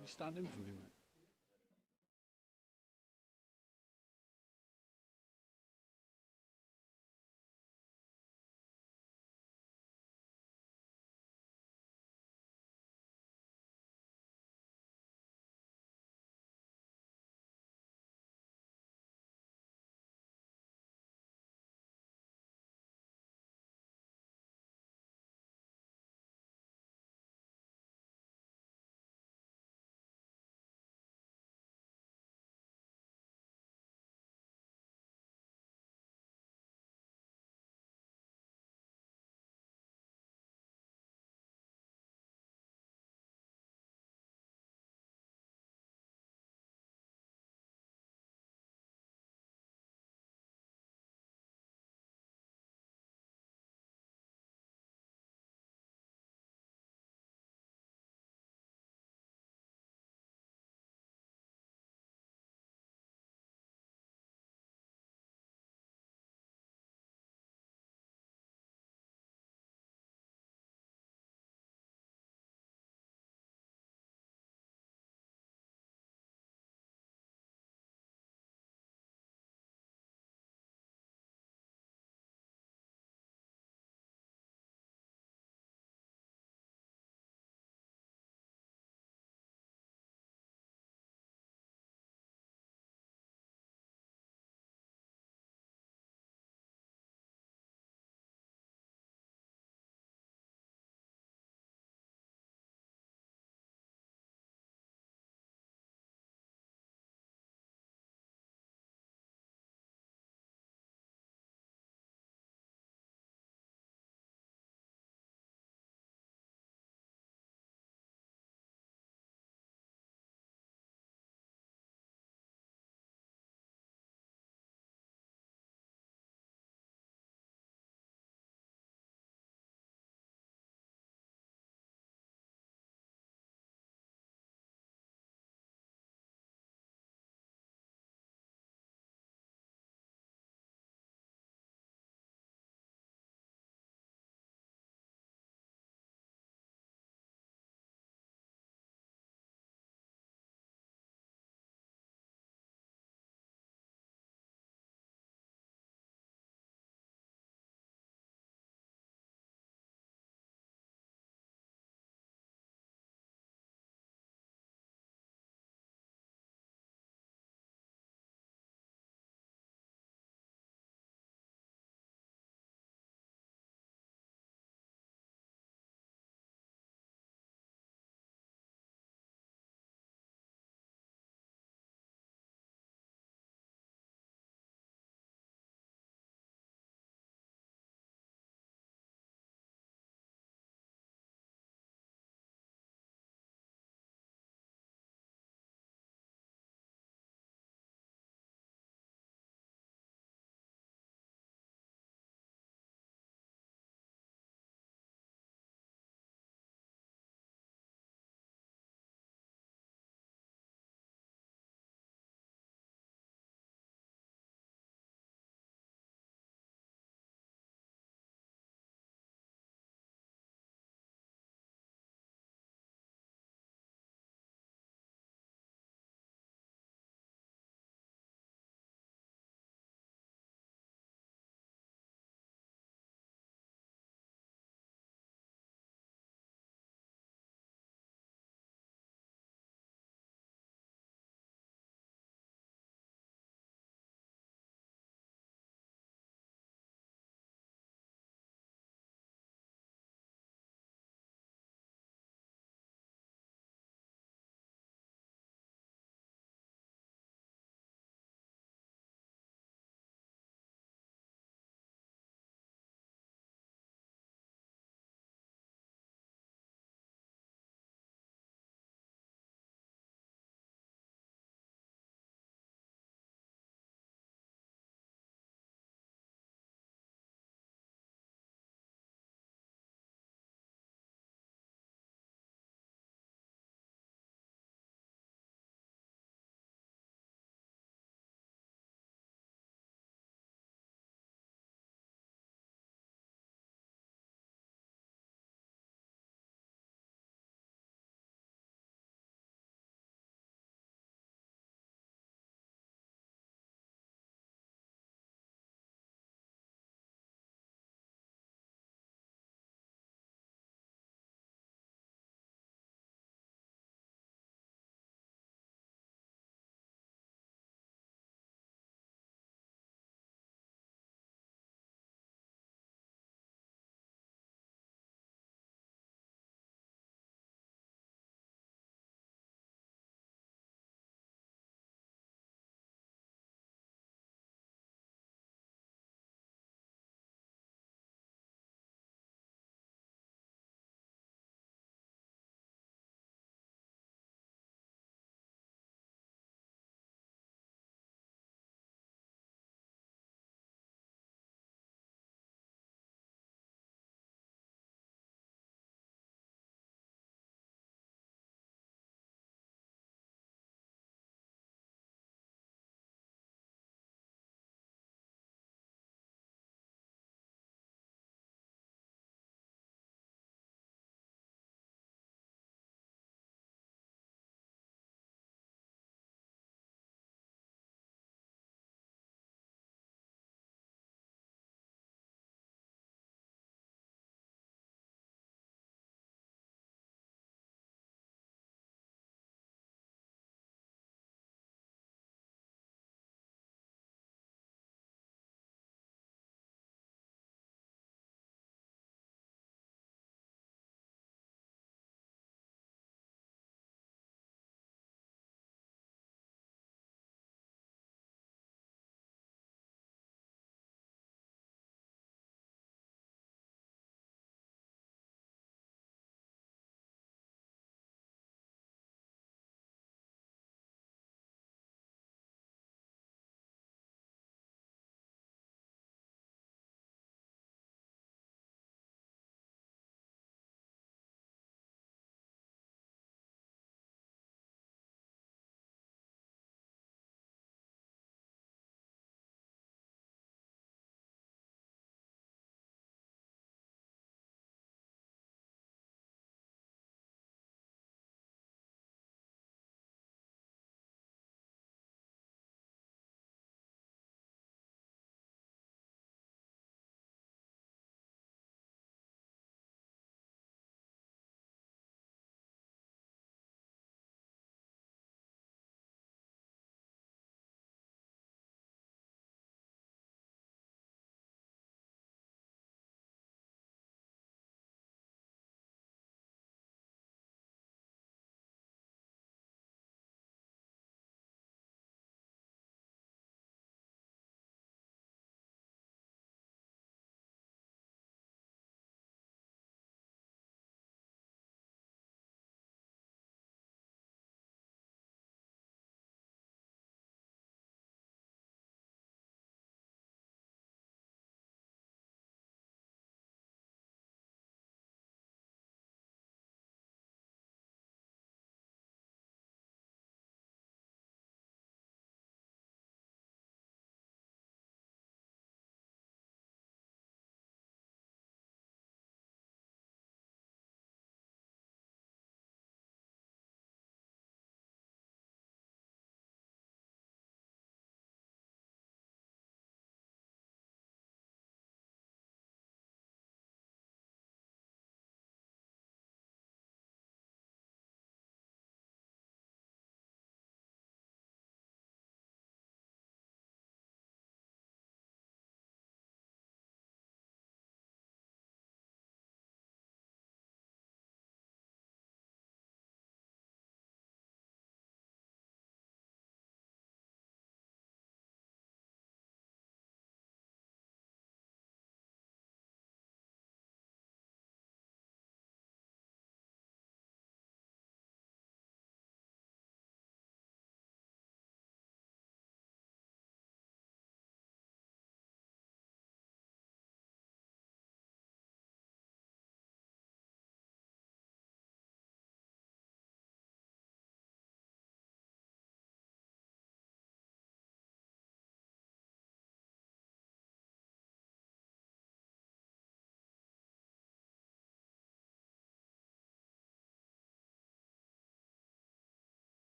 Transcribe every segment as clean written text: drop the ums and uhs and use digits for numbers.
Can you stand in for me, mate?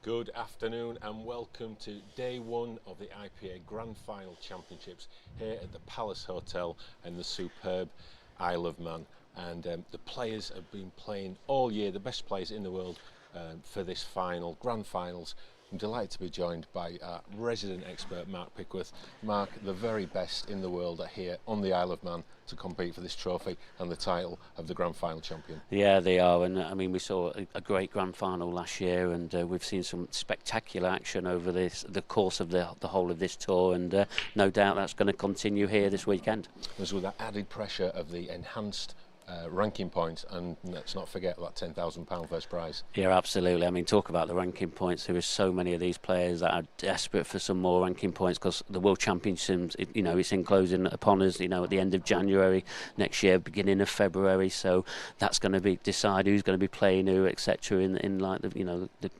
Good afternoon and welcome to day one of the IPA Grand Final Championships here at the Palace Hotel in the superb Isle of Man. And the players have been playing all year, the best players in the world for this final, Grand Finals. I'm delighted to be joined by our resident expert Mark Pickworth. Mark, the very best in the world are here on the Isle of Man to compete for this trophy and the title of the Grand Final champion. Yeah, they are, and I mean we saw a great Grand Final last year, and we've seen some spectacular action over the course of the whole of this tour, and no doubt that's going to continue here this weekend. As with that added pressure of the enhanced ranking points, and let's not forget that £10,000 first prize. Yeah, absolutely. I mean, talk about the ranking points. There is so many of these players that are desperate for some more ranking points because the World Championships, it's enclosing upon us, at the end of January next year, beginning of February. So that's going to decide who's going to be playing who, etc. In like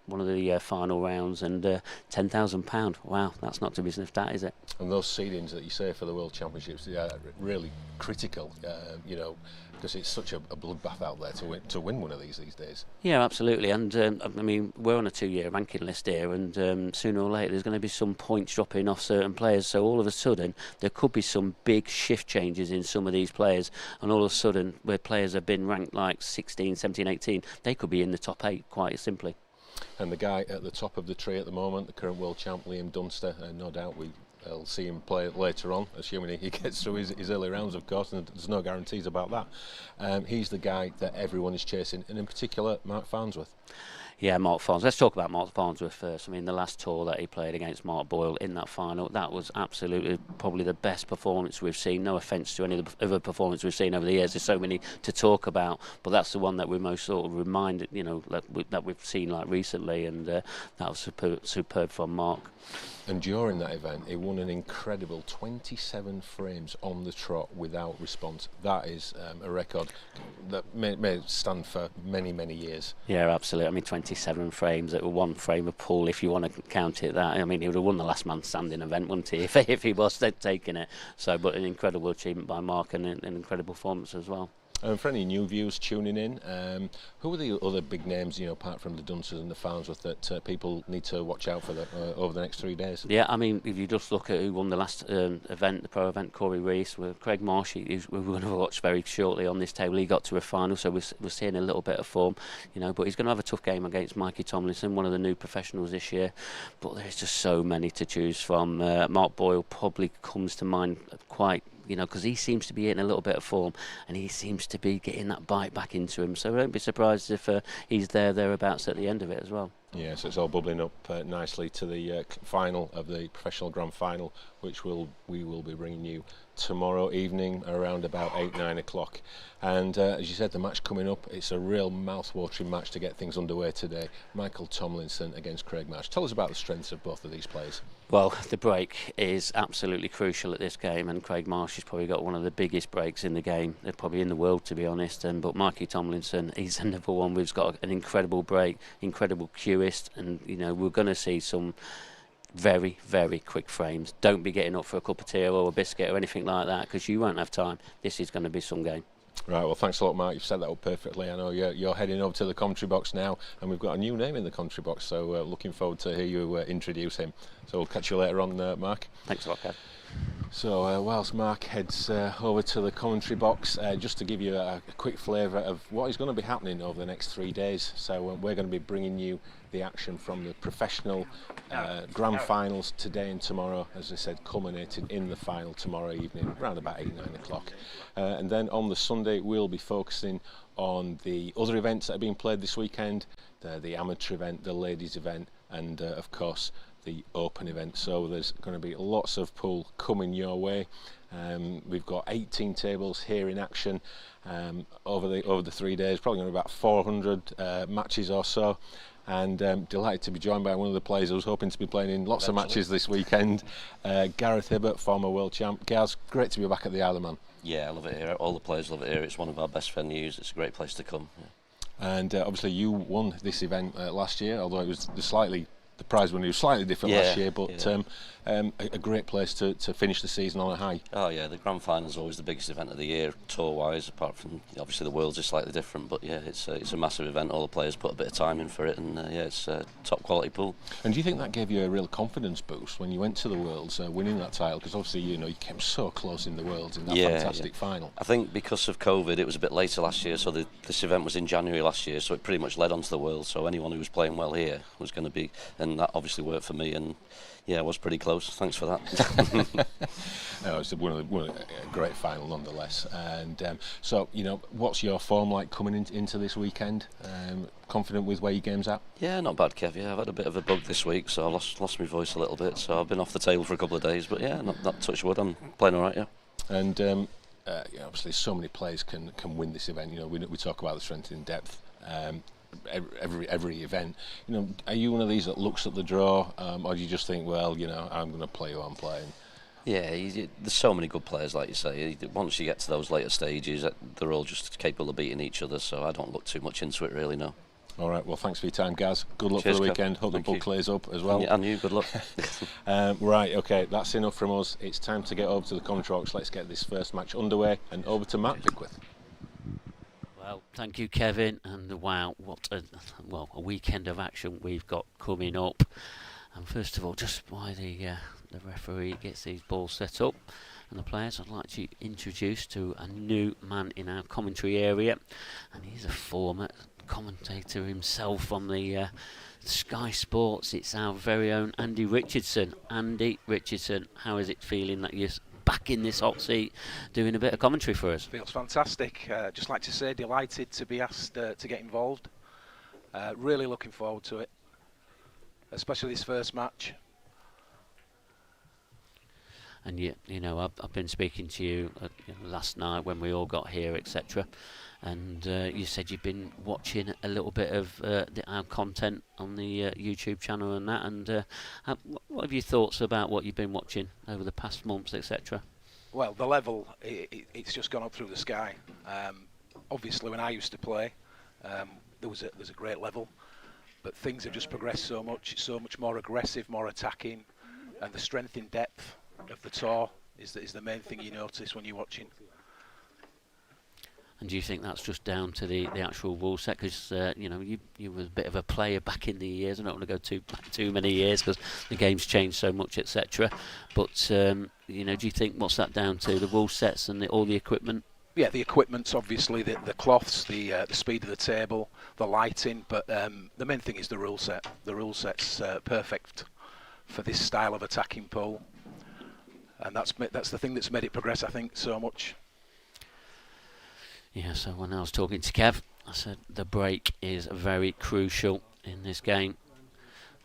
one of the final rounds, and £10,000. Wow, that's not to be sniffed at, is it? And those seedings that you say for the World Championships, they are really critical. Because it's such a bloodbath out there to win one of these days. Yeah, absolutely. And I mean, we're on a 2-year ranking list here, and sooner or later there's going to be some points dropping off certain players. So all of a sudden there could be some big shift changes in some of these players, and all of a sudden where players have been ranked like 16, 17, 18, they could be in the top 8 quite simply. And the guy at the top of the tree at the moment, the current world champ Liam Dunster, no doubt I'll see him play later on, assuming he gets through his early rounds, of course, and there's no guarantees about that. He's the guy that everyone is chasing, and in particular, Mark Farnsworth. Yeah, Mark Farnsworth. Let's talk about Mark Farnsworth first. I mean, the last tour that he played against Mark Boyle in that final, that was absolutely probably the best performance we've seen. No offence to any of the other performances we've seen over the years. There's so many to talk about, but that's the one that we're most sort of reminded, that we've seen like recently, and that was superb from Mark. And during that event, he won an incredible 27 frames on the trot without response. That is a record that may stand for many, many years. Yeah, absolutely. I mean, 27 frames at one frame of pull, if you want to count it that. I mean, he would have won the last man standing event, wouldn't he, if he was taking it. So, but an incredible achievement by Mark, and an incredible performance as well. And for any new viewers tuning in, who are the other big names, apart from the Dunsters and the Farnsworth, that people need to watch out for over the next 3 days? Yeah, I mean, if you just look at who won the last event, the pro event, Corey Rees, with Craig Marsh, we're going to watch very shortly on this table. He got to a final, so we're seeing a little bit of form, but he's going to have a tough game against Mikey Tomlinson, one of the new professionals this year. But there's just so many to choose from. Mark Boyle probably comes to mind quite, because he seems to be in a little bit of form, and he seems to be getting that bite back into him. So don't be surprised if he's thereabouts at the end of it as well. Yeah, so it's all bubbling up nicely to the final of the professional grand final, which we will be bringing you tomorrow evening around about 8-9 o'clock. And as you said, the match coming up, it's a real mouth-watering match to get things underway today. Michael Tomlinson against Craig Marsh. Tell us about the strengths of both of these players. Well, the break is absolutely crucial at this game, and Craig Marsh has probably got one of the biggest breaks in the game, probably in the world, to be honest. But Mikey Tomlinson, he's another one who's got an incredible break, incredible cueist, and we're going to see some very, very quick frames. Don't be getting up for a cup of tea or a biscuit or anything like that, because you won't have time. This is going to be some game. Right, well, thanks a lot, Mark. You've set that up perfectly. I know you're heading over to the commentary box now, and we've got a new name in the commentary box, so looking forward to hear you introduce him. So we'll catch you later on, Mark. Thanks a lot, Kev. So whilst Mark heads over to the commentary box, just to give you a quick flavour of what is going to be happening over the next 3 days. So we're going to be bringing you the action from the professional grand finals today and tomorrow, as I said, culminating in the final tomorrow evening around about 8-9 o'clock. And then on the Sunday we'll be focusing on the other events that are being played this weekend, the amateur event, the ladies event, and of course the open event. So there's going to be lots of pool coming your way. We've got 18 tables here in action over the 3 days, probably going to be about 400 matches or so. And delighted to be joined by one of the players who's hoping to be playing in lots of matches this weekend, Gareth Hibbert, former world champ. Gaz, great to be back at the Isle of Man. Yeah, I love it here. All the players love it here. It's one of our best venues. It's a great place to come. Yeah. And obviously you won this event last year, although it was slightly the prize money was slightly different last Yeah, year, but yeah. a great place to finish the season on a high. Oh yeah, the grand final is always the biggest event of the year, tour-wise. Apart from obviously the Worlds is slightly different, but yeah, it's a massive event. All the players put a bit of time in for it, and yeah, it's a top quality pool. And do you think that gave you a real confidence boost when you went to the Worlds, winning that title? Because obviously, you came so close in the Worlds in that fantastic final. I think because of COVID, it was a bit later last year, so this event was in January last year, so it pretty much led on to the Worlds. So anyone who was playing well here was going to be, and that obviously worked for me. And yeah, I was pretty close. Thanks for that. No, it's one of a great final nonetheless. And so, what's your form like coming into this weekend? Confident with where your game's at? Yeah, not bad, Kev. Yeah, I've had a bit of a bug this week, so I lost my voice a little bit. So I've been off the table for a couple of days, but yeah, not touch wood. I'm playing all right. Yeah. And obviously, so many players can win this event. We talk about the strength in depth. Every event, are you one of these that looks at the draw, or do you just think, well, I'm going to play who I'm playing? Yeah, there's so many good players, like you say. Once you get to those later stages, they're all just capable of beating each other. So I don't look too much into it, really. No. All right. Well, thanks for your time, Gaz. Good luck Cheers, for the Kev. weekend. Hope the bug clears up as well. And you, good luck. Right. Okay. That's enough from us. It's time to get over to the commentary box. Let's get this first match underway and over to Matt Pickworth. Well, thank you, Kevin. And wow, what a weekend of action we've got coming up. And first of all, just while the referee gets these balls set up and the players, I'd like to introduce to a new man in our commentary area, and he's a former commentator himself on the Sky Sports. It's our very own Andy Richardson. Andy Richardson, how is it feeling that you're back in this hot seat doing a bit of commentary for us? Feels fantastic. Just like to say, delighted to be asked to get involved. Really looking forward to it, especially this first match. And I've been speaking to you last night when we all got here, etc. And you said you've been watching a little bit of our content on the YouTube channel and that. And what have your thoughts about what you've been watching over the past months, etc.? Well, the level, it's just gone up through the sky. Obviously, when I used to play, there's a great level, but things have just progressed so much more aggressive, more attacking, and the strength in depth of the tour is the main thing you notice when you're watching. And do you think that's just down to the actual rule set? Because you were a bit of a player back in the years. I don't want to go back too many years because the game's changed so much, etc. But do you think what's that down to? The rule sets and all the equipment? Yeah, the equipment's obviously the cloths, the speed of the table, the lighting. But the main thing is the rule set. The rule set's perfect for this style of attacking pool, and that's the thing that's made it progress, I think, so much. Yeah, so when I was talking to Kev, I said the break is very crucial in this game.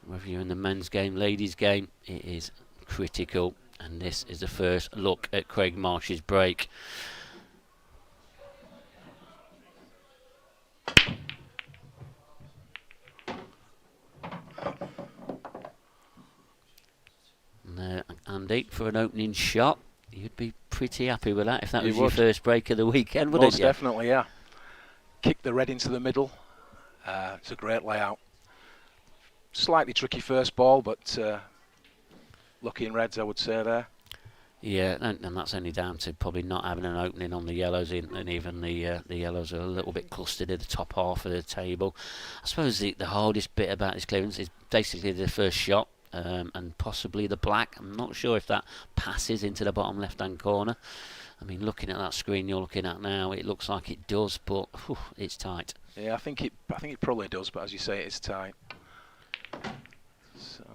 Whether you're in the men's game, ladies' game, it is critical. And this is the first look at Craig Marsh's break. And Andy, for an opening shot, you'd be pretty happy with that if that was your first break of the weekend, wouldn't you? Most definitely, yeah. Kick the red into the middle. It's a great layout. Slightly tricky first ball, but lucky in reds, I would say there. Yeah, and that's only down to probably not having an opening on the yellows, and even the yellows are a little bit clustered at the top half of the table. I suppose the hardest bit about this clearance is basically the first shot. And possibly the black. I'm not sure if that passes into the bottom left-hand corner. I mean, looking at that screen you're looking at now, it looks like it does, but it's tight. Yeah, I think it probably does, but as you say, it's tight. So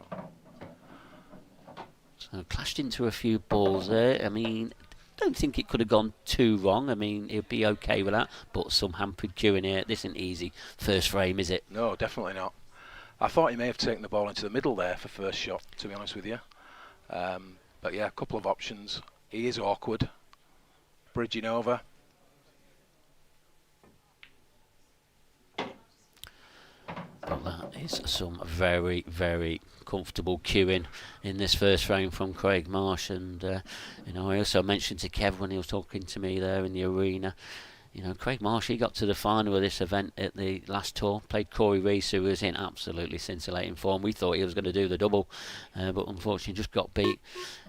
clashed into a few balls there. I mean, don't think it could have gone too wrong. I mean, it'd be okay with that, but some hampered queuing here. This isn't easy first frame, is it? No, definitely not. I thought he may have taken the ball into the middle there for first shot, to be honest with you. But yeah, a couple of options. He is awkward. Bridging over. But that is some very, very comfortable queuing in this first frame from Craig Marsh. And I also mentioned to Kev when he was talking to me there in the arena, You know, Craig Marsh, he got to the final of this event at the last tour, played Corey Reese, who was in absolutely scintillating form. We thought he was going to do the double, but unfortunately just got beat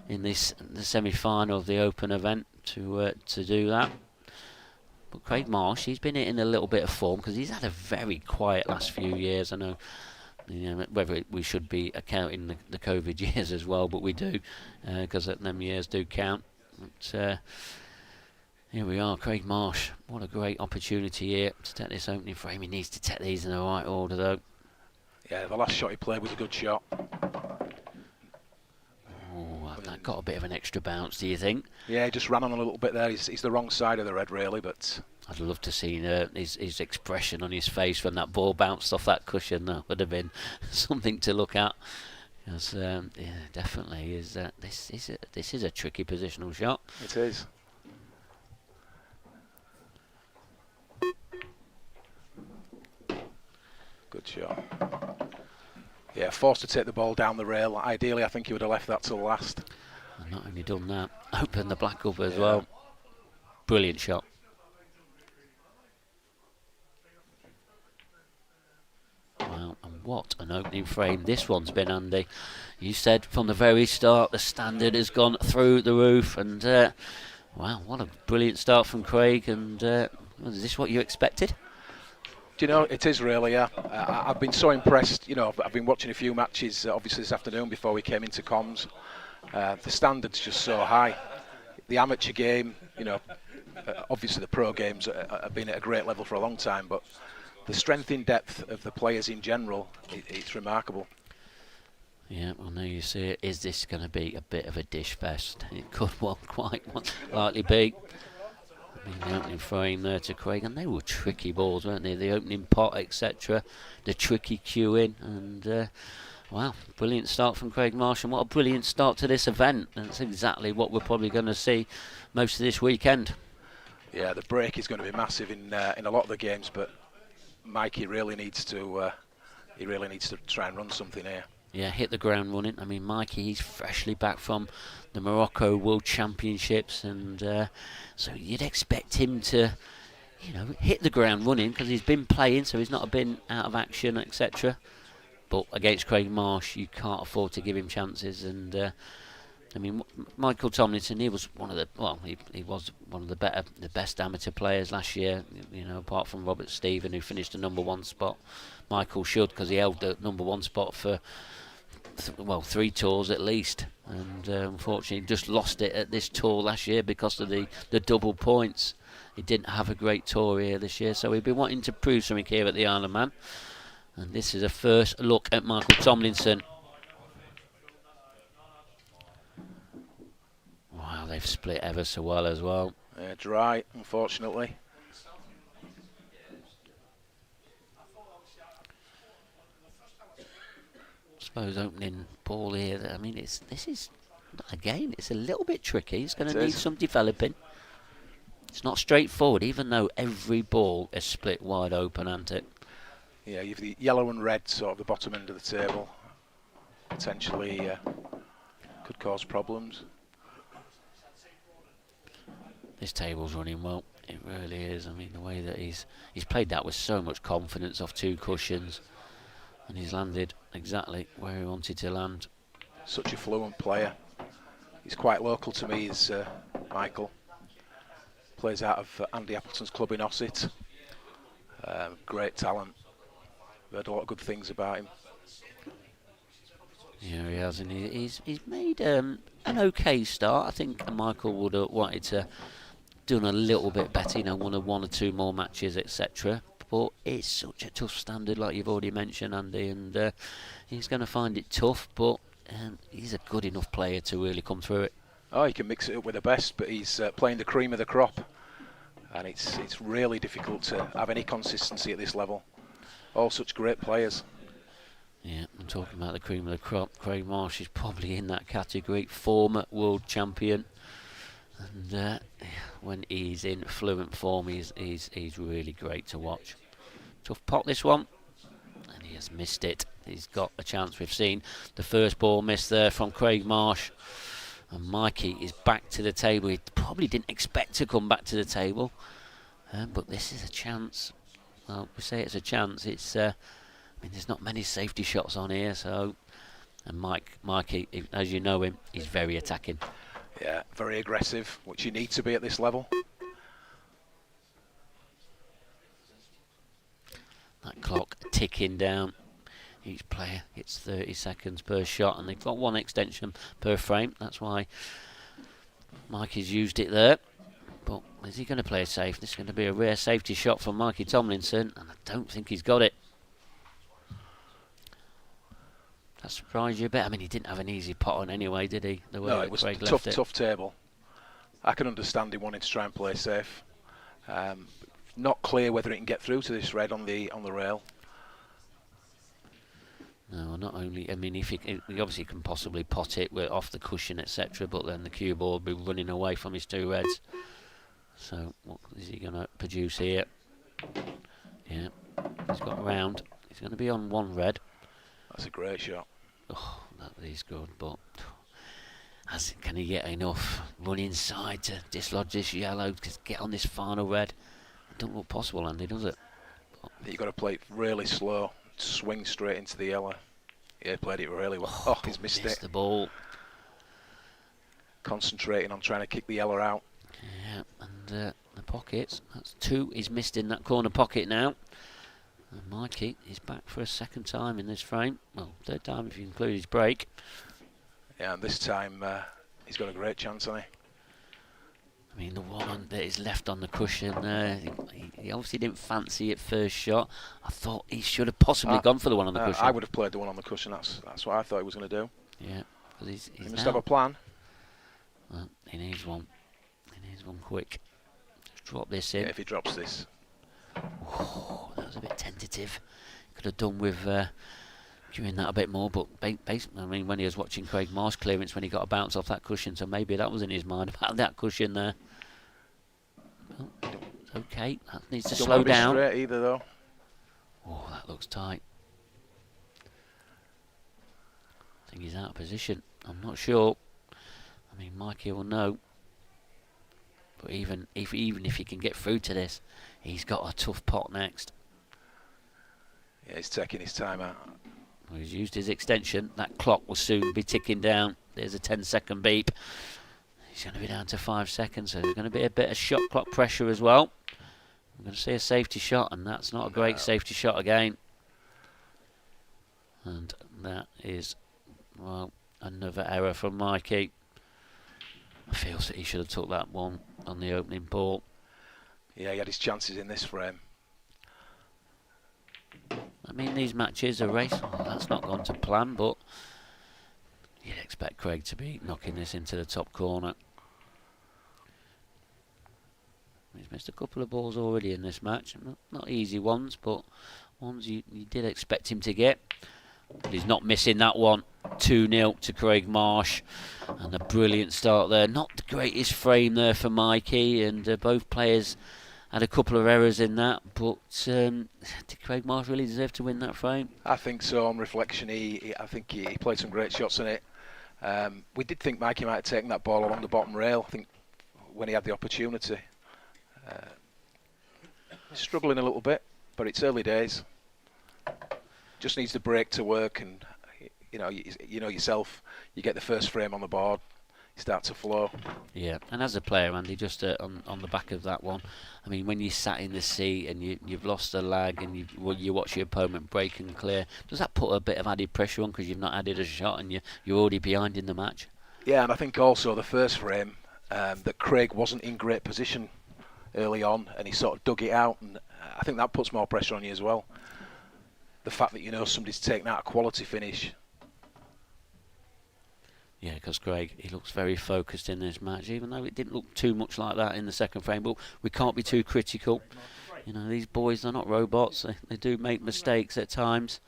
in the semi-final of the Open event to do that. But Craig Marsh, he's been in a little bit of form because he's had a very quiet last few years. I know, you know, whether we should be accounting the COVID years as well, but we do, because them years do count. But here we are, Craig Marsh. What a great opportunity here to take this opening frame. He needs to take these in the right order, though. Yeah, the last shot he played was a good shot. Oh, that got a bit of an extra bounce, do you think? Yeah, he just ran on a little bit there. He's the wrong side of the red, really, but... I'd love to see his expression on his face when that ball bounced off that cushion. That would have been something to look at. Because, yeah, definitely, this is a tricky positional shot. It is. Good shot. Yeah, forced to take the ball down the rail. Ideally, I think he would have left that till last. And not only done that, opened the black up as well. Brilliant shot. Wow, and what an opening frame this one's been, Andy. You said from the very start the standard has gone through the roof, and wow, what a brilliant start from Craig. And is this what you expected? Do you know, it is really, yeah. I've been so impressed. You know, I've been watching a few matches, obviously this afternoon before we came into comms. The standard's just so high. The amateur game, you know, obviously the pro games have been at a great level for a long time, but the strength in depth of the players in general, it's remarkable. Yeah, well, now you see it. Is this going to be a bit of a dish fest? It could well quite likely be. I mean, the opening frame there to Craig, and they were tricky balls, weren't they? The opening pot, etc. The tricky cue in, and wow, brilliant start from Craig Marsh, and what a brilliant start to this event. And that's exactly what we're probably going to see most of this weekend. Yeah, the break is going to be massive in a lot of the games, but Mikey really needs to try and run something here. Yeah, hit the ground running. I mean, Mikey, he's freshly back from the Morocco World Championships, and so you'd expect him to, you know, hit the ground running because he's been playing, so he's not been out of action, etc. But against Craig Marsh, you can't afford to give him chances. And I mean, Michael Tomlinson, he was one of the best amateur players last year. You know, apart from Robert Stephen, who finished the #1 spot. Michael should, because he held the #1 spot for 3 tours at least, and unfortunately just lost it at this tour last year because of the double points. He didn't have a great tour here this year, so he'd been wanting to prove something here at the Isle of Man. And this is a first look at Michael Tomlinson. Wow, they've split ever so well as well. Yeah, dry, unfortunately. I suppose opening ball here, I mean, this is, again, it's a little bit tricky. It's going to need some developing. It's not straightforward, even though every ball is split wide open, isn't it? Yeah, you've the yellow and red sort of the bottom end of the table. Potentially could cause problems. This table's running well. It really is. I mean, the way that he's played that with so much confidence off 2 cushions, and he's landed exactly where he wanted to land. Such a fluent player. He's quite local to me, is Michael. Plays out of Andy Appleton's club in Ossett. Great talent. I've heard a lot of good things about him. Yeah, he has, and he's made an okay start. I think Michael would have wanted to done a little bit better, you know, won 1 or 2 more matches, etc. But it's such a tough standard, like you've already mentioned, Andy, and he's going to find it tough, but he's a good enough player to really come through it. Oh, he can mix it up with the best, but he's playing the cream of the crop, and it's really difficult to have any consistency at this level. All such great players. Yeah, I'm talking about the cream of the crop. Craig Marsh is probably in that category, former world champion, and when he's in fluent form, he's really great to watch. Tough pot this one, and he has missed it. He's got a chance. We've seen the first ball miss there from Craig Marsh, and Mikey is back to the table. He probably didn't expect to come back to the table, But this is a chance. Well, we say it's a chance. It's there's not many safety shots on here, so. And Mikey, as you know him, he's very attacking. Yeah, very aggressive, which you need to be at this level. That clock ticking down. Each player gets 30 seconds per shot, and they've got one extension per frame. That's why Mikey's used it there. But is he going to play it safe? This is going to be a rare safety shot from Mikey Tomlinson, and I don't think he's got it. That surprised you a bit? I mean, he didn't have an easy pot on anyway, did he? The way No, it was Craig tough table. I can understand him wanting to try and play safe. Not clear whether he can get through to this red on the rail. No, not only. I mean, if he obviously can possibly pot it off the cushion, etc. But then the cue ball will be running away from his two reds. So what is he going to produce here? Yeah, he's got round. He's going to be on one red. That's a great shot. Oh, that is good, but can he get enough run inside to dislodge this yellow, to get on this final red? It don't look possible, Andy, does it? You've got to play it really slow, swing straight into the yellow. Yeah, he played it really well. Oh, he's missed it. The ball. Concentrating on trying to kick the yellow out. Yeah, and the pockets, that's two. He's missed in that corner pocket now. And Mikey is back for a second time in this frame. Well, third time if you include his break. Yeah, and this time he's got a great chance, hasn't he? I mean, the one that is left on the cushion there, he obviously didn't fancy it first shot. I thought he should have possibly gone for the one on the cushion. I would have played the one on the cushion. That's what I thought he was going to do. Yeah, because he must have a plan. Well, he needs one. He needs one quick. Just drop this in. Yeah, if he drops this. Oh, that was a bit tentative. Could have done with doing that a bit more, but I mean, when he was watching Craig Marsh clearance, when he got a bounce off that cushion, so maybe that was in his mind about that cushion there. Oh, okay, that needs to slow down. Don't straight either, though. Oh, that looks tight. I think he's out of position. I'm not sure. I mean, Mikey will know. But even if he can get through to this, he's got a tough pot next. Yeah, he's taking his time out. Well, he's used his extension. That clock will soon be ticking down. There's a 10-second beep. He's going to be down to 5 seconds, so there's going to be a bit of shot clock pressure as well. I'm going to see a safety shot, and that's not a great safety shot again. And that is, well, another error from Mikey. I feel that he should have took that one on the opening ball. Yeah, he had his chances in this frame. I mean, these matches are race. Well, that's not gone to plan, but you'd expect Craig to be knocking this into the top corner. He's missed a couple of balls already in this match. Not easy ones, but ones you did expect him to get. But he's not missing that one. 2-0 to Craig Marsh, and a brilliant start there. Not the greatest frame there for Mikey, and both players had a couple of errors in that, but did Craig Marsh really deserve to win that frame? I think so. On reflection, I think he played some great shots in it. We did think Mikey might have taken that ball along the bottom rail, I think, when he had the opportunity. Struggling a little bit, but it's early days. Just needs the break to work, and you know yourself, you get the first frame on the board, you start to flow. Yeah, and as a player, Andy, just on the back of that one, I mean, when you sat in the seat and you've lost a lag and you watch your opponent break and clear, does that put a bit of added pressure on because you've not added a shot and you're already behind in the match? Yeah, and I think also the first frame, that Craig wasn't in great position early on, and he sort of dug it out, and I think that puts more pressure on you as well. The fact that you know somebody's taken out a quality finish. Yeah, because Craig, he looks very focused in this match, even though it didn't look too much like that in the second frame. But we can't be too critical. You know, these boys, they're not robots. They do make mistakes at times.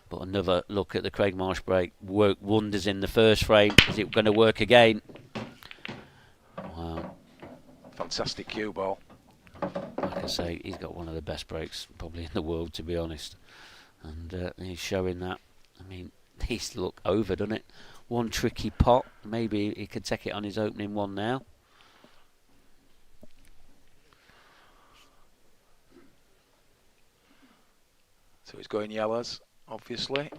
But another look at the Craig Marsh break. Worked wonders in the first frame. Is it going to work again? Wow. Fantastic cue ball. Like I say, he's got one of the best breaks probably in the world, to be honest. And he's showing that. I mean, these look over, doesn't it? One tricky pot. Maybe he could take it on his opening one now. So he's going yellows, obviously.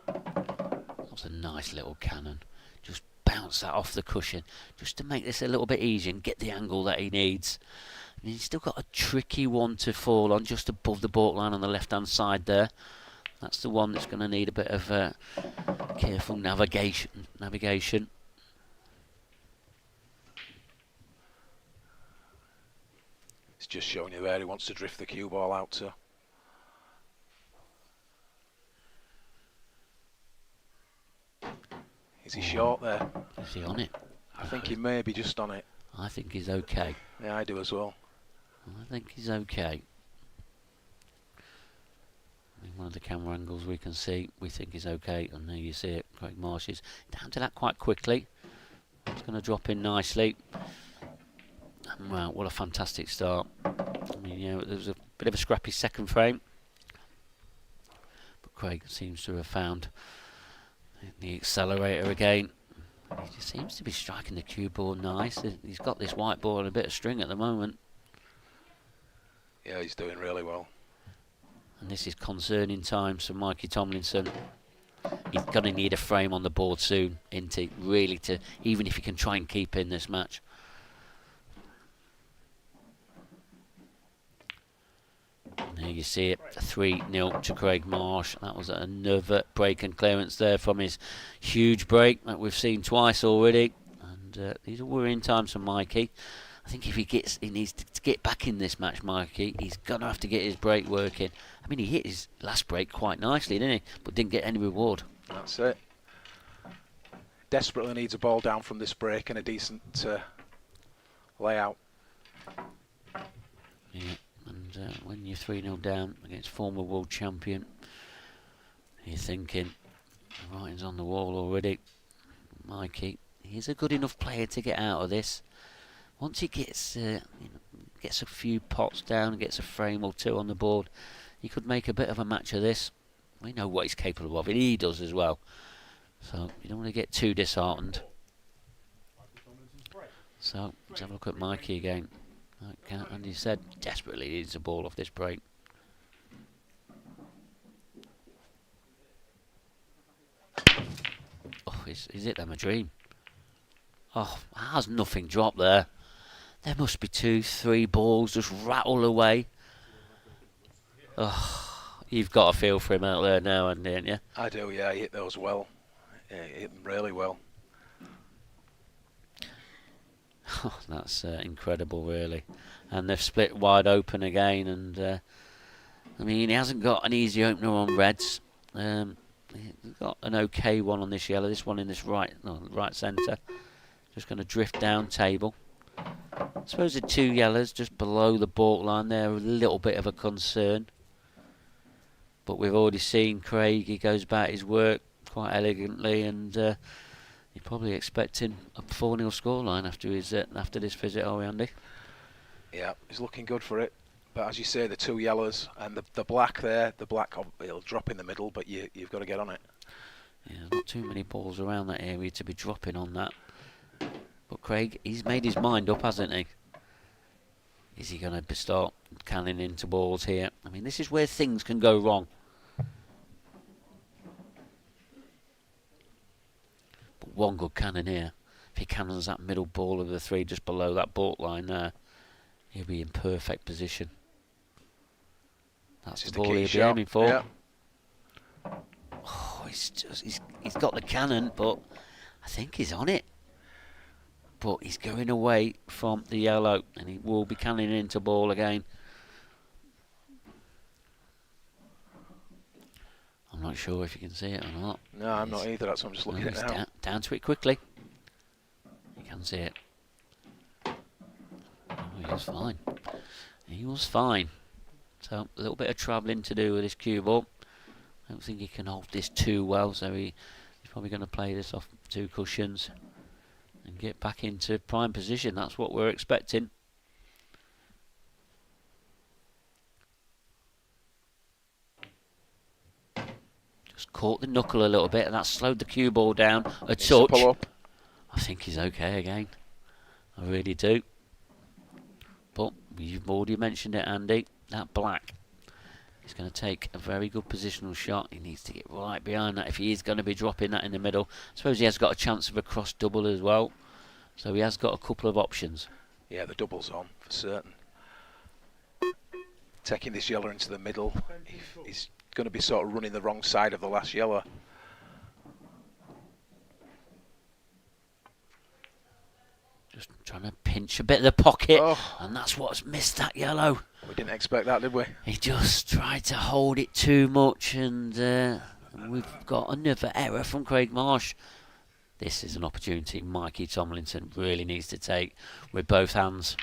That was a nice little cannon. Just bounce that off the cushion, just to make this a little bit easier and get the angle that he needs. And he's still got a tricky one to fall on, just above the baulk line on the left-hand side there. That's the one that's going to need a bit of careful navigation. It's just showing you where he wants to drift the cue ball out to. Is he short there? Is he on it? I think he may be just on it. I think he's okay. Yeah, I do as well. I think he's okay. In one of the camera angles we can see, we think he's okay, and there you see it. Craig Marsh is down to that quite quickly. It's going to drop in nicely. And wow, what a fantastic start. I mean, you know, there was a bit of a scrappy second frame, but Craig seems to have found the accelerator again. He just seems to be striking the cue ball nice. He's got this white ball and a bit of string at the moment. Yeah, he's doing really well. And this is concerning times for Mikey Tomlinson. He's going to need a frame on the board soon, isn't he? Really, to even if he can try and keep in this match. And there you see it, 3-0 to Craig Marsh. That was another break and clearance there from his huge break that we've seen twice already. And these are worrying times for Mikey. I think if he needs to get back in this match, Mikey, he's going to have to get his break working. I mean, he hit his last break quite nicely, didn't he? But didn't get any reward. That's it. Desperately needs a ball down from this break and a decent layout. Yeah, and when you're 3-0 down against former world champion, you're thinking, the writing's on the wall already. Mikey, he's a good enough player to get out of this. Once he gets gets a few pots down and gets a frame or two on the board, he could make a bit of a match of this. We know what he's capable of, and he does as well. So you don't want to get too disheartened. So let's have a look at Mikey again. Like Andy said, desperately needs a ball off this break. Oh, is it them a dream? Oh, how's nothing dropped there? There must be 2-3 balls just rattle away. Oh, you've got a feel for him out there now, Andy, ain't you? I do, yeah. He hit those well. Yeah, he hit them really well. Oh, that's incredible, really. And they've split wide open again. And I mean, he hasn't got an easy opener on reds. He's got an okay one on this yellow. This one in this right centre. Just going to drift down table. I suppose the 2 yellows just below the baulk line there are a little bit of a concern. But we've already seen Craig, he goes about his work quite elegantly, and you're probably expecting a 4-0 scoreline after this visit, are we, Andy? Yeah, he's looking good for it. But as you say, the 2 yellows and the black there, it'll drop in the middle, but you've got to get on it. Yeah, there's not too many balls around that area to be dropping on that. But Craig, he's made his mind up, hasn't he? Is he going to start canning into balls here? I mean, this is where things can go wrong. But one good cannon here. If he cannons that middle ball of the 3 just below that baulk line there, he'll be in perfect position. That's the ball he'll be aiming for. Yeah. Oh, he's got the cannon, but I think he's on it. But he's going away from the yellow, and he will be canning into ball again. I'm not sure if you can see it or not. No, I'm not either. That's what I'm just looking at now. Down to it quickly. You can see it. Oh, he was fine. He was fine. So a little bit of travelling to do with this cue ball. I don't think he can hold this too well, so he's probably going to play this off 2 cushions and get back into prime position. That's what we're expecting. Just caught the knuckle a little bit, and that slowed the cue ball down a touch. Pull up. I think he's okay again. I really do. But you've already mentioned it, Andy. That black. He's going to take a very good positional shot. He needs to get right behind that if he is going to be dropping that in the middle. I suppose he has got a chance of a cross double as well. So he has got a couple of options. Yeah, the double's on for certain. Taking this yellow into the middle, he's going to be sort of running the wrong side of the last yellow. Just trying to pinch a bit of the pocket, Oh. and that's what's missed that yellow. We didn't expect that, did we? He just tried to hold it too much, and we've got another error from Craig Marsh. This is an opportunity Mikey Tomlinson really needs to take with both hands.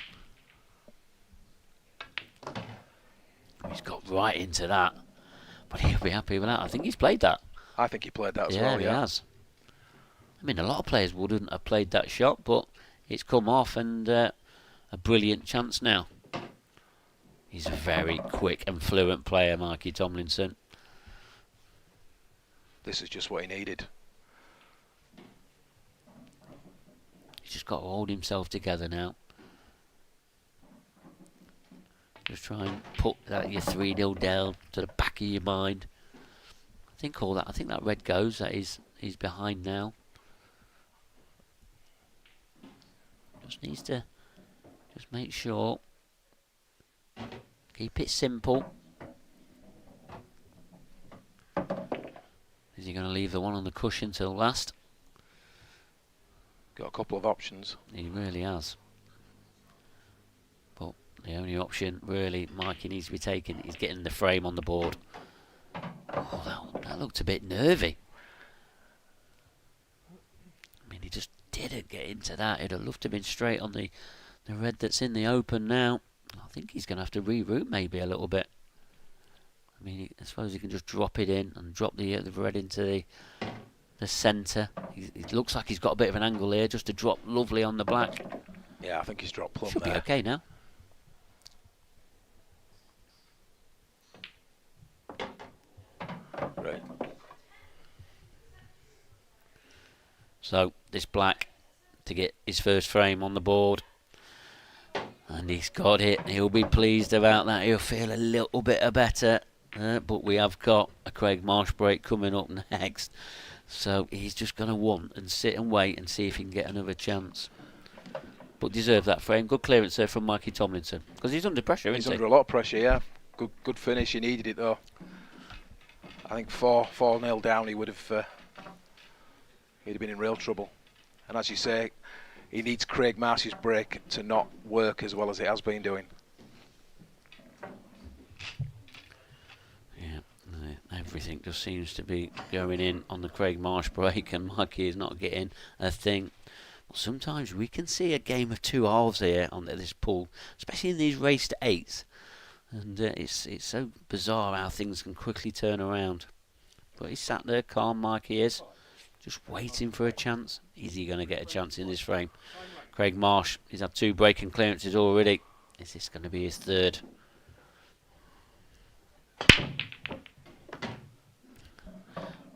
He's got right into that, but he'll be happy with that. I think he's played that. I think he played that as Yeah, well, he yeah. has. I mean, a lot of players wouldn't have played that shot, but it's come off, and a brilliant chance now. He's a very quick and fluent player, Mikey Tomlinson. This is just what he needed. He's just got to hold himself together now. Just try and put that your 3-0 down to the back of your mind. I think that red goes. That he's behind now. Just needs to just make sure. Keep it simple. Is he going to leave the one on the cushion till last? Got a couple of options. He really has. But the only option really Mikey needs to be taking is getting the frame on the board. Oh, that looked a bit nervy. I mean, he just didn't get into that. He'd have loved to have been straight on the red that's in the open now. I think he's going to have to reroute maybe a little bit. I mean, I suppose he can just drop it in and drop the red into the centre. It looks like he's got a bit of an angle here just to drop lovely on the black. Yeah, I think he's dropped plumb Should there. be okay now. Right. So this black to get his first frame on the board. And he's got it. He'll be pleased about that. He'll feel a little bit better. But we have got a Craig Marsh break coming up next. So he's just going to want and sit and wait and see if he can get another chance. But deserve that frame. Good clearance there from Mikey Tomlinson. Because he's under pressure, He's isn't he? under a lot of pressure, yeah. Good finish. He needed it, though. I think 4-0 down, he'd have been in real trouble. And as you say, he needs Craig Marsh's break to not work as well as it has been doing. Yeah, everything just seems to be going in on the Craig Marsh break, and Mikey is not getting a thing. But sometimes we can see a game of two halves here on this pool, especially in these race to eights. And it's so bizarre how things can quickly turn around. But he's sat there calm, Mikey is. Just waiting for a chance. Is he going to get a chance in this frame? Craig Marsh, he's had 2 breaking clearances already. Is this going to be his third?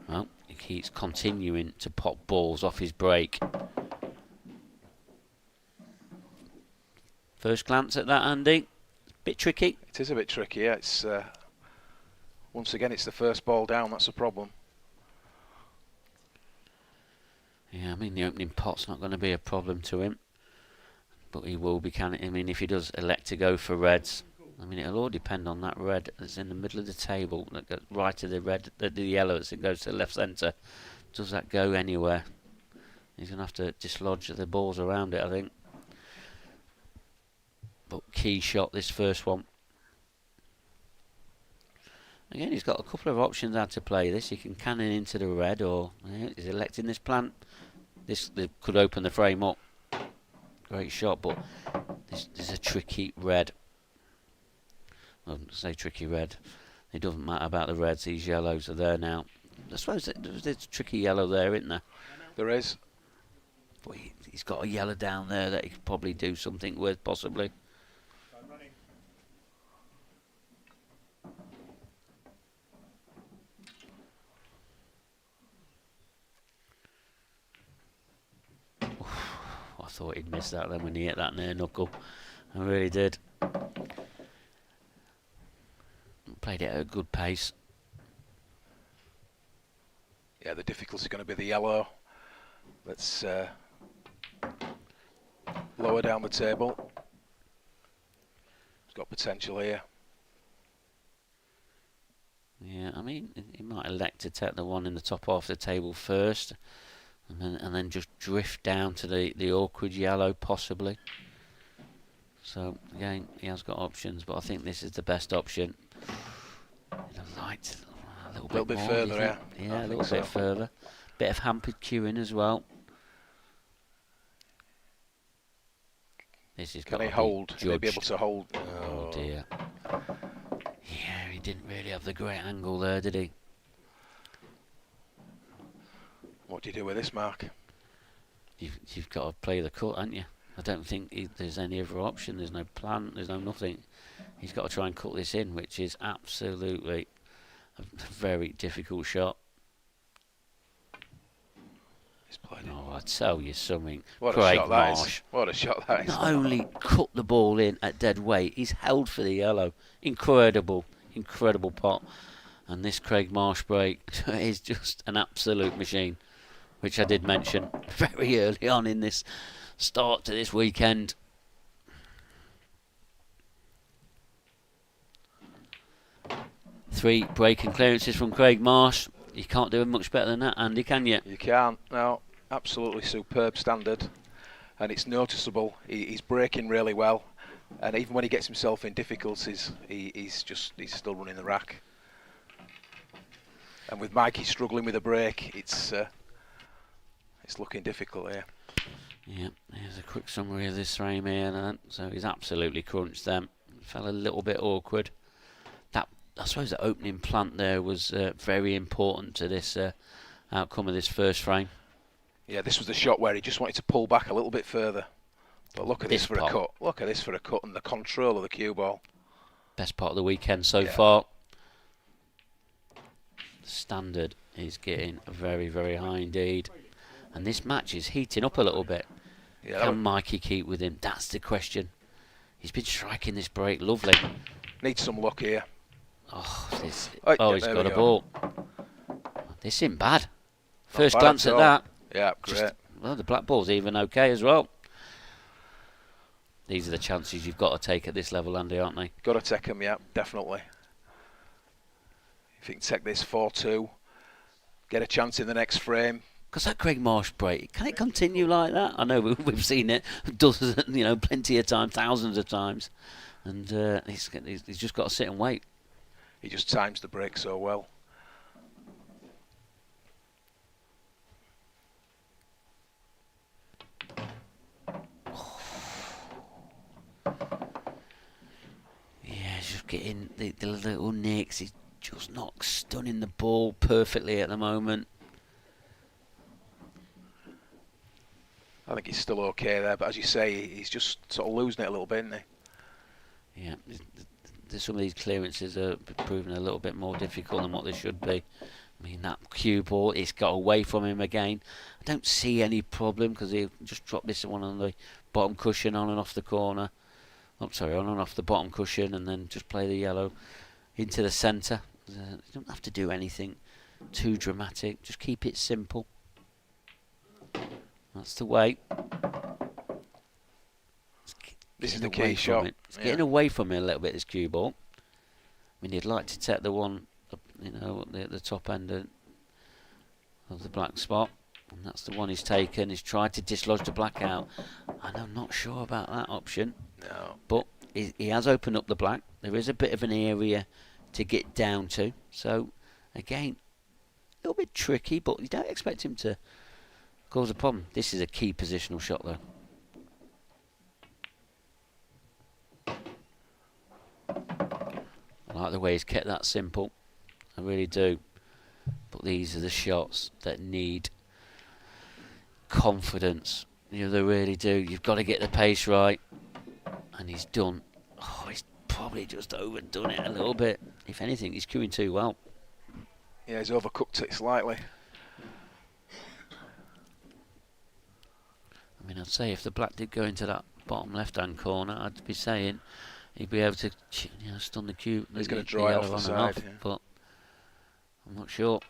Well, he keeps continuing to pop balls off his break. First glance at that, Andy. Bit tricky. It is a bit tricky, yeah. It's once again, it's the first ball down. That's a problem. Yeah, I mean, the opening pot's not going to be a problem to him. But he will be, I mean, if he does elect to go for reds, I mean, it'll all depend on that red that's in the middle of the table, that goes right to the red, the yellow as it goes to the left centre. Does that go anywhere? He's going to have to dislodge the balls around it, I think. But key shot, this first one. Again, he's got a couple of options how to play this. He can cannon into the red, or he's electing this plant. This could open the frame up. Great shot, but this is a tricky red. I wouldn't say tricky red. It doesn't matter about the reds. These yellows are there now. I suppose there's a tricky yellow there, isn't there? There is. But he's got a yellow down there that he could probably do something with, possibly. I thought he'd miss that then when he hit that near knuckle. I really did. Played played it at a good pace. Yeah, the difficulty is going to be the yellow. Let's lower down the table. It's got potential here. Yeah, I mean, he might elect to take the one in the top half of the table first, and then just drift down to the awkward yellow, possibly. So again, he has got options, but I think this is the best option. Light, a little bit more, further, yeah. Yeah, a little bit further. Bit of hampered queuing as well. This is Can he hold? Can he be able to hold? Oh dear. Yeah, he didn't really have the great angle there, did he? What do you do with this, Mark? You've got to play the cut, haven't you? I don't think there's any other option. There's no plan. There's no nothing. He's got to try and cut this in, which is absolutely a very difficult shot. He's played it. Oh, I tell you something. What Craig a shot that Marsh. is. What a shot that is. Not only cut the ball in at dead weight, he's held for the yellow. Incredible, incredible pot. And this Craig Marsh break is just an absolute machine, which I did mention very early on in this start to this weekend. Three breaking clearances from Craig Marsh. You can't do much better than that, Andy, can you? You can't. No, absolutely superb standard. And it's noticeable. He's breaking really well. And even when he gets himself in difficulties, he's still running the rack. And with Mikey struggling with a break, it's looking difficult here. Yeah, here's a quick summary of this frame here. Then. So he's absolutely crunched them. Fell a little bit awkward. That, I suppose the opening plant there was very important to this outcome of this first frame. Yeah, this was the shot where he just wanted to pull back a little bit further. But look at this for a cut. Look at this for a cut and the control of the cue ball. Best part of the weekend so far. The standard is getting very, very high indeed. And this match is heating up a little bit. Yeah, Can Mikey keep with him? That's the question. He's been striking this break lovely. Needs some luck here. Oh, he's yeah, got a ball. This isn't bad. First bad glance at that. Yeah, great. Well, the black ball's even okay as well. These are the chances you've got to take at this level, Andy, aren't they? Got to take them, yeah, definitely. If you can take this 4-2, get a chance in the next frame. Because that Craig Marsh break, can it continue like that? I know we've seen it dozens, plenty of times, thousands of times, and he's just got to sit and wait. He just times the break so well. Yeah, just getting the little nicks. He's just not stunning the ball perfectly at the moment. I think he's still okay there, but as you say, he's just sort of losing it a little bit, isn't he? Yeah, some of these clearances are proving a little bit more difficult than what they should be. I mean, that cue ball, it's got away from him again. I don't see any problem because he just dropped this one on the bottom cushion on and off the corner. Oh, sorry, on and off the bottom cushion, and then just play the yellow into the centre. You don't have to do anything too dramatic. Just keep it simple. That's the way. This is the key shot. It's getting away from me a little bit, this cue ball. I mean, he'd like to take the one, at the top end of the black spot. And that's the one he's taken. He's tried to dislodge the black out. And I'm not sure about that option. No. But he has opened up the black. There is a bit of an area to get down to. So, again, a little bit tricky, but you don't expect him to cause a problem. This is a key positional shot, though. I like the way he's kept that simple. I really do. But these are the shots that need confidence. They really do. You've got to get the pace right. And he's done. Oh, he's probably just overdone it a little bit. If anything, he's cueing too well. Yeah, he's overcooked it slightly. I mean, I'd say if the black did go into that bottom left-hand corner, I'd be saying he'd be able to stun the cue. He's going to draw it off the side. Yeah. But I'm not sure.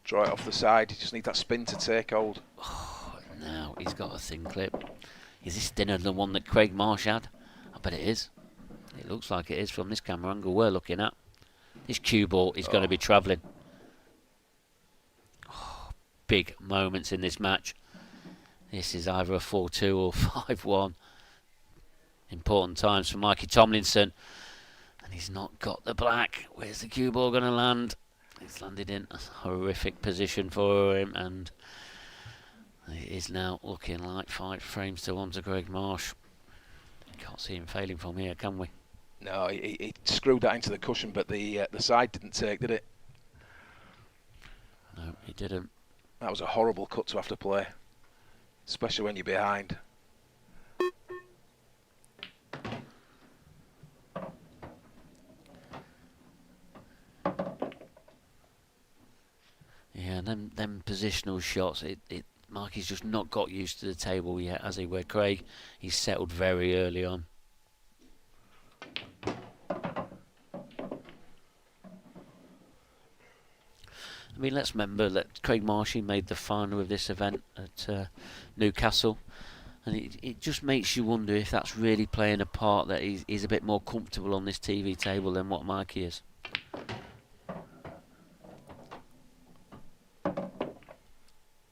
Draw it off the side. You just need that spin to take hold. Oh, now he's got a thin clip. Is this thinner than the one that Craig Marsh had? I bet it is. It looks like it is from this camera angle we're looking at. This cue ball is going to be travelling. Oh, big moments in this match. This is either a 4-2 or 5-1. Important times for Mikey Tomlinson. And he's not got the black. Where's the cue ball going to land? It's landed in a horrific position for him. And it is now looking like 5 frames to 1 to Craig Marsh. Can't see him failing from here, can we? No, he screwed that into the cushion, but the side didn't take, did it? No, he didn't. That was a horrible cut to have to play, especially when you're behind. Yeah, them positional shots, Mikey's just not got used to the table yet, has he? Where Craig, he's settled very early on. I mean, let's remember that Craig Marsh made the final of this event at Newcastle, and it just makes you wonder if that's really playing a part, that he's a bit more comfortable on this TV table than what Mikey is.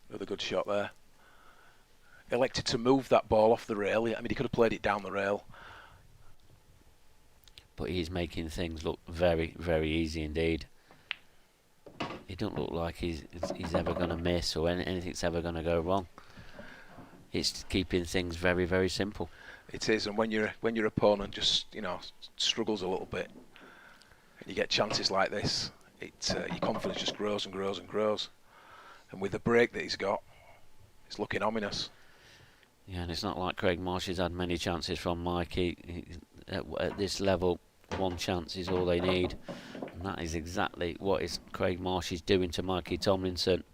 Another good shot there. Elected to move that ball off the rail. I mean, he could have played it down the rail. But he's making things look very, very easy indeed. He don't look like he's ever going to miss or anything's ever going to go wrong. It's keeping things very, very simple. It is, and when your opponent just struggles a little bit, and you get chances like this, your confidence just grows and grows and grows. And with the break that he's got, it's looking ominous. Yeah, and it's not like Craig Marsh has had many chances from Mikey. At this level, one chance is all they need. And that is exactly what Craig Marsh is doing to Mikey Tomlinson.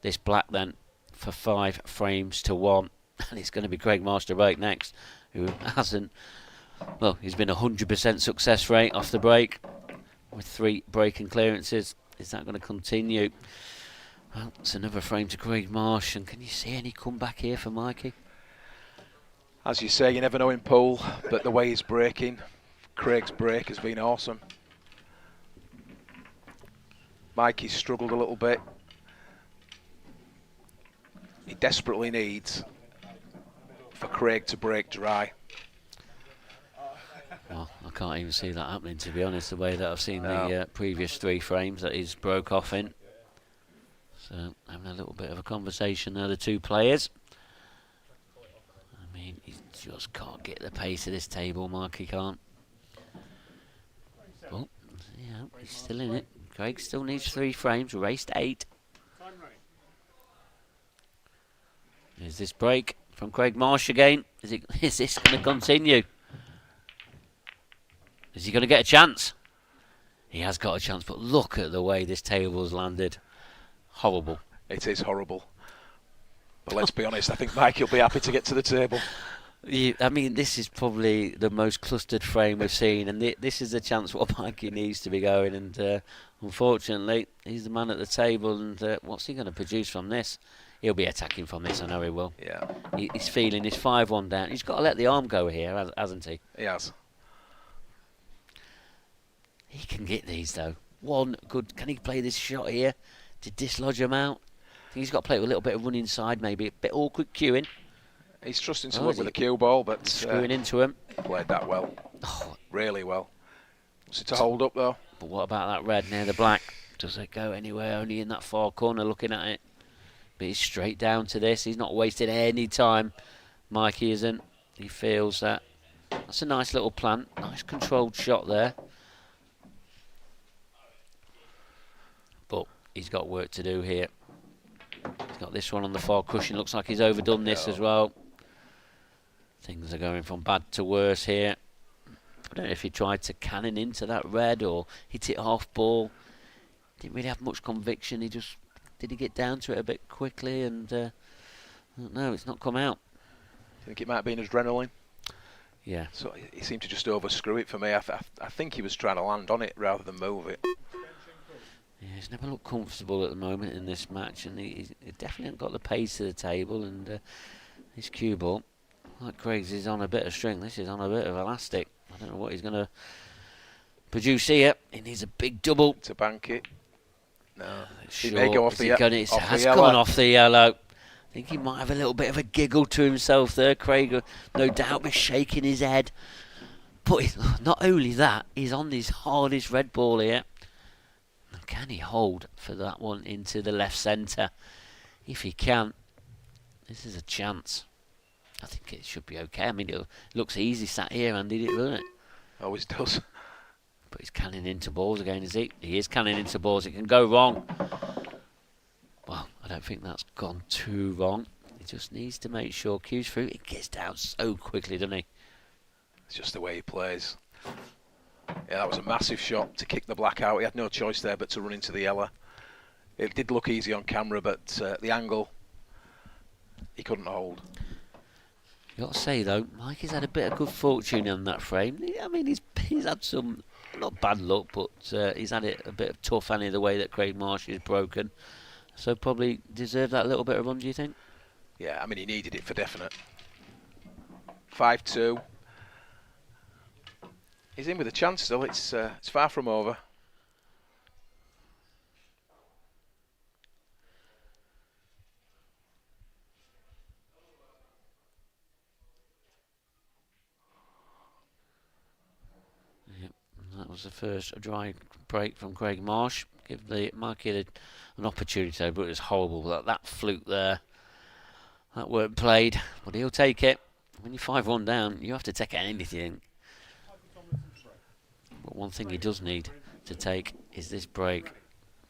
This black then for 5 frames to 1. And it's going to be Craig Marsh to break next, who hasn't... Well, he's been 100% success rate off the break with 3 breaking clearances. Is that going to continue? Well, it's another frame to Craig Marsh, and can you see any comeback here for Mikey? As you say, you never know in pool, but the way he's breaking, Craig's break has been awesome. Mikey's struggled a little bit. He desperately needs for Craig to break dry. Well, I can't even see that happening, to be honest, the way that I've seen the previous 3 frames that he's broke off in. So, having a little bit of a conversation there, the 2 players. I mean, he just can't get the pace of this table, Mikey can't. Oh, yeah, he's still in it. Craig still needs 3 frames, raced 8. Is this break from Craig Marsh again? Is this going to continue? Is he going to get a chance? He has got a chance, but look at the way this table's landed. Horrible. It is horrible. But let's be honest, I think Mikey will be happy to get to the table. I mean, this is probably the most clustered frame we've seen, and this is the chance what Mikey needs to be going. And unfortunately, he's the man at the table, and what's he going to produce from this? He'll be attacking from this, I know he will. Yeah. He's feeling his 5-1 down. He's got to let the arm go here, hasn't he? He has. He can get these, though. One good... Can he play this shot here to dislodge him out? I think he's got to play with a little bit of run inside, maybe. A bit awkward cueing. He's trusting to luck with the cue ball, but... Screwing into him. Played that well. Oh, really well. Wants it to hold up, though. But what about that red near the black? Does it go anywhere? Only in that far corner looking at it. But he's straight down to this. He's not wasting any time. Mikey isn't. He feels that. That's a nice little plant. Nice controlled shot there. But he's got work to do here. He's got this one on the far cushion. Looks like he's overdone this as well. Things are going from bad to worse here. I don't know if he tried to cannon into that red or hit it half ball. Didn't really have much conviction. Did he get down to it a bit quickly? And I don't know, it's not come out. Think it might be an adrenaline? Yeah. So he seemed to just overscrew it for me. I think he was trying to land on it rather than move it. Yeah, he's never looked comfortable at the moment in this match, and he definitely hasn't got the pace to the table. And his cue ball, like Craig's, is on a bit of string. This is on a bit of elastic. I don't know what he's going to produce here. He needs a big double To bank it. No. He Short. may go off Is the he ye- gonna, it off has the yellow. gone off the yellow. I think he might have a little bit of a giggle to himself there. Craig, no doubt, be shaking his head. But not only that, he's on his hardest red ball here. Can he hold for that one into the left centre? If he can, this is a chance. I think it should be okay. I mean, it looks easy sat here, Andy, doesn't it? Always does. But he's canning into balls again, is he? He is canning into balls. It can go wrong. Well, I don't think that's gone too wrong. He just needs to make sure cues through. It gets down so quickly, doesn't he? It's just the way he plays. Yeah, that was a massive shot to kick the black out. He had no choice there but to run into the yellow. It did look easy on camera, but the angle, he couldn't hold. You got to say though, Mike has had a bit of good fortune on that frame. I mean, he's had some not bad luck, but he's had it a bit of tough, and the way that Craig Marsh is broken. So probably deserved that little bit of run, do you think? Yeah, I mean he needed it for definite. 5-2. He's in with a chance still. It's far from over. Yep, that was the first dry break from Craig Marsh. Give the market an opportunity, but it was horrible. That fluke there, that weren't played, but he'll take it. When you're 5-1 down, you have to take anything. But one thing he does need to take is this break.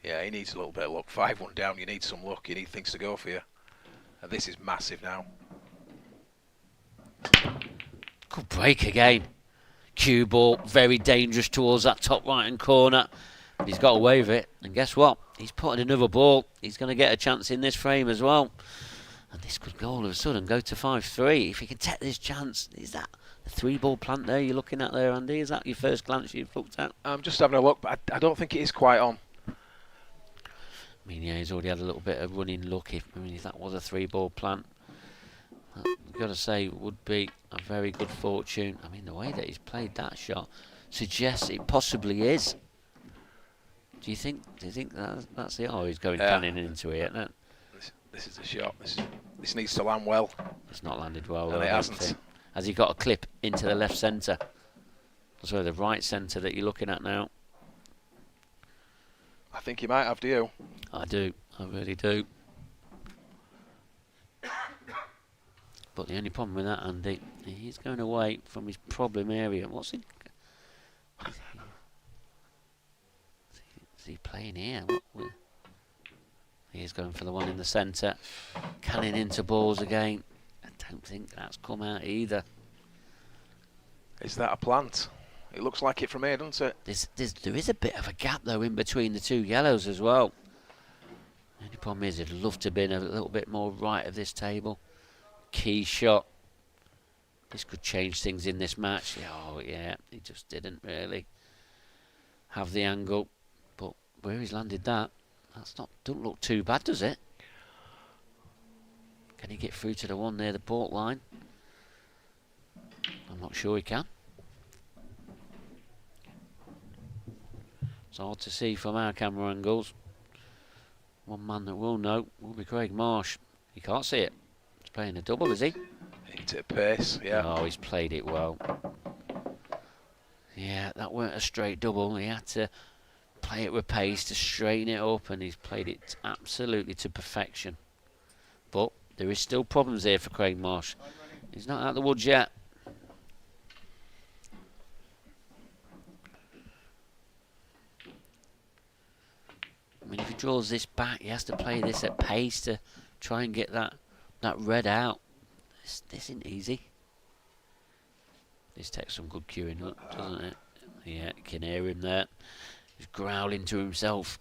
Yeah, he needs a little bit of luck. 5-1 down, you need some luck. You need things to go for you. And this is massive now. Good break again. Cue ball, very dangerous towards that top right-hand corner. He's got away with it. And guess what? He's put in another ball. He's going to get a chance in this frame as well. And this could go all of a sudden go to 5-3. If he can take this chance, is that the 3-ball plant there you're looking at there, Andy? Is that your first glance you've looked at? I'm just having a look, but I don't think it is quite on. I mean, yeah, he's already had a little bit of running luck. If that was a 3-ball plant, I've got to say, it would be a very good fortune. I mean, the way that he's played that shot suggests it possibly is. Do you think that's it? Oh, he's going canning into it. No? This is the shot. This needs to land well. It's not landed well. And though, it hasn't. Has he got a clip into the left centre? Sorry, the right centre that you're looking at now. I think he might have, do you? I do. I really do. But the only problem with that, Andy, he's going away from his problem area. What's he? Is he playing here? He's going for the one in the centre. Canning into balls again. I don't think that's come out either. Is that a plant? It looks like it from here, doesn't it? There is a bit of a gap though in between the two yellows as well. The only problem is he'd love to have been a little bit more right of this table. Key shot. This could change things in this match. Oh yeah, he just didn't really have the angle. But where he's landed that, don't look too bad, does it? Can he get through to the one near the port line? I'm not sure he can. It's hard to see from our camera angles. One man that will know will be Craig Marsh. You can't see it. He's playing a double, is he? Into a pace, yeah. Oh, he's played it well. Yeah, that weren't a straight double. He had to play it with pace to straighten it up, and he's played it absolutely to perfection. But there is still problems here for Craig Marsh. He's not out of the woods yet. I mean, if he draws this back, he has to play this at pace to try and get that red out. This isn't easy. This takes some good cueing up, doesn't it? Yeah, you can hear him there. He's growling to himself.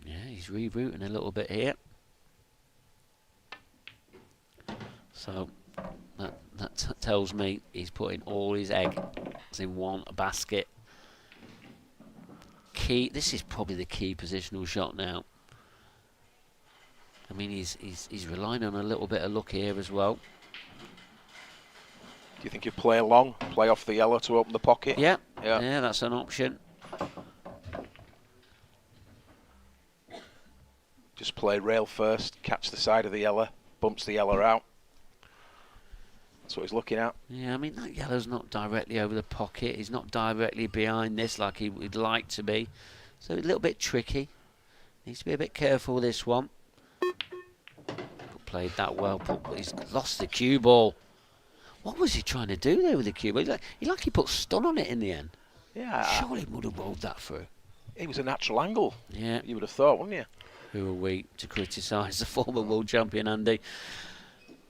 Yeah, he's rebooting a little bit here. So that tells me he's putting all his eggs in one basket. This is probably the key positional shot now. I mean, he's relying on a little bit of luck here as well. Do you think you play long, play off the yellow to open the pocket? Yeah, that's an option. Just play rail first, catch the side of the yellow, bumps the yellow out. That's what he's looking at. Yeah, I mean, that yellow's not directly over the pocket. He's not directly behind this like he would like to be. So a little bit tricky. Needs to be a bit careful with this one. Played that well, but he's lost the cue ball. What was he trying to do there with the cue ball? He put stun on it in the end. Yeah. Surely he would have rolled that through. It was a natural angle. Yeah. You would have thought, wouldn't you? Who are we to criticise the former world champion Andy?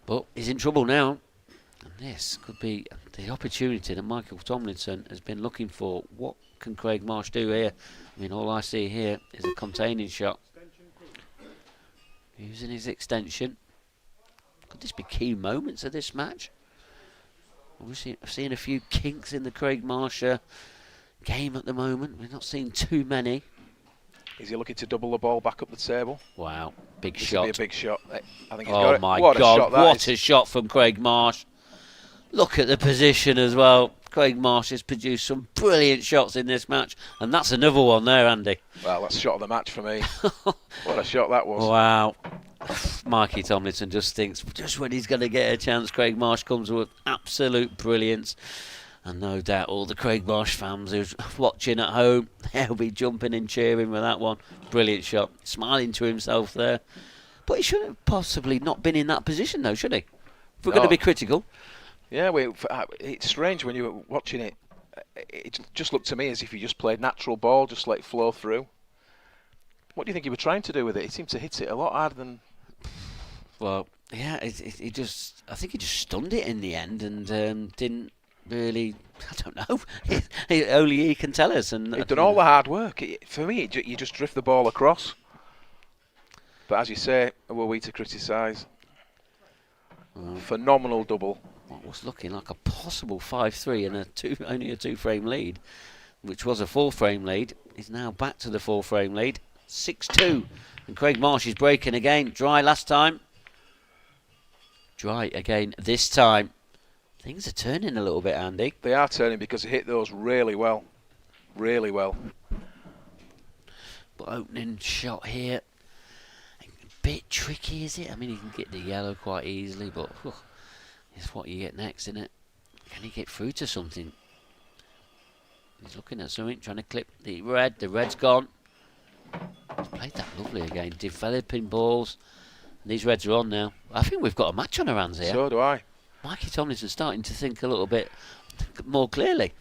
But he's in trouble now. And this could be the opportunity that Michael Tomlinson has been looking for. What can Craig Marsh do here? I mean, all I see here is a containing shot. Using his extension. Could this be key moments of this match? I've seen a few kinks in the Craig Marsh game at the moment. We're not seeing too many. Is he looking to double the ball back up the table? Wow, big This shot. would be a big shot. I think he's Oh got it. my What God, a shot that what is. a shot from Craig Marsh. Look at the position as well. Craig Marsh has produced some brilliant shots in this match. And that's another one there, Andy. Well, that's shot of the match for me. What a shot that was. Wow. Mikey Tomlinson just thinks, just when he's going to get a chance, Craig Marsh comes with absolute brilliance. And no doubt all the Craig Marsh fans who's watching at home, they'll be jumping and cheering with that one. Brilliant shot. Smiling to himself there. But he shouldn't have possibly not been in that position, though, should he? If we're going to be critical. Yeah, it's strange when you were watching it. It just looked to me as if you just played natural ball, just let it flow through. What do you think you were trying to do with it? He seemed to hit it a lot harder than... Well, yeah, I think he just stunned it in the end and didn't really... I don't know. Only he can tell us. And he'd done all the hard work. For me, you just drift the ball across. But as you say, were we to criticise? Phenomenal double. What was looking like a possible 5-3 and only a 2-frame lead, which was a 4-frame lead, is now back to the 4-frame lead. 6-2. And Craig Marsh is breaking again. Dry last time. Dry again this time. Things are turning a little bit, Andy. They are turning because he hit those really well. Really well. But opening shot here. A bit tricky, is it? I mean, you can get the yellow quite easily, but it's what you get next, isn't it? Can he get through to something? He's looking at something, trying to clip the red. The red's gone. He's played that lovely again. Developing balls. And these reds are on now. I think we've got a match on our hands here. So do I. Mikey Tomlinson's starting to think a little bit more clearly.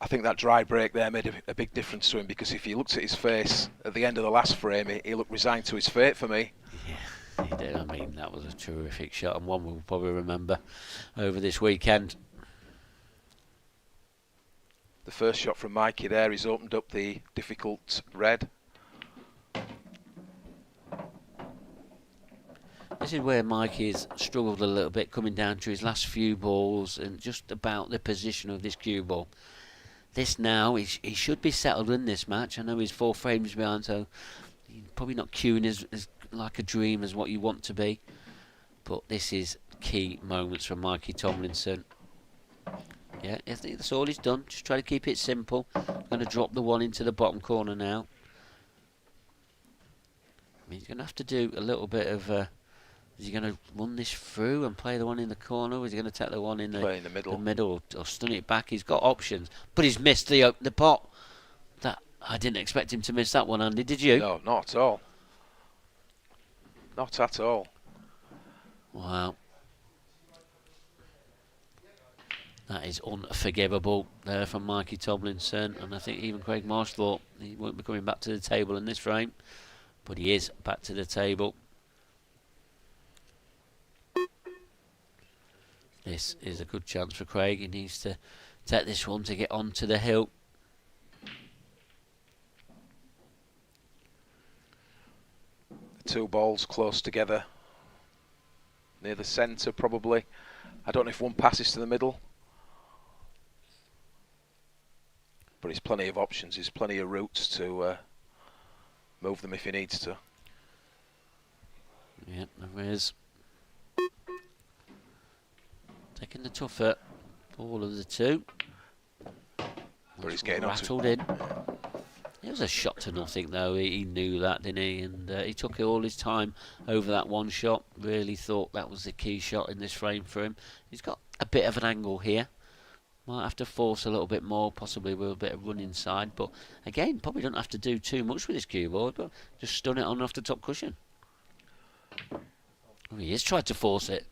I think that dry break there made a big difference to him, because if you looked at his face at the end of the last frame, he looked resigned to his fate for me. Yeah, he did. I mean, that was a terrific shot, and one we'll probably remember over this weekend. The first shot from Mikey there, he's opened up the difficult red. This is where Mikey's struggled a little bit, coming down to his last few balls and just about the position of this cue ball. This now, he should be settled in this match. I know he's 4 frames behind, so he's probably not cueing as like a dream as what you want to be. But this is key moments from Mikey Tomlinson. Yeah, I think that's all he's done. Just try to keep it simple. Going to drop the one into the bottom corner now. I mean, he's going to have to do a little bit of... is he going to run this through and play the one in the corner? Or is he going to take the one in the middle or stun it back? He's got options, but he's missed the pot. That I didn't expect him to miss that one, Andy. Did you? No, not at all. Not at all. Wow. That is unforgivable there from Mikey Tomlinson, and I think even Craig Marsh thought he won't be coming back to the table in this frame, but he is back to the table. This is a good chance for Craig. He needs to take this one to get onto the hill. The two balls close together near the centre probably. I don't know if one passes to the middle, but he's plenty of options. There's plenty of routes to move them if he needs to. Yep, there is. Taking the tougher ball of the two. But he's getting rattled in. It was a shot to nothing though. He knew that, didn't he? And he took all his time over that one shot. Really thought that was the key shot in this frame for him. He's got a bit of an angle here. Might have to force a little bit more, possibly with a bit of run inside. But again, probably don't have to do too much with this cue ball, but just stun it on off the top cushion. Oh, he has tried to force it.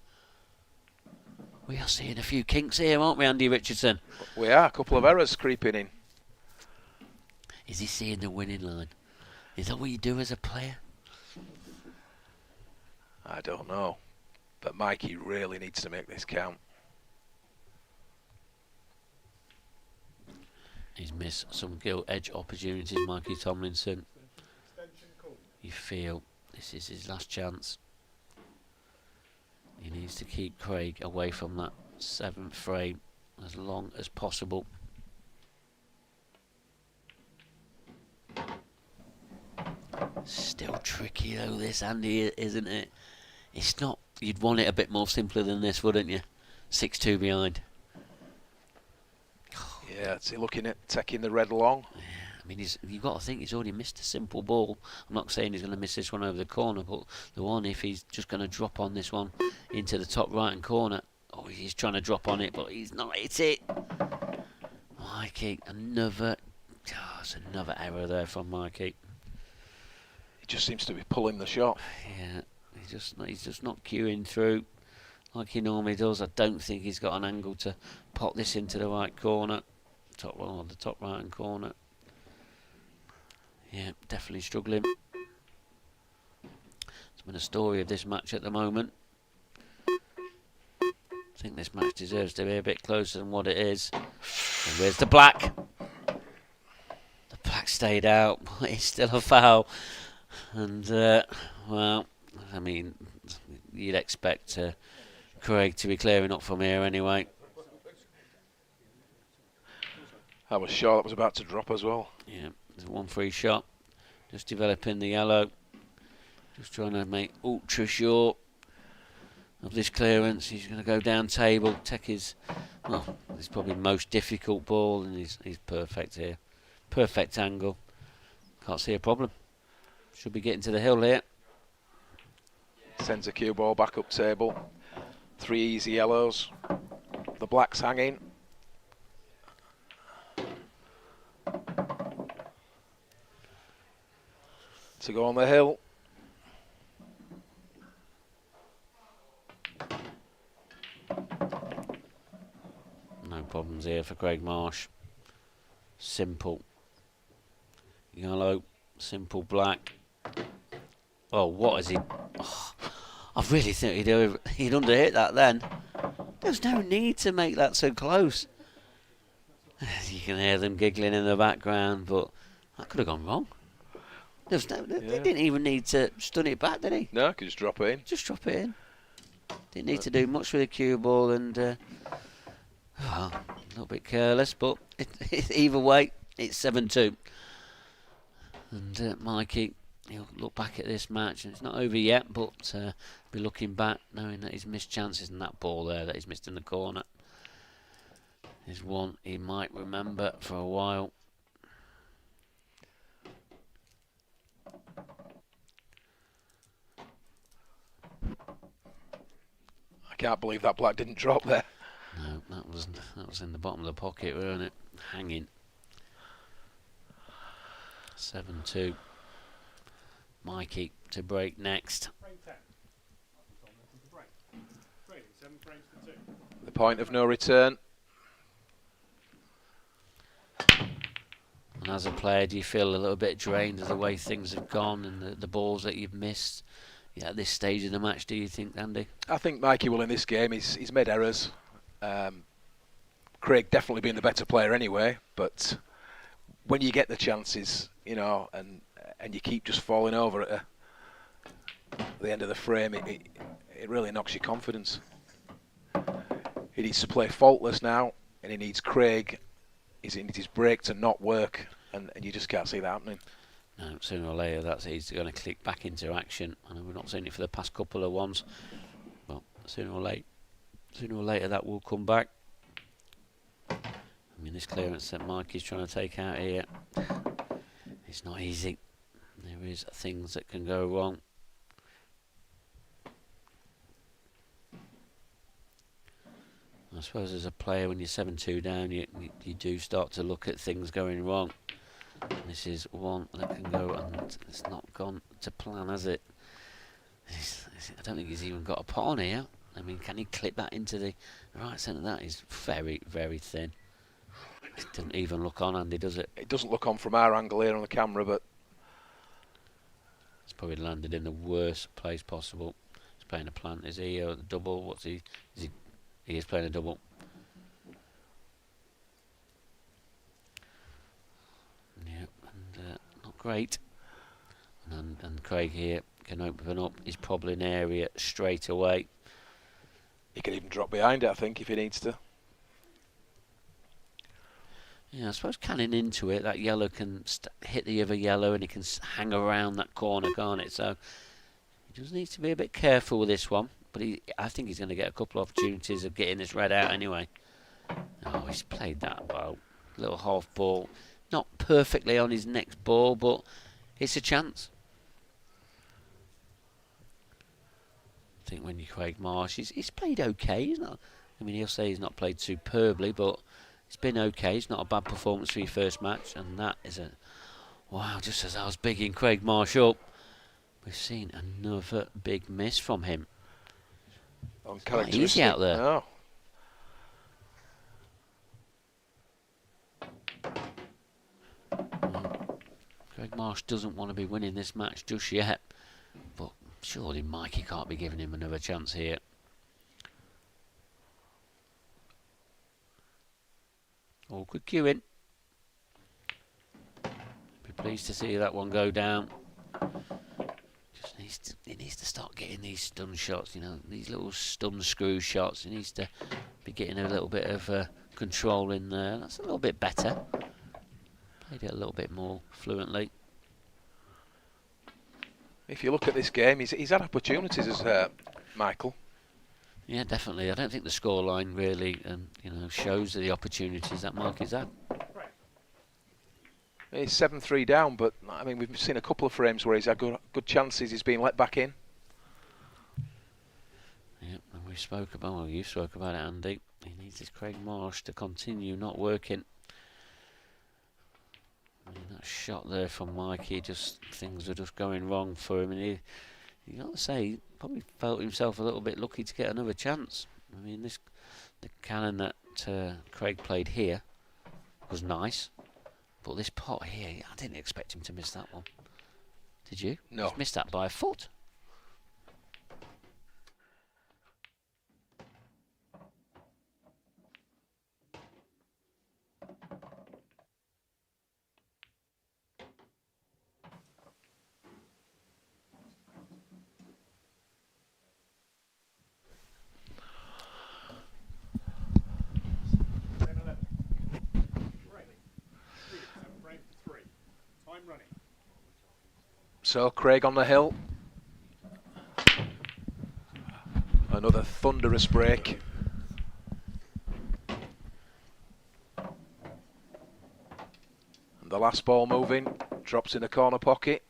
We are seeing a few kinks here, aren't we, Andy Richardson? We are. A couple of errors creeping in. Is he seeing the winning line? Is that what you do as a player? I don't know. But Mikey really needs to make this count. He's missed some gilt edge opportunities, Mikey Tomlinson. You feel this is his last chance. He needs to keep Craig away from that 7th frame as long as possible. Still tricky though this, Andy, isn't it? It's not, you'd want it a bit more simpler than this, wouldn't you? 6-2 behind. Yeah, is he looking at taking the red long? Yeah, I mean, you've got to think he's already missed a simple ball. I'm not saying he's going to miss this one over the corner, but the one, if he's just going to drop on this one into the top right hand corner. Oh, he's trying to drop on it, but he's not hit it. Mikey, another error there from Mikey. He just seems to be pulling the shot. Yeah, he's just not queuing through like he normally does. I don't think he's got an angle to pop this into the right corner. The top right hand corner. Yeah, definitely struggling. It's been a story of this match at the moment. I think this match deserves to be a bit closer than what it is. And where's the black? The black stayed out, but it's still a foul. And, well, I mean, you'd expect Craig to be clearing up from here anyway. I was sure that was about to drop as well. Yeah, there's a 1-3 shot. Just developing the yellow. Just trying to make ultra sure of this clearance. He's going to go down table, take his, well, it's probably most difficult ball, and he's perfect here. Perfect angle. Can't see a problem. Should be getting to the hill here. Sends a cue ball back up table. 3 easy yellows. The black's hanging. To go on the hill. No problems here for Craig Marsh. Simple yellow, simple black. Oh, what is he? Oh, I really think he'd underhit that then. There's no need to make that so close. You can hear them giggling in the background, but that could have gone wrong. They didn't even need to stun it back, did he? No, could just drop it in. Just drop it in. Didn't need to do much with the cue ball, and well, a little bit careless, but either way, it's 7-2. And Mikey, he'll look back at this match, and it's not over yet, but be looking back, knowing that he's missed chances, and that ball there that he's missed in the corner is one he might remember for a while. I can't believe that black didn't drop there. No, that was in the bottom of the pocket, wasn't it? Hanging. 7-2. Mikey to break next. The point of no return. And as a player, do you feel a little bit drained of the way things have gone and the balls that you've missed? Yeah, at this stage of the match, do you think, Andy? I think Mikey will in this game. He's made errors. Craig definitely being the better player anyway, but when you get the chances, you know, and you keep just falling over at the end of the frame, it really knocks your confidence. He needs to play faultless now, and he needs Craig. He needs his break to not work, and you just can't see that happening. No, sooner or later he's going to click back into action. I know we've not seen it for the past couple of ones, but sooner or later that will come back. I mean, this clearance that Mike is trying to take out here, it's not easy. There is things that can go wrong. I suppose as a player, when you're 7-2 down, you do start to look at things going wrong. And this is one that can go, and it's not gone to plan, has it? I don't think he's even got a pot on here. I mean, can he clip that into the right centre? That is very, very thin. It doesn't even look on, Andy, does it? It doesn't look on from our angle here on the camera, but it's probably landed in the worst place possible. He's playing a plant, is he? Or a double? What's he? He is playing a double. Yeah, and not great. And Craig here can open up. He's probably an area straight away. He can even drop behind it, I think, if he needs to. Yeah, I suppose canning into it, that yellow can hit the other yellow, and he can hang around that corner, can't it? So he just needs to be a bit careful with this one. But I think he's going to get a couple of opportunities of getting this red out anyway. Oh, he's played that well. Little half ball. Not perfectly on his next ball, but it's a chance. I think when you Craig Marsh, he's played okay. He's not. I mean, he'll say he's not played superbly, but it's been okay. It's not a bad performance for your first match. And that is a... Wow, just as I was bigging Craig Marsh up, we've seen another big miss from him. Easy out there. No. Craig Marsh doesn't want to be winning this match just yet, but surely Mikey can't be giving him another chance here. Awkward queuing. Be pleased to see that one go down. He needs to start getting these stun shots, you know, these little stun screw shots. He needs to be getting a little bit of control in there. That's a little bit better. Played it a little bit more fluently. If you look at this game, he's had opportunities as Michael. Yeah, definitely. I don't think the scoreline really, shows the opportunities that Mark is at. He's 7-3 down, but I mean, we've seen a couple of frames where he's had good chances. He's been let back in. Yeah, and you spoke about it, Andy. He needs his Craig Marsh to continue not working. I mean, that shot there from Mikey, things are just going wrong for him, and you got to say, he probably felt himself a little bit lucky to get another chance. I mean, the cannon that Craig played here was nice. But this pot here, I didn't expect him to miss that one. Did you? No. He's missed that by a foot. So Craig on the hill. Another thunderous break. And the last ball moving, drops in the corner pocket.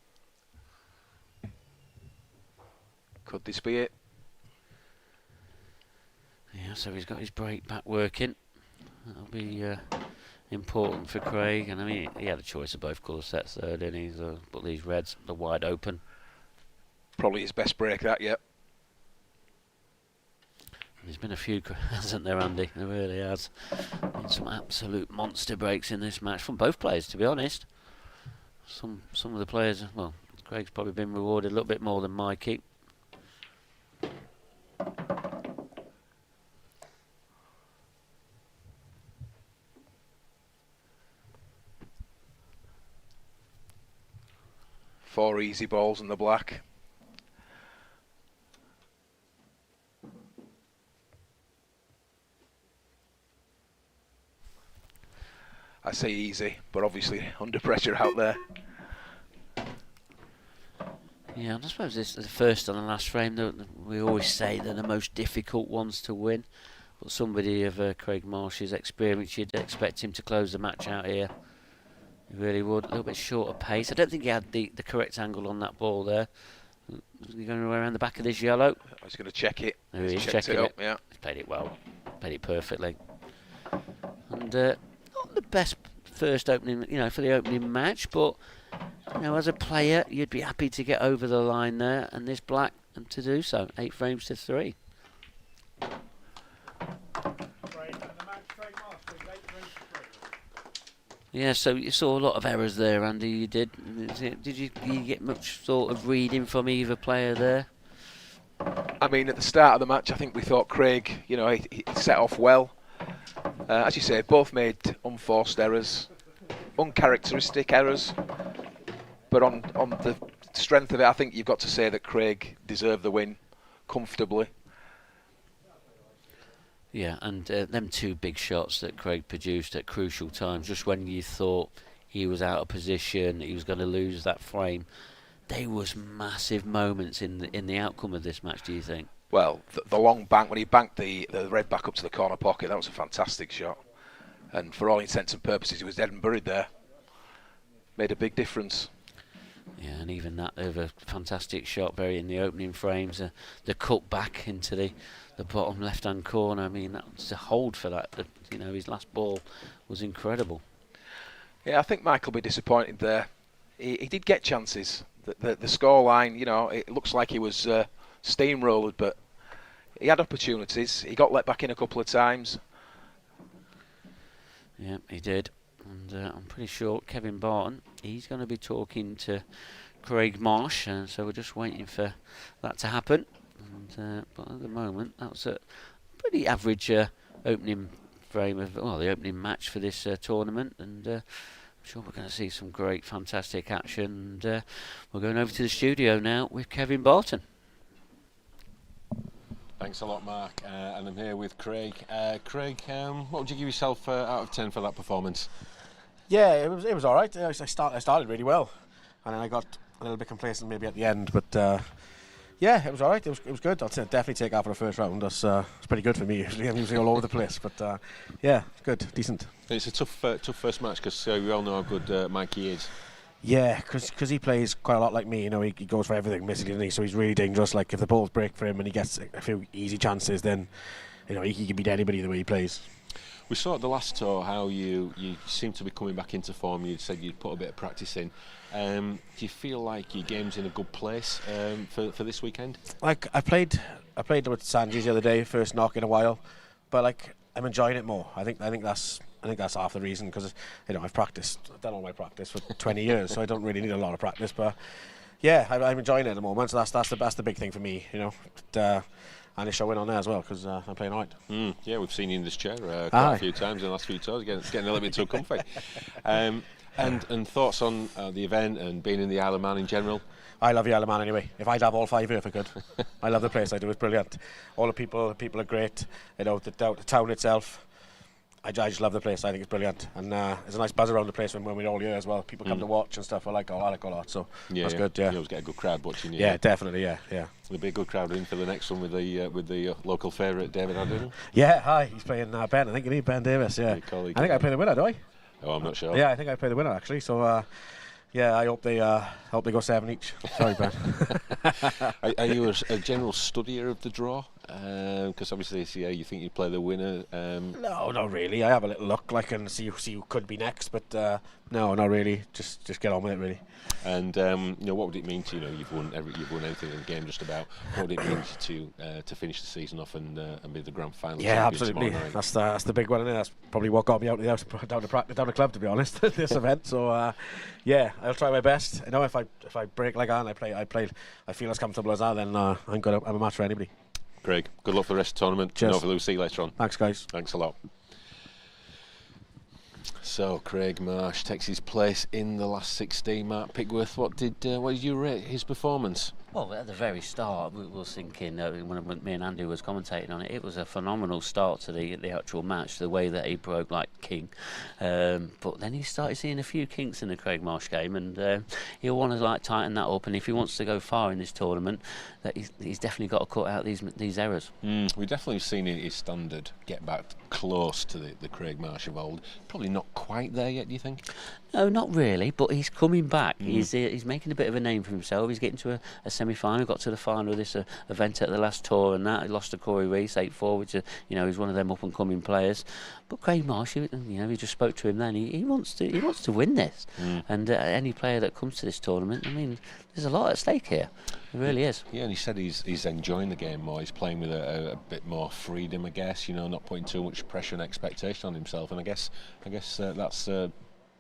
Could this be it? Yeah, so he's got his break back working. That'll be important for Craig. And I mean, he had a choice of both colour sets there, didn't he? But these reds are wide open. Probably his best break that yet. There's been a few, hasn't there, Andy? There really has. Been some absolute monster breaks in this match from both players, to be honest. Some of the players, well, Craig's probably been rewarded a little bit more than Mikey. Four easy balls in the black. I say easy, but obviously under pressure out there. Yeah, and I suppose this the first and the last frame. We always say they're the most difficult ones to win. But somebody of Craig Marsh's experience, you'd expect him to close the match out here. He really would. A little bit shorter pace. I don't think he had the correct angle on that ball there. He's going around the back of this yellow. I was going to check it. There he is, checking it. Yeah. He's played it well. Played it perfectly. And not the best first opening, for the opening match, but as a player, you'd be happy to get over the line there, and this black, and to do so, 8 frames to 3. Yeah, so you saw a lot of errors there, Andy. You did. Did you get much sort of reading from either player there? I mean, at the start of the match, I think we thought Craig, he set off well. As you say, both made unforced errors, uncharacteristic errors. But on the strength of it, I think you've got to say that Craig deserved the win comfortably. Yeah, and them 2 big shots that Craig produced at crucial times, just when you thought he was out of position, he was going to lose that frame, they was massive moments in the outcome of this match, do you think? Well, the long bank, when he banked the red back up to the corner pocket, that was a fantastic shot. And for all intents and purposes, he was dead and buried there. Made a big difference. Yeah, and even that over fantastic shot, very in the opening frames, the cut back into the bottom left-hand corner. I mean, that was a hold for that. His last ball was incredible. Yeah, I think Mike will be disappointed there. He did get chances. The score line, it looks like he was steamrolled, but he had opportunities. He got let back in a couple of times. Yeah, he did. And I'm pretty sure Kevin Barton, he's going to be talking to Craig Marsh, so we're just waiting for that to happen. And, but at the moment, that's a pretty average opening frame of the opening match for this tournament, and I'm sure we're going to see some great, fantastic action. And we're going over to the studio now with Kevin Barton. Thanks a lot, Mark, and I'm here with Craig. Craig, what would you give yourself out of 10 for that performance? Yeah, it was all right. I started really well, and then I got a little bit complacent maybe at the end. But yeah, it was all right. It was good. I'll definitely take after the first round. That's it's pretty good for me usually. I'm usually all over the place, but yeah, good, decent. It's a tough first match because we all know how good Mikey is. Yeah, because he plays quite a lot like me. He goes for everything basically, doesn't he? So he's really dangerous. Like if the balls break for him and he gets a few easy chances, then he can beat anybody the way he plays. We saw at the last tour how you seem to be coming back into form. You said you'd put a bit of practice in. Do you feel like your game's in a good place for this weekend? Like I played with Sanji's the other day, first knock in a while, but I'm enjoying it more. I think that's half the reason, because I've done all my practice for 20 years, so I don't really need a lot of practice. But yeah, I'm enjoying it at the moment. So that's the big thing for me, and it's showing on there as well because I'm playing all right. Yeah, we've seen you in this chair quite a few times in the last few tours. It's getting a little bit too comfy. And thoughts on the event and being in the Isle of Man in general? I love the Isle of Man anyway. If I'd have all 5 here if I could. I love the place. I do. It's brilliant. All the people are great. The town itself. I just love the place. I think it's brilliant, and there's a nice buzz around the place when we're all here as well. People come to watch and stuff. I like a lot. So that's good. Yeah, you always get a good crowd watching you. Yeah, definitely. Yeah. There'll be a good crowd in for the next one with the local favourite David Adderley. Yeah, hi. He's playing Ben. I think you need Ben Davis. Yeah. I think I play the winner, do I? Oh, I'm not sure. Yeah, I think I play the winner actually. So. Yeah, I hope they go 7 each. Sorry, Ben. Are you a general studier of the draw? Because obviously, you think you play the winner. No, not really. I have a little look, and see who could be next, but no, not really. Just get on with it, really. And what would it mean to you've won everything in the game just about? What would it mean to finish the season off and be the grand final? Yeah, absolutely. That's the big one, isn't it? That's probably what got me out of the house down the club, to be honest. This event. So yeah, I'll try my best. If I break like that and I feel as comfortable as that, then I'm a match for anybody. Craig, good luck for the rest of the tournament. Cheers. And hopefully we'll see you later on. Thanks, guys. Thanks a lot. So Craig Marsh takes his place in the last 16. Mark Pickworth, what did you rate his performance? Well, at the very start, we were thinking, when me and Andy was commentating on it, it was a phenomenal start to the actual match, the way that he broke like king. But then he started seeing a few kinks in the Craig Marsh game, and he'll want to tighten that up. And if he wants to go far in this tournament, that he's definitely got to cut out these errors. We've definitely seen his standard get back close to the Craig Marsh of old. Probably not quite there yet, do you think? No, not really, but he's coming back. He's making a bit of a name for himself. He's getting to a semi-final, got to the final of this event at the last tour, and that he lost to Corey Rees 8-4, which he's one of them up-and-coming players. But Craig Marsh, we just spoke to him then. He wants to win this, and any player that comes to this tournament, I mean, there's a lot at stake here. It really is. Yeah, and he said he's enjoying the game more. He's playing with a bit more freedom, I guess. Not putting too much pressure and expectation on himself. And I guess that's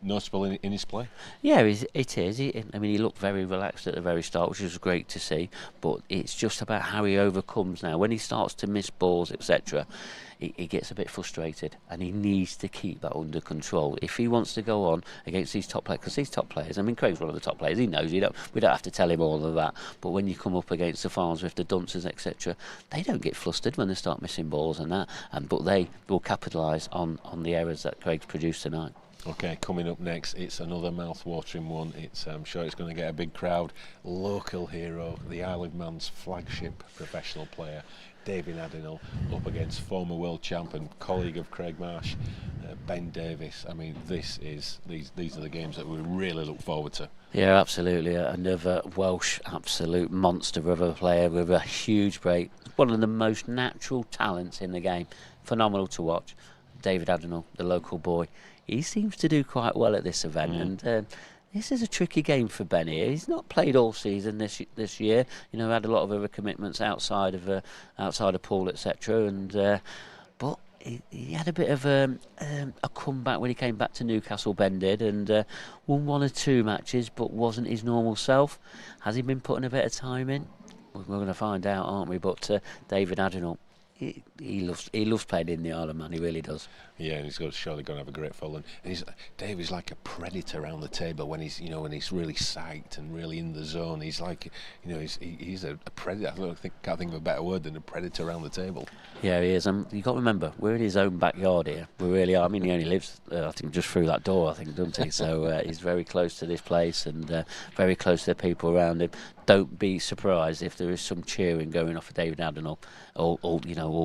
noticeable in his play. Yeah, it is. He looked very relaxed at the very start, which was great to see. But it's just about how he overcomes now. When he starts to miss balls, etc., he gets a bit frustrated, and he needs to keep that under control if he wants to go on against these top players. Because these top players, Craig's one of the top players. He knows. We don't have to tell him all of that. But when you come up against the Farnsworth, the Dunsters, etc., they don't get flustered when they start missing balls and that. But they will capitalise on the errors that Craig's produced tonight. Okay, coming up next, it's another mouth-watering one. I'm sure it's going to get a big crowd. Local hero, the Isle of Man's flagship professional player, David Addinall, up against former world champ and colleague of Craig Marsh, Ben Davies. These are the games that we really look forward to. Yeah, absolutely. Another Welsh absolute monster of a player with a huge break. One of the most natural talents in the game. Phenomenal to watch. David Addinall, the local boy. He seems to do quite well at this event, and this is a tricky game for Ben here. He's not played all season this year. Had a lot of other commitments outside of pool, etc. And but he had a bit of a comeback when he came back to Newcastle. Ben did, and won 1 or 2 matches, but wasn't his normal self. Has he been putting a bit of time in? We're going to find out, aren't we? But David Addinall, he loves playing in the Isle of Man. He really does. Yeah, and he's surely going to have a great fall. And Dave's like a predator around the table when he's really psyched and really in the zone. He's like, he's a predator. Can't think of a better word than a predator around the table. Yeah, he is. You got to remember, we're in his own backyard here. We really are. He only lives, I think, just through that door, doesn't he? So he's very close to this place and very close to the people around him. Don't be surprised if there is some cheering going off for David Addinall, or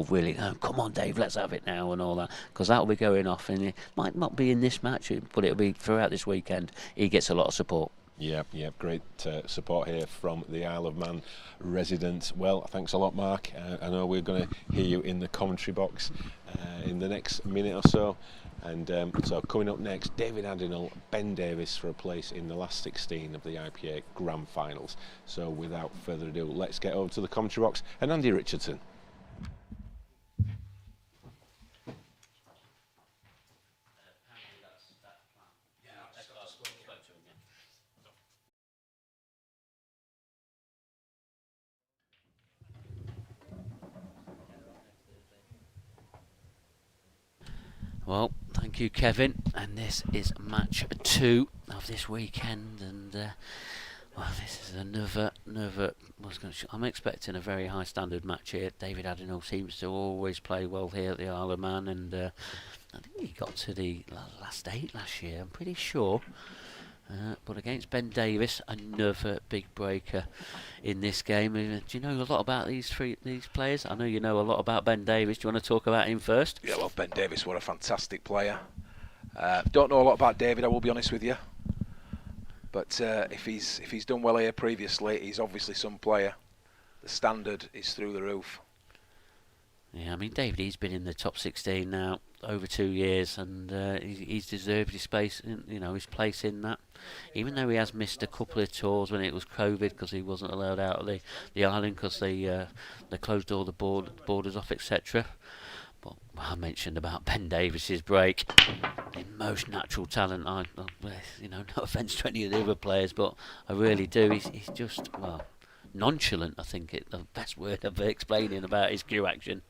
really, oh, come on, Dave, let's have it now, and all that, because that'll be going off, and it might not be in this match, but it'll be throughout this weekend. He gets a lot of support. Yeah, great support here from the Isle of Man resident. Well, thanks a lot, Mark. I know we're going to hear you in the commentary box in the next minute or so. And so coming up next, David Addinall, Ben Davies for a place in the last 16 of the IPA Grand Finals. So without further ado, let's get over to the commentary box and Andy Richardson. Well, thank you, Kevin. And this is match 2 of this weekend, and this is another. I'm expecting a very high standard match here. David Addinall seems to always play well here at the Isle of Man, and I think he got to the last 8 last year, I'm pretty sure. But against Ben Davies, another big breaker in this game. Do you know a lot about these players? I know you know a lot about Ben Davies. Do you want to talk about him first? Yeah, well, Ben Davies, what a fantastic player. Don't know a lot about David, I will be honest with you. But if he's done well here previously, he's obviously some player. The standard is through the roof. Yeah, David, he's been in the top 16 now over 2 years, and he's deserved his space, his place in that. Even though he has missed a couple of tours when it was COVID, because he wasn't allowed out of the island because they closed all the borders off, etc. But I mentioned about Ben Davies's break, the most natural talent. No offence to any of the other players, but I really do. He's just nonchalant, I think the best word of explaining about his cue action.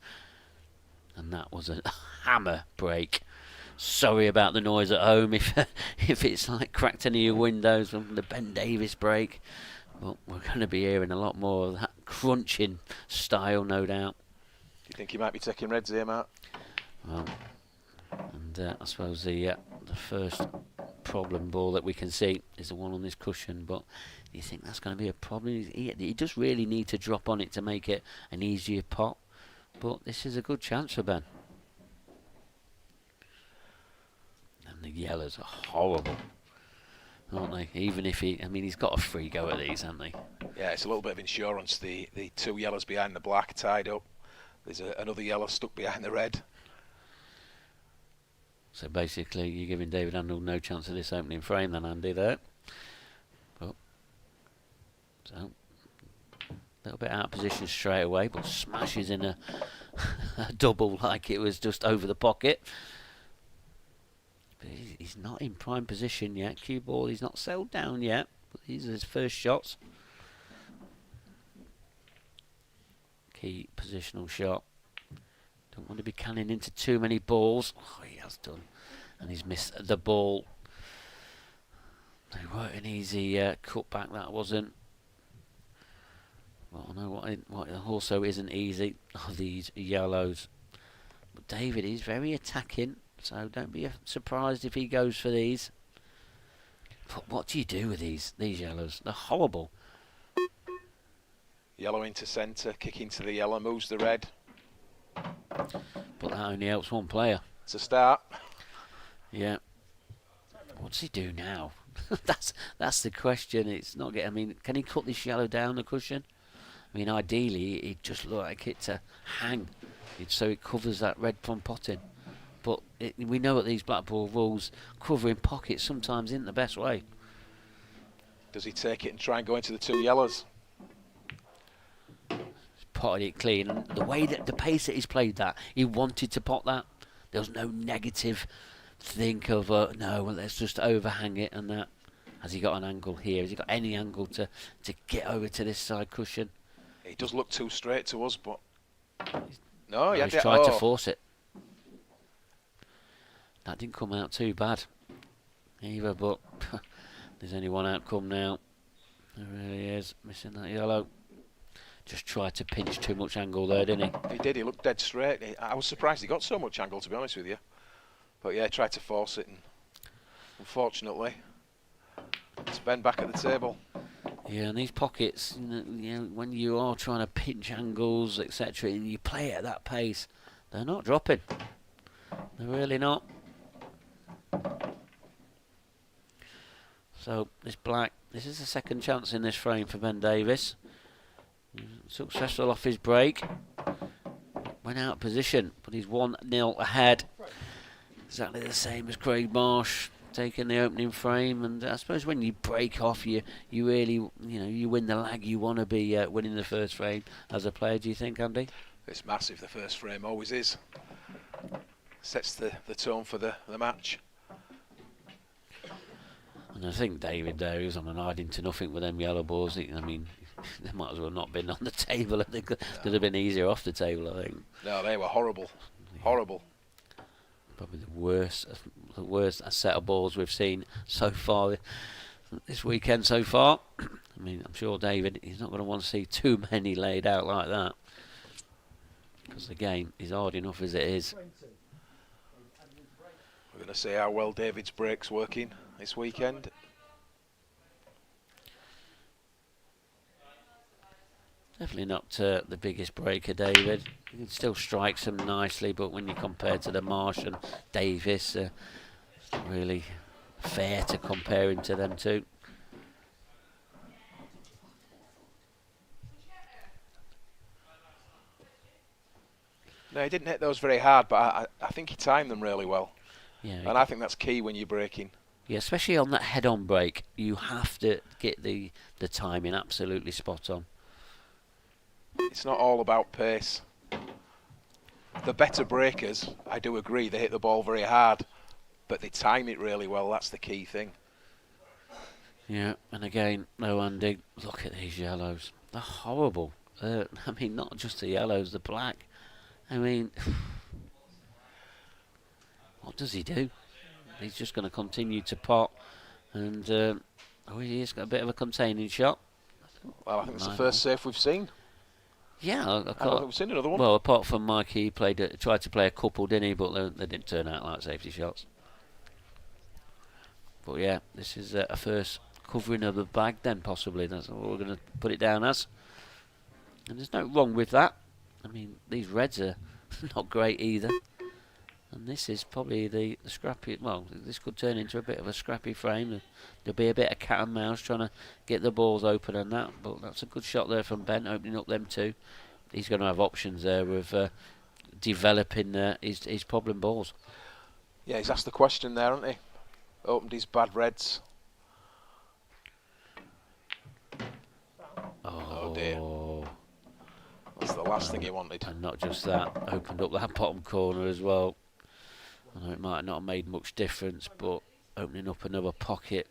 And that was a hammer break. sorry about the noise at home if if it's like cracked any of your windows from the Ben Davis break. But we're going to be hearing a lot more of that crunching style, no doubt. Do you think he might be taking reds here, Mark? Well, and I suppose the first problem ball that we can see is the one on this cushion, but do you think that's going to be a problem? He does really need to drop on it to make it an easier pot, but this is a good chance for Ben. And the yellows are horrible, aren't they? Even if he's got a free go at these, hasn't he? Yeah, it's a little bit of insurance. The two yellows behind the black tied up. There's another yellow stuck behind the red. So basically, you're giving David Arnold no chance of this opening frame, then, Andy, there. But, so, a little bit out of position straight away, but smashes in a double like it was just over the pocket. But he's not in prime position yet. Cue ball, he's not settled down yet. But these are his first shots. Key positional shot. Don't want to be canning into too many balls. Oh, he has done. And he's missed the ball. They weren't an easy cutback, that wasn't. Well, I know what also isn't easy are these yellows. But David is very attacking, so don't be surprised if he goes for these. But what do you do with these yellows? They're horrible. Yellow into centre, kick into the yellow, moves the red. But that only helps one player. It's a start. Yeah. What does he do now? that's the question. It's not getting. I mean, can he cut this yellow down the cushion? I mean, ideally, it'd just look like it to hang, so it covers that red from potting. But we know at these black ball rules, covering pockets sometimes isn't the best way. Does he take it and try and go into the two yellows? Potted it clean, and the way that the pace that he's played that, he wanted to pot that. There was no negative think of no, well, let's just overhang it and that. Has he got an angle here? Has he got any angle to get over to this side cushion? It does look too straight to us, but no, He's tried to force it. That didn't come out too bad either, but there's only one outcome now. There really is, missing that yellow. Just tried to pinch too much angle there, didn't he? He did, he looked dead straight. I was surprised he got so much angle, to be honest with you. But yeah, tried to force it, and unfortunately, it's Ben back at the table. Yeah, and these pockets, you know, when you are trying to pinch angles, etc., and you play at that pace, they're not dropping. They're really not. So, this black, this is the second chance in this frame for Ben Davis. Successful off his break. Went out of position, but he's 1-0 ahead. Exactly the same as Craig Marsh taking the opening frame. And I suppose when you break off, you really, you win the lag. You want to be winning the first frame as a player. Do you think, Andy? It's massive. The first frame always is. Sets the tone for the match. And I think David there is on an hiding to nothing with them yellow balls. I mean, they might as well not been on the table. I think they'd have been easier off the table, I think. No, they were horrible. Yeah. Horrible. Probably the worst set of balls we've seen so far this weekend so far. I mean, I'm sure David, he's not going to want to see too many laid out like that, because the game is hard enough as it is. We're going to see how well David's break's working this weekend. Definitely not the biggest breaker, David. He still strikes them nicely, but when you compare to the Marsh and Davis, it's not really fair to compare him to them two. No, he didn't hit those very hard, but I think he timed them really well. Yeah, and I think that's key when you're breaking. Yeah, especially on that head-on break, you have to get the timing absolutely spot on. It's not all about pace. The better breakers, I do agree, they hit the ball very hard, but they time it really well. That's the key thing. Yeah, and again, no Andy, look at these yellows. They're horrible. I mean, not just the yellows, the black. I mean, What does he do? He's just going to continue to pot, and he's got a bit of a containing shot. Well, I think it's the first safe we've seen. Yeah, I don't think we've seen another one. Well, apart from Mike, he tried to play a couple, didn't he? But they didn't turn out like safety shots. But yeah, this is a first covering of the bag then, possibly. That's what we're going to put it down as. And there's no wrong with that. I mean, these reds are not great either. And this is probably the scrappy... Well, this could turn into a bit of a scrappy frame. There'll be a bit of cat and mouse trying to get the balls open and that. But that's a good shot there from Ben, opening up them two. He's going to have options there of developing his problem balls. Yeah, he's asked the question there, hasn't he? Opened his bad reds. Oh dear. That's the last thing he wanted. And not just that, opened up that bottom corner as well. I know it might not have made much difference, but opening up another pocket,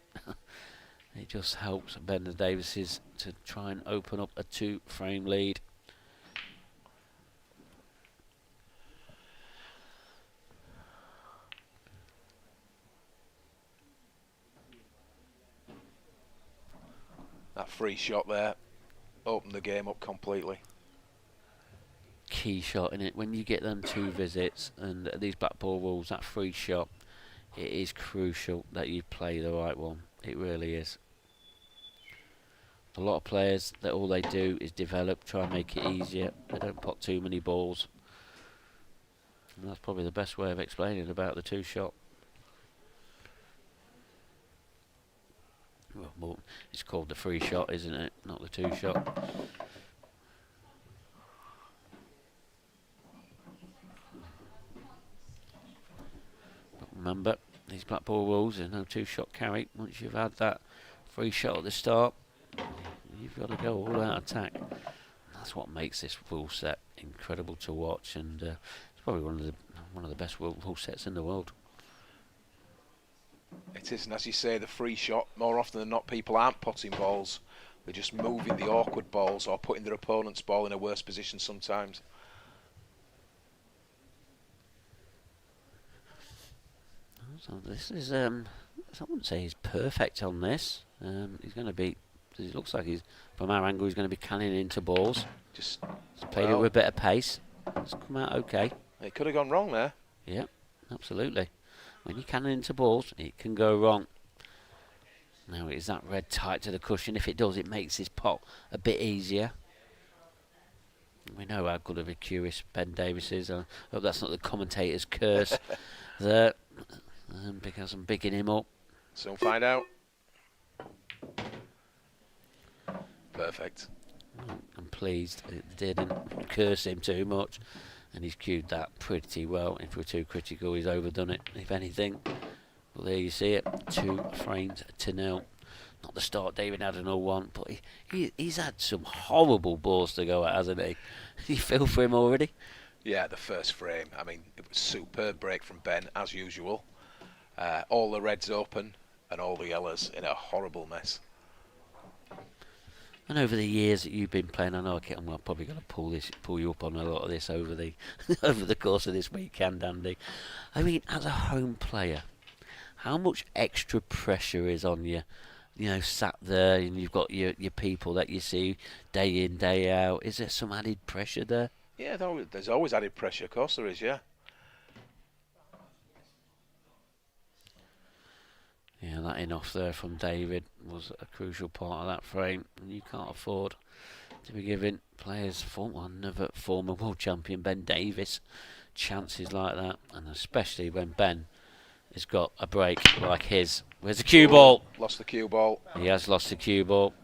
it just helps Ben Davies to try and open up a 2-frame lead. That free shot there opened the game up completely. Key shot in it. When you get them 2 visits and these black ball rules, that free shot, it is crucial that you play the right one. It really is. A lot of players, that all they do is develop, try and make it easier. They don't pot too many balls. And that's probably the best way of explaining about the 2-shot. Well, it's called the free shot, isn't it? Not the 2-shot. Remember, these black ball rules, there's no 2-shot carry. Once you've had that free shot at the start, you've got to go all out attack. That's what makes this rule set incredible to watch, and it's probably one of the best rule sets in the world. It is, and as you say, the free shot, more often than not, people aren't potting balls. They're just moving the awkward balls or putting their opponent's ball in a worse position sometimes. So this is, I wouldn't say he's perfect on this. He's going to be, it looks like he's, from our angle, he's going to be canning into balls. He's played it with a bit of pace. It's come out okay. It could have gone wrong there. Yeah, absolutely. When you're canning into balls, it can go wrong. Now, is that red tight to the cushion? If it does, it makes his pot a bit easier. We know how good of a curious Ben Davies is. I hope that's not the commentator's curse there. Because I'm bigging him up. Soon find out. Perfect. I'm pleased it didn't curse him too much, and he's cued that pretty well. If we're too critical, he's overdone it, if anything. Well, there you see it, 2-0. Not the start David had an 0-1, but he's had some horrible balls to go at, hasn't he? You feel for him already? Yeah, the first frame. I mean, it was superb break from Ben, as usual. All the reds open and all the yellows in a horrible mess. And over the years that you've been playing, I know I'm probably going to pull you up on a lot of this over the over the course of this weekend, Andy. I mean, as a home player, how much extra pressure is on you? You know, sat there and you've got your people that you see day in, day out. Is there some added pressure there? Yeah, there's always added pressure. Of course there is, yeah. Yeah, that in-off there from David was a crucial part of that frame. And you can't afford to be giving players, another former world champion, Ben Davies, chances like that. And especially when Ben has got a break like his. Where's the cue ball? Lost the cue ball. He has lost the cue ball.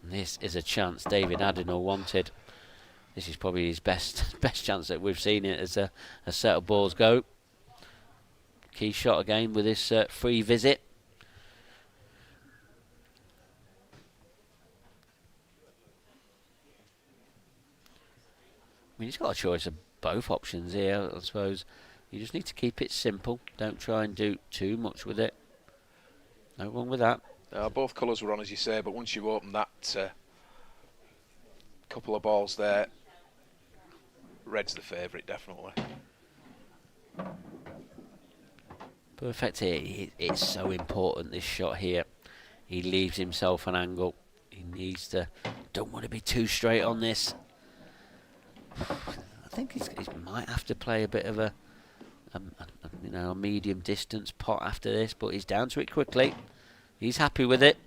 And this is a chance David Adenor wanted. This is probably his best chance that we've seen it as a set of balls go. Key shot again with this free visit. I mean, he's got a choice of both options here, I suppose. You just need to keep it simple. Don't try and do too much with it. No wrong with that. Both colours were on, as you say, but once you open that couple of balls there, red's the favourite, definitely. Perfect here. It's so important, this shot here. He leaves himself an angle. He needs to, don't want to be too straight on this. I think he might have to play a bit of a medium distance pot after this, but he's down to it quickly. He's happy with it.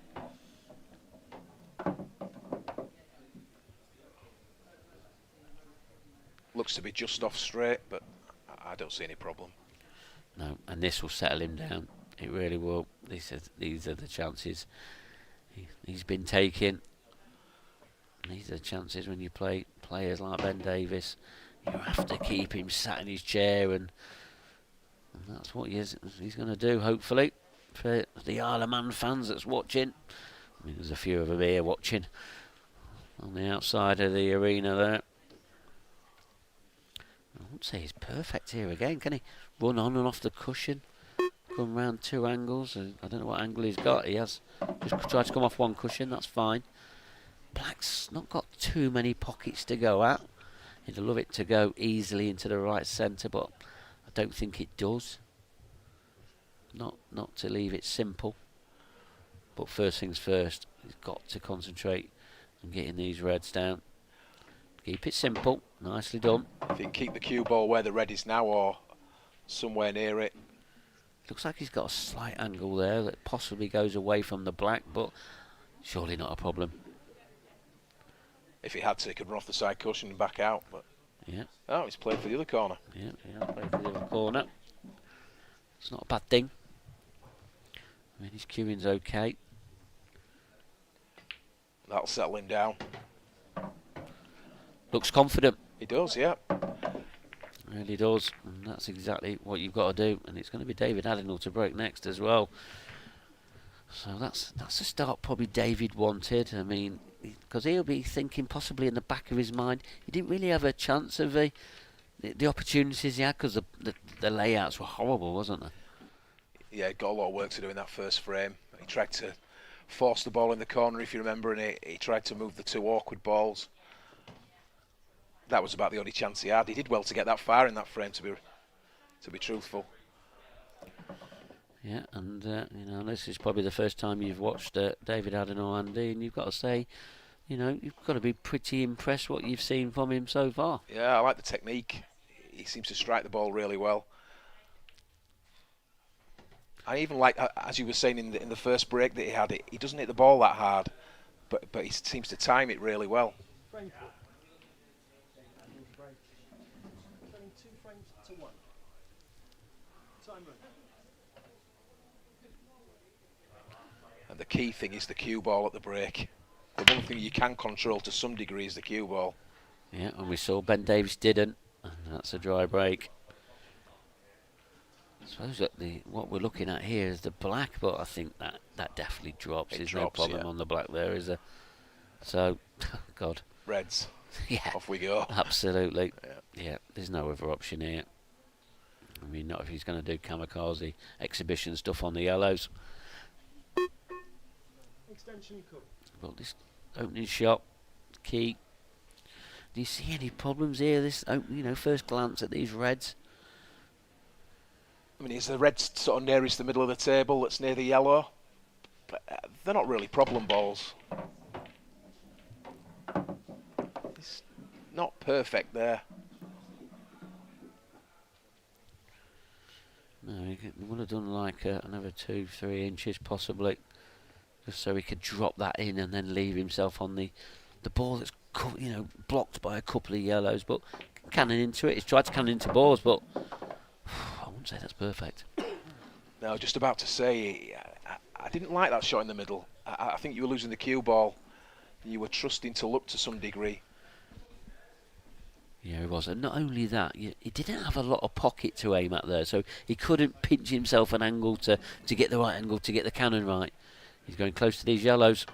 Looks to be just off straight, but I don't see any problem. No, and this will settle him down. It really will. These are the chances he's been taking. These are the chances when you play players like Ben Davis. You have to keep him sat in his chair, and that's what he's going to do, hopefully, for the Isle of Man fans that's watching. I mean, there's a few of them here watching on the outside of the arena there. I wouldn't say he's perfect here again. Can he run on and off the cushion? Come round 2 angles. I don't know what angle he's got. He has just tried to come off 1 cushion. That's fine. Black's not got too many pockets to go at. He'd love it to go easily into the right centre, but I don't think it does. Not to leave it simple. But first things first, he's got to concentrate on getting these reds down. Keep it simple. Nicely done. If you can keep the cue ball where the red is now or somewhere near it. Looks like he's got a slight angle there that possibly goes away from the black, but surely not a problem. If he had to, he could run off the side cushion and back out. But yeah. Oh, he's played for the other corner. Yeah, he has played for the other corner. It's not a bad thing. I mean, his cueing's okay. That'll settle him down. Looks confident. He does, yeah. Really does, and that's exactly what you've got to do. And it's going to be David Adenall to break next as well. So that's the start probably David wanted. I mean, because he'll be thinking possibly in the back of his mind, he didn't really have a chance of the opportunities he had, because the layouts were horrible, wasn't they? Yeah, he'd got a lot of work to do in that first frame. He tried to force the ball in the corner, if you remember, and he tried to move the 2 awkward balls. That was about the only chance he had. He did well to get that far in that frame, to be truthful. Yeah, and this is probably the first time you've watched David Adenall, Andy, and you've got to say, you've got to be pretty impressed what you've seen from him so far. Yeah, I like the technique. He seems to strike the ball really well. I even like, as you were saying in the first break that he had, he doesn't hit the ball that hard, but he seems to time it really well. And the key thing is the cue ball at the break. The one thing you can control to some degree is the cue ball. Yeah, and we saw Ben Davis didn't, and that's a dry break. I suppose that what we're looking at here is the black, but I think that definitely drops. There's no problem on the black there, is there? So, God. Reds. Yeah. Off we go. Absolutely. Yeah, there's no other option here. I mean, not if he's going to do kamikaze exhibition stuff on the yellows. Extension cut. Well, this opening shot, key. Do you see any problems here? This, first glance at these reds. I mean, is the red sort of nearest the middle of the table that's near the yellow? But they're not really problem balls. It's not perfect there. No, he would have done like another 2-3 inches possibly, just so he could drop that in and then leave himself on the ball that's blocked by a couple of yellows, but cannon into it. He's tried to cannon into balls, but I wouldn't say that's perfect. No, just about to say, I didn't like that shot in the middle. I think you were losing the cue ball. You were trusting to look to some degree. Yeah, he was. And not only that, he didn't have a lot of pocket to aim at there, so he couldn't pinch himself an angle to get the right angle, to get the cannon right. He's going close to these yellows.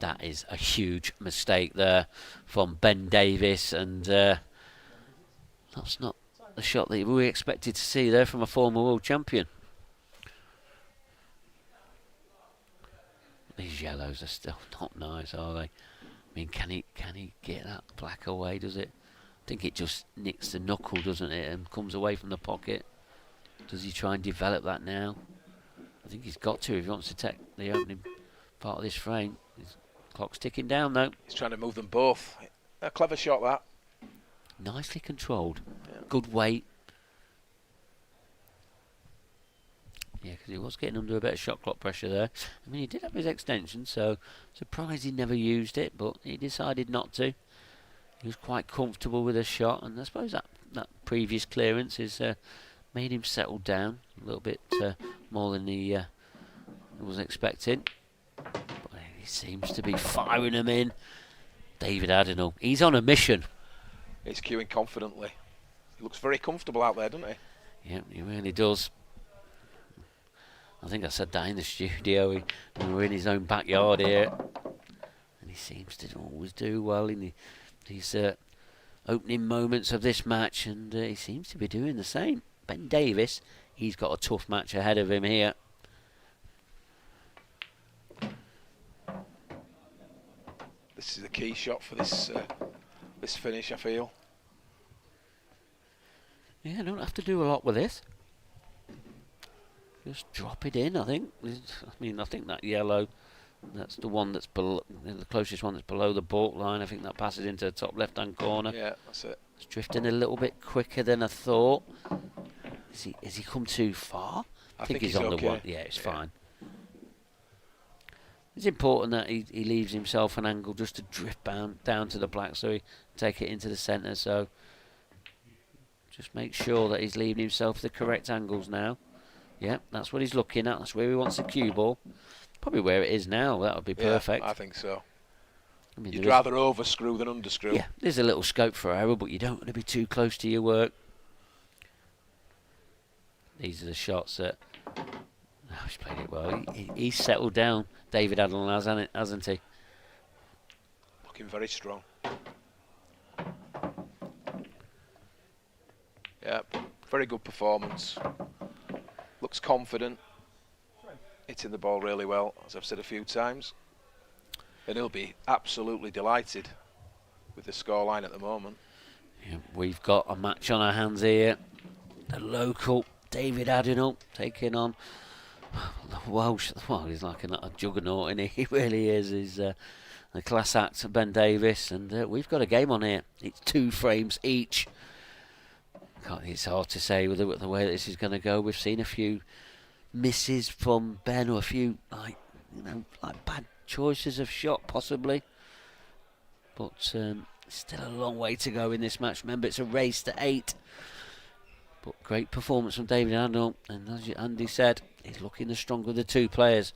That is a huge mistake there from Ben Davis, and that's not the shot that we expected to see there from a former world champion. These yellows are still not nice, are they? I mean, can he get that black away, does it? think it just nicks the knuckle, doesn't it, and comes away from the pocket. Does he try and develop that now? I think he's got to if he wants to take the opening part of this frame. His clock's ticking down though. He's trying to move them both. A clever shot, that. Nicely controlled. Yeah. Good weight. Yeah, because he was getting under a bit of shot clock pressure there. I mean, he did have his extension, so surprised he never used it, but he decided not to. He was quite comfortable with a shot, and I suppose that previous clearance has made him settle down a little bit more than he was expecting. But he seems to be firing them in. David Adenall, he's on a mission. He's queuing confidently. He looks very comfortable out there, doesn't he? Yeah, he really does. I think I said that in the studio. We're in his own backyard here, and he seems to always do well in these opening moments of this match, and he seems to be doing the same. Ben Davis, he's got a tough match ahead of him here. This is the key shot for this finish, I feel. Yeah, don't have to do a lot with this. Just drop it in, I think. I think that yellow, that's the one that's below, the closest one that's below the baulk line. I think that passes into the top left-hand corner. Yeah, that's it. It's drifting a little bit quicker than I thought. Has he come too far? I think he's on okay. the one. Yeah, it's fine. It's important that he leaves himself an angle just to drift down to the black, so he take it into the centre. So just make sure that he's leaving himself the correct angles now. Yeah, that's what he's looking at. That's where he wants the cue ball. Probably where it is now. That would be perfect. I think so. I mean, you'd rather overscrew than underscrew. Yeah, there's a little scope for error, but you don't want to be too close to your work. These are the shots that... Oh, he's played it well. He's settled down. David Adenall, hasn't he? Looking very strong. Yeah, very good performance. Looks confident. Hitting the ball really well, as I've said a few times. And he'll be absolutely delighted with the scoreline at the moment. Yeah, we've got a match on our hands here. The local David Adenall taking on the Welsh. Well, he's like a juggernaut, and he really is. He's a class act, Ben Davis, and we've got a game on here. It's 2 frames each. It's hard to say with the way that this is going to go. We've seen a few misses from Ben, or a few like bad choices of shot possibly, but still a long way to go in this match. Remember, it's a race to 8, but great performance from David Adenall, and as Andy said, he's looking the stronger of the 2 players.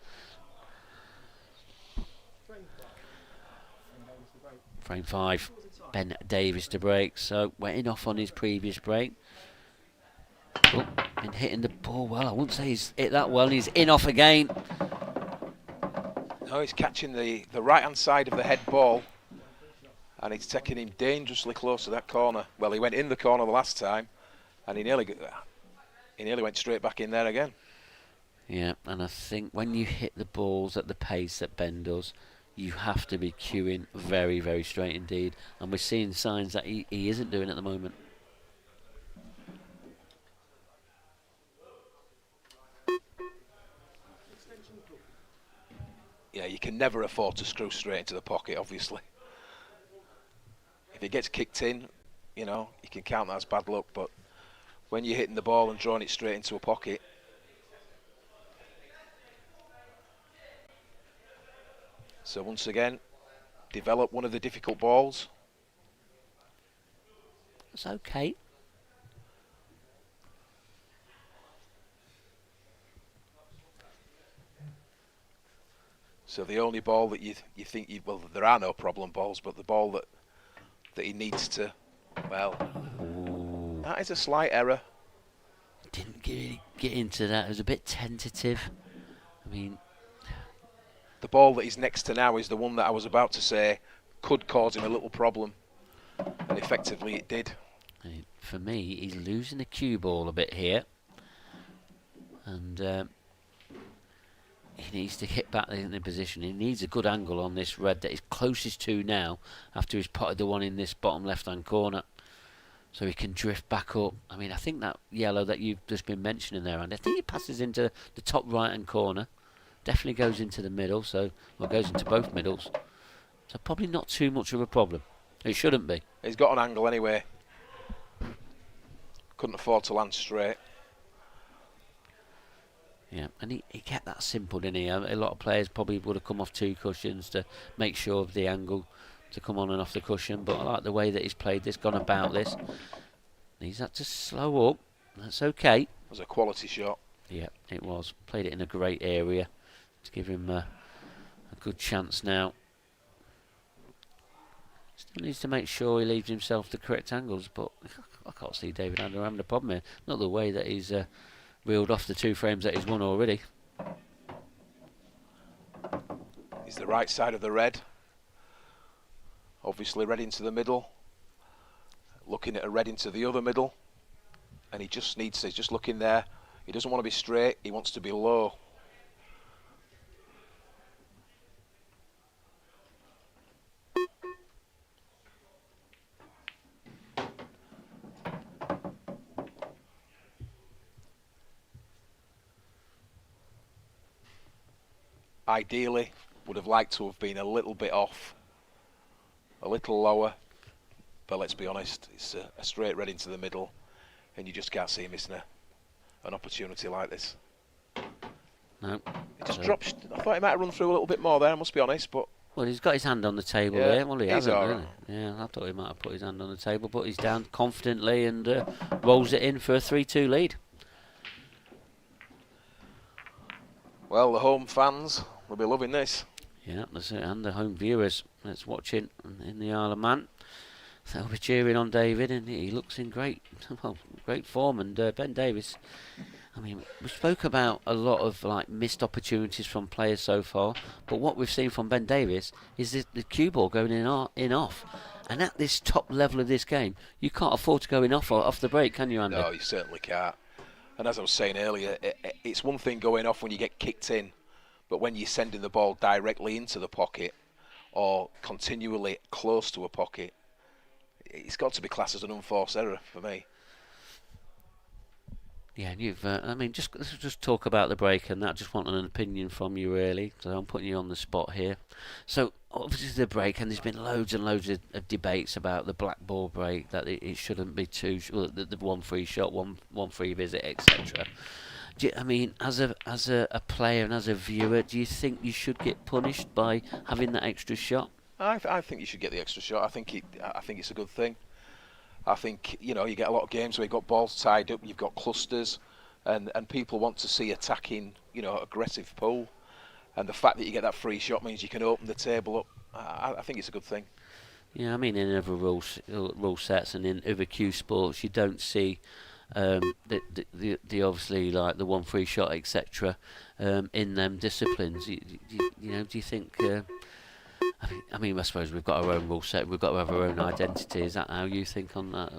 Frame 5, Ben Davis to break, so wetting off on his previous break. Oh, been hitting the ball well. I wouldn't say he's hit that well. He's in off again. No, he's catching the right hand side of the head ball, and it's taking him dangerously close to that corner. Well, he went in the corner the last time, and he nearly went straight back in there again. Yeah, and I think when you hit the balls at the pace that Ben does, you have to be cueing very, very straight indeed. And we're seeing signs that he isn't doing at the moment. Yeah, you can never afford to screw straight into the pocket, obviously. If it gets kicked in, you can count that as bad luck, but when you're hitting the ball and drawing it straight into a pocket, so once again, develop one of the difficult balls. It's okay. So the only ball that you think, well, there are no problem balls, but the ball that he needs to, well, Ooh. that is a slight error. Didn't get into that. It was a bit tentative. I mean, the ball that he's next to now is the one that I was about to say could cause him a little problem, and effectively it did. For me, he's losing the cue ball a bit here, and he needs to hit back in the position. He needs a good angle on this red that he's closest to now after he's potted the one in this bottom left-hand corner. so he can drift back up. I mean, I think that yellow that you've just been mentioning there, and I think he passes into the top right-hand corner. Definitely goes into the middle, goes into both middles. So probably not too much of a problem. It shouldn't be. He's got an angle anyway. Couldn't afford to land straight. Yeah, and he kept that simple, didn't he? A lot of players probably would have come off 2 cushions to make sure of the angle to come on and off the cushion, but I like the way that he's played this, gone about this. He's had to slow up. That's okay. It was a quality shot. Yeah, it was. Played it in a great area to give him a good chance now. Still needs to make sure he leaves himself the correct angles, but I can't see David Andrew having a problem here. Not the way that he's reeled off the 2 frames that he's won already. He's the right side of the red. Obviously red into the middle. Looking at a red into the other middle. And he's just looking there. He doesn't want to be straight, he wants to be low. Ideally, would have liked to have been a little bit off, a little lower, but let's be honest, it's a straight red into the middle, and you just can't see him missing an opportunity like this. No. He just dropped. I thought he might have run through a little bit more there, I must be honest, but... Well, he's got his hand on the table Yeah, there. Well, he he's hasn't, all really. right. Yeah, I thought he might have put his hand on the table, but he's down confidently and rolls it in for a 3-2 lead. Well, the home fans will be loving this. Yeah, that's it. And the home viewers that's watching in the Isle of Man, they'll be cheering on David, and he looks in great form. And Ben Davies, I mean, we spoke about a lot of missed opportunities from players so far, but what we've seen from Ben Davies is the cue ball going in off. And at this top level of this game, you can't afford to go in off the break, can you, Andy? No, you certainly can't. And as I was saying earlier, it's one thing going off when you get kicked in, but when you're sending the ball directly into the pocket or continually close to a pocket, it's got to be classed as an unforced error for me. Yeah, and you've, I mean, let's just talk about the break and that. Just want an opinion from you, really. So I'm putting you on the spot here. So obviously the break, and there's been loads and loads of debates about the black ball break, that it shouldn't be the 1 free shot, one free visit, etc. I mean, as a player and as a viewer, do you think you should get punished by having that extra shot? I think you should get the extra shot. I think it's a good thing. I think, you get a lot of games where you've got balls tied up, you've got clusters, and people want to see attacking, aggressive pull. And the fact that you get that free shot means you can open the table up. I think it's a good thing. Yeah, I mean, in other rule sets and in other cue sports, you don't see the obviously the 1 free shot, etc. In them disciplines. Do you think? I mean, I suppose we've got our own rule set. We've got to have our own identity. Is that how you think on that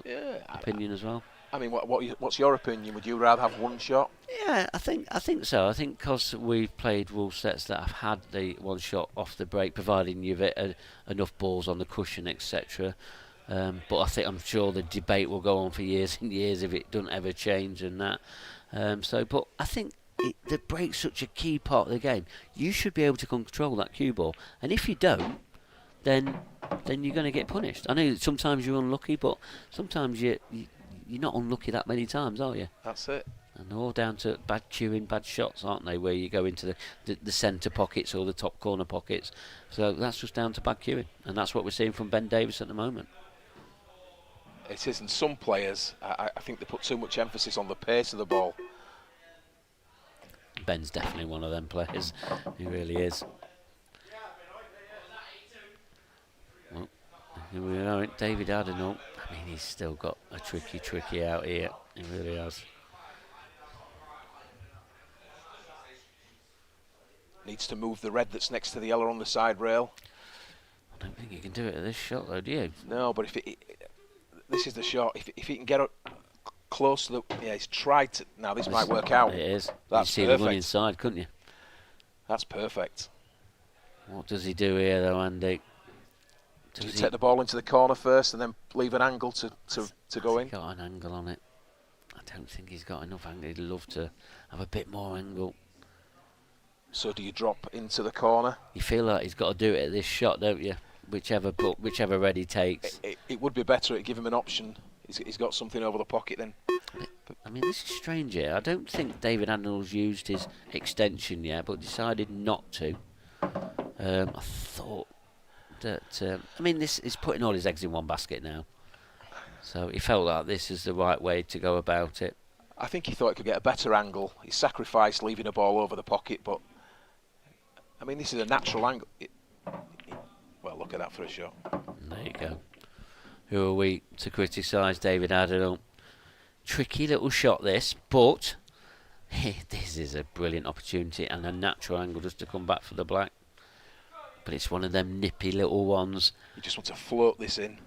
opinion as well? I mean, what's your opinion? Would you rather have 1 shot? Yeah, I think so. I think because we've played rule sets that have had the 1 shot off the break, providing you've hit enough balls on the cushion, etc. But I'm sure the debate will go on for years and years if it doesn't ever change and that. But I think the break's such a key part of the game. You should be able to control that cue ball, and if you don't, then you're going to get punished. I know that sometimes you're unlucky, but sometimes you're not unlucky that many times, are you? That's it. And they're all down to bad cueing, bad shots, aren't they? Where you go into the centre pockets or the top corner pockets. So that's just down to bad cueing, and that's what we're seeing from Ben Davies at the moment. It is, and some players, I think they put too much emphasis on the pace of the ball. Ben's definitely one of them players. He really is. Well, here we are, David Adenauer. I mean, he's still got a tricky out here. He really has. Needs to move the red that's next to the yellow on the side rail. I don't think he can do it at this shot, though, do you? No, but this is the shot. If he can get up close to he's tried to. Now this might work out. It is. That's You'd see perfect. the one inside, couldn't you? That's perfect. What does he do here, though, Andy? Do you take the ball into the corner first and then leave an angle to go in? He's got an angle on it. I don't think he's got enough angle. He'd love to have a bit more angle. So do you drop into the corner? You feel like he's got to do it at this shot, don't you? Whichever red he takes. It would be better to give him an option. He's got something over the pocket then. I mean, this is strange here. I don't think David Adnall's used his extension yet, but decided not to. I thought that... I mean, this is putting all his eggs in one basket now. So he felt like this is the right way to go about it. I think he thought he could get a better angle. He sacrificed leaving a ball over the pocket, but... I mean, this is a natural angle. Well, look at that for a shot. There you go. Who are we to criticise David Adnall? Tricky little shot this, but this is a brilliant opportunity and a natural angle just to come back for the black. But it's one of them nippy little ones. You just want to float this in,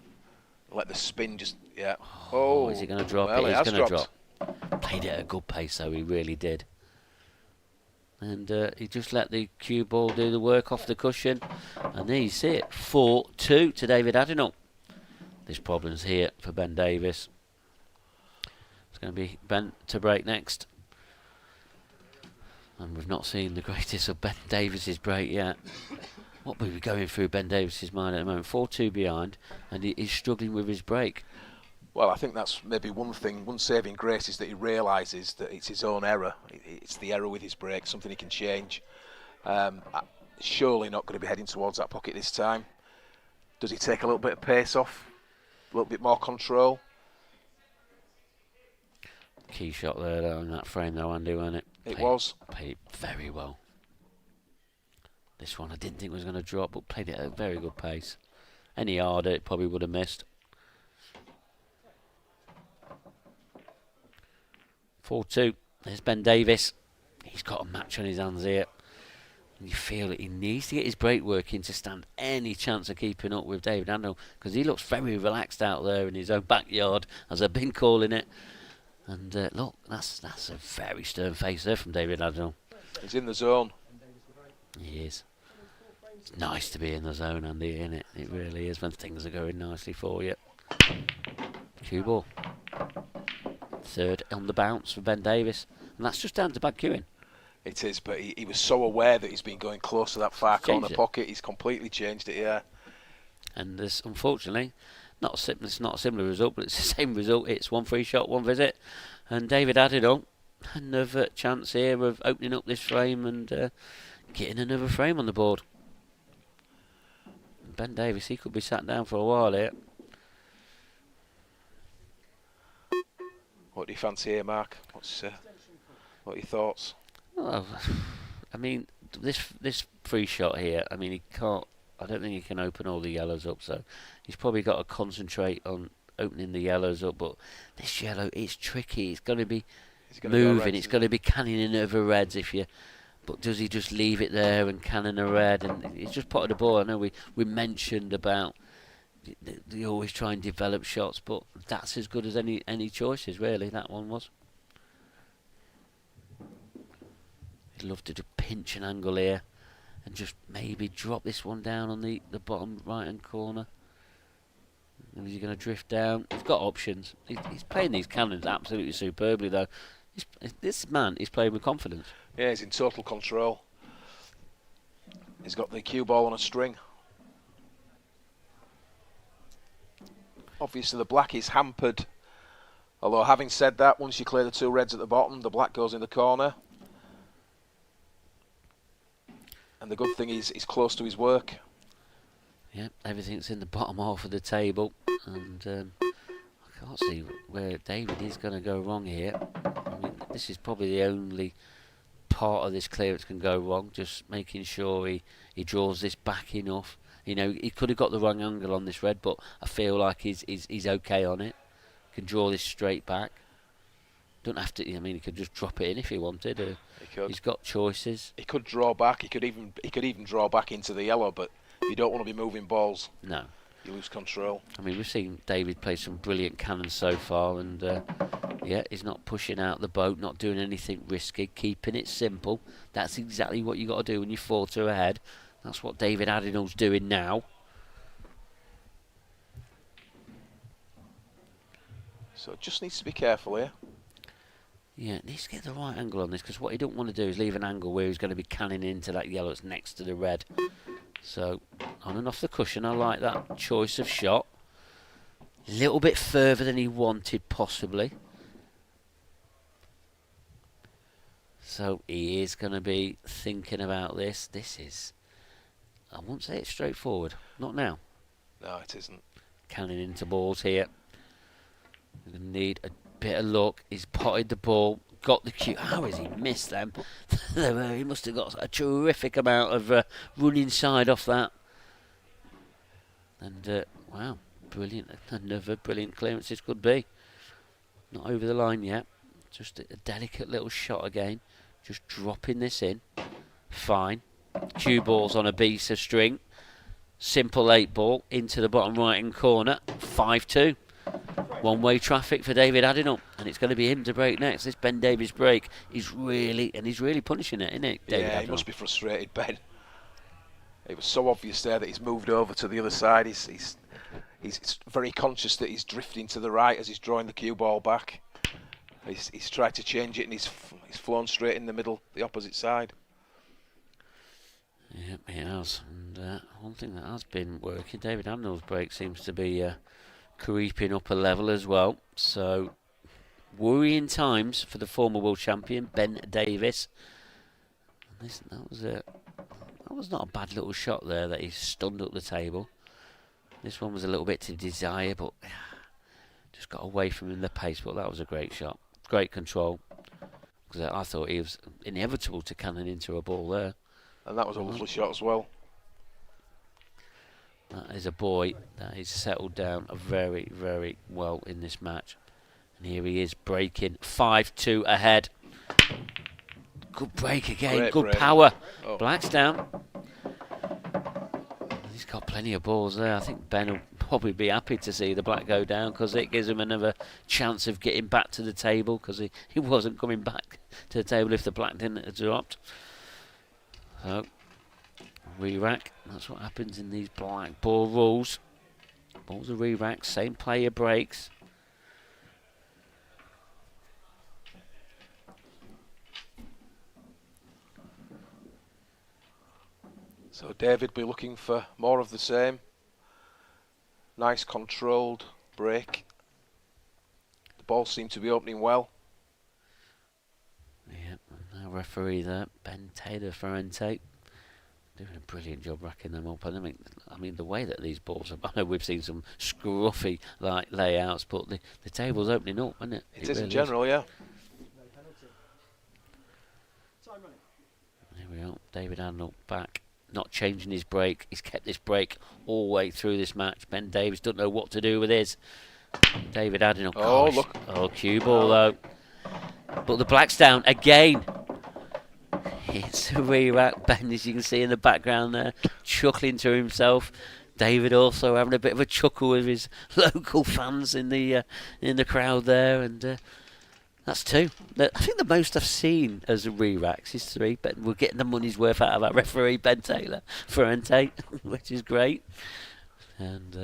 let the spin just, yeah. Oh, is he going to drop well, it? He's going to drop. Played it at a good pace though, he really did. And he just let the cue ball do the work off the cushion. And there you see it, 4-2 to David Adnall. There's problems here for Ben Davies. It's going to be Ben to break next. And we've not seen the greatest of Ben Davies' break yet. What were we going through Ben Davies' mind at the moment? 4-2 behind, and he's struggling with his break. Well, I think that's maybe one saving grace is that he realises that it's his own error. It's the error with his break, something he can change. Surely not going to be heading towards that pocket this time. Does he take a little bit of pace off? A little bit more control? Key shot there though, in that frame though, Andy, wasn't it? It was. Played it very well. This one I didn't think was going to drop, but played it at a very good pace. Any harder, it probably would have missed. 4-2. There's Ben Davies. He's got a match on his hands here. And you feel that he needs to get his break working to stand any chance of keeping up with David Adnall, because he looks very relaxed out there in his own backyard, as I've been calling it. And look, that's a very stern face there from David Adnall. He's in the zone. He is. It's nice to be in the zone, Andy, isn't it? It really is when things are going nicely for you. Cue ball. Third on the bounce for Ben Davies. And that's just down to bad cueing. It is, but he was so aware that he's been going close to that far corner pocket. He's completely changed it, yeah. And there's, unfortunately, it's not a similar result, but it's the same result. It's 1 free shot, 1 visit. And David Adnall, another chance here of opening up this frame and getting another frame on the board. Ben Davies, he could be sat down for a while here. What do you fancy here, Mark? What are your thoughts? Well, I mean, this free shot here, I mean, he can't. I don't think he can open all the yellows up, so he's probably got to concentrate on opening the yellows up. But this yellow, it's tricky. It's going to be moving. It's going to be cannoning over reds if you. But does he just leave it there and cannon a red? And he's just potted the ball. I know we mentioned about they always try and develop shots, but that's as good as any choices, really. That one was. He'd love to pinch an angle here and just maybe drop this one down on the bottom right-hand corner. And is he going to drift down? He's got options. He's playing these cannons absolutely superbly, though. This man is playing with confidence. Yeah, he's in total control. He's got the cue ball on a string. Obviously, the black is hampered. Although, having said that, once you clear the 2 reds at the bottom, the black goes in the corner. And the good thing is he's close to his work. Yeah, everything's in the bottom half of the table. And I can't see where David is going to go wrong here. I mean, this is probably the only part of this clearance can go wrong. Just making sure he draws this back enough. You know, he could have got the wrong angle on this red, but I feel like he's okay on it. Can draw this straight back. Don't have to. I mean, he could just drop it in if he wanted. He could. He's got choices. He could draw back. He could even draw back into the yellow. But you don't want to be moving balls. No. You lose control. I mean, we've seen David play some brilliant cannons so far, and yeah, he's not pushing out the boat, not doing anything risky, keeping it simple. That's exactly what you got to do when you 4-2 ahead. That's what David Adnall's doing now. So just needs to be careful here. Yeah, needs to get the right angle on this, because what he don't want to do is leave an angle where he's going to be canning into that yellow that's next to the red. So, on and off the cushion, I like that choice of shot. A little bit further than he wanted, possibly. So, he is going to be thinking about this. This is, I won't say it's straightforward. Not now. No, it isn't. Canning into balls here. We're going to need a bit of luck. He's potted the ball, got the cue. How has he missed them? He must have got a terrific amount of running side off that. And wow, brilliant! Another brilliant clearance this could be. Not over the line yet. Just a delicate little shot again. Just dropping this in. Fine. Cue balls on a piece of string. Simple 8 ball into the bottom right hand corner. 5-2. One-way traffic for David Adinall, and it's going to be him to break next. This Ben Davies break is really punishing it, isn't it, David Yeah, Adinall? he must be frustrated, Ben. It was so obvious there that he's moved over to the other side. He's very conscious that he's drifting to the right as he's drawing the cue ball back. He's tried to change it, and he's flown straight in the middle, the opposite side. Yep, he has. And one thing that has been working, David Adinall's break seems to be creeping up a level as well. So, worrying times for the former world champion, Ben Davies. And that was not a bad little shot there that he stunned up the table. This one was a little bit to desire, but just got away from him in the pace. But that was a great shot. Great control. Because I thought he was inevitable to cannon into a ball there. And that was a lovely shot as well. That is a boy that is settled down very, very well in this match. And here he is breaking 5-2 ahead. Good break again, Great good break. power. Oh. Black's down. He's got plenty of balls there. I think Ben will probably be happy to see the black go down, because it gives him another chance of getting back to the table, because he wasn't coming back to the table if the black didn't have dropped. So, re-rack, that's what happens in these black ball rules. Balls are re-racked, same player breaks. So David be looking for more of the same. Nice controlled break. The ball seemed to be opening well. Yep, and our referee there, Ben Taylor Ferrante, doing a brilliant job racking them up. And I mean the way that these balls are, I know we've seen some scruffy like layouts, but the table's opening up, isn't it? It is in really general, yeah. Here we are, David Adinall back, not changing his break. He's kept this break all the way through this match. Ben Davies doesn't know what to do with his. David Adinall, Oh, gosh. look. Oh, cue ball though. But the black's down again. It's a re-rack. Ben, as you can see in the background there, chuckling to himself. David also having a bit of a chuckle with his local fans in the crowd there, and that's 2. I think the most I've seen as re-racks is 3, but we're getting the money's worth out of our referee, Ben Taylor Ferrante, which is great. And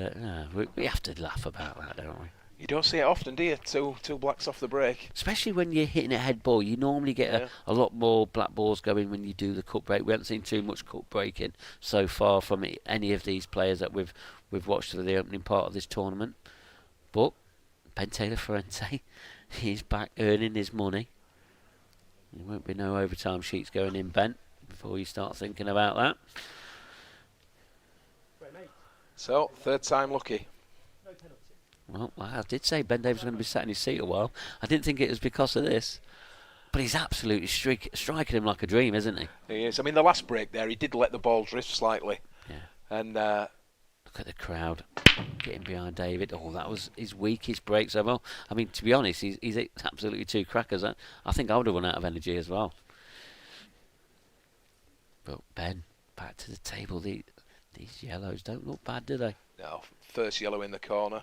we have to laugh about that, don't we? You don't see it often, do you? Two blacks off the break. Especially when you're hitting a head ball. You normally get a lot more black balls going when you do the cut break. We haven't seen too much cut breaking so far from any of these players that we've watched for the opening part of this tournament. But Ben Taylor Ferrante, he's back earning his money. There won't be no overtime sheets going in, Ben, before you start thinking about that. So, third time lucky. Well, I did say Ben Davies was going to be sat in his seat a while. I didn't think it was because of this. But he's absolutely striking him like a dream, isn't he? He is. I mean, the last break there, he did let the ball drift slightly. Yeah. And look at the crowd getting behind David. Oh, that was his weakest break so far. I mean, to be honest, he's absolutely 2 crackers. I think I would have run out of energy as well. But Ben, back to the table. These yellows don't look bad, do they? No, first yellow in the corner.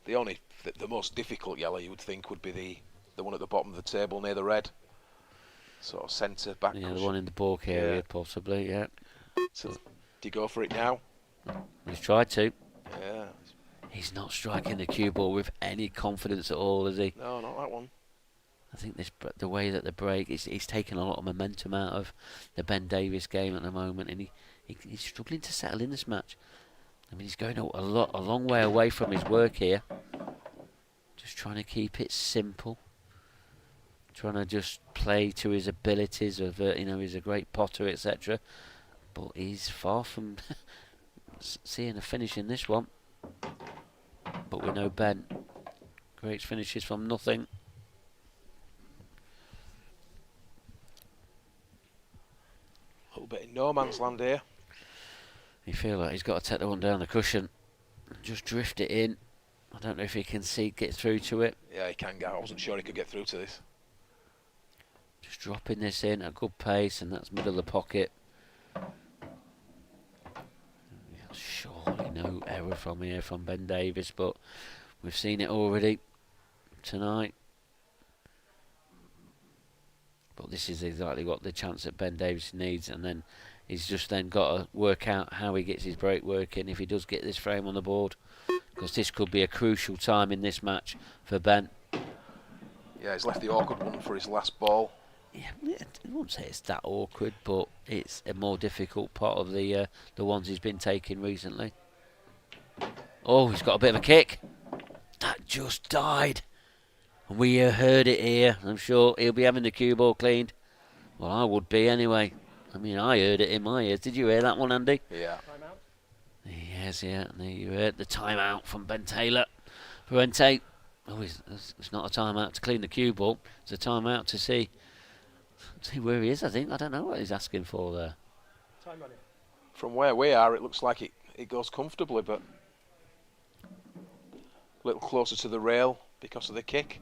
The most difficult yellow you would think would be the one at the bottom of the table near the red. Sort of centre back. Yeah, the one in the balk area, possibly, yeah. So, do you go for it now? He's tried to. Yeah. He's not striking the cue ball with any confidence at all, is he? No, not that one. I think the way that the break he's taken a lot of momentum out of the Ben Davies game at the moment, and he's struggling to settle in this match. I mean, he's going a long way away from his work here. Just trying to keep it simple, trying to just play to his abilities of he's a great potter, etc. But he's far from seeing a finish in this one. But we know Ben creates finishes from nothing. A little bit in no man's land here. You feel like he's got to take the one down the cushion and just drift it in. I don't know if he can get through to it. Yeah, he can get. I wasn't sure he could get through to this. Just dropping this in at a good pace, and that's middle of the pocket. Surely no error from here from Ben Davies, but we've seen it already tonight. But this is exactly what the chance that Ben Davies needs, and then he's just then got to work out how he gets his break working if he does get this frame on the board, because this could be a crucial time in this match for Ben. Yeah, he's left the awkward one for his last ball. Yeah, I won't say it's that awkward, but it's a more difficult part of the ones he's been taking recently. Oh, he's got a bit of a kick. That just died. And we heard it here. I'm sure he'll be having the cue ball cleaned. Well, I would be anyway. I mean, I heard it in my ears. Did you hear that one, Andy? Yeah. Yes, yeah. And you heard the timeout from Ben Taylor. Fuente. Oh, it's not a timeout to clean the cue ball. It's a timeout to see where he is, I think. I don't know what he's asking for there. From where we are, it looks like it goes comfortably, but a little closer to the rail because of the kick.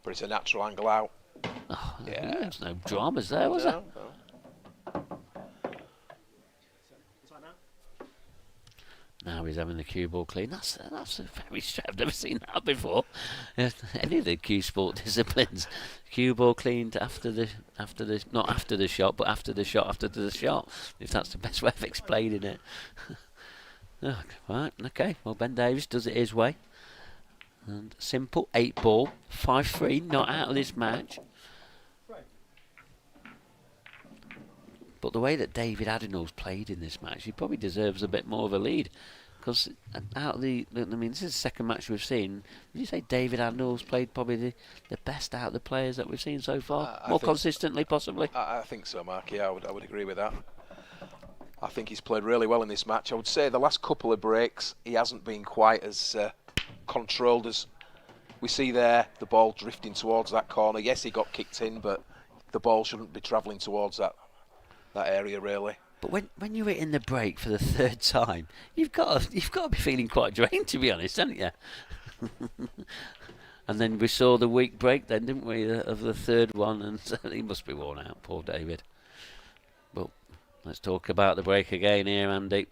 But it's a natural angle out. Oh, Yeah. There's no dramas there, was there? No. Now he's having the cue ball clean. That's a very strange. I've never seen that before. Any of the cue sport disciplines, cue ball cleaned after the not after the shot, but after the shot. If that's the best way of explaining it. Oh, right, okay. Well, Ben Davies does it his way. And simple 8-ball, 5-3, not out of this match. But the way that David Adinol's played in this match, he probably deserves a bit more of a lead. Because out of this is the second match we've seen. Would you say David Adinol's played probably the best out of the players that we've seen so far? More consistently, possibly? I think so, Mark. Yeah, I would agree with that. I think he's played really well in this match. I would say the last couple of breaks, he hasn't been quite as controlled as we see there. The ball drifting towards that corner. Yes, he got kicked in, but the ball shouldn't be travelling towards that area, really. But when you're in the break for the third time, you've got to be feeling quite drained, to be honest, haven't you? And then we saw the weak break then, didn't we, of the third one, and he must be worn out, poor David. But let's talk about the break again here, Andy.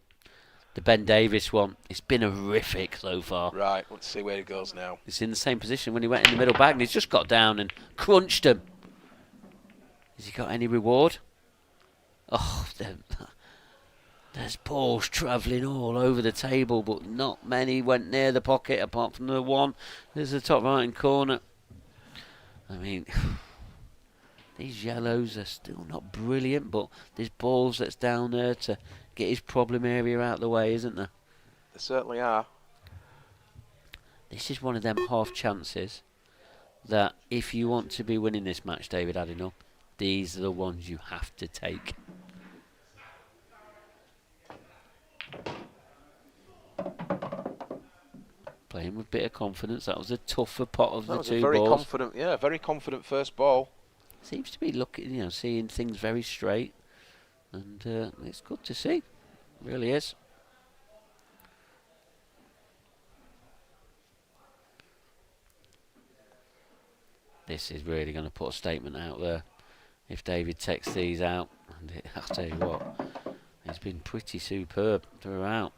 The Ben Davies one, it's been horrific so far. Right, let's see where he goes now. He's in the same position when he went in the middle bag, and he's just got down and crunched him. Has he got any reward? Oh, there's balls travelling all over the table, but not many went near the pocket apart from the one. There's the top right-hand corner. I mean, these yellows are still not brilliant, but there's balls that's down there to get his problem area out of the way, isn't there? They certainly are. This is one of them half chances that if you want to be winning this match, David Adinol, these are the ones you have to take. Playing with a bit of confidence. That was a tougher pot of the two balls. That was a very confident, very confident first ball. Seems to be looking, seeing things very straight, and it's good to see. It really is. This is really going to put a statement out there. If David takes these out, and I'll tell you what, he's been pretty superb throughout.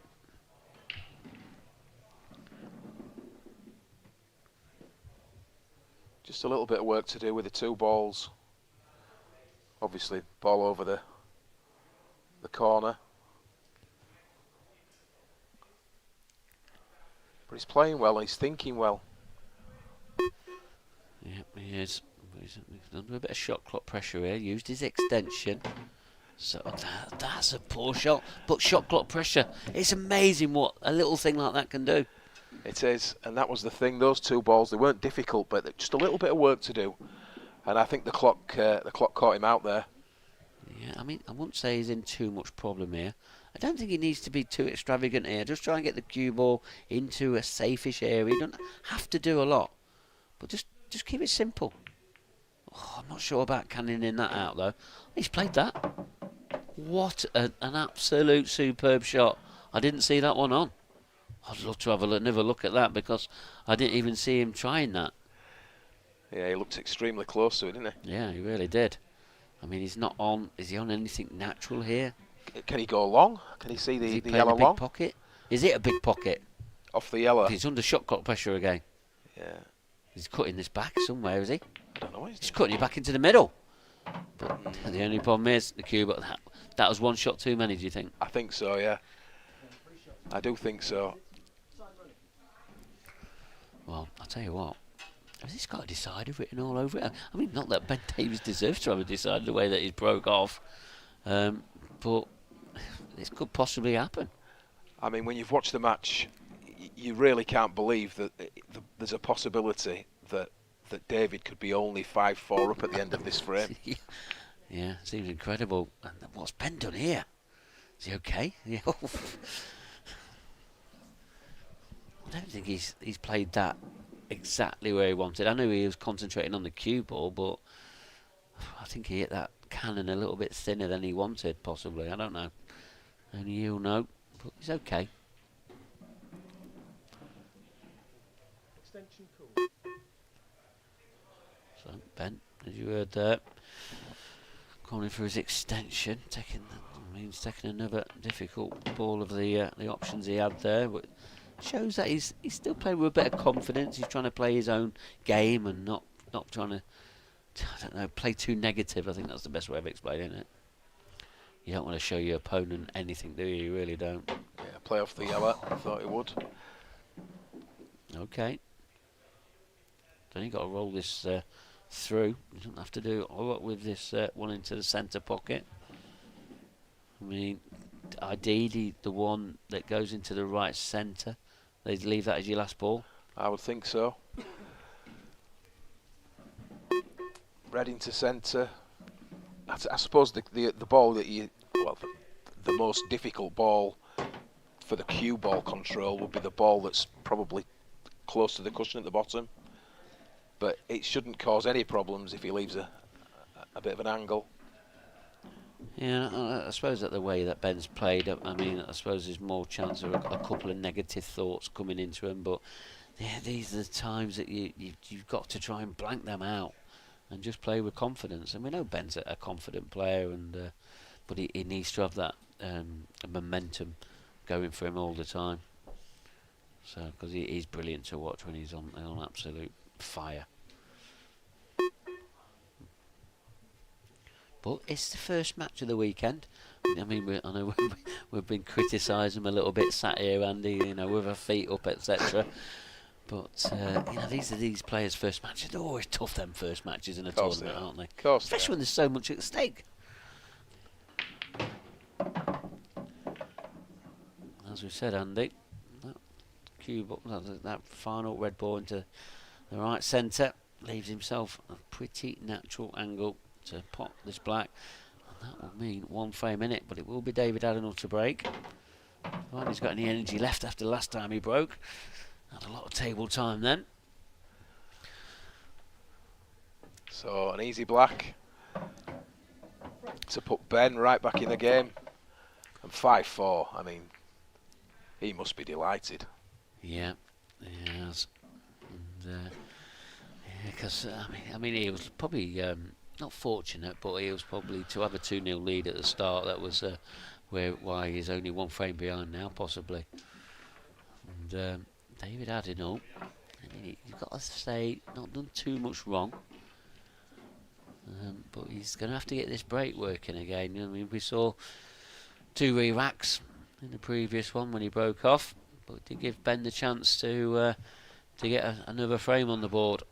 Just a little bit of work to do with the two balls. Obviously, ball over the corner. But he's playing well and he's thinking well. Yeah, he is. He's under a bit of shot clock pressure here. Used his extension. So that's a poor shot. But shot clock pressure. It's amazing what a little thing like that can do. It is, and that was the thing. Those two balls, they weren't difficult, but just a little bit of work to do. And I think the clock caught him out there. Yeah, I mean, I wouldn't say he's in too much problem here. I don't think he needs to be too extravagant here. Just try and get the cue ball into a safe-ish area. You don't have to do a lot, but just keep it simple. Oh, I'm not sure about cannoning that out though. He's played that. What an absolute superb shot. I didn't see that one on. I'd love to have another look at that because I didn't even see him trying that. Yeah, he looked extremely close to it, didn't he? Yeah, he really did. I mean, he's not on. Is he on anything natural here? Can he go long? Can he see Is he the playing yellow a big long? pocket? Is it a big pocket? Off the yellow. He's under shot clock pressure again. Yeah. He's cutting this back somewhere, is he? I don't know what he's He's doing. cutting it back into the middle. But the only problem is the cue. But that was one shot too many. Do you think? I think so, yeah. I do think so. Well, I'll tell you what. Has this got a decider written all over it? I mean, not that Ben Davies deserves to have a decider the way that he's broke off, but this could possibly happen. I mean, when you've watched the match, you really can't believe that there's a possibility that David could be only 5-4 up at the end of this frame. Yeah, seems incredible. And what's Ben done here? Is he okay? Yeah. I don't think he's played that exactly where he wanted. I know he was concentrating on the cue ball, but I think he hit that cannon a little bit thinner than he wanted, possibly. I don't know. Only you'll know. But he's okay. Extension cool. So Ben, as you heard there, calling for his extension, taking another difficult ball of the options he had there. But shows that he's still playing with a bit of confidence. He's trying to play his own game and not trying to, I don't know, play too negative. I think that's the best way of explaining it. You don't want to show your opponent anything, do you? You really don't. Yeah, play off the yellow. I thought he would. Okay. Then you've got to roll this through. You don't have to do a lot with this one into the centre pocket. I mean, ideally the one that goes into the right centre, they'd leave that as your last ball. I would think so. Red into centre. I suppose the ball that the most difficult ball for the cue ball control would be the ball that's probably close to the cushion at the bottom. But it shouldn't cause any problems if he leaves a bit of an angle. Yeah, I suppose that the way that Ben's played, I mean, I suppose there's more chance of a couple of negative thoughts coming into him. But yeah, these are the times that you've got to try and blank them out and just play with confidence. And we know Ben's a confident player, and but he needs to have that momentum going for him all the time. So, because he's brilliant to watch when he's on absolute fire. But it's the first match of the weekend. I mean, I know we've been criticising him a little bit, sat here, Andy, with our feet up, etc. But these players' first matches. They're always tough. Them first matches in a tournament, aren't they? Of course. Especially when there's so much at stake. As we said, Andy, that cube up, that final red ball into the right centre leaves himself a pretty natural angle to pop this black, and that will mean one frame in it, but it will be David Adenall to break. Right, he's got any energy left after the last time he broke. Had a lot of table time then. So an easy black to put Ben right back in the game. And 5-4, I mean, he must be delighted. Yeah, he has. And, because I mean, he was probably not fortunate, but he was probably to have a 2-0 lead at the start. That was why he's only one frame behind now, possibly. And David Adenall, I mean, you've got to say, not done too much wrong. But he's going to have to get this break working again. I mean, we saw 2 re-racks in the previous one when he broke off, but to give Ben the chance to get another frame on the board.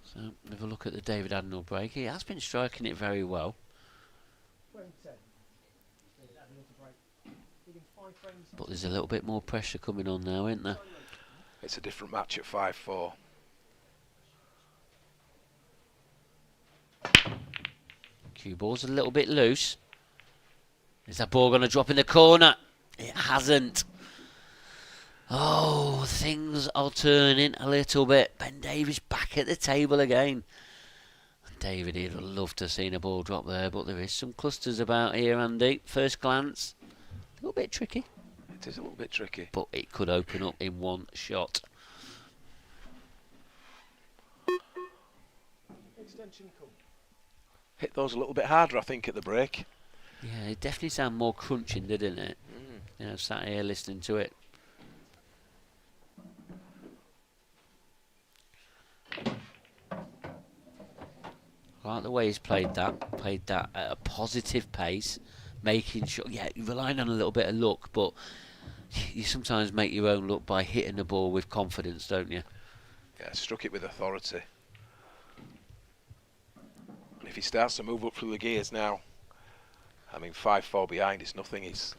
So have a look at the David Adnall break. He has been striking it very well. But there's a little bit more pressure coming on now, isn't there? It's a different match at 5-4. Cue ball's a little bit loose. Is that ball going to drop in the corner? It hasn't. Oh, things are turning a little bit. Ben Davies back at the table again. David, he'd love to have seen a ball drop there, but there is some clusters about here, Andy. First glance, a little bit tricky. It is a little bit tricky. But it could open up in one shot. Hit those a little bit harder, I think, at the break. Yeah, it definitely sounded more crunching, didn't it? You know, sat here listening to it. I like the way he's played that at a positive pace, making sure, yeah, you're relying on a little bit of luck, but you sometimes make your own luck by hitting the ball with confidence, don't you? Yeah, struck it with authority. And if he starts to move up through the gears now, I mean, 5-4 behind is nothing. He's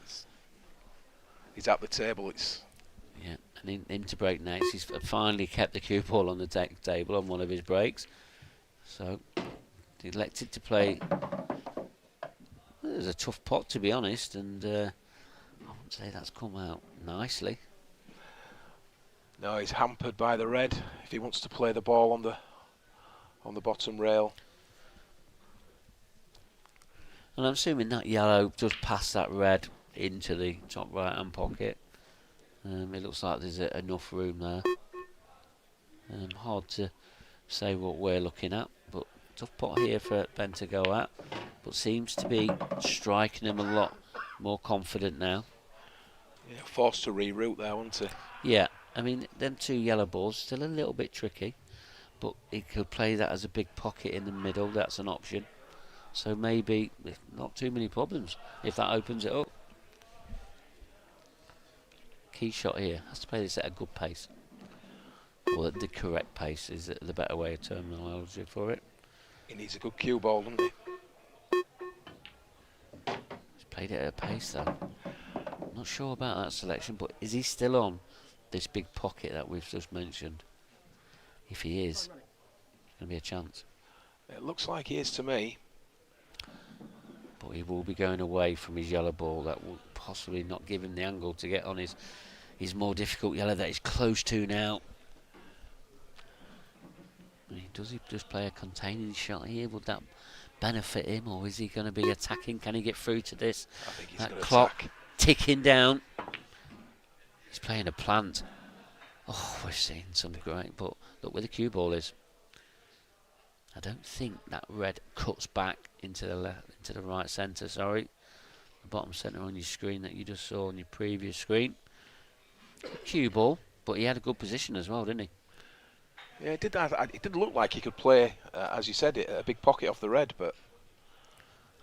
at the table. It's yeah, and him to break next. He's finally kept the cue ball on the table on one of his breaks. So he elected to play. Well, it was a tough pot, to be honest, and I wouldn't say that's come out nicely. No, he's hampered by the red. If he wants to play the ball on the bottom rail. And I'm assuming that yellow just passed that red into the top right hand pocket. It looks like there's enough room there. Hard to say what we're looking at, but tough pot here for Ben to go at. But seems to be striking him a lot more confident now. Yeah, forced to reroute there, wasn't he? Yeah, I mean, them two yellow balls still a little bit tricky, but he could play that as a big pocket in the middle. That's an option. So maybe not too many problems if that opens it up. Key shot here. Has to play this at a good pace. Or at the correct pace is the better way of terminology for it. He needs a good cue ball, doesn't he? He's played it at a pace though. I'm not sure about that selection, but is he still on this big pocket that we've just mentioned? If he is, there's going to be a chance. It looks like he is to me. But he will be going away from his yellow ball. That will possibly not give him the angle to get on his more difficult yellow that he's close to now. Does he just play a containing shot here? Would that benefit him, or is he going to be attacking? Can he get through to this? I think he's that going to clock attack. ticking down. He's playing a plant. Oh, we've seen some great, but look where the cue ball is. I don't think that red cuts back into the left, into the right centre. Sorry, the bottom centre on your screen that you just saw on your previous screen. Cue ball, but he had a good position as well, didn't he? Yeah, it did. It didn't look like he could play, as you said, a big pocket off the red, but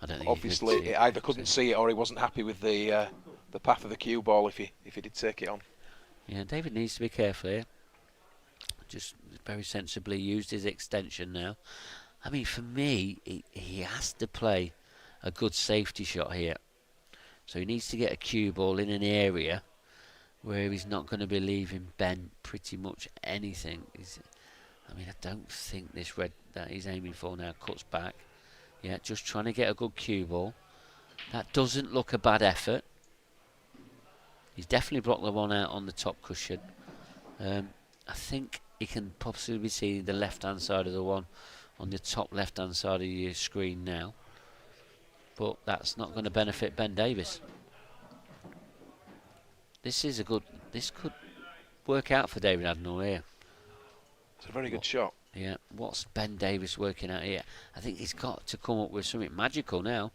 I don't think obviously he either couldn't see it or he wasn't happy with the path of the cue ball if he did take it on. Yeah, David needs to be careful here. Just very sensibly used his extension now. I mean, for me, he has to play a good safety shot here. So he needs to get a cue ball in an area where he's not going to be leaving Ben pretty much anything. I mean, I don't think this red that he's aiming for now cuts back. Yeah, just trying to get a good cue ball. That doesn't look a bad effort. He's definitely blocked the one out on the top cushion. I think he can possibly be seeing the left-hand side of the one on the top left-hand side of your screen now. But that's not going to benefit Ben Davies. This could work out for David Adnall here. It's a very good shot. Yeah, what's Ben Davies working out here? I think he's got to come up with something magical now.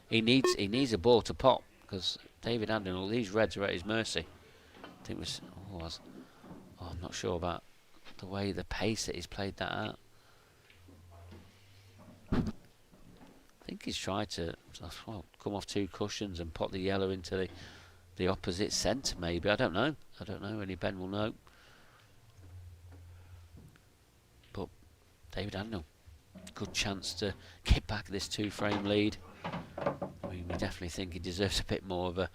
He needs a ball to pop, because David Adnall, these reds are at his mercy. I think I'm not sure about the pace that he's played that out. think he's tried to come off 2 cushions and pop the yellow into the opposite centre, maybe. I don't know. Only Ben will know. But David Adnall, good chance to get back this 2-frame lead. I mean, we definitely think he deserves a bit more of a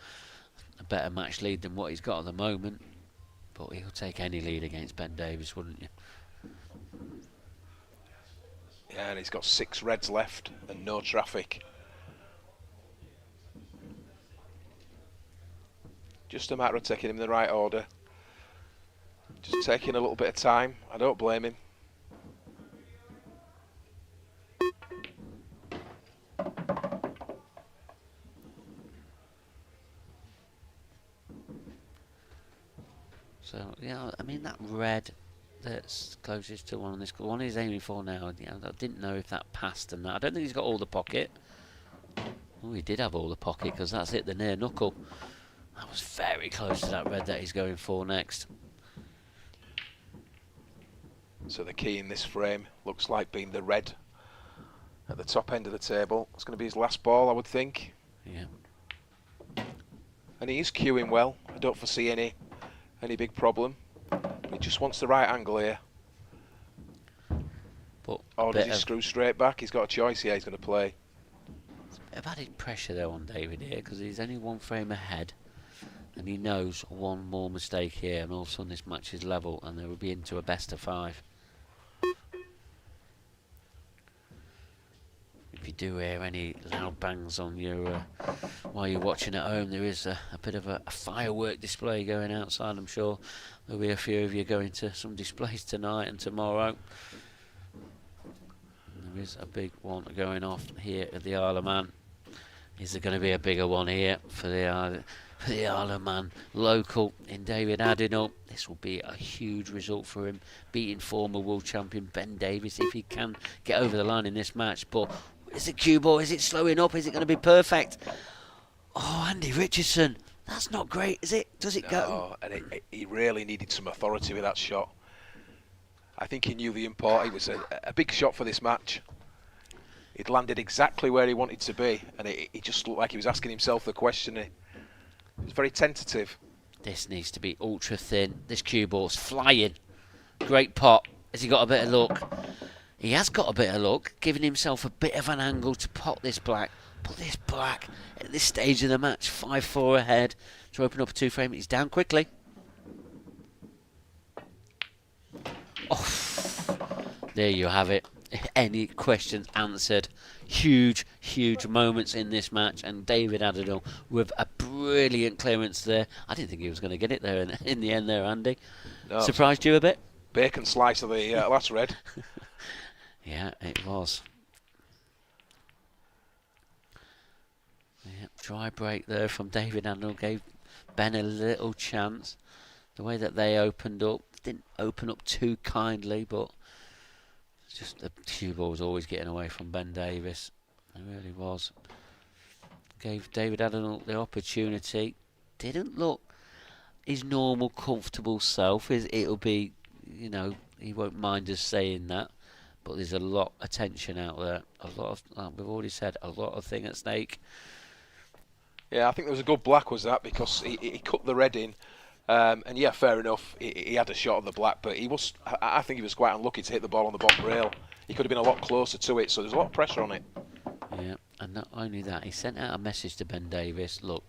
better match lead than what he's got at the moment. But he'll take any lead against Ben Davies, wouldn't you? Yeah, and he's got 6 reds left and no traffic. Just a matter of taking him in the right order. Just taking a little bit of time. I don't blame him. So, yeah, I mean, that red that's closest to one on this one he's aiming for now. Yeah, I didn't know if that passed and that. I don't think he's got all the pocket. Oh, he did have all the pocket because that's it, the near knuckle. That was very close to that red that he's going for next. So the key in this frame looks like being the red at the top end of the table. It's going to be his last ball, I would think. Yeah. And he is cueing well. I don't foresee any big problem. He just wants the right angle here. But or does he screw straight back? He's got a choice here. He's going to play. A bit of added pressure though on David here because he's only 1 frame ahead. And he knows one more mistake here and all of a sudden this match is level and they will be into a best of 5. If you do hear any loud bangs on your while you're watching at home, there is a bit of a firework display going outside. I'm sure there'll be a few of you going to some displays tonight and tomorrow. And there is a big one going off here at the Isle of Man. Is there going to be a bigger one here for the Isle of Man local in David Adnall? This will be a huge result for him, beating former world champion Ben Davies if he can get over the line in this match. But is it cue ball? Is it slowing up? Is it going to be perfect? Oh, Andy Richardson, that's not great, is it? Does it go? No, and he really needed some authority with that shot. I think he knew the import. It was a big shot for this match. It landed exactly where he wanted to be, and it just looked like he was asking himself the question. It was very tentative. This needs to be ultra thin. This cue ball's flying. Great pot. Has he got a bit of luck? He has got a bit of luck, giving himself a bit of an angle to pot this black. But this black, at this stage of the match, 5-4 ahead to open up a 2-frame. He's down quickly. Oh, there you have it. Any questions answered. Huge moments in this match, and David Adnall with a brilliant clearance there. I didn't think he was going to get it there in the end there, Andy. No. Surprised you a bit? Bacon slice of the last red. Yeah, it was. Yeah, dry break there from David Adnall gave Ben a little chance. The way that they opened up, didn't open up too kindly, but just the cue ball was always getting away from Ben Davies. It really was. Gave David Adnall the opportunity. Didn't look his normal, comfortable self. It'll be, you know, he won't mind us saying that. But there's a lot of tension out there. A lot of, like we've already said, a lot of thing at stake. Yeah, I think there was a good black, was that, because he cut the red in. And yeah, fair enough, he had a shot of the black, but I think he was quite unlucky to hit the ball on the bottom rail. He could have been a lot closer to it, so there's a lot of pressure on it. Yeah, and not only that, he sent out a message to Ben Davies, look,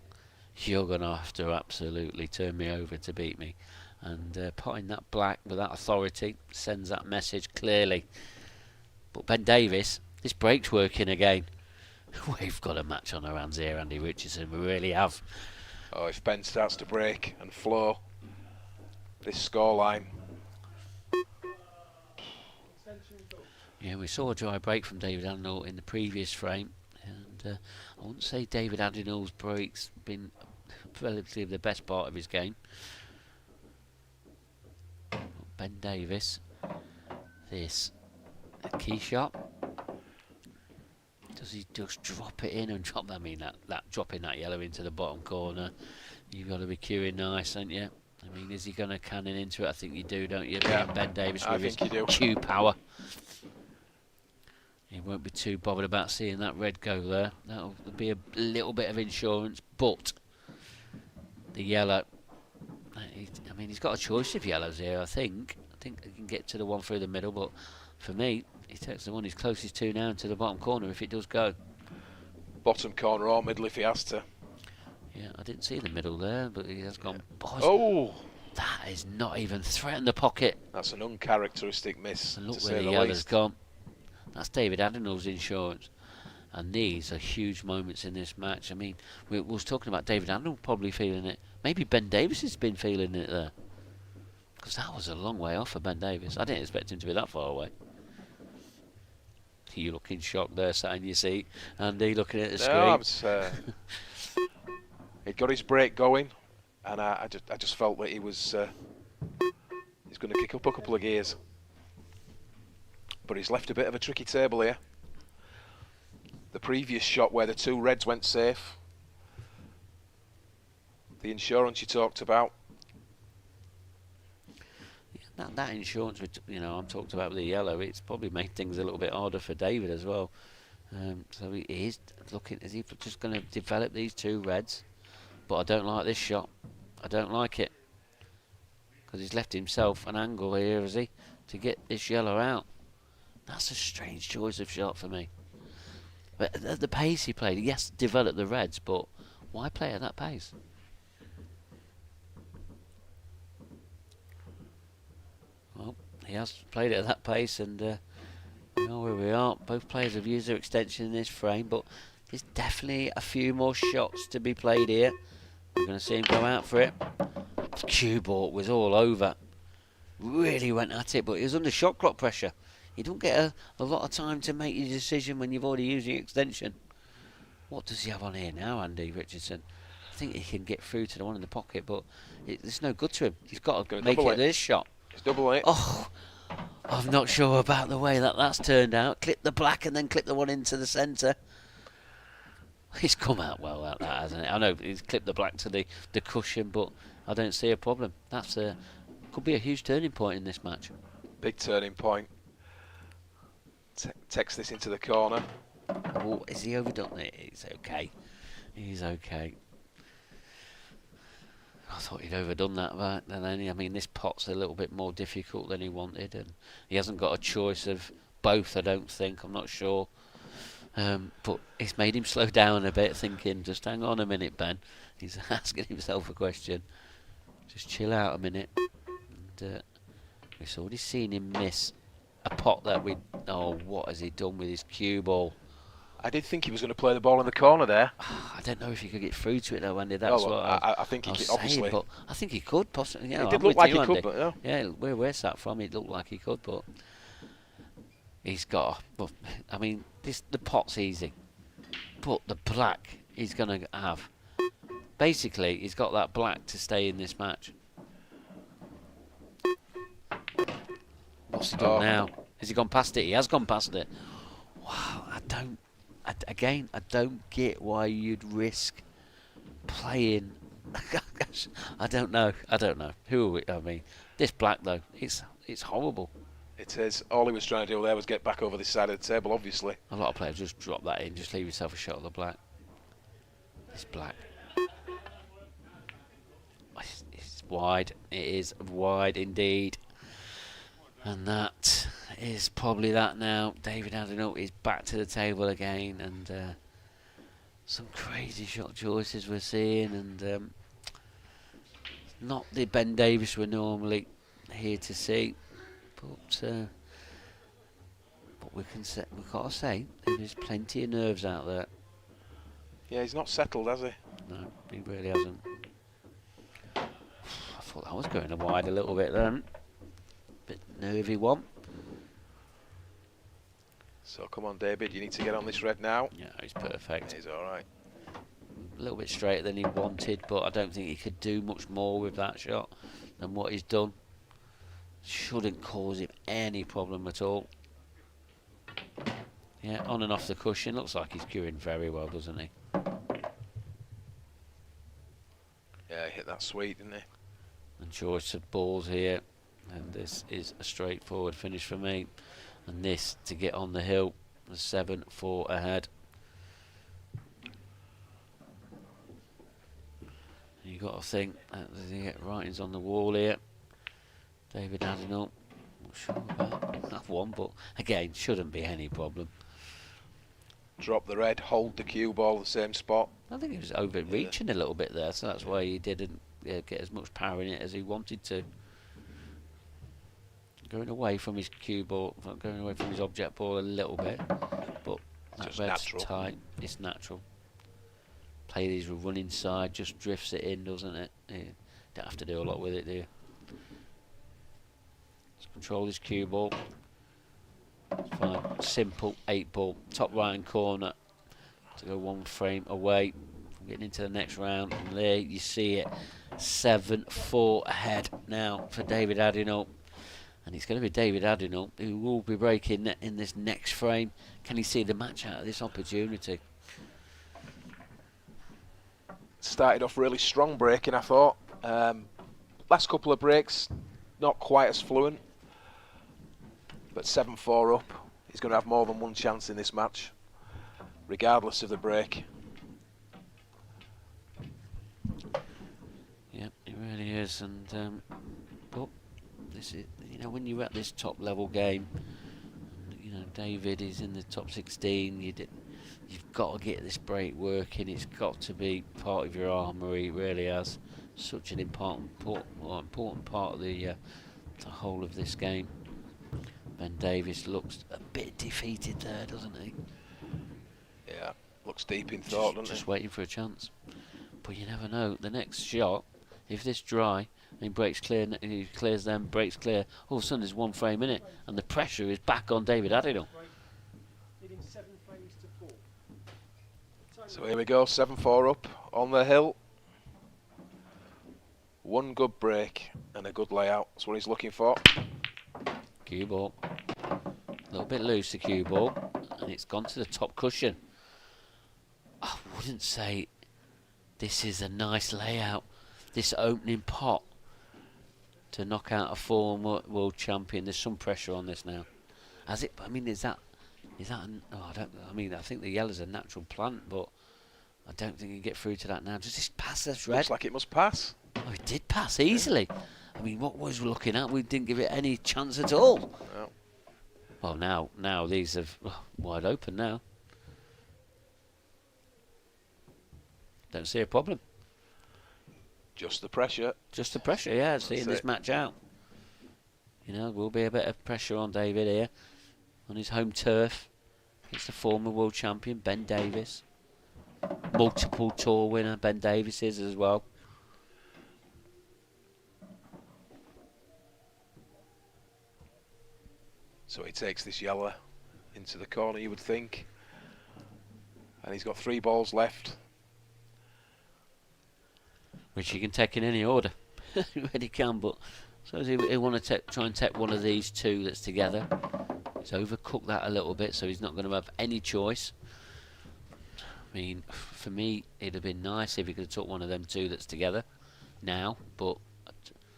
you're going to have to absolutely turn me over to beat me. And potting that black with that authority sends that message clearly. But Ben Davies, this break's working again. We've got a match on our hands here, Andy Richardson, we really have. Oh, if Ben starts to break and flow this scoreline. Yeah, we saw a dry break from David Adnall in the previous frame, and I wouldn't say David Adnall's break's been relatively the best part of his game. But Ben Davies, this a key shot. Does he just drop it in and drop? I mean, that dropping that yellow into the bottom corner, you've got to be cueing nice, haven't you? I mean, is he going to cannon into it? I think you do, don't you? Yeah, Ben Davies I with think his cue power. won't be too bothered about seeing that red go there. That'll be a little bit of insurance, but the yellow. I mean, he's got a choice of yellows here. I think he can get to the one through the middle, but for me, he takes the one he's closest to now to the bottom corner if it does go. Bottom corner or middle if he has to. Yeah, I didn't see the middle there, but he has gone. Oh! That is not even threatened the pocket. That's an uncharacteristic miss. And look to where say the the yellow's least. gone. That's David Adenau's insurance. And these are huge moments in this match. I mean, we was talking about David Adenau probably feeling it. Maybe Ben Davis has been feeling it there. Because that was a long way off for Ben Davis. I didn't expect him to be that far away. You looking shocked there, sat in your seat. Andy looking at the screen. He got his break going, and I just felt that he was he's going to kick up a couple of gears. But he's left a bit of a tricky table here. The previous shot where the two reds went safe, the insurance you talked about. Yeah, that insurance, which, I'm talked about with the yellow, it's probably made things a little bit harder for David as well. So he is looking, is he just going to develop these two reds? But I don't like this shot. I don't like it. Because he's left himself an angle here, has he, to get this yellow out. That's a strange choice of shot for me. But at the pace he played, yes, developed the reds, but why play at that pace? Well, he has played it at that pace, and we are where we are. Both players have used their extension in this frame, but there's definitely a few more shots to be played here. We're going to see him go out for it. Cue ball was all over. Really went at it, but he was under shot clock pressure. You don't get a lot of time to make your decision when you've already used your extension. What does he have on here now, Andy Richardson? I think he can get through to the one in the pocket, but it's no good to him. He's got to make it this shot. He's double it. Oh, I'm not sure about the way that's turned out. Clip the black and then clip the one into the centre. He's come out well at that, hasn't it? I know he's clipped the black to the cushion, but I don't see a problem. That's could be a huge turning point in this match. Big turning point. Takes this into the corner. Oh, is he overdone it? He's okay. He's okay. I thought he'd overdone that, but then I mean, this pot's a little bit more difficult than he wanted, and he hasn't got a choice of both. I don't think. I'm not sure. But it's made him slow down a bit, thinking, just hang on a minute, Ben. He's asking himself a question. Just chill out a minute. And we've already seen him miss a pot that oh, what has he done with his cue ball? I did think he was going to play the ball in the corner there. I don't know if he could get through to it though, Andy. That's what I think he could, obviously. But I think he could possibly. It did look like he could, but yeah. Yeah, where we're sat from, it looked like he could, but he's got. Well, I mean, the pot's easy, but the black he's going to have. Basically, he's got that black to stay in this match. What's he done now? Has he gone past it? He has gone past it. Wow, I don't get why you'd risk playing. I don't know. Who are we? I mean, this black though, it's horrible. It is. All he was trying to do there was get back over this side of the table, obviously. A lot of players just drop that in, just leave yourself a shot at the black. This black. It's wide. It is wide indeed. And that is probably that now. David Adenau is back to the table again, and some crazy shot choices we're seeing, and not the Ben Davis we're normally here to see, but we've got to say there's plenty of nerves out there. Yeah, he's not settled, has he? No, he really hasn't. I thought that was going wide a little bit then. Bit nervy one. So come on, David, you need to get on this red now. Yeah, he's perfect. He's all right. A little bit straighter than he wanted, but I don't think he could do much more with that shot than what he's done. Shouldn't cause him any problem at all. Yeah, on and off the cushion. Looks like he's cueing very well, doesn't he? Yeah, he hit that sweet, didn't he? And choice of balls here. And this is a straightforward finish for me. And this to get on the hill. 7-4 ahead. You got to think that the writing's on the wall here. David Adinal, not sure about that one, but again, shouldn't be any problem. Drop the red, hold the cue ball the same spot. I think he was overreaching a little bit there, so that's why he didn't get as much power in it as he wanted to. Going away from his cue ball, going away from his object ball a little bit, but that Just red's natural. tight. It's natural. Play these with run inside, just drifts it in, doesn't it? You don't have to do a lot with it, do you? Just control his cue ball. It's fine. Simple 8-ball, top right hand corner to go one frame away from getting into the next round. And there you see it, 7-4 ahead now for David Adinal. And it's going to be David Adinal who will be breaking in this next frame. Can he see the match out of this opportunity? Started off really strong breaking, I thought. Last couple of breaks, not quite as fluent. But 7-4 up, he's going to have more than one chance in this match, regardless of the break. Yep, it really is. And but this is, you know, when you're at this top level game, you know, David is in the top 16. You've got to get this break working. It's got to be part of your armoury. It really has such an important part of the whole of this game. Ben Davies looks a bit defeated there, doesn't he? Yeah, looks deep in thought, doesn't Just he? waiting for a chance. But you never know. The next shot, if this dry and he breaks clear, he clears them, breaks clear, all of a sudden there's one frame in it, and the pressure is back on David Adinal. So here we go, 7-4 up on the hill. One good break and a good layout. That's what he's looking for. Cue ball. A little bit loose, the cue ball, and it's gone to the top cushion. I wouldn't say this is a nice layout, this opening pot to knock out a former world champion. There's some pressure on this now. Has it? I mean, is that oh, I don't. I mean, I think the yellow's a natural plant, but I don't think you can get through to that now. Does this pass this red? Looks like it must pass. Oh, it did pass easily. I mean, what was we looking at? We didn't give it any chance at all. No. Well, now these are wide open now. Don't see a problem. Just the pressure. Just the pressure, yeah, seeing this it. match out. You know, will be a bit of pressure on David here, on his home turf. It's the former world champion, Ben Davies. Multiple tour winner, Ben Davies is as well. So he takes this yellow into the corner, you would think. And he's got 3 balls left. Which he can take in any order. He really can, but so he'll want to try and take one of these two that's together. He's overcooked that a little bit, so he's not going to have any choice. I mean, for me, it'd have been nice if he could have took one of them two that's together now, but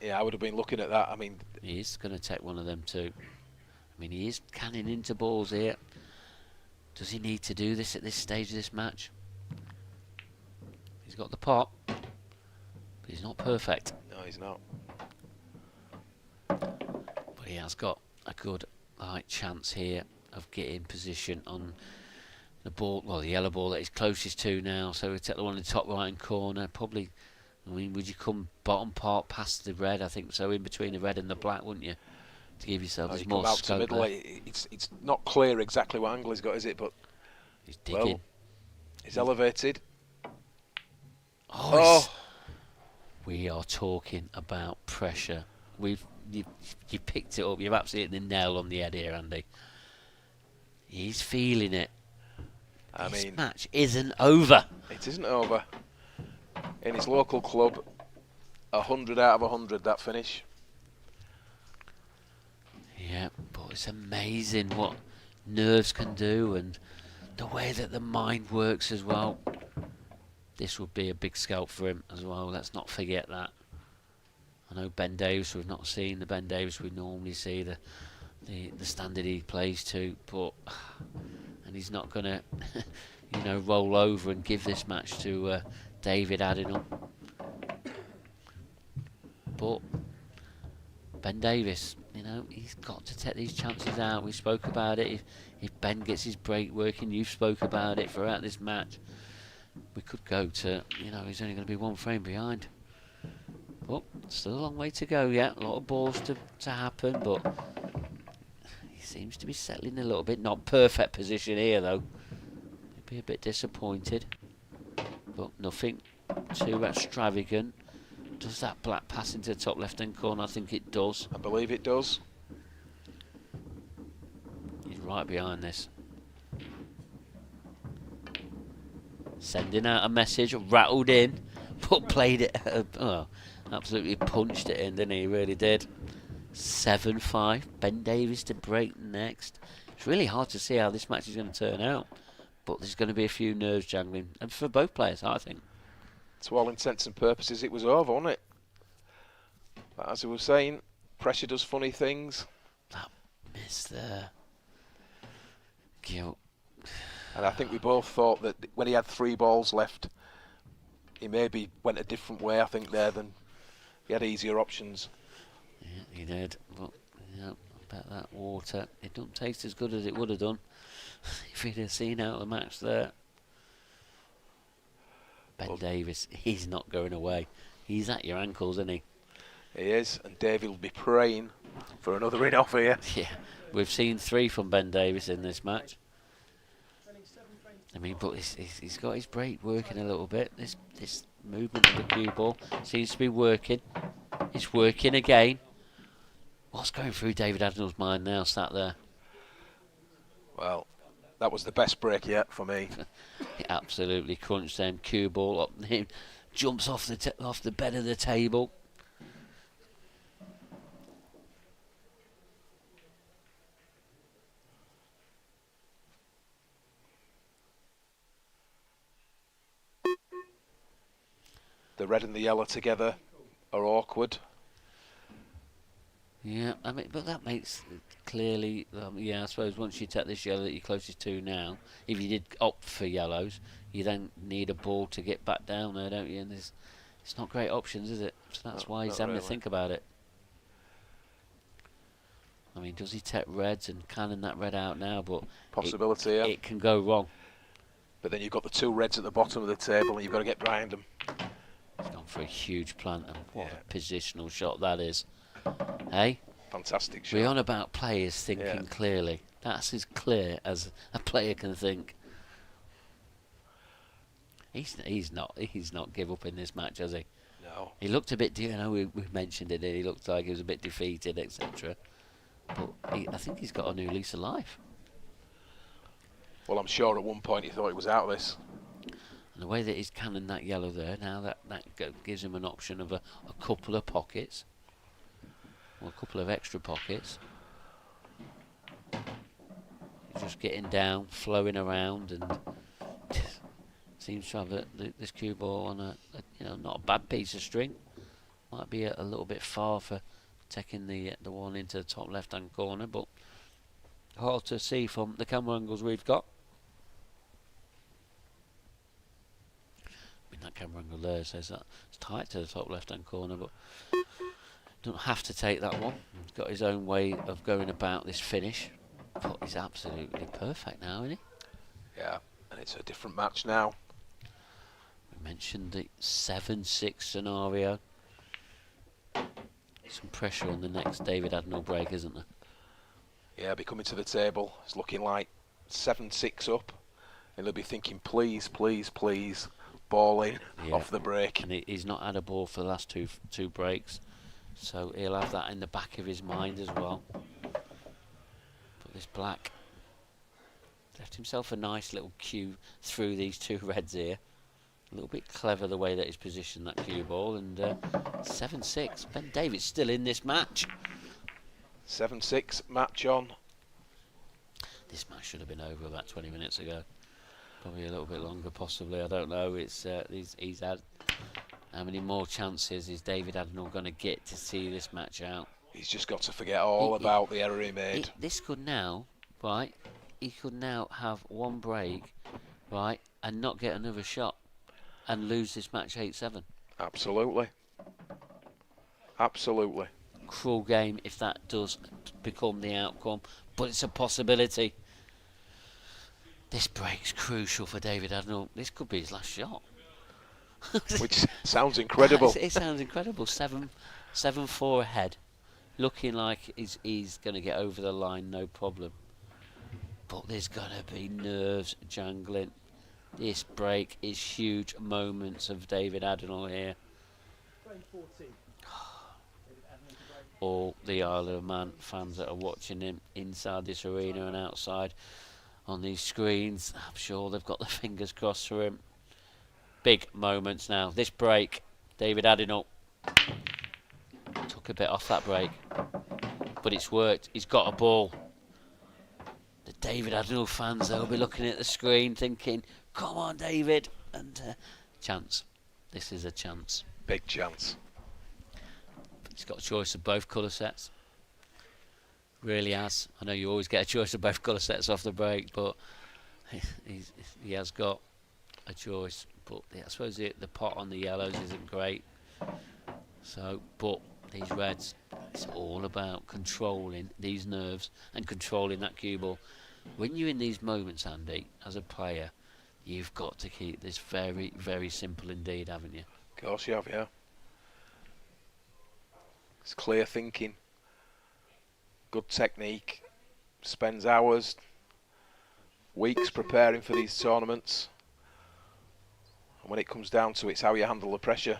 Yeah, I would have been looking at that. I mean, he is going to take one of them two. I mean, he is canning into balls here. Does he need to do this at this stage of this match? He's got the pot, but he's not perfect. no, he's not. But he has got a good chance here of getting position on the ball, well, the yellow ball that he's closest to now. So we take the one in the top right hand corner. Probably, I mean, would you come bottom part past the red? I think so, in between the red and the black, wouldn't you? To give yourself You there's come more out to scope middle. there. It's not clear exactly what angle he's got, is it? But He's digging. well, he's elevated. Oh, we are talking about pressure. You picked it up. You've absolutely hit the nail on the head here, Andy. He's feeling it. I This mean, match isn't over. it isn't over. In his local club, 100 out of 100 that finish. Yeah, but it's amazing what nerves can do and the way that the mind works as well. This would be a big scalp for him as well. Let's not forget that. I know Ben Davies, we've not seen the Ben Davies we normally see, the standard he plays to, but and and he's not going to, roll over and give this match to David Adinal. But Ben Davis, he's got to take these chances out. We spoke about it. If Ben gets his break working, you've spoke about it throughout this match. We could go to, he's only going to be one frame behind. But still a long way to go yet. A lot of balls to happen, but he seems to be settling a little bit. Not perfect position here, though. He'd be a bit disappointed. But nothing too extravagant. Does that black pass into the top left-hand corner? I think it does. I believe it does. He's right behind this. Sending out a message, rattled in, but played it, absolutely punched it in, didn't he? He really did. 7-5, Ben Davis to break next. It's really hard to see how this match is going to turn out, but there's going to be a few nerves jangling, and for both players, I think. To all intents and purposes, it was over, wasn't it? But as we were saying, pressure does funny things. That miss there. Guilt. And I think we both thought that when he had 3 balls left, he maybe went a different way, I think, there than he had easier options. Yeah, he did. But, I bet that water, it don't taste as good as it would have done if he'd have seen out the match there. Ben Davis, he's not going away. He's at your ankles, isn't he? He is, and David will be praying for another in off here. Yeah, we've seen 3 from Ben Davis in this match. I mean, but he's got his break working a little bit. This movement of the cue ball seems to be working. It's working again. What's going through David Adnall's mind now, sat there? Well, that was the best break yet for me. He absolutely crunched them. Cue ball up, he jumps off the bed of the table. The red and the yellow together are awkward. Yeah, I mean, but that makes clearly, I suppose once you take this yellow that you're closest to now, if you did opt for yellows, you then need a ball to get back down there, don't you? And it's not great options, is it? So that's why he's having to think about it. I mean, does he take reds and cannon that red out now? But possibility, yeah. It can go wrong. But then you've got the 2 reds at the bottom of the table, and you've got to get behind them. He's gone for a huge plant, and what a positional shot that is. Hey? Fantastic shot. We're on about players thinking clearly. That's as clear as a player can think. He's not give up in this match, has he? No. He looked a bit, we mentioned it, he looked like he was a bit defeated, etc. But I think he's got a new lease of life. Well, I'm sure at one point he thought he was out of this. And the way that he's cannon that yellow there, now that gives him an option of a couple of pockets. Or a couple of extra pockets. He's just getting down, flowing around, and seems to have this cue ball on a not a bad piece of string. Might be a little bit far for taking the one into the top left-hand corner, but hard to see from the camera angles we've got. That camera angle there says that it's tight to the top left-hand corner, but don't have to take that one. He's got his own way of going about this finish, but he's absolutely perfect now, isn't he? Yeah, and it's a different match now. We mentioned the 7-6 scenario. Some pressure on the next David Adnall break, isn't there? Yeah, be coming to the table. It's looking like 7-6 up, and they'll be thinking, please, please, please. Ball in off the break, and he's not had a ball for the last two breaks, so he'll have that in the back of his mind as well. But this black left himself a nice little cue through these 2 reds here. A little bit clever the way that he's positioned that cue ball, and 7-6. Ben Davis still in this match. 7-6 match on. This match should have been over about 20 minutes ago. Probably a little bit longer, possibly. I don't know. It's he's had how many more chances is David Adnall going to get to see this match out? He's just got to forget all about the error he made. This could now, right? he could now have one break, right, and not get another shot and lose this match 8-7. Absolutely. Absolutely. Cruel game if that does become the outcome, but it's a possibility. This break's crucial for David Adnall. This could be his last shot. Which sounds incredible. It sounds incredible. 7-4 ahead, looking like he's going to get over the line, no problem. But there's going to be nerves jangling. This break is huge moments of David Adnall here. All the Isle of Man fans that are watching him inside this arena and outside on these screens, I'm sure they've got their fingers crossed for him. Big moments now. This break, David Adnall took a bit off that break, but it's worked. He's got a ball. The David Adnall fans, they'll be looking at the screen thinking, come on, David. And chance. This is a chance. Big chance. He's got a choice of both colour sets. Really has. I know you always get a choice of both colour sets off the break, but he has got a choice. But I suppose the pot on the yellows isn't great. So, but these reds, it's all about controlling these nerves and controlling that cue ball. When you're in these moments, Andy, as a player, you've got to keep this very, very simple indeed, haven't you? Of course you have, yeah. It's clear thinking, good technique, spends hours, weeks preparing for these tournaments. And when it comes down to it, it's how you handle the pressure.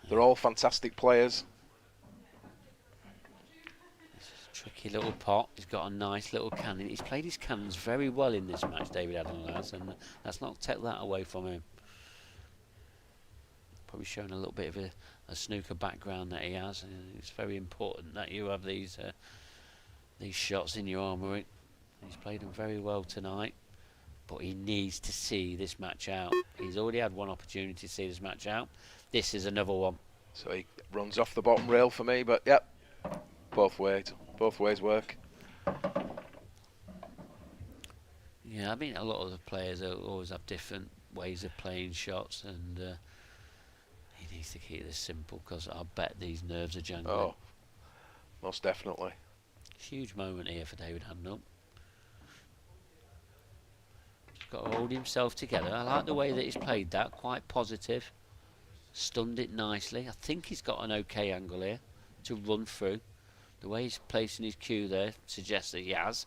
They're all fantastic players. Tricky little pot. He's got a nice little cannon. He's played his cannons very well in this match, David Adnall has, and that's not take that away from him. Probably showing a little bit of a snooker background that he has, and it's very important that you have these shots in your armoury. He's played them very well tonight, but he needs to see this match out. He's already had one opportunity to see this match out. This is another one. So he runs off the bottom rail for me, but yep, both ways work. Yeah, I mean, a lot of the players always have different ways of playing shots, and he needs to keep this simple, because I bet these nerves are jangling. Oh, most definitely. Huge moment here for David Adnall. He's got to hold himself together. I like the way that he's played that, quite positive. Stunned it nicely. I think he's got an okay angle here to run through. The way he's placing his cue there suggests that he has.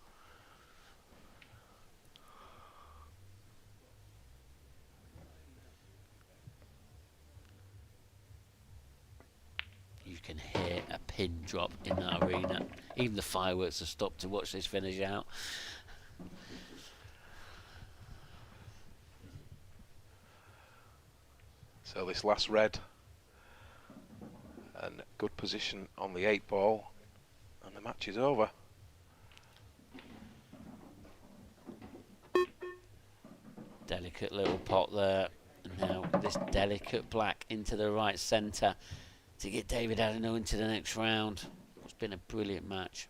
You can hear a pin drop in that arena. Even the fireworks have stopped to watch this finish out. So this last red, and good position on the 8 ball, and the match is over. Delicate little pot there. And now this delicate black into the right centre to get David Adnall into the next round. It's been a brilliant match.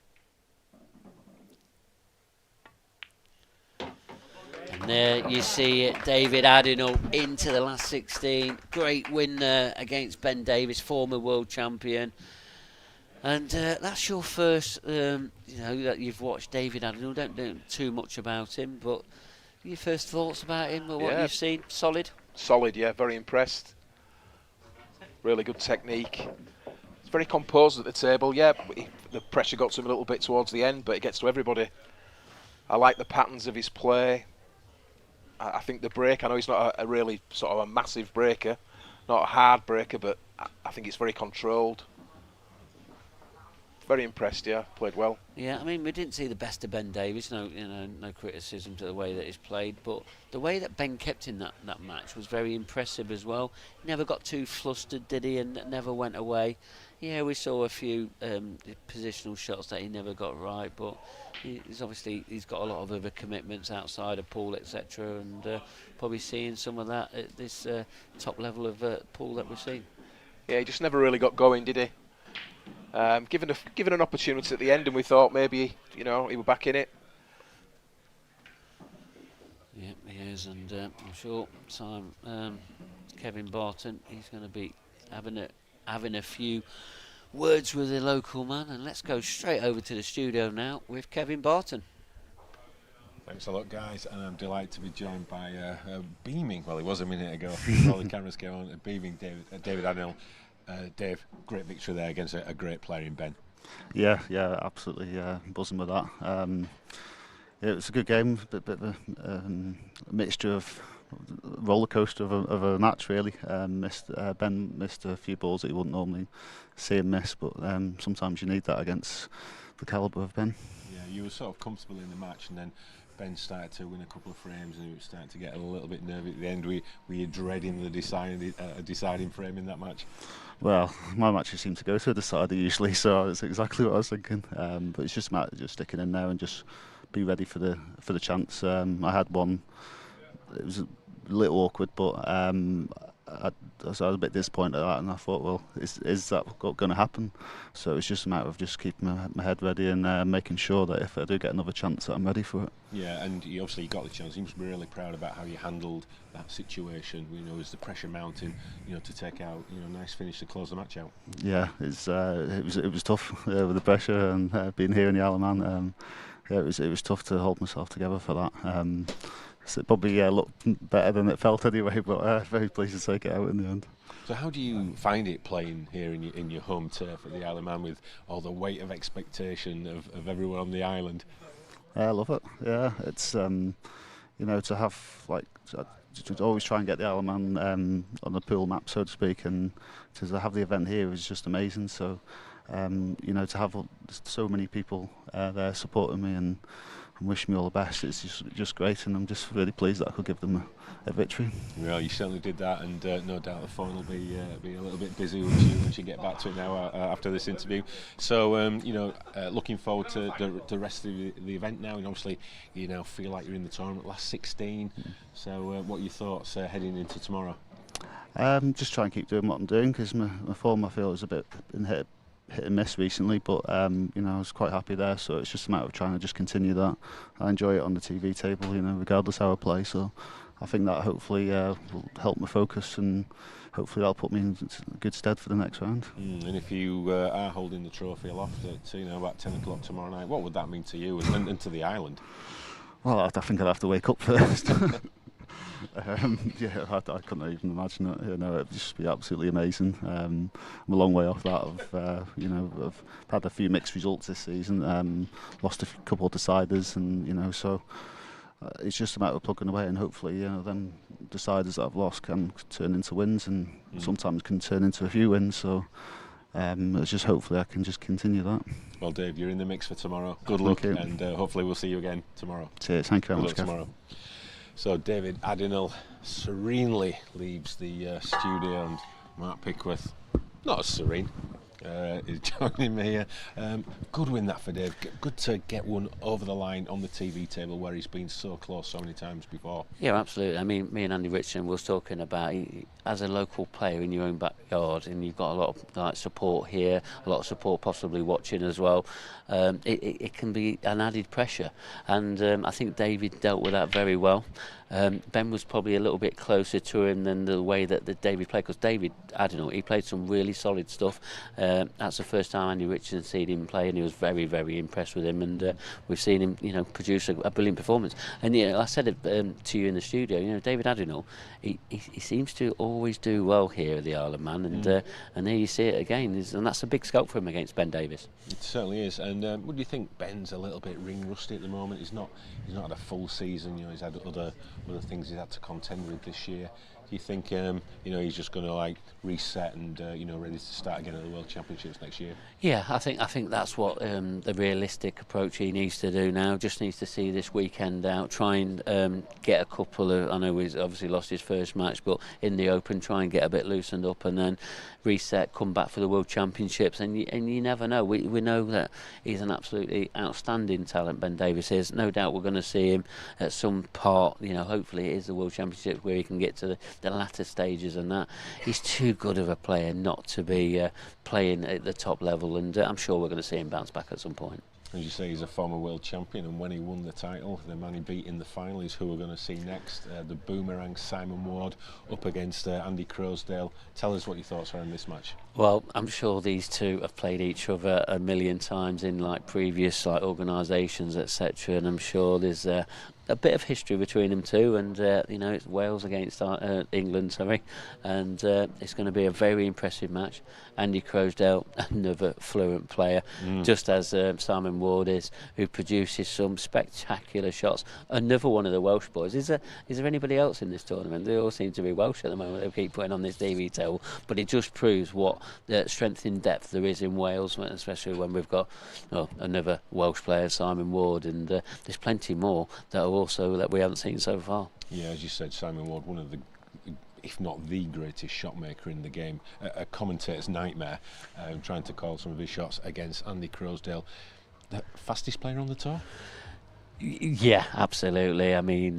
And there you see it, David Adnall into the last 16. Great win there against Ben Davies, former world champion. And that's your first, you know, that you've watched David Adnall. Don't know too much about him, but your first thoughts about him or what you've seen? Solid? Solid, yeah, very impressed. Really good technique. He's very composed at the table, yeah. The pressure got to him a little bit towards the end, but it gets to everybody. I like the patterns of his play. I think the break, I know he's not a really sort of a massive breaker, not a hard breaker, but I think it's very controlled. Very impressed, yeah, played well. Yeah, I mean, we didn't see the best of Ben Davies, no criticism to the way that he's played, but the way that Ben kept in that match was very impressive as well. He never got too flustered, did he, and never went away. Yeah, we saw a few positional shots that he never got right, but he's got a lot of other commitments outside of pool, etc., and probably seeing some of that at this top level of pool that we've seen. Yeah, he just never really got going, did he? Given an opportunity at the end, and we thought maybe, you know, he was back in it. players, and I'm sure Kevin Barton, he's going to be having a few words with the local man. And let's go straight over to the studio now with Kevin Barton. Thanks a lot, guys, and I'm delighted to be joined by a beaming, well, he was a minute ago, all the cameras came on, a beaming David Adnell. Dave, great victory there against a great player in Ben. Yeah, absolutely buzzing with that. It was a good game, bit of a mixture of roller coaster of a match, really. Ben missed a few balls that you wouldn't normally see him miss, but sometimes you need that against the calibre of Ben. Yeah, you were sort of comfortable in the match, and then Ben started to win a couple of frames, and he was starting to get a little bit nervy at the end. Were you dreading the deciding frame in that match? Well, my matches seem to go to a decider usually, so that's exactly what I was thinking. But it's just a matter of just sticking in there and just be ready for the chance. I had one. It was a little awkward, but I was a bit disappointed at that, and I thought, well, is that going to happen? So it's just a matter of just keeping my head ready and making sure that if I do get another chance, that I'm ready for it. Yeah, and you obviously got the chance. You must be really proud about how you handled that situation. As the pressure mounting, to take out, nice finish to close the match out. Yeah, it was tough with the pressure and being here in the Isle of Man. It was tough to hold myself together for that. So it probably looked better than it felt anyway, but very pleased to take it out in the end. So how do you find it playing here in your home turf at the Isle of Man with all the weight of expectation of everyone on the island? I love it. Yeah, it's to have to always try and get the Isle of Man on the pool map, so to speak, and to have the event here is just amazing. So to have so many people there supporting me and wish me all the best, it's just great, and I'm just really pleased that I could give them a victory. Well, you certainly did that, and no doubt the phone will be a little bit busy once you get back to it now after this interview. So looking forward to the rest of the event now, and obviously you now feel like you're in the tournament, last 16. So what are your thoughts heading into tomorrow? Just try and keep doing what I'm doing, because my form, I feel, is a bit hit and miss recently, but I was quite happy there, so it's just a matter of trying to just continue that. I enjoy it on the TV table, regardless how I play, so I think that hopefully will help my focus, and hopefully that'll put me in good stead for the next round. And if you are holding the trophy aloft at about 10 o'clock tomorrow night, what would that mean to you and to the island? Well, I think I'd have to wake up first. I couldn't even imagine it. It'd just be absolutely amazing. I'm a long way off that. I've had a few mixed results this season. Lost a couple of deciders, and so it's just a matter of plugging away, and hopefully, them deciders that I've lost can turn into wins, and sometimes can turn into a few wins. So it's just hopefully I can just continue that. Well, Dave, you're in the mix for tomorrow. Good luck, and hopefully we'll see you again tomorrow. Cheers. Thank you very much, tomorrow. So David Adnell serenely leaves the studio, and Mark Pickworth, not as serene, is joining me here. Good win that for Dave. Good to get one over the line on the TV table where he's been so close so many times before. Yeah, absolutely. I mean, me and Andy Richardson was talking about, as a local player in your own backyard, and you've got a lot of support here, a lot of support possibly watching as well. It can be an added pressure, and I think David dealt with that very well. Ben was probably a little bit closer to him than the way that David played, because David, I don't know, he played some really solid stuff. That's the first time Andy Richardson seen him play, and he was very, very impressed with him, and we've seen him, produce a brilliant performance. And I said it to you in the studio, David Adnell, he seems to always do well here at the Isle of Man, and there you see it again, and that's a big scope for him against Ben Davis. It certainly is. And would you think Ben's a little bit ring rusty at the moment? He's not had a full season. He's had other things he's had to contend with this year. Do you think he's just going to reset and ready to start again at the World Championships next year? Yeah, I think that's what the realistic approach he needs to do now. Just needs to see this weekend out, try and get a couple of. I know he's obviously lost his first match, but in the Open, try and get a bit loosened up, and then reset, come back for the World Championships. And you never know. We know that he's an absolutely outstanding talent. Ben Davis is. No doubt we're going to see him at some part. Hopefully it is the World Championships where he can get to the latter stages, and that he's too good of a player not to be playing at the top level, and I'm sure we're going to see him bounce back at some point. As you say, he's a former world champion, and when he won the title, the man he beat in the final is who we're going to see next. The boomerang Simon Ward up against Andy Crosdale. Tell us what your thoughts are on this match. Well, I'm sure these two have played each other a million times in like previous like organisations, etc. And I'm sure there's a bit of history between them two. And you know, it's Wales against England, sorry, and it's going to be a very impressive match. Andy Crosdale, another fluent player, just as Simon Ward is, who produces some spectacular shots. Another one of the Welsh boys. Is there anybody else in this tournament? They all seem to be Welsh at the moment. They keep putting on this TV table, but it just proves what the strength in depth there is in Wales, especially when we've got another Welsh player, Simon Ward, and there's plenty more that are also that we haven't seen so far. Yeah, as you said, Simon Ward, one of the, if not the greatest shot maker in the game, a commentator's nightmare, trying to call some of his shots against Andy Crosdale. The fastest player on the tour? Yeah, absolutely. I mean,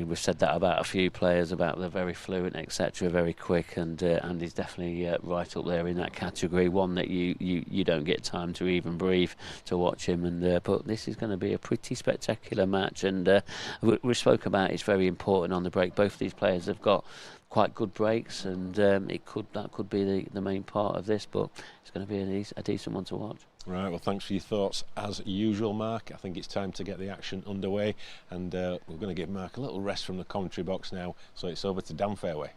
we've said that about a few players, about they're very fluent, etc., very quick, and Andy's definitely right up there in that category. One that you don't get time to even breathe to watch him. And but this is going to be a pretty spectacular match. And we spoke about it's very important on the break. Both of these players have got quite good breaks, and that could be the main part of this. But it's going to be a decent one to watch. Right, well, thanks for your thoughts as usual, Mark. I think it's time to get the action underway, and we're going to give Mark a little rest from the commentary box now, so it's over to Dan Fairway.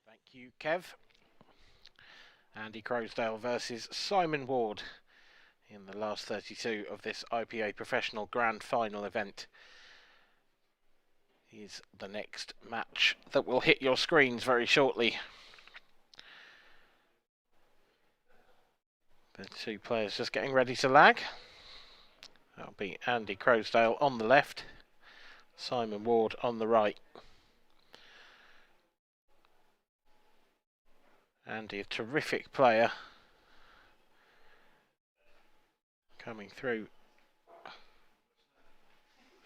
Thank you, Kev. Andy Crosdale versus Simon Ward in the last 32 of this IPA Professional Grand Final event. Is the next match that will hit your screens very shortly. The two players just getting ready to lag. That'll be Andy Crosdale on the left, Simon Ward on the right. Andy, a terrific player, coming through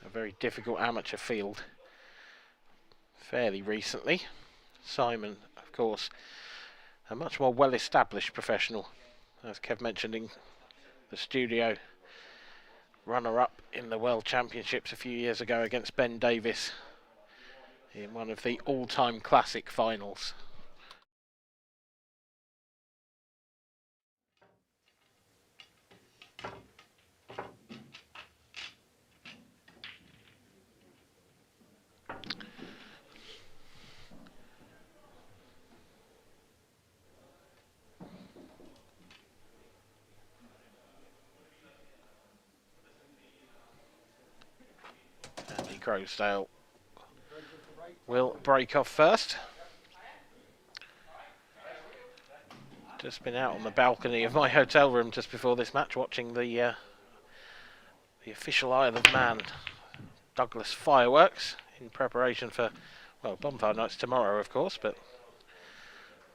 a very difficult amateur field fairly recently. Simon, of course, a much more well-established professional. As Kev mentioned in the studio, runner-up in the World Championships a few years ago against Ben Davis in one of the all-time classic finals. Crosdale will break off first. Just been out on the balcony of my hotel room just before this match, watching the official Isle of Man Douglas fireworks in preparation for, well, bonfire nights tomorrow, of course, but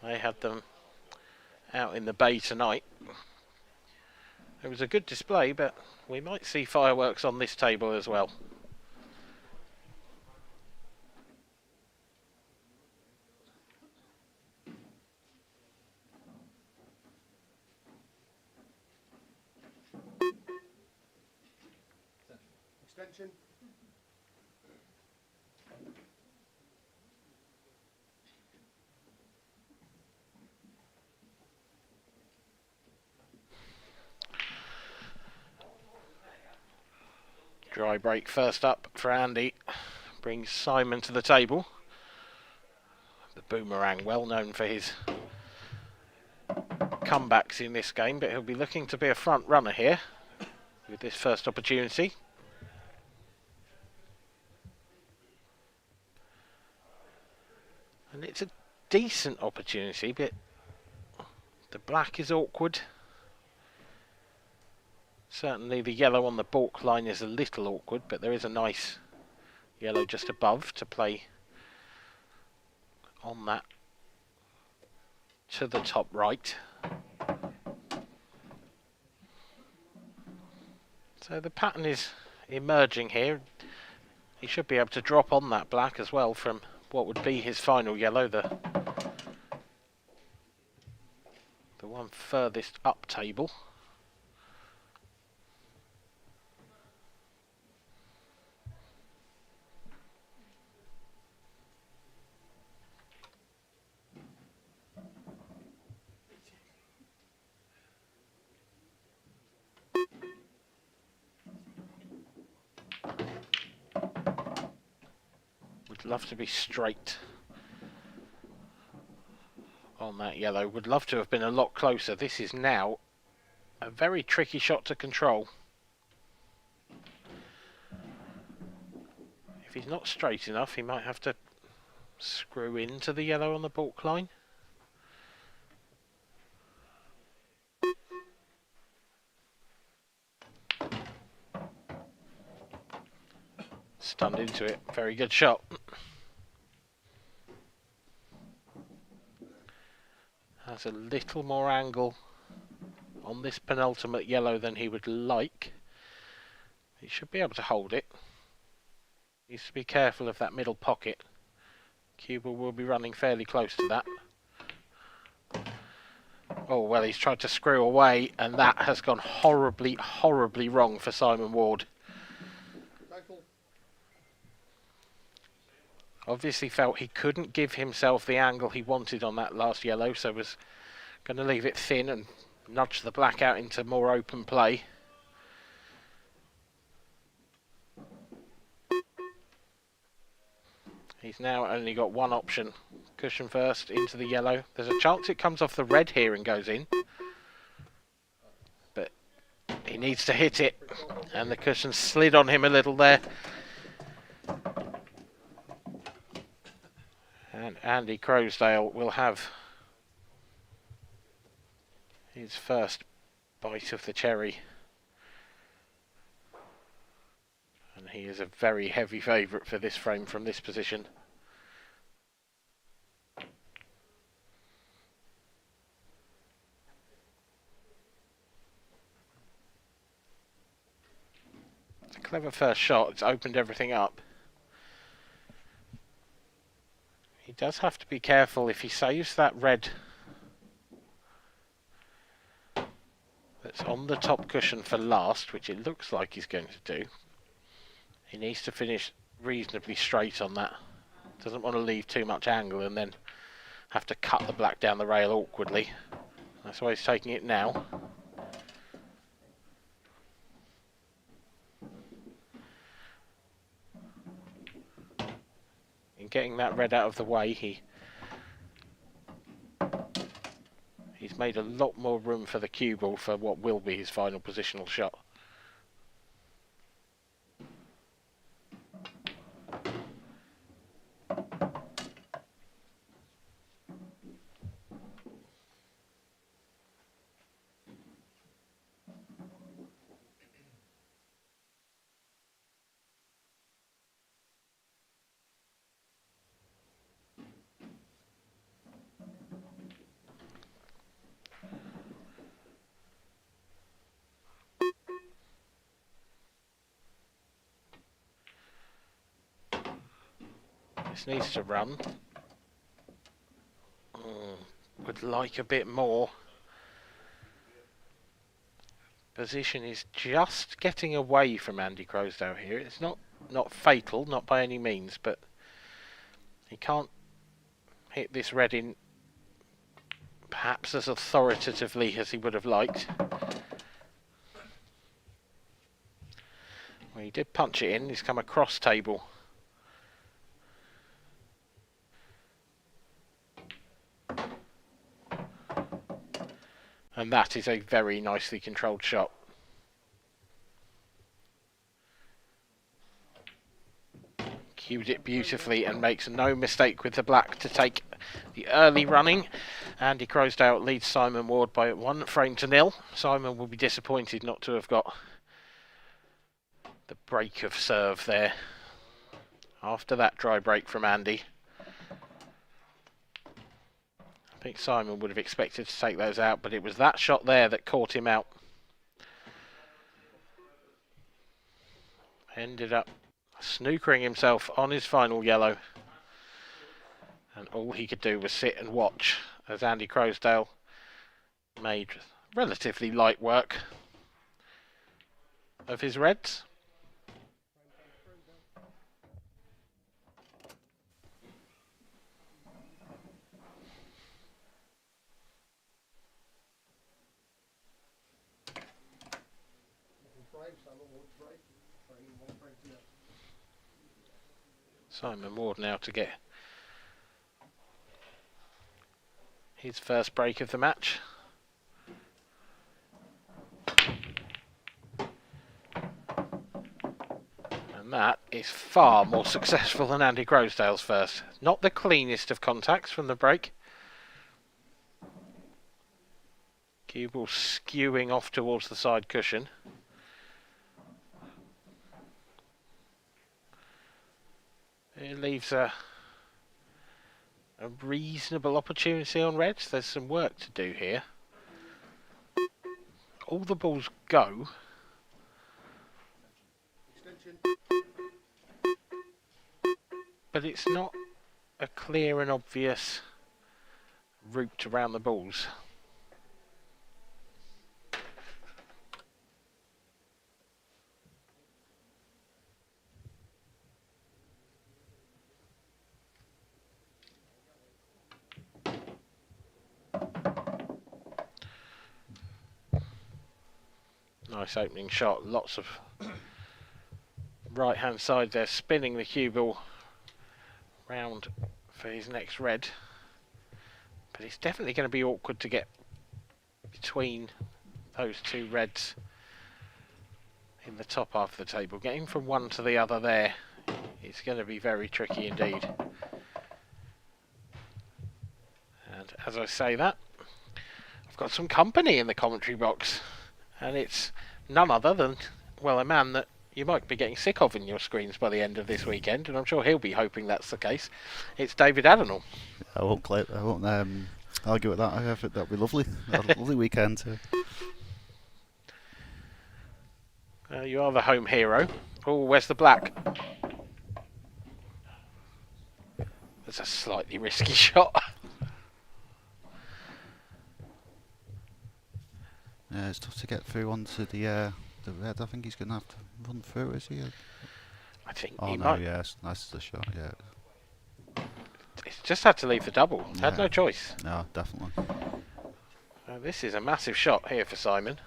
they had them out in the bay tonight. It was a good display, but we might see fireworks on this table as well. Extension. Dry break first up for Andy. Brings Simon to the table. The boomerang, well known for his comebacks in this game, but he'll be looking to be a front runner here with this first opportunity. And it's a decent opportunity, but the black is awkward. Certainly the yellow on the balk line is a little awkward, but there is a nice yellow just above to play on that to the top right. So the pattern is emerging here. He should be able to drop on that black as well from what would be his final yellow, the one furthest up table. Would love to be straight on that yellow. Would love to have been a lot closer. This is now a very tricky shot to control. If he's not straight enough, he might have to screw into the yellow on the baulk line. Stunned into it. Very good shot. Has a little more angle on this penultimate yellow than he would like. He should be able to hold it. Needs to be careful of that middle pocket. Cue ball will be running fairly close to that. Oh, well, he's tried to screw away, and that has gone horribly, horribly wrong for Simon Ward. Obviously felt he couldn't give himself the angle he wanted on that last yellow, so was going to leave it thin and nudge the black out into more open play. He's now only got one option. Cushion first, into the yellow. There's a chance it comes off the red here and goes in. But he needs to hit it. And the cushion slid on him a little there. And Andy Crosdale will have his first bite of the cherry. And he is a very heavy favourite for this frame from this position. It's a clever first shot. It's opened everything up. He does have to be careful if he saves that red that's on the top cushion for last, which it looks like he's going to do. He needs to finish reasonably straight on that. Doesn't want to leave too much angle and then have to cut the black down the rail awkwardly. That's why he's taking it now. In getting that red out of the way, he's made a lot more room for the cue ball for what will be his final positional shot. This needs to run. Would like a bit more. Position is just getting away from Andy Crosdale here. It's not fatal, not by any means, but he can't hit this red in perhaps as authoritatively as he would have liked. Well, he did punch it in. He's come across table. And that is a very nicely controlled shot. Cued it beautifully and makes no mistake with the black to take the early running. Andy Crosdale leads Simon Ward by 1-0. Simon will be disappointed not to have got the break of serve there after that dry break from Andy. I think Simon would have expected to take those out, but it was that shot there that caught him out. Ended up snookering himself on his final yellow. And all he could do was sit and watch as Andy Crosdale made relatively light work of his reds. Simon Ward now to get his first break of the match. And that is far more successful than Andy Croasdale's first. Not the cleanest of contacts from the break. Cue ball skewing off towards the side cushion. It leaves a reasonable opportunity on Reds. There's some work to do here. All the balls go. But it's not a clear and obvious route around the balls. Nice opening shot, lots of right hand side there, spinning the cue ball round for his next red. But it's definitely going to be awkward to get between those two reds in the top half of the table. Getting from one to the other there is going to be very tricky indeed. And as I say that, I've got some company in the commentary box. And it's none other than, well, a man that you might be getting sick of in your screens by the end of this weekend, and I'm sure he'll be hoping that's the case. It's David Adenall. I won't argue with that. I think that'll be lovely. A lovely weekend too. You are the home hero. Oh, where's the black? That's a slightly risky shot. Yeah, it's tough to get through onto the red. I think he's going to have to run through, is he? I think oh he no, might. Yeah, it's nice the shot. Yeah. He's just had to leave the double. Yeah. Had no choice. No, definitely. This is a massive shot here for Simon.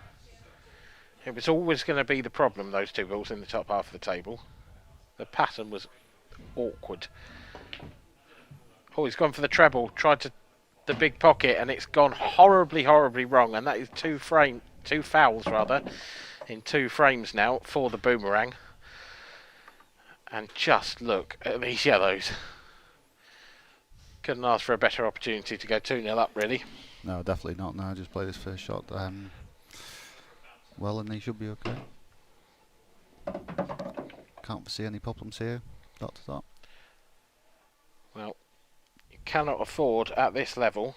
It was always going to be the problem, those two balls in the top half of the table. The pattern was awkward. Oh, he's gone for the treble. Tried to the big pocket, and it's gone horribly, horribly wrong. And that is two fouls rather, in 2 frames now for the boomerang. And just look at these yellows. Couldn't ask for a better opportunity to go 2-0 up, really. No, definitely not. No, just play his first shot well, and he should be okay. Can't foresee any problems here. Dot to dot. Well, you cannot afford at this level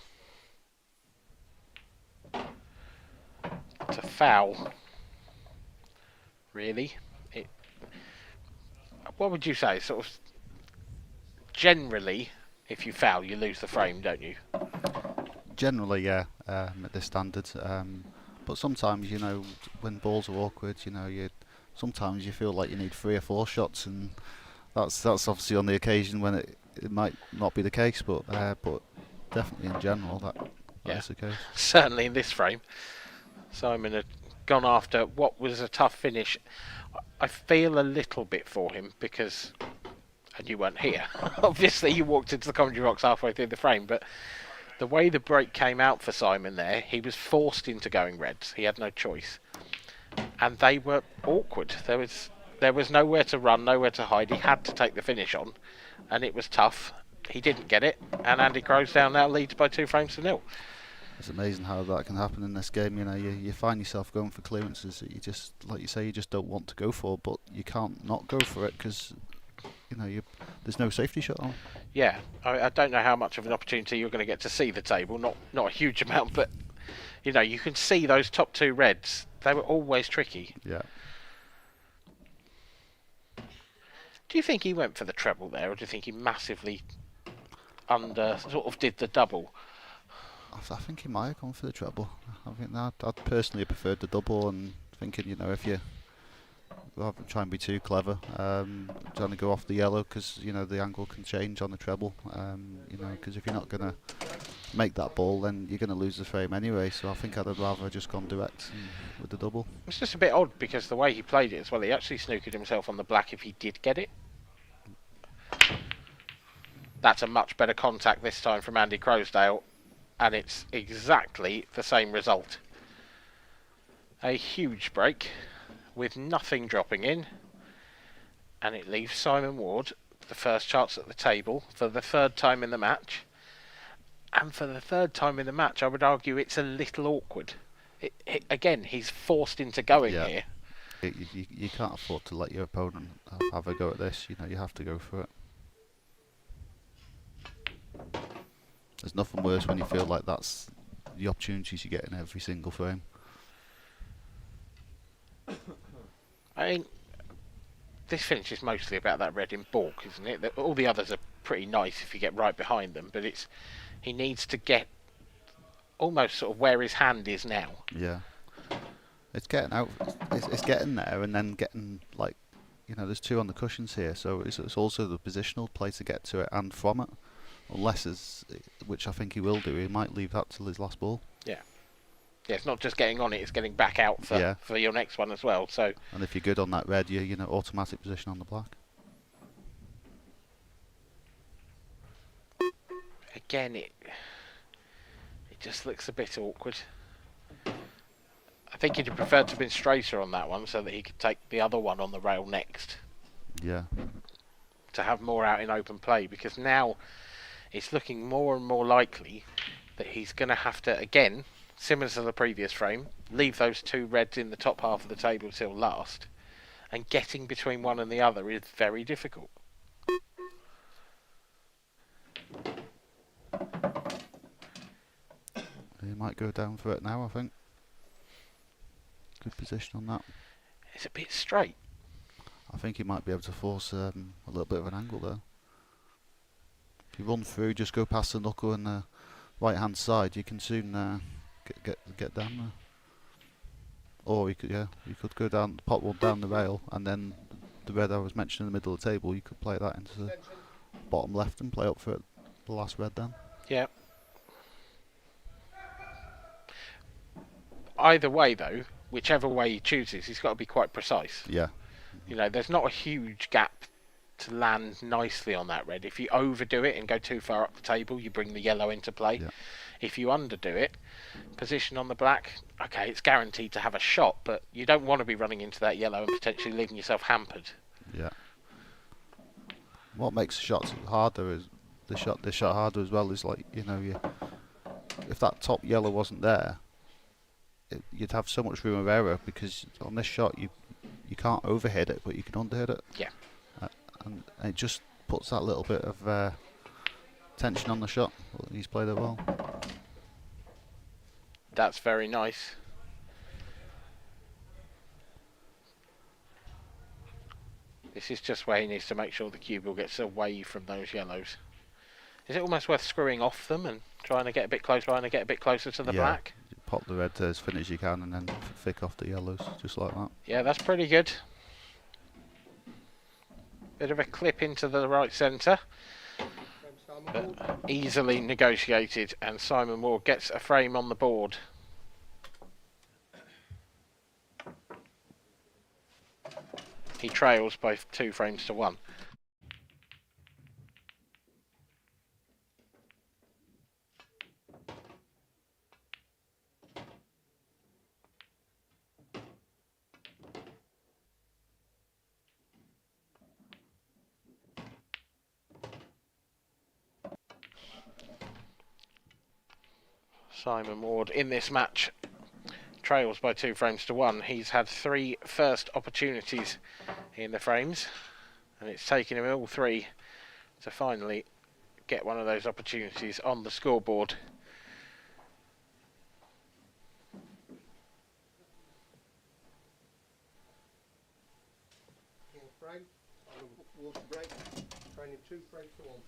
to foul. Really? What would you say? Sort of generally, if you foul, you lose the frame, don't you? Generally, yeah, at this standard. But sometimes, when balls are awkward, sometimes you feel like you need 3 or 4 shots, and that's obviously on the occasion when it might not be the case, but definitely in general that is the case. Certainly in this frame, Simon had gone after what was a tough finish. I feel a little bit for him because, and you weren't here, obviously you walked into the commentary box halfway through the frame, but the way the break came out for Simon there, he was forced into going reds. He had no choice. And they were awkward. There was nowhere to run, nowhere to hide. He had to take the finish on, and it was tough. He didn't get it, and Andy Croasdale now leads by 2 frames to 0. It's amazing how that can happen in this game. You find yourself going for clearances that you just, like you say, you just don't want to go for, but you can't not go for it because there's no safety shot on. Yeah, I don't know how much of an opportunity you're going to get to see the table. Not a huge amount, but you can see those top 2 reds. They were always tricky. Yeah. Do you think he went for the treble there, or do you think he massively did the double? I think he might have gone for the treble. I think I'd personally preferred the double, and thinking, if you rather try and be too clever, trying to go off the yellow because the angle can change on the treble. Because if you're not going to make that ball, then you're going to lose the frame anyway. So I think I'd have rather just gone direct with the double. It's just a bit odd because the way he played it as well, he actually snookered himself on the black if he did get it. That's a much better contact this time from Andy Crosdale, and it's exactly the same result. A huge break with nothing dropping in, and it leaves Simon Ward the first chance at the table for the third time in the match. And for the third time in the match, I would argue it's a little awkward. Again, he's forced into going here. You can't afford to let your opponent have a go at this. You know, you have to go for it. There's nothing worse when you feel like that's the opportunities you get in every single frame. I mean, this finish is mostly about that red in balk, isn't it? All the others are pretty nice if you get right behind them, but he needs to get almost sort of where his hand is now. Yeah. It's getting out. It's getting there, and then getting, like, you know, there's two on the cushions here, so it's also the positional play to get to it and from it. Unless, which I think he will do, he might leave that till his last ball. Yeah. Yeah, it's not just getting on it; it's getting back out for your next one as well. So. And if you're good on that red, you know, automatic position on the black. Again, it just looks a bit awkward. I think he'd have preferred to have been straighter on that one so that he could take the other one on the rail next. Yeah. To have more out in open play, because now it's looking more and more likely that he's going to have to, again, similar to the previous frame, leave those two reds in the top half of the table till last, and getting between one and the other is very difficult. He might go down for it now, I think. Good position on that. It's a bit straight. I think he might be able to force a little bit of an angle there. If you run through, just go past the knuckle and the right hand side, you can soon get down there. Or you could go down, pop one down the rail, and then the red I was mentioning in the middle of the table, you could play that into the bottom left and play up for the last red then. Yeah. Either way, though, whichever way he chooses, he's got to be quite precise. Yeah. You know, there's not a huge gap to land nicely on that red. If you overdo it and go too far up the table, you bring the yellow into play. Yeah. If you underdo it, position on the black, okay, it's guaranteed to have a shot, but you don't want to be running into that yellow and potentially leaving yourself hampered. Yeah. What makes the shots harder is the shot harder as well is, like, you know, if that top yellow wasn't there, you'd have so much room of error, because on this shot you can't overhit it, but you can underhit it. Yeah. And it just puts that little bit of tension on the shot. He's played it well. That's very nice. This is just where he needs to make sure the cue ball gets away from those yellows. Is it almost worth screwing off them and trying to get a bit closer to the black? Pop the red as thin as you can and then flick off the yellows, just like that. Yeah, that's pretty good. Bit of a clip into the right centre, but easily negotiated, and Simon Ward gets a frame on the board. He trails by 2 frames to 1. Simon Ward in this match trails by 2 frames to 1. He's had 3 first opportunities in the frames, and it's taken him all 3 to finally get one of those opportunities on the scoreboard. Frame, water break, training 2 frames to 1.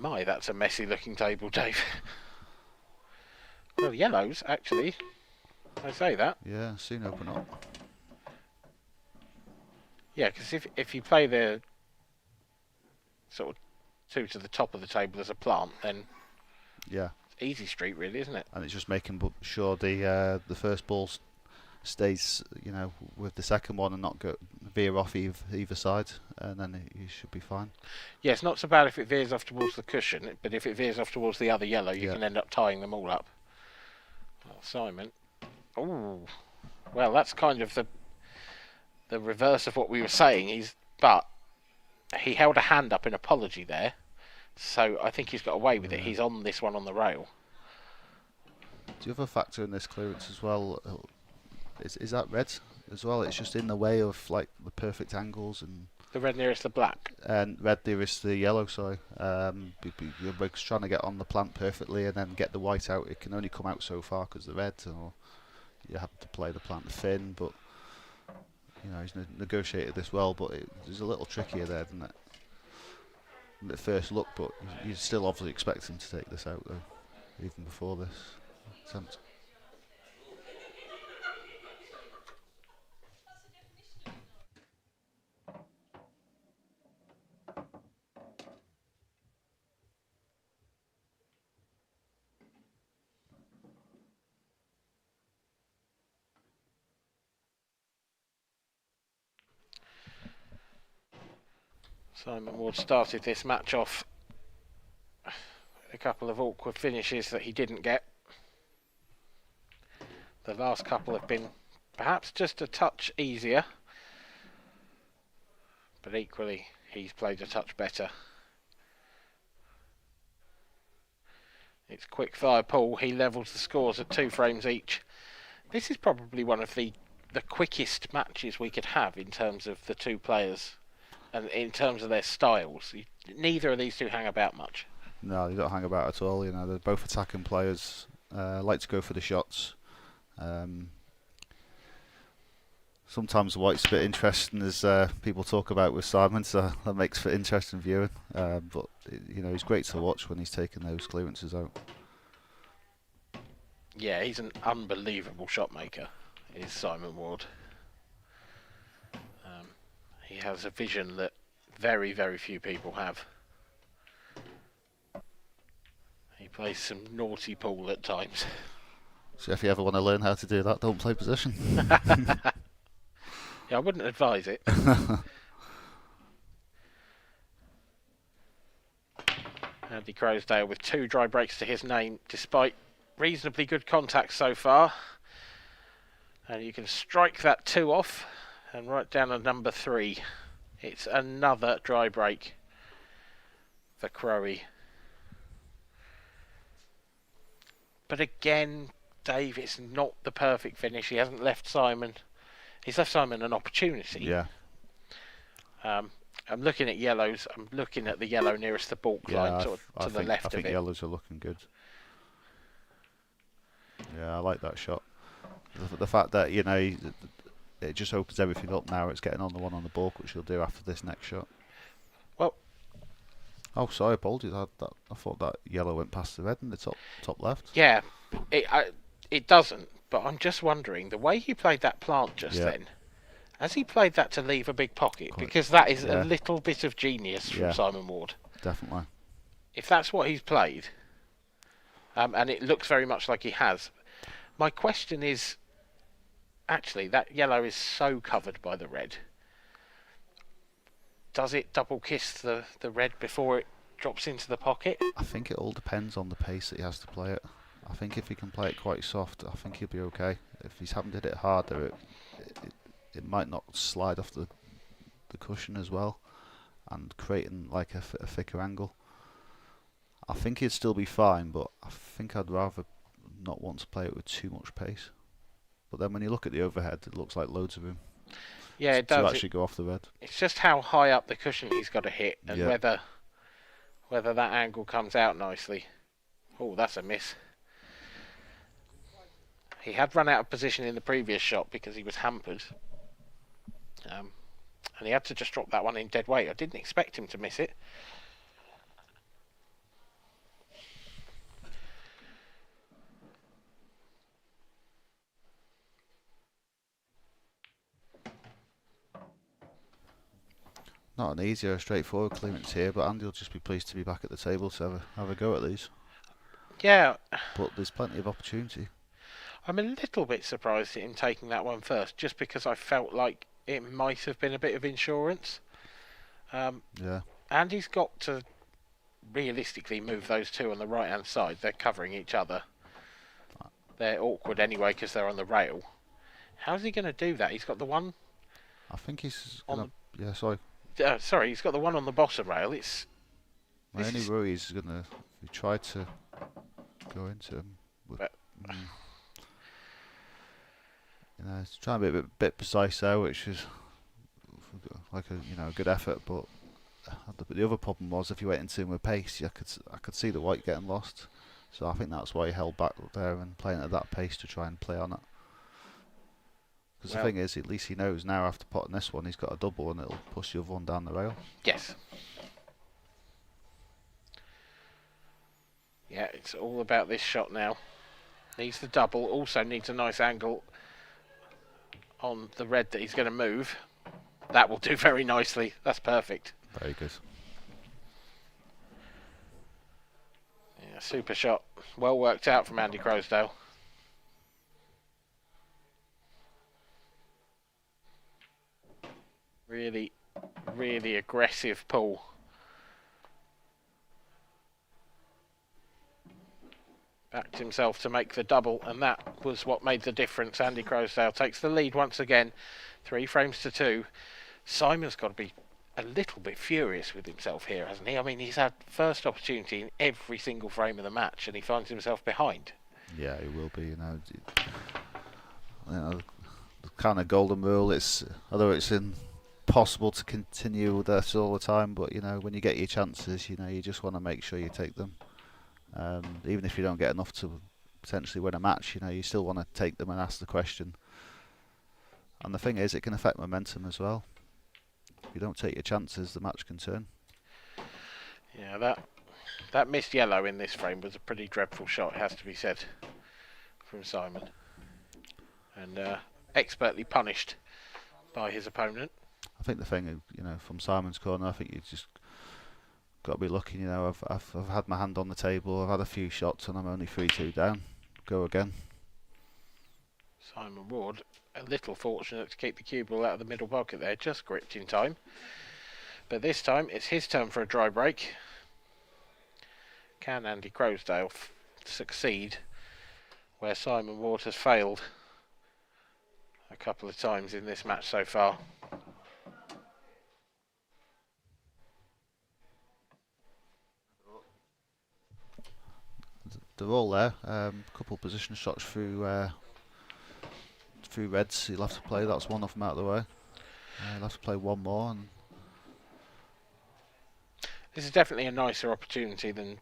My, that's a messy looking table, Dave. Well, yellows, actually. I say that. Yeah, soon open up. Yeah, because if you play the sort of 2 to the top of the table as a plant, then Yeah, it's easy street, really, isn't it? and it's just making sure the first ball stays, with the second one and not veer off either side, and then you should be fine. Yeah, it's not so bad if it veers off towards the cushion, but if it veers off towards the other yellow, you can end up tying them all up. Well, Simon. Ooh. Well, that's kind of the reverse of what we were saying. But he held a hand up in apology there, so I think he's got away with it. He's on this one on the rail. The other factor in this clearance as well is that red as well. It's just in the way of like the perfect angles, and the red nearest the black, and red nearest the yellow. Sorry, you're trying to get on the plant perfectly and then get the white out. It can only come out so far because the red, or you have to play the plant thin. But he's negotiated this well, but it's a little trickier there, isn't it? At first look, but you still obviously expect him to take this out though, even before this attempt. Simon Ward started this match off with a couple of awkward finishes that he didn't get. The last couple have been perhaps just a touch easier, but equally he's played a touch better. It's quick fire pull. He levels the scores at 2 frames each. This is probably one of the quickest matches we could have in terms of the two players. And in terms of their styles, neither of these two hang about much. No, they don't hang about at all. They're both attacking players. Like to go for the shots. Sometimes the white's a bit interesting, as people talk about with Simon, so that makes for interesting viewing. But he's great to watch when he's taking those clearances out. Yeah, he's an unbelievable shot maker, is Simon Ward. He has a vision that very, very few people have. He plays some naughty pool at times. So if you ever want to learn how to do that, don't play position. Yeah, I wouldn't advise it. Andy Crosdale with 2 dry breaks to his name, despite reasonably good contact so far. And you can strike that 2 off and write down a number 3. It's another dry break for Crowe. But again, Dave, it's not the perfect finish. He hasn't left Simon. He's left Simon an opportunity. Yeah. I'm looking at yellows. I'm looking at the yellow nearest the balk line, sort of to the left of it. I think yellows are looking good. Yeah, I like that shot. The fact that it just opens everything up now. It's getting on the one on the balk, which he'll do after this next shot. Well, oh, sorry, apologies. I thought that yellow went past the red in the top left. Yeah, it doesn't. But I'm just wondering, the way he played that plant just then, has he played that to leave a big pocket? Because that is a little bit of genius from Simon Ward. Definitely. If that's what he's played, and it looks very much like he has, my question is, actually, that yellow is so covered by the red. Does it double kiss the red before it drops into the pocket? I think it all depends on the pace that he has to play it. I think if he can play it quite soft, I think he'll be okay. If he's having to hit it harder, it might not slide off the cushion as well, and creating like a thicker angle. I think he'd still be fine, but I think I'd rather not want to play it with too much pace. But then when you look at the overhead, it looks like loads of room. Yeah, it does. To actually go off the red. It's just how high up the cushion he's got to hit, and whether that angle comes out nicely. Oh, that's a miss. He had run out of position in the previous shot because he was hampered. And he had to just drop that one in dead weight. I didn't expect him to miss it. not an easy or straightforward clearance here, but Andy will just be pleased to be back at the table to have a go at these. Yeah. But there's plenty of opportunity. I'm a little bit surprised at him taking that one first, just because I felt like it might have been a bit of insurance. Yeah. Andy's got to realistically move those two on the right-hand side. They're covering each other. They're awkward anyway because they're on the rail. How's he going to do that? He's got the one... I think he's going to... Yeah, sorry. Sorry, he's got the one on the bottom rail. My only worry is going to... He tried to go into him. You know, it's trying to be a bit precise there, which is like a good effort. But the other problem was if you went into him with pace, I could see the white getting lost. So I think that's why he held back there and playing at that pace to try and play on it. Because the thing is, at least he knows now after potting this one, he's got a double and it'll push the other one down the rail. Yes. Yeah, it's all about this shot now. Needs the double, also needs a nice angle on the red that he's going to move. That will do very nicely. That's perfect. Very good. Yeah, super shot. Well worked out from Andy Croasdale. Really, really aggressive pull. Backed himself to make the double, and that was what made the difference. Andy Croasdale takes the lead once again, 3 frames to 2. Simon's got to be a little bit furious with himself here, hasn't he? I mean, he's had first opportunity in every single frame of the match, and he finds himself behind. Yeah, he will be. The kind of golden rule. Although it's impossible to continue with this all the time, but when you get your chances, you just want to make sure you take them. Even if you don't get enough to potentially win a match, you still want to take them and ask the question. And the thing is, it can affect momentum as well. If you don't take your chances, the match can turn. Yeah, that missed yellow in this frame was a pretty dreadful shot, it has to be said, from Simon. And expertly punished by his opponent. I think the thing, from Simon's corner, I think you just got to be lucky. I've had my hand on the table, I've had a few shots, and I'm only 3-2 down. Go again. Simon Ward, a little fortunate to keep the cue ball out of the middle pocket there, just gripped in time. But this time it's his turn for a dry break. Can Andy Croasdale succeed where Simon Ward has failed a couple of times in this match so far? They're all there. A couple position shots through reds. He'll have to play. That's one of them out of the way. He'll have to play one more. And this is definitely a nicer opportunity than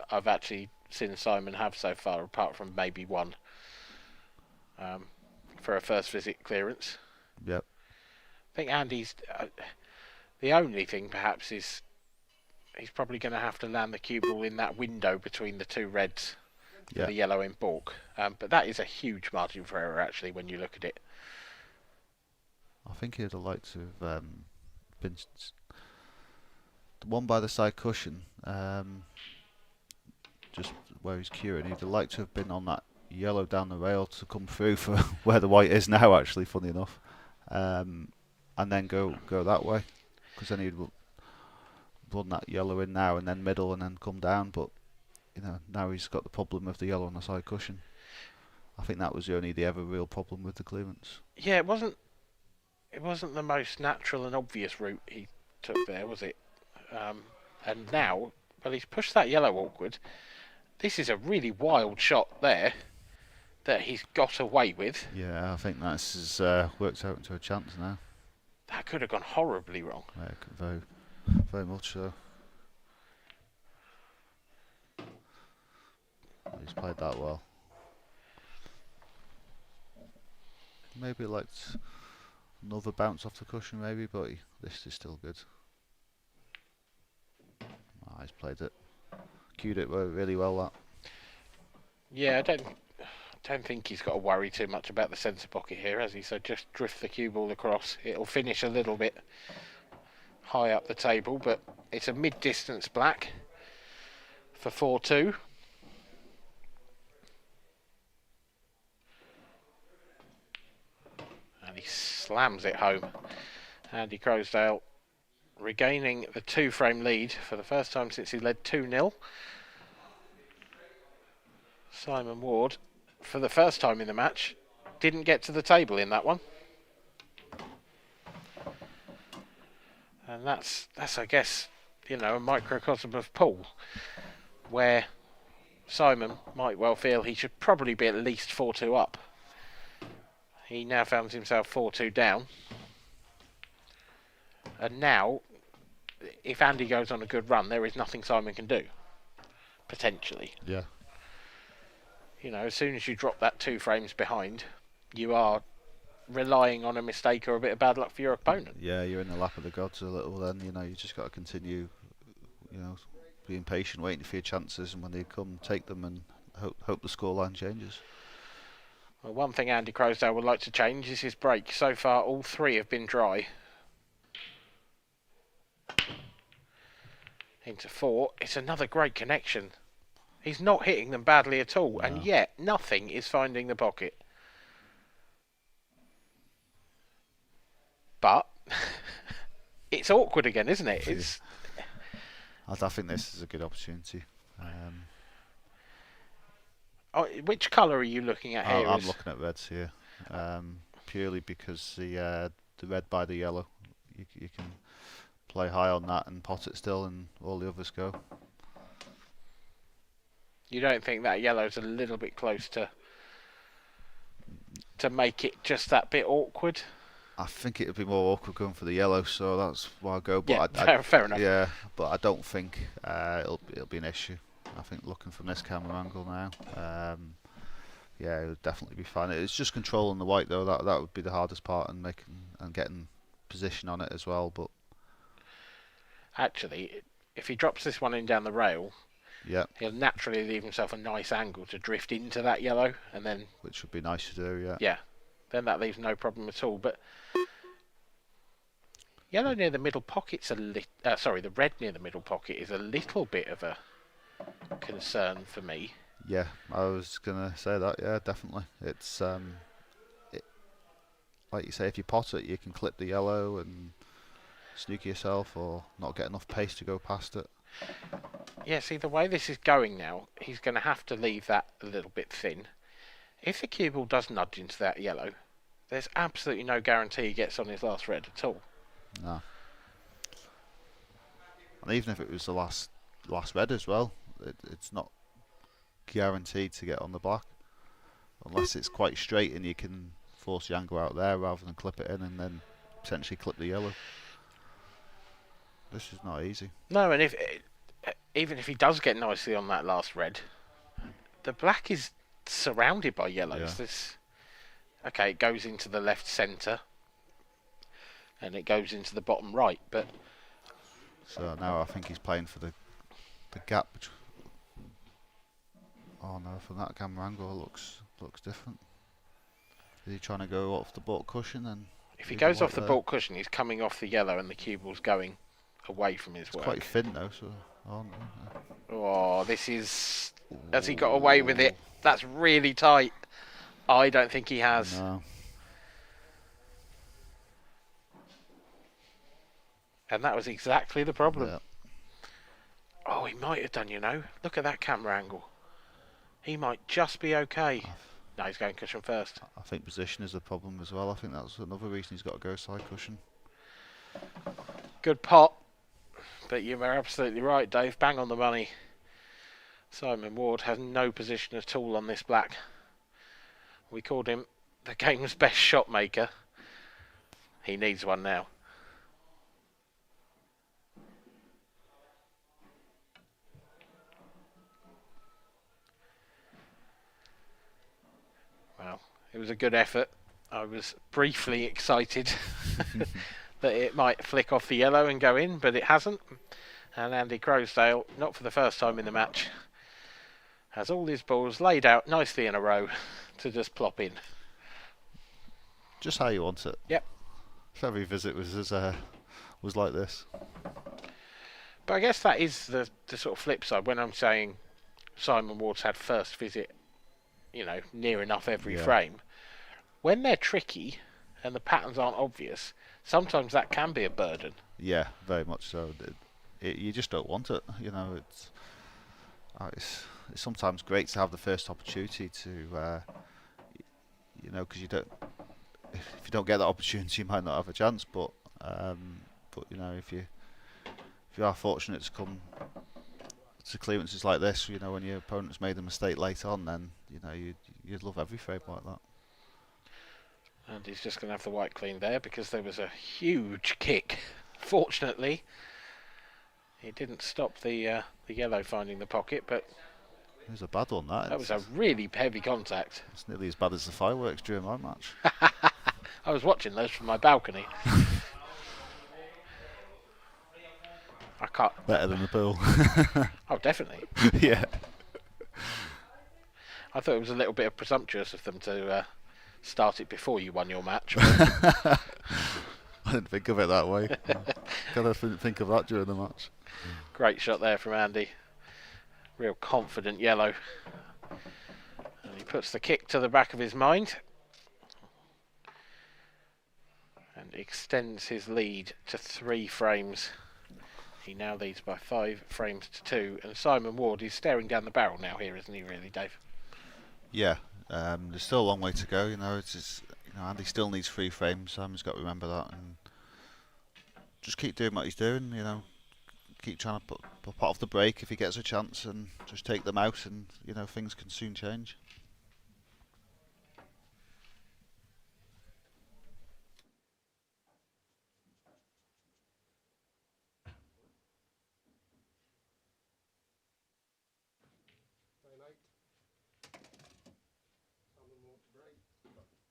I've actually seen Simon have so far, apart from maybe one for a first visit clearance. Yep. I think Andy's the only thing perhaps is he's probably going to have to land the cue ball in that window between the two reds, the yellow in balk. But that is a huge margin for error actually when you look at it. I think he'd have liked to have been the one by the side cushion, just where he's curing. He'd have liked to have been on that yellow down the rail to come through for where the white is now. Actually, funny enough, and then go that way, because then he'd run that yellow in now and then middle and then come down. But now he's got the problem of the yellow on the side cushion. I think that was the ever real problem with the clearance. Yeah, it wasn't the most natural and obvious route he took there, was it? And now, well, he's pushed that yellow awkward. This is a really wild shot there that he's got away with. Yeah, I think that's worked out into a chance now. That could have gone horribly wrong. Yeah, very, very much so. He's played that well. Maybe liked another bounce off the cushion, maybe, but this is still good. He's played it, cued it really well. That. Yeah, I don't think he's got to worry too much about the centre pocket here, has he? So just drift the cue ball across. It'll finish a little bit high up the table, but it's a mid-distance black for 4-2. And he slams it home. Andy Crosdale regaining the 2-frame lead for the first time since he led 2-0. Simon Ward, for the first time in the match, didn't get to the table in that one. And that's I guess, a microcosm of Paul, where Simon might well feel he should probably be at least 4-2 up. He now finds himself 4-2 down. And now, if Andy goes on a good run, there is nothing Simon can do. Potentially. Yeah. As soon as you drop that 2 frames behind, you are relying on a mistake or a bit of bad luck for your opponent. Yeah, you're in the lap of the gods a little then, you just got to continue, being patient, waiting for your chances, and when they come, take them and hope the scoreline changes. Well, one thing Andy Crosdale would like to change is his break. So far, all 3 have been dry. Into 4. It's another great connection. He's not hitting them badly at all, and yet nothing is finding the pocket. But it's awkward again, isn't it? I think this is a good opportunity. Which colour are you looking at here? I'm looking at reds here, purely because the red by the yellow, you can play high on that and pot it still, and all the others go. You don't think that yellow's a little bit close to make it just that bit awkward? I think it would be more awkward going for the yellow, so that's why I go. But yeah, fair enough. Yeah, but I don't think it'll be an issue. I think looking from this camera angle now, yeah, it would definitely be fine. It's just controlling the white though. That would be the hardest part, and getting position on it as well. But actually, if he drops this one in down the rail, yeah, he'll naturally leave himself a nice angle to drift into that yellow, and then which would be nice to do. Yeah. Yeah, then that leaves no problem at all. But yellow near the middle pocket's the red near the middle pocket is a little bit of a concern for me. Yeah, I was gonna say that. Yeah, definitely. It's like you say, if you pot it, you can clip the yellow and sneak yourself, or not get enough pace to go past it. Yeah, see, the way this is going now, he's going to have to leave that a little bit thin. If the cue ball does nudge into that yellow, there's absolutely no guarantee he gets on his last red at all. No. And even if it was the last red as well, it's not guaranteed to get on the black, unless it's quite straight and you can force the angle out there rather than clip it in and then potentially clip the yellow. This is not easy. No, and even if he does get nicely on that last red, the black is surrounded by yellows. Yeah. Okay, it goes into the left centre and it goes into the bottom right, but so now I think he's playing for the gap. Oh no, from that camera angle it looks different. Is he trying to go off the baulk cushion? And if he goes off the baulk cushion, he's coming off the yellow and the cue ball's going away from his work. It's quite thin though, so this is... Has he got away with it? That's really tight. I don't think he has. No. And that was exactly the problem. Yeah. Oh, he might have done, Look at that camera angle. He might just be okay. No, he's going cushion first. I think position is the problem as well. I think that's another reason he's got to go side cushion. Good pot. But you were absolutely right, Dave. Bang on the money. Simon Ward has no position at all on this black. We called him the game's best shot maker. He needs one now. Well, it was a good effort. I was briefly excited that it might flick off the yellow and go in, but it hasn't. And Andy Crosdale, not for the first time in the match, has all his balls laid out nicely in a row to just plop in. Just how you want it. Yep. If every visit was was like this. But I guess that is the sort of flip side when I'm saying Simon Ward's had first visit, near enough every frame. When they're tricky and the patterns aren't obvious, sometimes that can be a burden. Yeah, very much so. You just don't want it. It's sometimes great to have the first opportunity to, because if you don't get that opportunity, you might not have a chance. But if you are fortunate to come to clearances like this, when your opponent's made a mistake late on, then you'd love every frame like that. And he's just going to have the white clean there because there was a huge kick. Fortunately, he didn't stop the yellow finding the pocket, but It was a bad one, that. That was a really heavy contact. It's nearly as bad as the fireworks during my match. I was watching those from my balcony. I can't. Better than the pool. Oh, definitely. Yeah. I thought it was a little bit presumptuous of them to start it before you won your match. I didn't think of it that way. Gotta think of that during the match. Great shot there from Andy. Real confident yellow. And he puts the kick to the back of his mind. And extends his lead to 3 frames. He now leads by 5 frames to 2. And Simon Ward is staring down the barrel now here, isn't he really, Dave? Yeah. There's still a long way to go. Andy still needs 3 frames. Simon's got to remember that and just keep doing what he's doing. Keep trying to put pot off the break if he gets a chance, and just take them out, and things can soon change.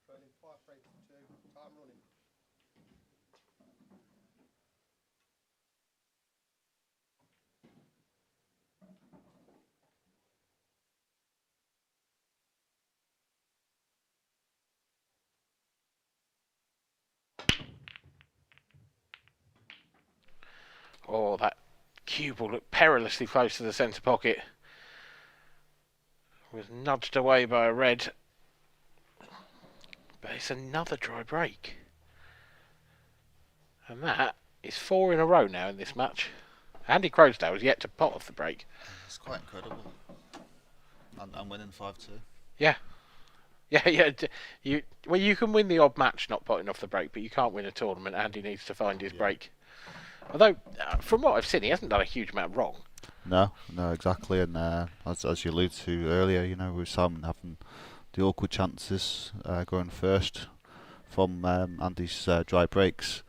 Trailing 5 frames to 2, time running. Oh, that cue ball looked perilously close to the centre pocket. Was nudged away by a red. But it's another dry break. And that is 4 in a row now in this match. Andy Crowsdale has yet to pot off the break. It's quite incredible. I'm winning 5-2. Yeah. Yeah. You can win the odd match not potting off the break, but you can't win a tournament. Andy needs to find his break. Although, from what I've seen, he hasn't done a huge amount wrong. No, exactly. And as you alluded to earlier, with Simon having the awkward chances going first from Andy's dry breaks,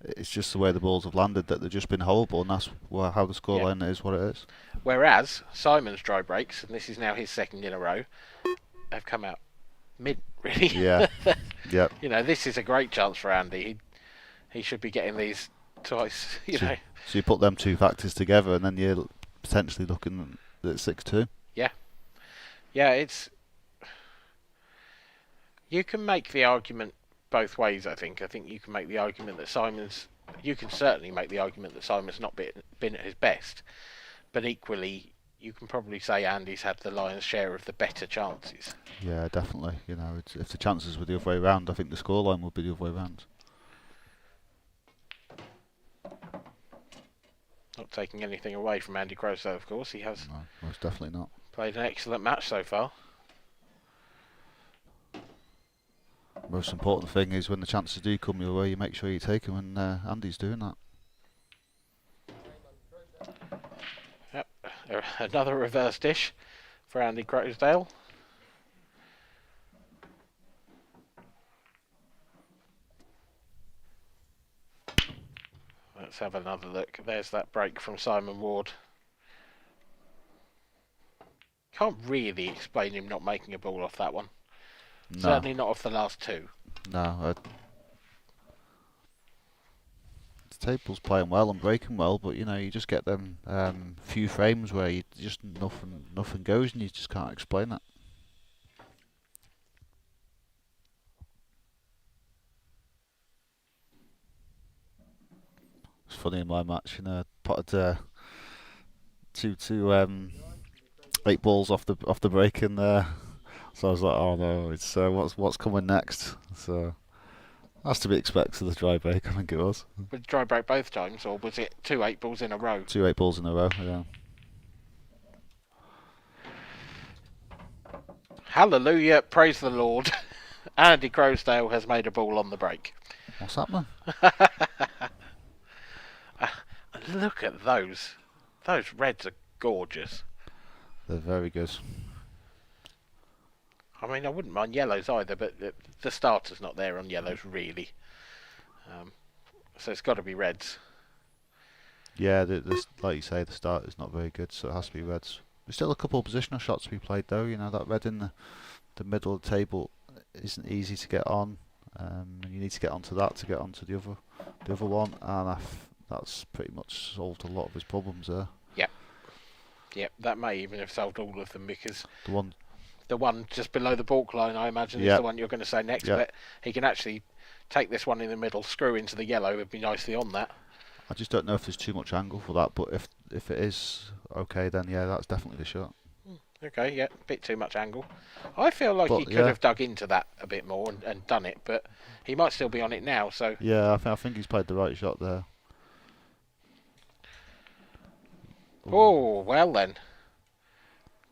it's just the way the balls have landed that they've just been horrible, and that's how the scoreline is what it is. Whereas Simon's dry breaks, and this is now his second in a row, have come out mid, really. Yeah. Yeah. This is a great chance for Andy. He should be getting these twice, So you put them 2 factors together, and then you're potentially looking at 6-2. Yeah, it's. You can make the argument both ways. I think you can make the argument that you can certainly make the argument that Simon's not been at his best, but equally you can probably say Andy's had the lion's share of the better chances. Yeah, definitely. If the chances were the other way around, I think the scoreline would be the other way around. Not taking anything away from Andy Crowsdale, of course. He has most definitely not. Played an excellent match so far. Most important thing is when the chances do come your way, you make sure you take them, and Andy's doing that. Yep, another reverse dish for Andy Crowsdale. Let's have another look. There's that break from Simon Ward. Can't really explain him not making a ball off that one. No. Certainly not off the last 2. No. The table's playing well and breaking well, but you just get them few frames where you just nothing goes, and you just can't explain it. funny in my match. You know, I potted two 8 balls off the break, and so I was like, oh no, it's what's coming next. So that's to be expected. The dry break, I think it was. Was dry break both times, or was it 2 8 balls in a row? 2 8 balls in a row. Yeah. Hallelujah, praise the Lord. Andy Croasdale has made a ball on the break. What's happening? Look at those. Those reds are gorgeous. They're very good. I mean, I wouldn't mind yellows either, but the starter's not there on yellows, really. So it's got to be reds. Yeah, like you say, the start is not very good, so it has to be reds. There's still a couple of positional shots to be played, though. You know, that red in the middle of the table isn't easy to get on. And you need to get onto that to get onto the other one, and that's pretty much solved a lot of his problems there. Yep, that may even have solved all of them, because the one just below the balk line, I imagine, is the one you're going to say next. But he can actually take this one in the middle, screw into the yellow, it'd be nicely on that. I just don't know if there's too much angle for that, but if it is okay, then yeah, that's definitely the shot. Okay, yeah, a bit too much angle. I feel like he could have dug into that a bit more and done it, but he might still be on it now. So yeah, I think he's played the right shot there. Oh, well then.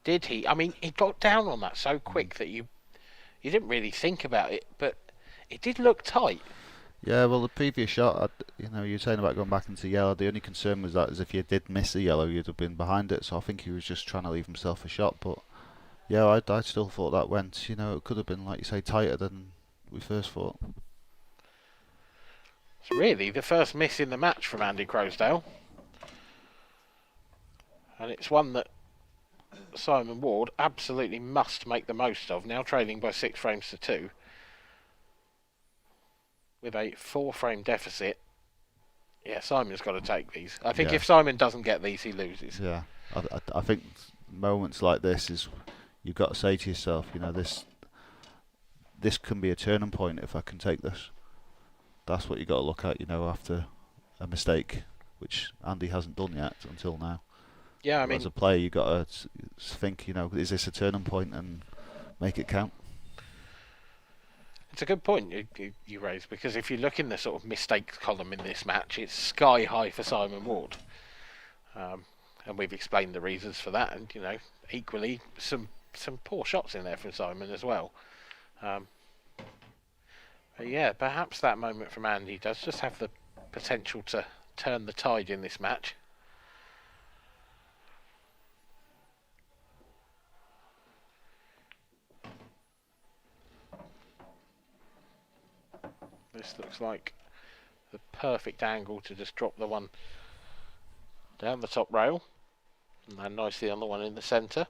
Did he? I mean, he got down on that so quick that you didn't really think about it, but it did look tight. Yeah, well, the previous shot, you were saying about going back into yellow. The only concern was that if you did miss the yellow, you'd have been behind it. So I think he was just trying to leave himself a shot. But yeah, I still thought that went. It could have been, like you say, tighter than we first thought. It's really the first miss in the match from Andy Croasdale. And it's one that Simon Ward absolutely must make the most of, now trailing by 6 frames to 2. With a 4-frame deficit. Yeah, Simon's got to take these. I think if Simon doesn't get these, he loses. Yeah, I think moments like this is, you've got to say to yourself, this can be a turning point if I can take this. That's what you've got to look at, after a mistake, which Andy hasn't done yet until now. Yeah, I mean, as a player, you've got to think, is this a turning point, and make it count. It's a good point you raise, because if you look in the sort of mistakes column in this match, it's sky high for Simon Ward. And we've explained the reasons for that, and equally some poor shots in there from Simon as well. But yeah, perhaps that moment from Andy does just have the potential to turn the tide in this match. This looks like the perfect angle to just drop the one down the top rail and land nicely on the one in the centre.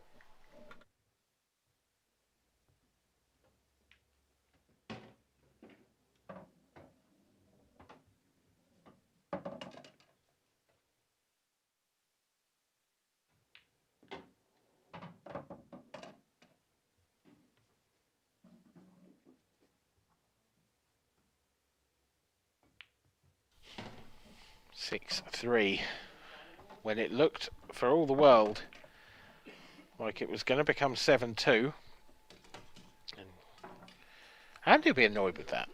Three, when it looked for all the world like it was going to become 7-2, and he'll be annoyed with that.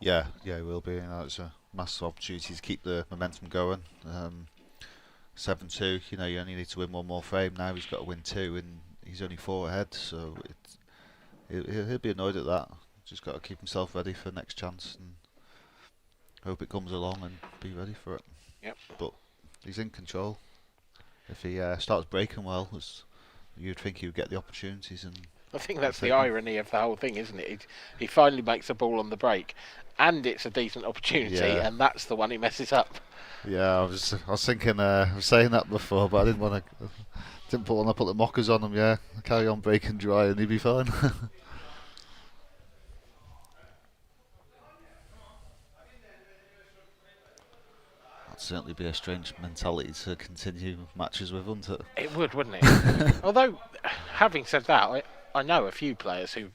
Yeah, he will be. It's a massive opportunity to keep the momentum going. 7-2. You only need to win one more frame now. He's got to win 2, and he's only 4 ahead. So he'll be annoyed at that. Just got to keep himself ready for next chance and hope it comes along and be ready for it. Yep. But he's in control. If he starts breaking well, you'd think he would get the opportunities. And I think that's the irony of the whole thing, isn't it? He finally makes a ball on the break, and it's a decent opportunity, and that's the one he messes up. Yeah, I was thinking, I was saying that before, but I didn't want to. Put the mockers on him. Yeah, carry on breaking dry, and he'd be fine. Certainly be a strange mentality to continue matches with, wouldn't it? It would, wouldn't it? Although, having said that, I know a few players who,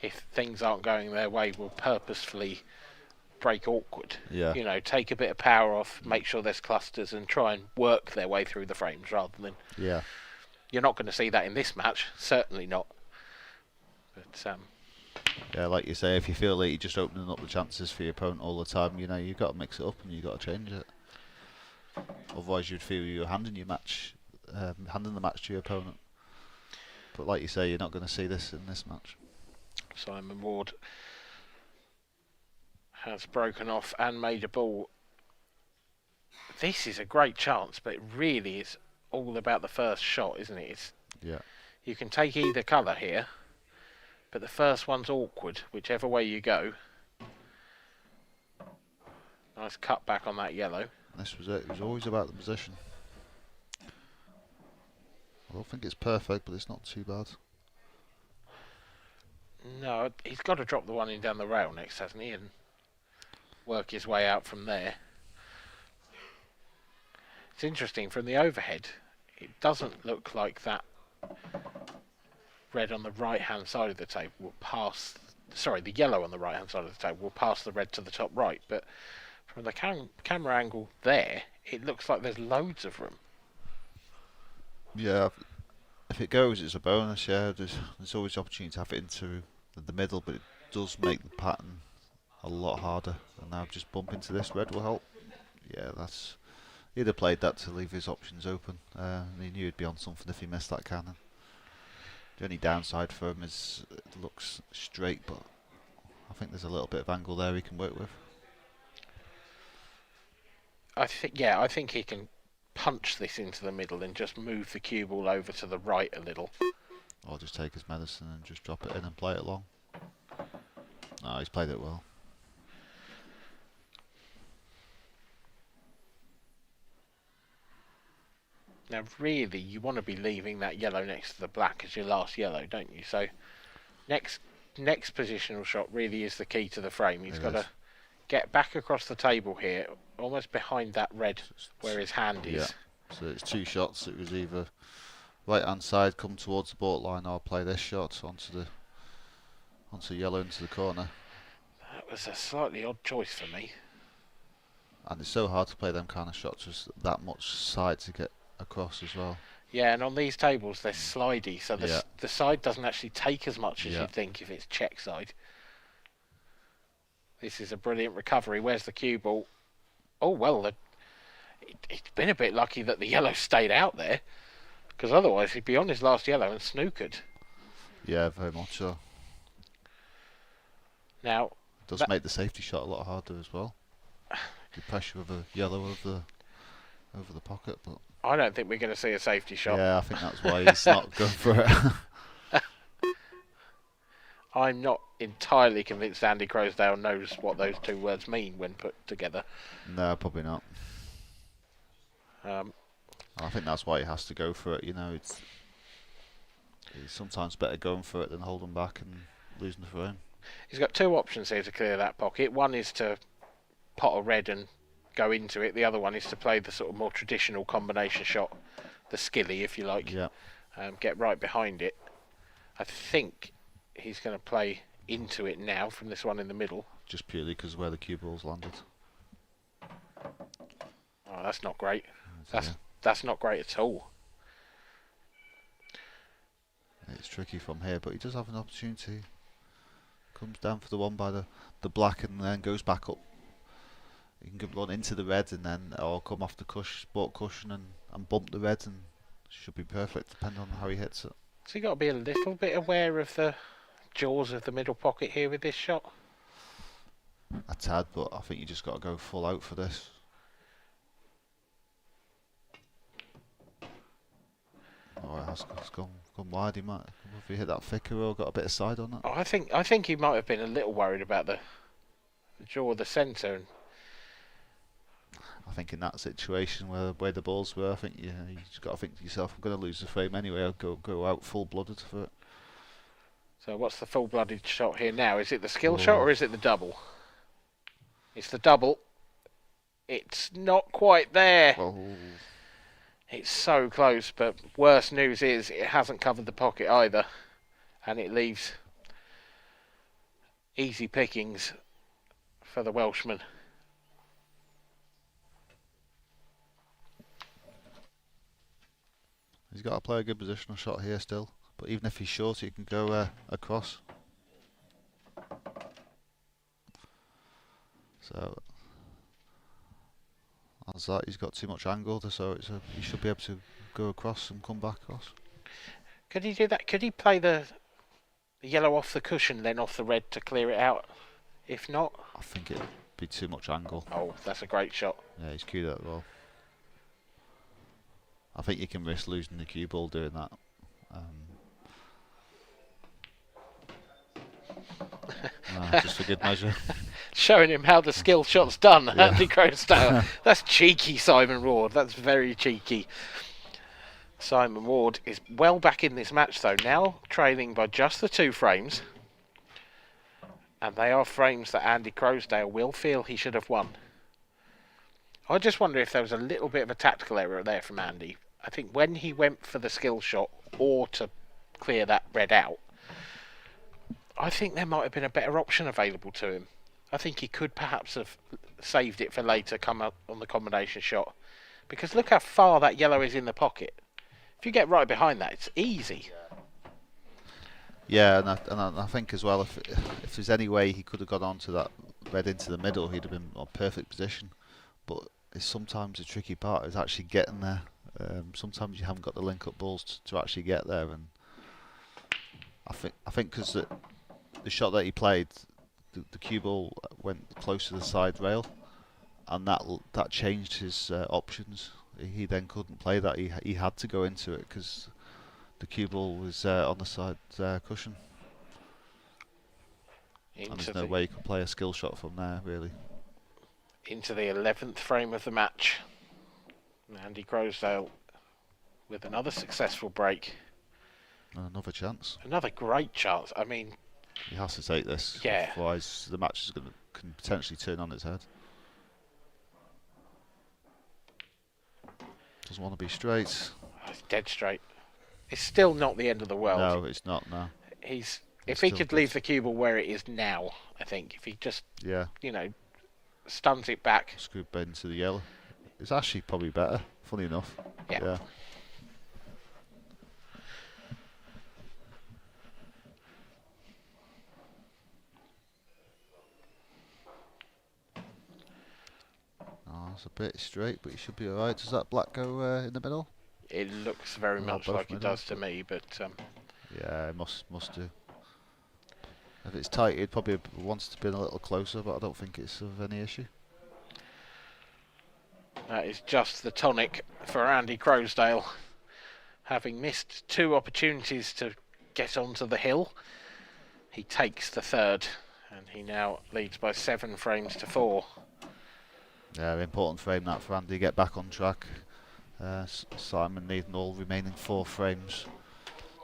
if things aren't going their way, will purposefully break awkward. Yeah. You know, take a bit of power off, make sure there's clusters, and try and work their way through the frames rather than. Yeah. You're not going to see that in this match, certainly not. But Yeah, like you say, if you feel like you're just opening up the chances for your opponent all the time, you know, you've got to mix it up and you've got to change it. Otherwise, you'd feel you're handing the match to your opponent. But like you say, you're not going to see this in this match. Simon Ward has broken off and made a ball. This is a great chance, but it really is all about the first shot, isn't it? Yeah. You can take either colour here, but the first one's awkward, whichever way you go. Nice cut back on that yellow. This was it. It was always about the position. I don't think it's perfect, but it's not too bad. No, he's got to drop the one in down the rail next, hasn't he, and work his way out from there. It's interesting, from the overhead, it doesn't look like that red on the right-hand side of the table will pass... Sorry, the yellow on the right-hand side of the table will pass the red to the top right, but from the camera angle there, it looks like there's loads of room. Yeah, if it goes, it's a bonus. Yeah, there's always the opportunity to have it into the middle, but it does make the pattern a lot harder. And now just bump into this red will help. Yeah, that's he'd have played that to leave his options open. He knew he'd be on something if he missed that cannon. The only downside for him is it looks straight, but I think there's a little bit of angle there he can work with. I think he can punch this into the middle and just move the cue ball over to the right a little. Or just take his medicine and just drop it in and play it long. No, he's played it well. Now, really, you want to be leaving that yellow next to the black as your last yellow, don't you? So, next positional shot really is the key to the frame. He's got to get back across the table here, almost behind that red where his hand is. Yeah. So it's two shots. It was either right hand side, come towards the borderline, or play this shot onto yellow into the corner. That was a slightly odd choice for me. And it's so hard to play them kind of shots with that much side to get across as well. Yeah, and on these tables they're slidey, so the side doesn't actually take as much as you'd think if it's check side. This is a brilliant recovery. Where's the cue ball? Oh, well, it's been a bit lucky that the yellow stayed out there, because otherwise he'd be on his last yellow and snookered. Yeah, very much so. Now, it does make the safety shot a lot harder as well. The pressure of a yellow over the pocket, but I don't think we're going to see a safety shot. Yeah, I think that's why he's not going for it. I'm not entirely convinced Andy Crosdale knows what those two words mean when put together. No, probably not. I think that's why he has to go for it. You know, it's sometimes better going for it than holding back and losing the frame. He's got two options here to clear that pocket. One is to pot a red and go into it. The other one is to play the sort of more traditional combination shot, the skilly, if you like. Yeah. Get right behind it. I think he's going to play into it now from this one in the middle. Just purely because of where the cue ball's landed. Oh, that's not great. That's not great at all. It's tricky from here, but he does have an opportunity. Comes down for the one by the black and then goes back up. You can run into the red and then or come off the sport cushion and bump the red, and should be perfect depending on how he hits it. So you got to be a little bit aware of the jaws of the middle pocket here with this shot. A tad, but I think you just got to go full out for this. Oh, it has gone wide. He might if he hit that thicker or got a bit of side on it. Oh, I think he might have been a little worried about the jaw of the centre. And I think in that situation where the balls were, I think you just got to think to yourself, I'm going to lose the frame anyway. I'll go out full-blooded for it. So what's the full-blooded shot here now? Is it the skill shot or is it the double? It's the double. It's not quite there. Oh. It's so close, but worst news is it hasn't covered the pocket either, and it leaves easy pickings for the Welshman. He's got to play a good positional shot here still, but even if he's short, he can go across. So as that, he's got too much angle, so he should be able to go across and come back across. Could he do that? Could he play the yellow off the cushion, then off the red to clear it out? If not, I think it'd be too much angle. Oh, that's a great shot. Yeah, he's cued that well. I think you can risk losing the cue ball doing that. Just for good measure. Showing him how the skill shot's done, Andy Crowsdale. That's cheeky, Simon Ward. That's very cheeky. Simon Ward is well back in this match, though, now trailing by just the 2 frames. And they are frames that Andy Crowsdale will feel he should have won. I just wonder if there was a little bit of a tactical error there from Andy. I think when he went for the skill shot or to clear that red out, I think there might have been a better option available to him. I think he could perhaps have saved it for later, come up on the combination shot. Because look how far that yellow is in the pocket. If you get right behind that, it's easy. Yeah, and I think as well, if there's any way he could have got onto that red into the middle, he'd have been on perfect position. But it's sometimes the tricky part is actually getting there. Sometimes you haven't got the link-up balls to actually get there, and I think because the shot that he played, the cue ball went close to the side rail, and that changed his options. He then couldn't play that. He had to go into it because the cue ball was on the side cushion. And there's no way you could play a skill shot from there, really. Into the 11th frame of the match. Andy Crowsdale with another successful break. And another chance. Another great chance. I mean, he has to take this. Yeah. Otherwise, the match can potentially turn on its head. Doesn't want to be straight. Oh, it's dead straight. It's still not the end of the world. No, it's not. No. If he could leave the cue ball where it is now, I think if he just stuns it back. Scoop into the yellow. It's actually probably better. Funny enough. Yeah. It's a bit straight, but he should be alright. Does that black go in the middle? It looks very much like it does to me, but yeah, it must do. If it's tight, it probably wants to be a little closer, but I don't think it's of any issue. That is just the tonic for Andy Crowsdale, having missed 2 opportunities to get onto the hill. He takes the 3rd, and he now leads by 7 frames to 4. Yeah, important frame that for Andy, get back on track. Simon needing all remaining 4 frames.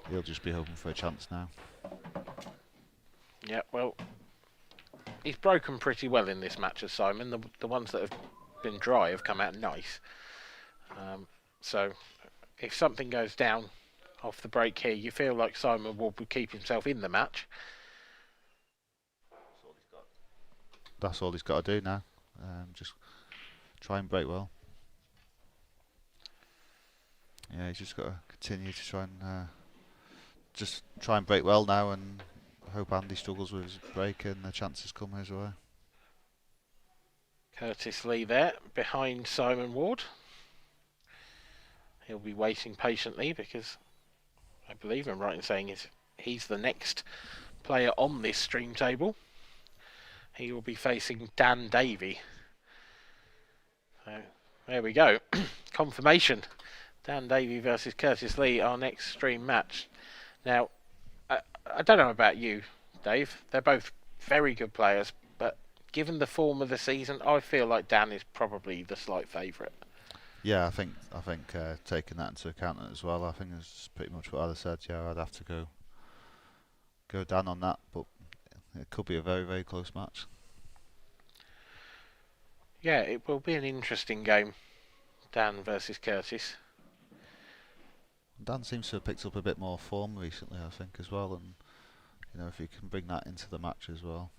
He'll just be hoping for a chance now. Yeah, well, he's broken pretty well in this match as Simon. The ones that have been dry have come out nice. So if something goes down off the break here, you feel like Simon will keep himself in the match. That's all he's got to do now. Just try and break well. Yeah, he's just got to continue to try and just try and break well now, and hope Andy struggles with his break and the chances come his way. Curtis Lee there behind Simon Ward. He'll be waiting patiently because I believe I'm right in saying he's the next player on this stream table. He will be facing Dan Davey. So there we go. Confirmation. Dan Davey versus Curtis Lee, our next stream match. Now, I don't know about you, Dave. They're both very good players, but given the form of the season, I feel like Dan is probably the slight favourite. Yeah, I think taking that into account as well, I think it's pretty much what I said. Yeah, I'd have to go Dan on that, but it could be a very, very close match. Yeah, it will be an interesting game. Dan versus Curtis. Dan seems to have picked up a bit more form recently, I think, as well, and if he can bring that into the match as well.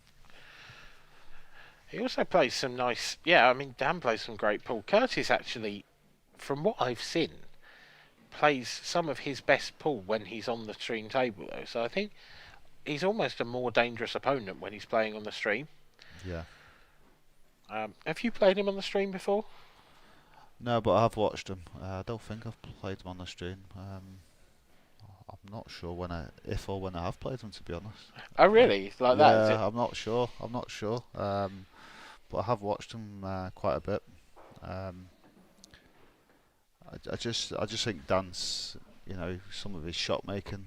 He also plays some nice. Yeah, I mean, Dan plays some great pool. Curtis actually, from what I've seen, plays some of his best pool when he's on the stream table, though. So I think he's almost a more dangerous opponent when he's playing on the stream. Yeah. Have you played him on the stream before? No, but I have watched him. I don't think I've played him on the stream. I'm not sure if or when I have played him, to be honest. Oh, really? Like that? Is it? Yeah, I'm not sure. But I have watched him quite a bit. I just think Dan's, some of his shot making,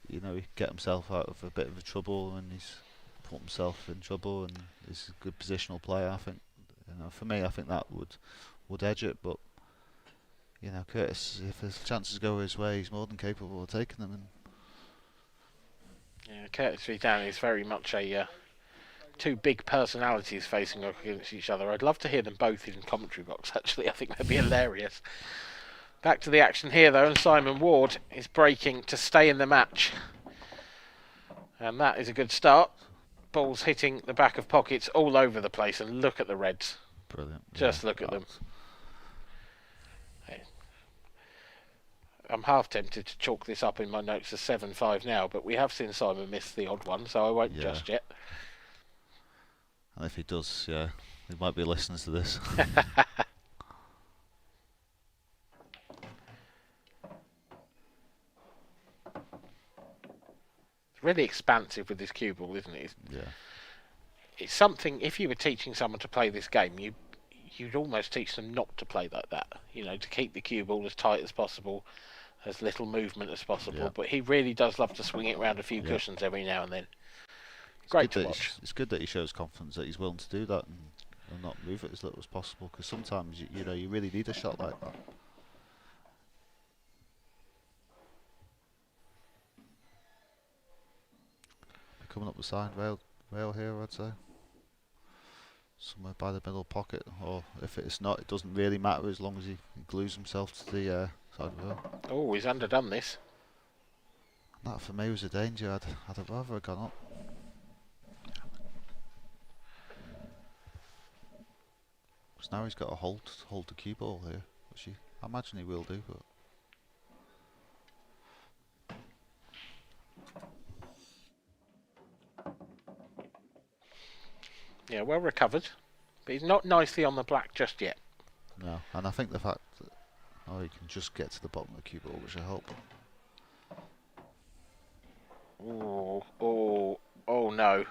he can get himself out of a bit of a trouble when he's put himself in trouble, and he's a good positional player. I think, for me, I think that would edge it. But Curtis, if his chances go his way, he's more than capable of taking them. Yeah, Curtis v Dan is very much a two big personalities facing off against each other. I'd love to hear them both in commentary box, actually. I think that'd be hilarious. Back to the action here, though, and Simon Ward is breaking to stay in the match. And that is a good start. Balls hitting the back of pockets all over the place, and look at the Reds. Brilliant. Just look at them. I'm half tempted to chalk this up in my notes as 7-5 now, but we have seen Simon miss the odd one, so I won't just yet. And if he does, he might be listening to this. It's really expansive with this cue ball, isn't it? Yeah. It's something, if you were teaching someone to play this game, you'd almost teach them not to play like that. To keep the cue ball as tight as possible, as little movement as possible. Yeah. But he really does love to swing it around a few cushions every now and then. Great to watch. It's good that he shows confidence that he's willing to do that and not move it as little as possible, because sometimes you really need a shot like that. Coming up the side rail here, I'd say. Somewhere by the middle pocket, or if it's not, it doesn't really matter as long as he glues himself to the side rail. Oh, he's underdone this. That for me was a danger. I'd have rather have gone up. Because now he's got to hold the cue ball here, which I imagine he will do, but. Yeah, well recovered. But he's not nicely on the black just yet. No, and I think the fact that he can just get to the bottom of the cue ball, which will help. Oh no.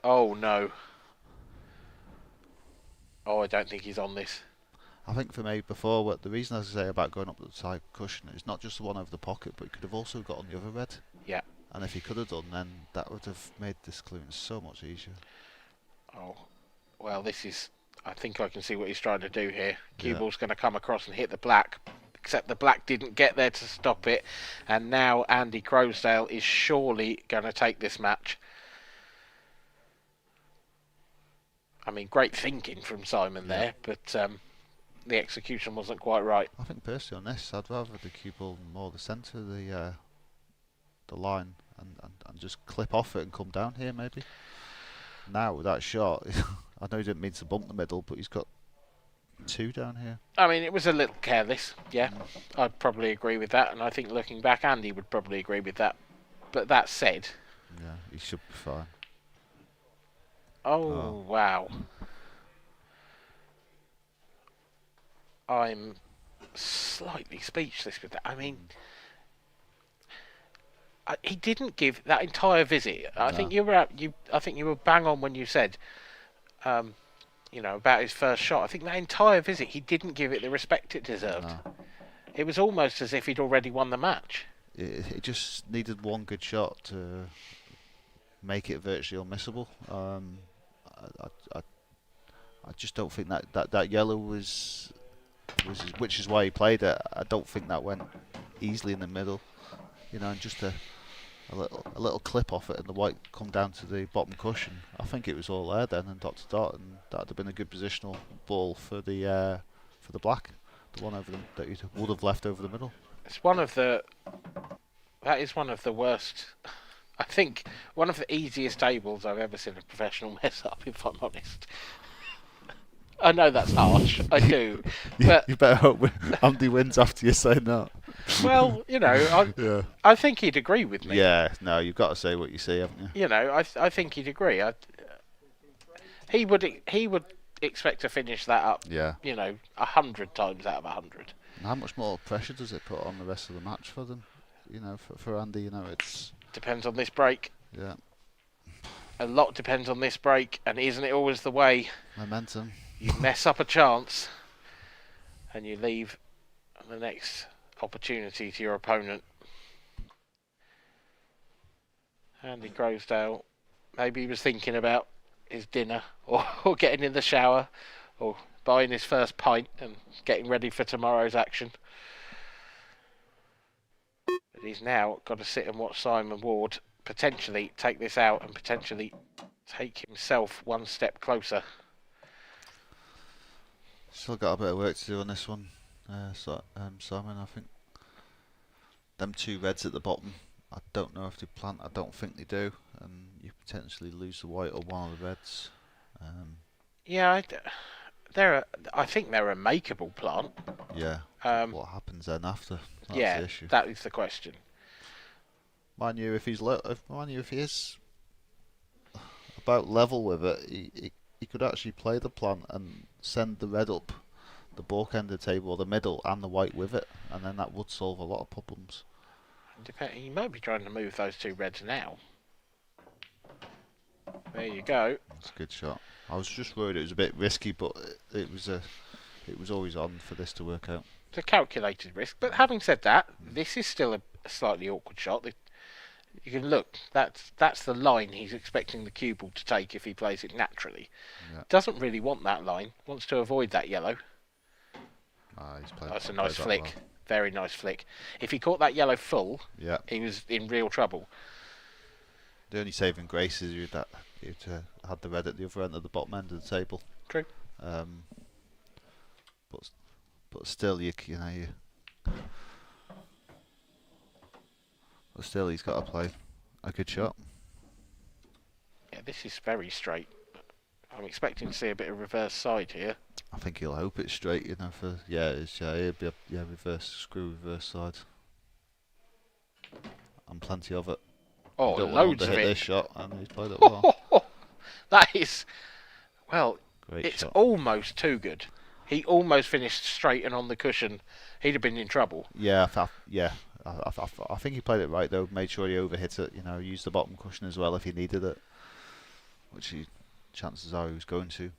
Oh no. Oh, I don't think he's on this. I think for me, before, the reason I say about going up the side cushion is not just the one over the pocket, but he could have also got on the other red. Yeah. And if he could have done, then that would have made this clearance so much easier. Oh, well, this is... I think I can see what he's trying to do here. Cue ball's going to come across and hit the black, except the black didn't get there to stop it. And now Andy Crowsdale is surely going to take this match. I mean, great thinking from Simon there, but the execution wasn't quite right. I think personally on this, I'd rather the cue ball more the centre of the line and just clip off it and come down here maybe. Now with that shot, I know he didn't mean to bump the middle, but he's got two down here. I mean, it was a little careless, yeah. I'd probably agree with that, and I think looking back, Andy would probably agree with that. But that said... Yeah, he should be fine. Oh, wow. I'm slightly speechless with that. I mean... he didn't give that entire visit. I think you were bang on when you said, about his first shot. I think that entire visit he didn't give it the respect it deserved. No. It was almost as if he'd already won the match. It just needed one good shot to make it virtually unmissable. I just don't think that yellow was which is why he played it. I don't think that went easily in the middle. And just a little clip off it, and the white come down to the bottom cushion. I think it was all there then, and dot to dot, and that'd have been a good positional ball for the black, the one over that you would have left over the middle. That is one of the worst. I think one of the easiest tables I've ever seen a professional mess up, if I'm honest. I know that's harsh. I do. But You better hope Andy wins after you say that. well, Yeah. I think he'd agree with me. Yeah, no, you've got to say what you see, haven't you? I think he'd agree. He would expect to finish that up. Yeah. 100 times out of 100. And how much more pressure does it put on the rest of the match for them? For Andy, it's... Depends on this break. Yeah. A lot depends on this break, and isn't it always the way? Momentum. You mess up a chance, and you leave the next opportunity to your opponent. Andy Croasdale, maybe he was thinking about his dinner, or getting in the shower, or buying his first pint and getting ready for tomorrow's action. But he's now got to sit and watch Simon Ward potentially take this out and potentially take himself one step closer. Still got a bit of work to do on this one, Simon. I think them 2 reds at the bottom, I don't know if they plant. I don't think they do, and you potentially lose the white or one of the reds. Yeah, I think they're a makeable plant. Yeah. What happens then after? That's the issue. That is the question. Mind you, if he is about level with it, he could actually play the plant and send the red up the baulk end of the table, or the middle, and the white with it, and then that would solve a lot of problems. He might be trying to move those 2 reds now. There you go. That's a good shot. I was just worried it was a bit risky, but it was always on for this to work out. It's a calculated risk, but having said that, this is still a slightly awkward shot. You can look. That's the line he's expecting the cue ball to take if he plays it naturally. Yeah. Doesn't really want that line. Wants to avoid that yellow. That's a nice flick. Well. Very nice flick. If he caught that yellow full, he was in real trouble. The only saving grace is you'd had the red at the other end of the bottom end of the table. True. But still, but still, he's got to play a good shot. Yeah, this is very straight. I'm expecting to see a bit of reverse side here. I think he'll hope it's straight, it'll be a reverse side, and plenty of it. Oh, loads of hit it. This shot, and he's played it well. That is, great it's shot. Almost too good. He almost finished straight and on the cushion. He'd have been in trouble. Yeah, I think he played it right though. Made sure he overhit it. Used the bottom cushion as well if he needed it, which chances are he was going to.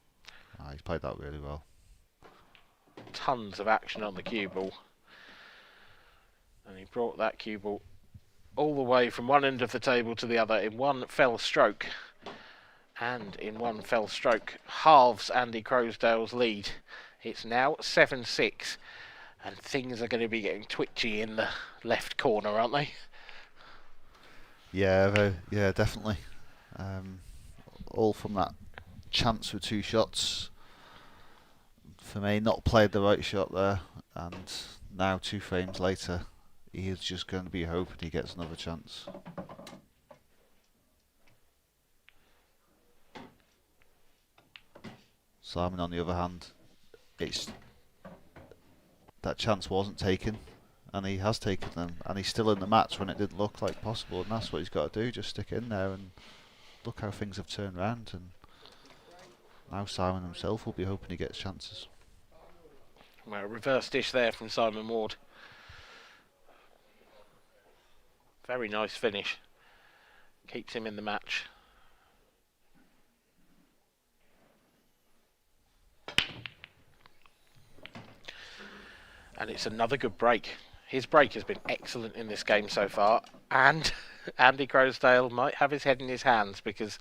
He's played that really well. Tons of action on the cue ball, and he brought that cue ball all the way from one end of the table to the other in one fell stroke. And in one fell stroke, halves Andy Croasdale's lead. It's now 7-6, and things are going to be getting twitchy in the left corner, aren't they? Yeah, definitely. All from that chance with 2 shots. For me, not played the right shot there, and now 2 frames later, he is just going to be hoping he gets another chance. Simon, on the other hand, that chance wasn't taken, and he has taken them, and he's still in the match when it didn't look like possible, and that's what he's got to do, just stick in there, and look how things have turned around, and now Simon himself will be hoping he gets chances. Well, reverse dish there from Simon Ward. Very nice finish. Keeps him in the match. And it's another good break. His break has been excellent in this game so far, and Andy Croasdale might have his head in his hands, because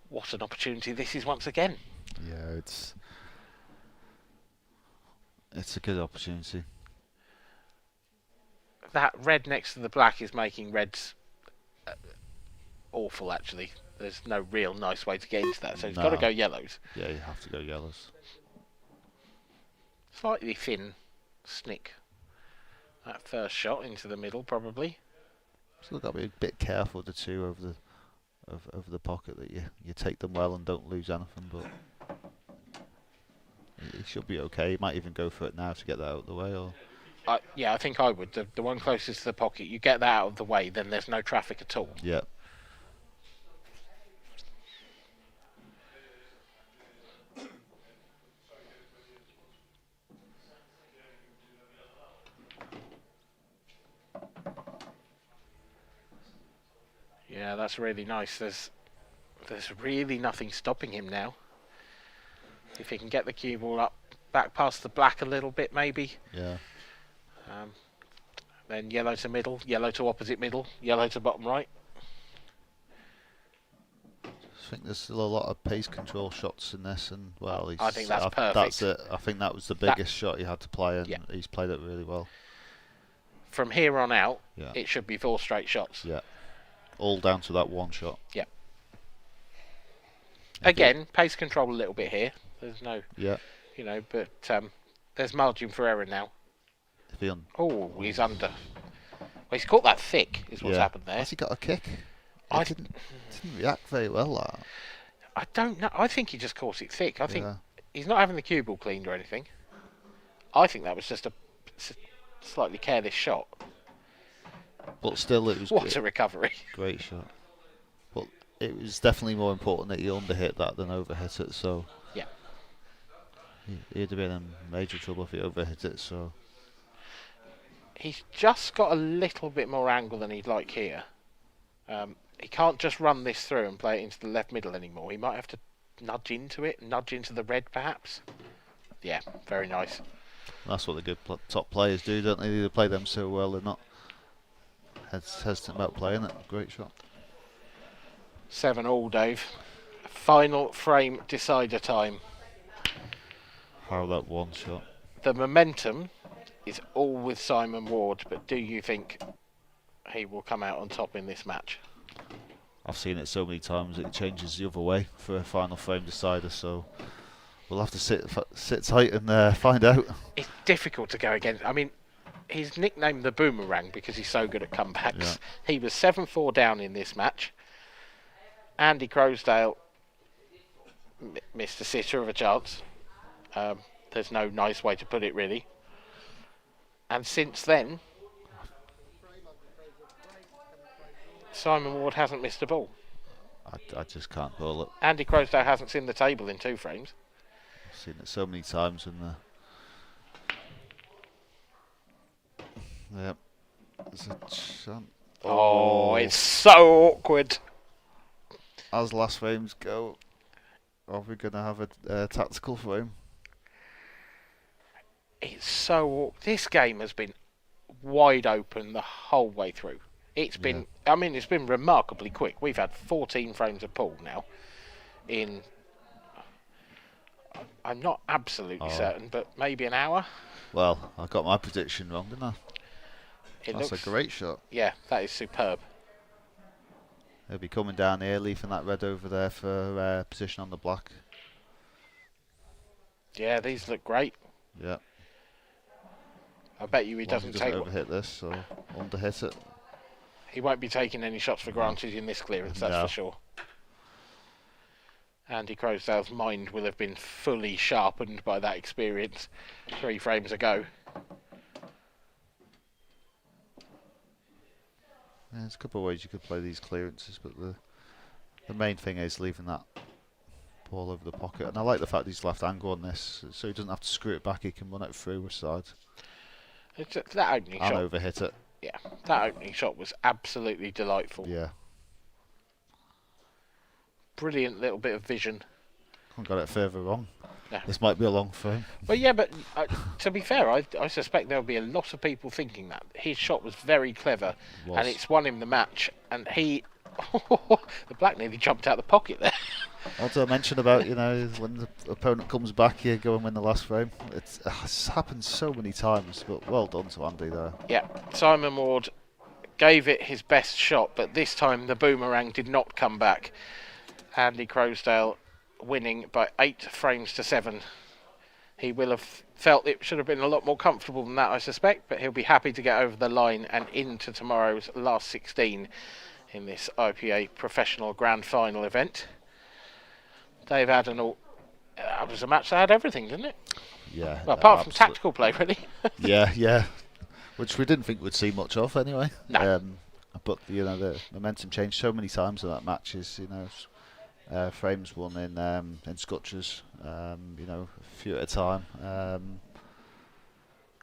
what an opportunity this is once again. Yeah, it's a good opportunity. That red next to the black is making reds awful, actually. There's no real nice way to get into that, so he's got to go yellows. Yeah, you have to go yellows. Slightly thin snick. That first shot into the middle, probably. Still got to be a bit careful with the 2 over the pocket, that you take them well and don't lose anything. But he should be okay. He might even go for it now to get that out of the way. Or Yeah, I think I would. The one closest to the pocket, you get that out of the way, then there's no traffic at all. yeah. Yeah, that's really nice. There's really nothing stopping him now. If he can get the cue ball up, back past the black a little bit, maybe. Yeah. Then yellow to middle, yellow to opposite middle, yellow to bottom right. I think there's still a lot of pace control shots in this, and well, I think that's perfect. That's it. I think that was the biggest shot he had to play, and Yeah. he's played it really well. From here on out, Yeah. it should be 4 straight shots. Yeah, all down to that one shot. Yeah. Again, pace control a little bit here. There's no, Yeah. but there's margin for error now. If he Oh, he's under. Well, he's caught that thick, is what's happened there. Has he got a kick? I didn't react very well. That. I don't know. I think he just caught it thick. I think Yeah. he's not having the cue ball cleaned or anything. I think that was just a slightly careless shot. But still, it was What a recovery. great shot. But it was definitely more important that he underhit that than overhit it. So Yeah. he'd have been in major trouble if he overhit it. So He's just got a little bit more angle than he'd like here. He can't just run this through and play it into the left middle anymore. He might have to nudge into it, nudge into the red perhaps. Yeah, very nice. that's what the good top players do, don't they? They play them so well. They're not hesitant about playing it. Great shot. 7-all, Dave. Final frame decider time. How that one shot. The momentum is all with Simon Ward, but do you think he will come out on top in this match? I've seen it so many times that it changes the other way for a final frame decider. So we'll have to sit tight and find out. It's difficult to go against. I mean, he's nicknamed the Boomerang because he's so good at comebacks. Yeah. He was 7-4 down in this match. Andy Croasdale missed a sitter of a chance. There's no nice way to put it, really. And since then, Simon Ward hasn't missed a ball. I just can't call it. Andy Croasdale hasn't seen the table in 2 frames. I've seen it so many times and yep. There's a chance. Oh, it's so awkward. As last frames go, are we going to have a tactical frame? It's so awkward. This game has been wide open the whole way through. It's been, I mean, it's been remarkably quick. We've had 14 frames of pool now in, I'm not absolutely certain, but maybe an hour. Well, I got my prediction wrong, didn't I? That's Looks, a great shot. Yeah, that is superb. He'll be coming down here, leaving that red over there for position on the black. Yeah, these look great. Yeah. I bet you he As long as doesn't take. overhit this or underhit it. He won't be taking any shots for granted in this clearance, that's No. for sure. Andy Croasdale's mind will have been fully sharpened by that experience 3 frames ago. Yeah, there's a couple of ways you could play these clearances, but the main thing is leaving that ball over the pocket. And I like the fact he's left angle on this, so he doesn't have to screw it back. He can run it through with side That opening and shot, overhit it. yeah, that opening shot was absolutely delightful. Yeah, Brilliant little bit of vision. couldn't got it further wrong. Yeah. This might be a long frame. But yeah, but to be fair, I suspect there'll be a lot of people thinking that his shot was very clever, and it's won him the match. And he, the black nearly jumped out the pocket there. What did I mention about, when the opponent comes back, you go and win the last frame? It's happened so many times, but well done to Andy there. Yeah, Simon Ward gave it his best shot, but this time the boomerang did not come back. Andy Croasdale winning by 8 frames to 7. He will have felt it should have been a lot more comfortable than that, I suspect, but he'll be happy to get over the line and into tomorrow's last 16 in this IPA Professional Grand Final event. Dave Adenall That was a match that had everything, didn't it? Yeah. Well, apart from absolute- tactical play, really. yeah, which we didn't think we'd see much of anyway. No. But the momentum changed so many times in that match. Frames won in scutches, a few at a time.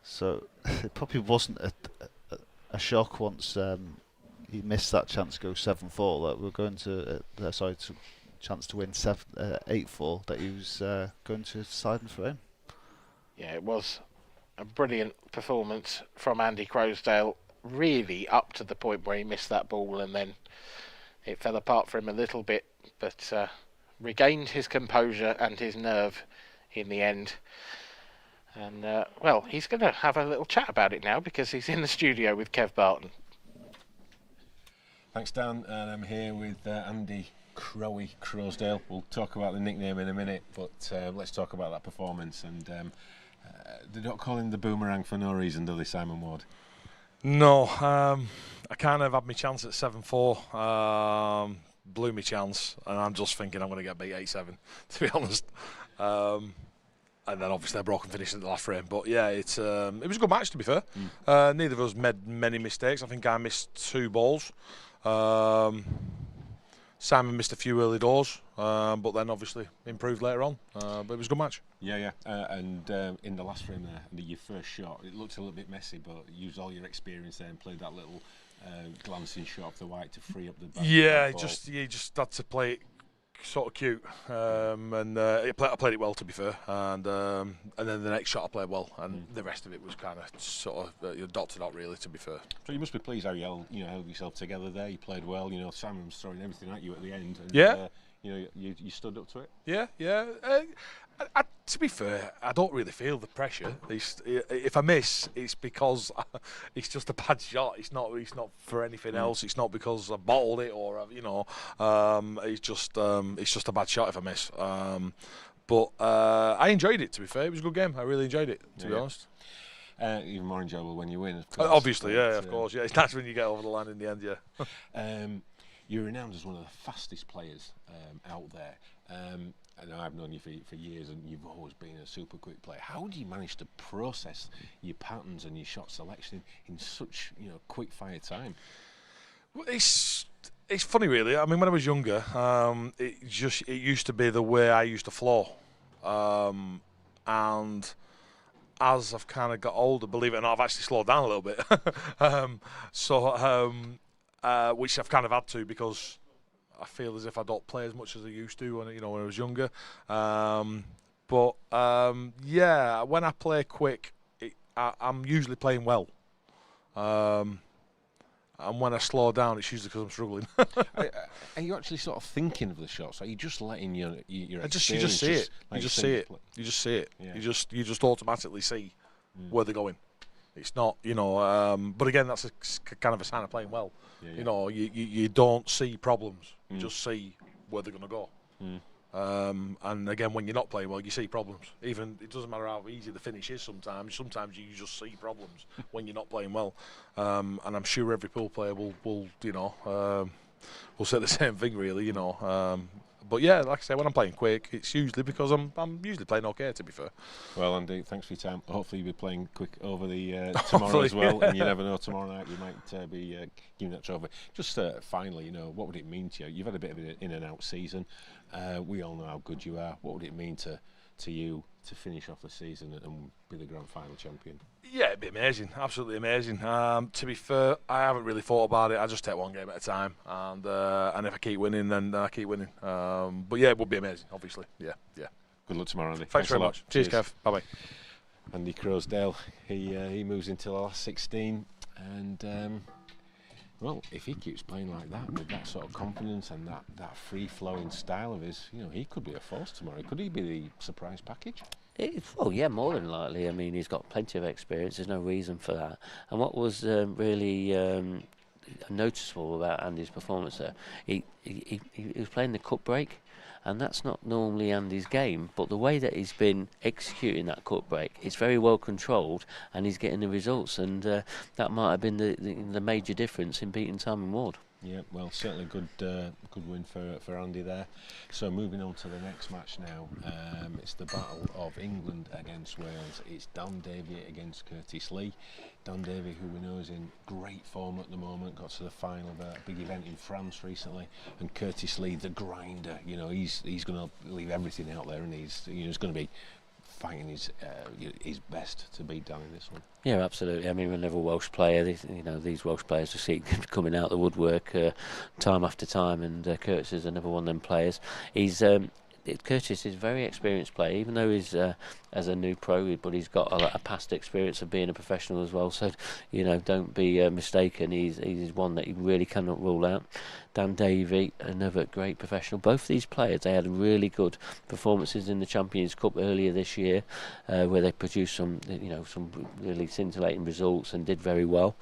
So it probably wasn't a shock once he missed that chance to go 7-4 that we're going to chance to win 8-4 that he was going to side and frame. Yeah, it was a brilliant performance from Andy Crosdale, really up to the point where he missed that ball and then it fell apart for him a little bit, but regained his composure and his nerve in the end. And, he's going to have a little chat about it now because he's in the studio with Kev Barton. Thanks, Dan, and I'm here with Andy Crosdale. We'll talk about the nickname in a minute, but let's talk about that performance. And they don't call him the boomerang for no reason, do they, Simon Ward? No, I kind of had my chance at 7-4, blew my chance, and I'm just thinking I'm going to get beat 8-7, to be honest. And then obviously a broken finish in the last frame. But yeah, it was a good match, to be fair. Neither of us made many mistakes. I think I missed 2 balls. Simon missed a few early doors, but then obviously improved later on. But it was a good match. Yeah. And in the last frame there, your first shot, it looked a little bit messy, but you used all your experience there and played that little glancing shot off the white to free up the back. Yeah, you just had to play it sort of cute, and I played it well, to be fair, and then the next shot I played well, and the rest of it was kind of sort of dot to dot, really, to be fair. So you must be pleased how you held yourself together there. You played well. Simon was throwing everything at you at the end. And, yeah. You stood up to it. Yeah. To be fair, I don't really feel the pressure. If I miss, it's because it's just a bad shot. It's not for anything else. It's not because I bottled it or it's just a bad shot if I miss. But I enjoyed it. To be fair, it was a good game. I really enjoyed it. To be honest. Even more enjoyable when you win, of course. Obviously, yeah, of course. Yeah, it's nice when you get over the line in the end. Yeah. You're renowned as one of the fastest players out there. I know I've known you for years, and you've always been a super quick player. How do you manage to process your patterns and your shot selection in such quick fire time? Well, it's funny, really. I mean, when I was younger, it used to be the way I used to floor, and as I've kind of got older, believe it or not, I've actually slowed down a little bit. Which I've kind of had to because I feel as if I don't play as much as I used to when I was younger. When I play quick, I'm usually playing well. And when I slow down, it's usually because I'm struggling. Are you actually sort of thinking of the shots? Are you just letting your you just see it. You just see it. Yeah. You just automatically see where they're going. It's not, but again, that's a kind of a sign of playing well. Yeah. You don't see problems. You just see where they're going to go. And again, when you're not playing well, you see problems. Even it doesn't matter how easy the finish is. Sometimes you just see problems when you're not playing well. And I'm sure every pool player will say the same thing, really. But yeah, like I say, when I'm playing quick, it's usually because I'm usually playing okay, to be fair. Well, Andy, thanks for your time. Hopefully you'll be playing quick over the tomorrow as well, and you never know, tomorrow night you might be giving that trophy. Just finally, what would it mean to you? You've had a bit of an in and out season. We all know how good you are. What would it mean to you to finish off the season and be the grand final champion? Yeah, it'd be amazing, absolutely amazing. To be fair, I haven't really thought about it. I just take one game at a time, and if I keep winning, then I keep winning. But yeah, it would be amazing, obviously. Yeah. Good luck tomorrow, Andy. Thanks very much. Cheers, Kev. Bye bye. Andy Crosdale, he moves into the last 16, and if he keeps playing like that with that sort of confidence and that free-flowing style of his, he could be a force tomorrow. Could he be the surprise package? Yeah, more than likely. I mean, he's got plenty of experience. There's no reason for that. And what was really noticeable about Andy's performance there, he was playing the cut break, and that's not normally Andy's game. But the way that he's been executing that cut break, it's very well controlled, and he's getting the results. And that might have been the major difference in beating Simon Ward. Yeah, well, certainly good win for Andy there. So moving on to the next match now, it's the battle of England against Wales. It's Dan Davey against Curtis Lee. Dan Davey, who we know is in great form at the moment, got to the final of a big event in France recently, and Curtis Lee, the grinder. You know, he's going to leave everything out there, and he's going to be fighting his best to beat Dan in this one. Yeah, absolutely. I mean, whenever a Welsh player, these Welsh players just keep coming out the woodwork time after time, and Curtis is another one of them players. Curtis is a very experienced player, even though he's as a new pro, but he's got a past experience of being a professional as well. So, don't be mistaken. He's one that you really cannot rule out. Dan Davey, another great professional. Both of these players, they had really good performances in the Champions Cup earlier this year, where they produced some really scintillating results and did very well.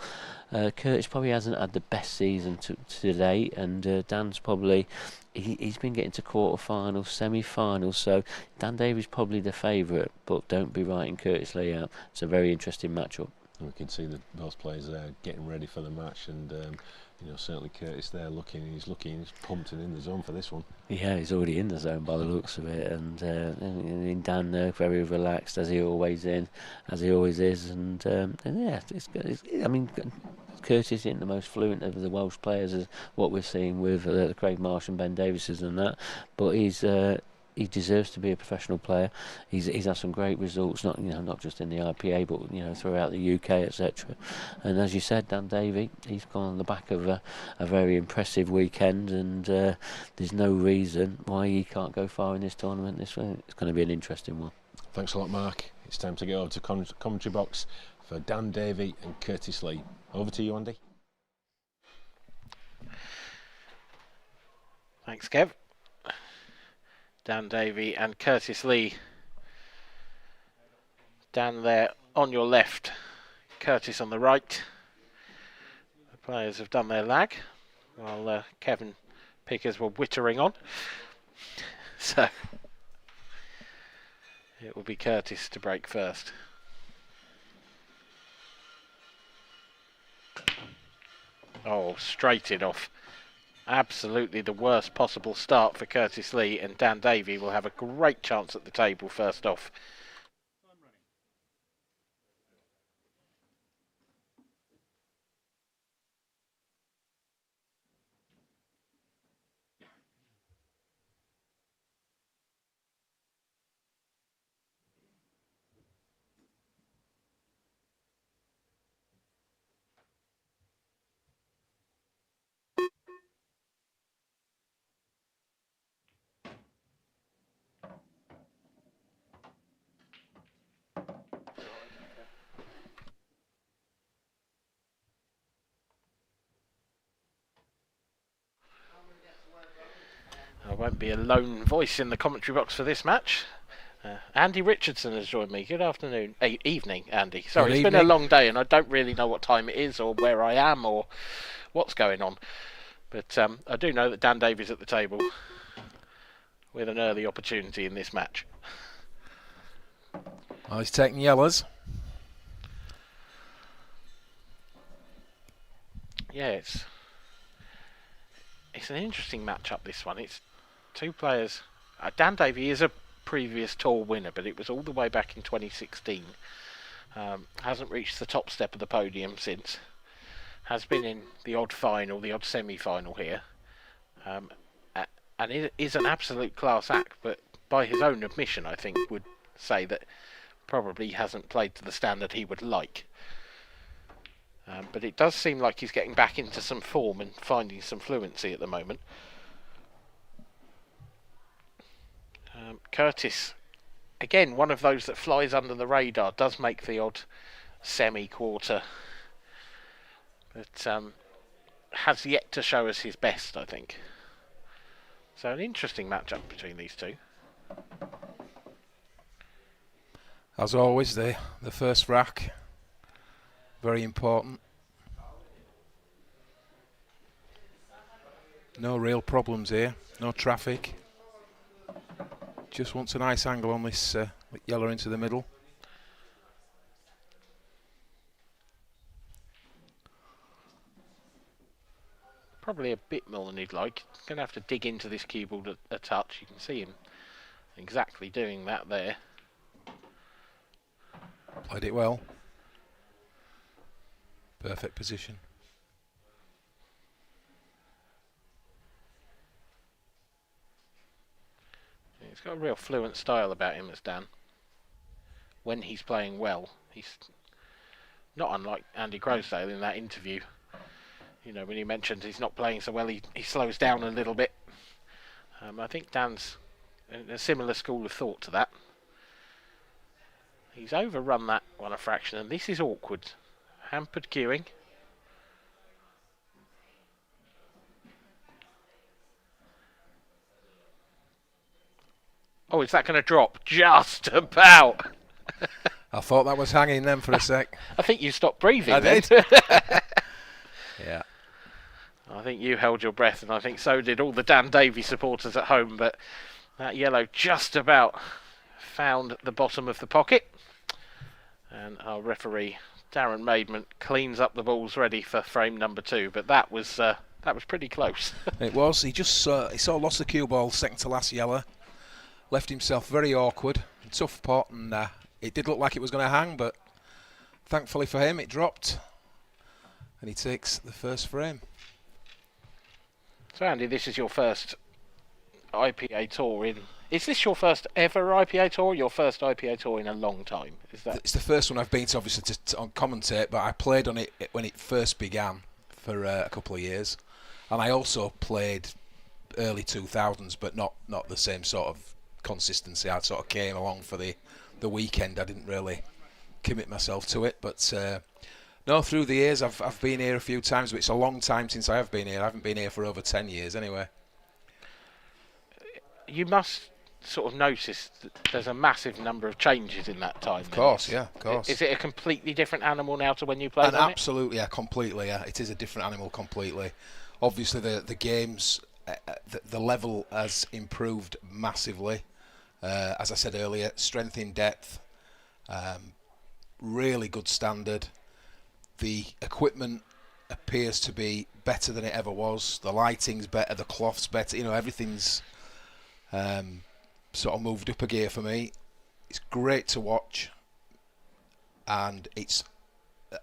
Curtis probably hasn't had the best season to date, and Dan's probably he's been getting to quarter-finals, semi-finals, so Dan Davies probably the favourite, but don't be writing Curtis Lee out. It's a very interesting matchup. We can see both players there getting ready for the match, and certainly Curtis there he's pumped and in the zone for this one. Yeah, he's already in the zone by the looks of it, and Dan there very relaxed as he always is, and yeah, I mean, Curtis isn't the most fluent of the Welsh players, as what we're seeing with Craig Marsh and Ben Davises and that, but he deserves to be a professional player. He's had some great results, not just in the IPA, but throughout the UK, etc. And as you said, Dan Davey, he's gone on the back of a very impressive weekend, and there's no reason why he can't go far in this tournament this way. It's going to be an interesting one. Thanks a lot, Mark. It's time to get over to commentary box for Dan Davey and Curtis Lee. Over to you, Andy. Thanks, Kev. Dan Davey and Curtis Lee. Dan there on your left, Curtis on the right. The players have done their lag while Kevin Pickers were whittering on. So it will be Curtis to break first. Oh, straight it off. Absolutely the worst possible start for Curtis Lee, and Dan Davey will have a great chance at the table first off. I won't be a lone voice in the commentary box for this match. Andy Richardson has joined me. Good afternoon. Evening, Andy. Sorry, it's been a long day and I don't really know what time it is or where I am or what's going on. But I do know that Dan Davies at the table with an early opportunity in this match. Oh, he's taking yellows. Yeah, it's an interesting matchup, this one. It's two players. Dan Davey is a previous tour winner, but it was all the way back in 2016. Hasn't reached the top step of the podium since. Has been in the odd final, the odd semi-final here. And it is an absolute class act, but by his own admission, I think, would say that probably hasn't played to the standard he would like. But it does seem like he's getting back into some form and finding some fluency at the moment. Curtis, again, one of those that flies under the radar, does make the odd semi-quarter, but has yet to show us his best, I think. So an interesting matchup between these two. As always, the first rack, very important. No real problems here, no traffic. Just wants a nice angle on this yellow into the middle. probably a bit more than he'd like. He's going to have to dig into this cue ball a touch. You can see him exactly doing that there. Played it well. Perfect position. He's got a real fluent style about him, as Dan. When he's playing well, he's not unlike Andy Crosdale in that interview. You know, when he mentioned he's not playing so well, he slows down a little bit. I think Dan's in a similar school of thought to that. He's overrun that one a fraction, and this is awkward. Hampered queuing. Oh, is that going to drop? Just about. I thought that was hanging then for a sec. I think you stopped breathing. I then. did. Yeah. I think you held your breath, and I think so did all the Dan Davey supporters at home. But that yellow just about found the bottom of the pocket. And our referee, Darren Maidment, cleans up the balls ready for frame number 2. But that was pretty close. It was. He just he sort of lost the cue ball, second to last yellow. Left himself very awkward. Tough pot, and it did look like it was going to hang, but thankfully for him, it dropped. And he takes the first frame. So Andy, this is your first IPA tour in... Is this your first ever IPA tour, or your first IPA tour in a long time? Is that? It's the first one I've been to, obviously, on commentate, but I played on it when it first began for a couple of years. And I also played early 2000s, but not the same sort of consistency. I sort of came along for the weekend. I didn't really commit myself to it, but no, through the years I've been here a few times, but it's a long time since I have been here. I haven't been here for over 10 years anyway. You must sort of notice that there's a massive number of changes in that time. Of course, yeah, of course. Is it a completely different animal now to when you played on absolutely, yeah, completely, yeah. It is a different animal completely. Obviously, the games, the level has improved massively. As I said earlier, strength in depth, really good standard. The equipment appears to be better than it ever was. The lighting's better, the cloth's better. You know, everything's sort of moved up a gear for me. It's great to watch, and it's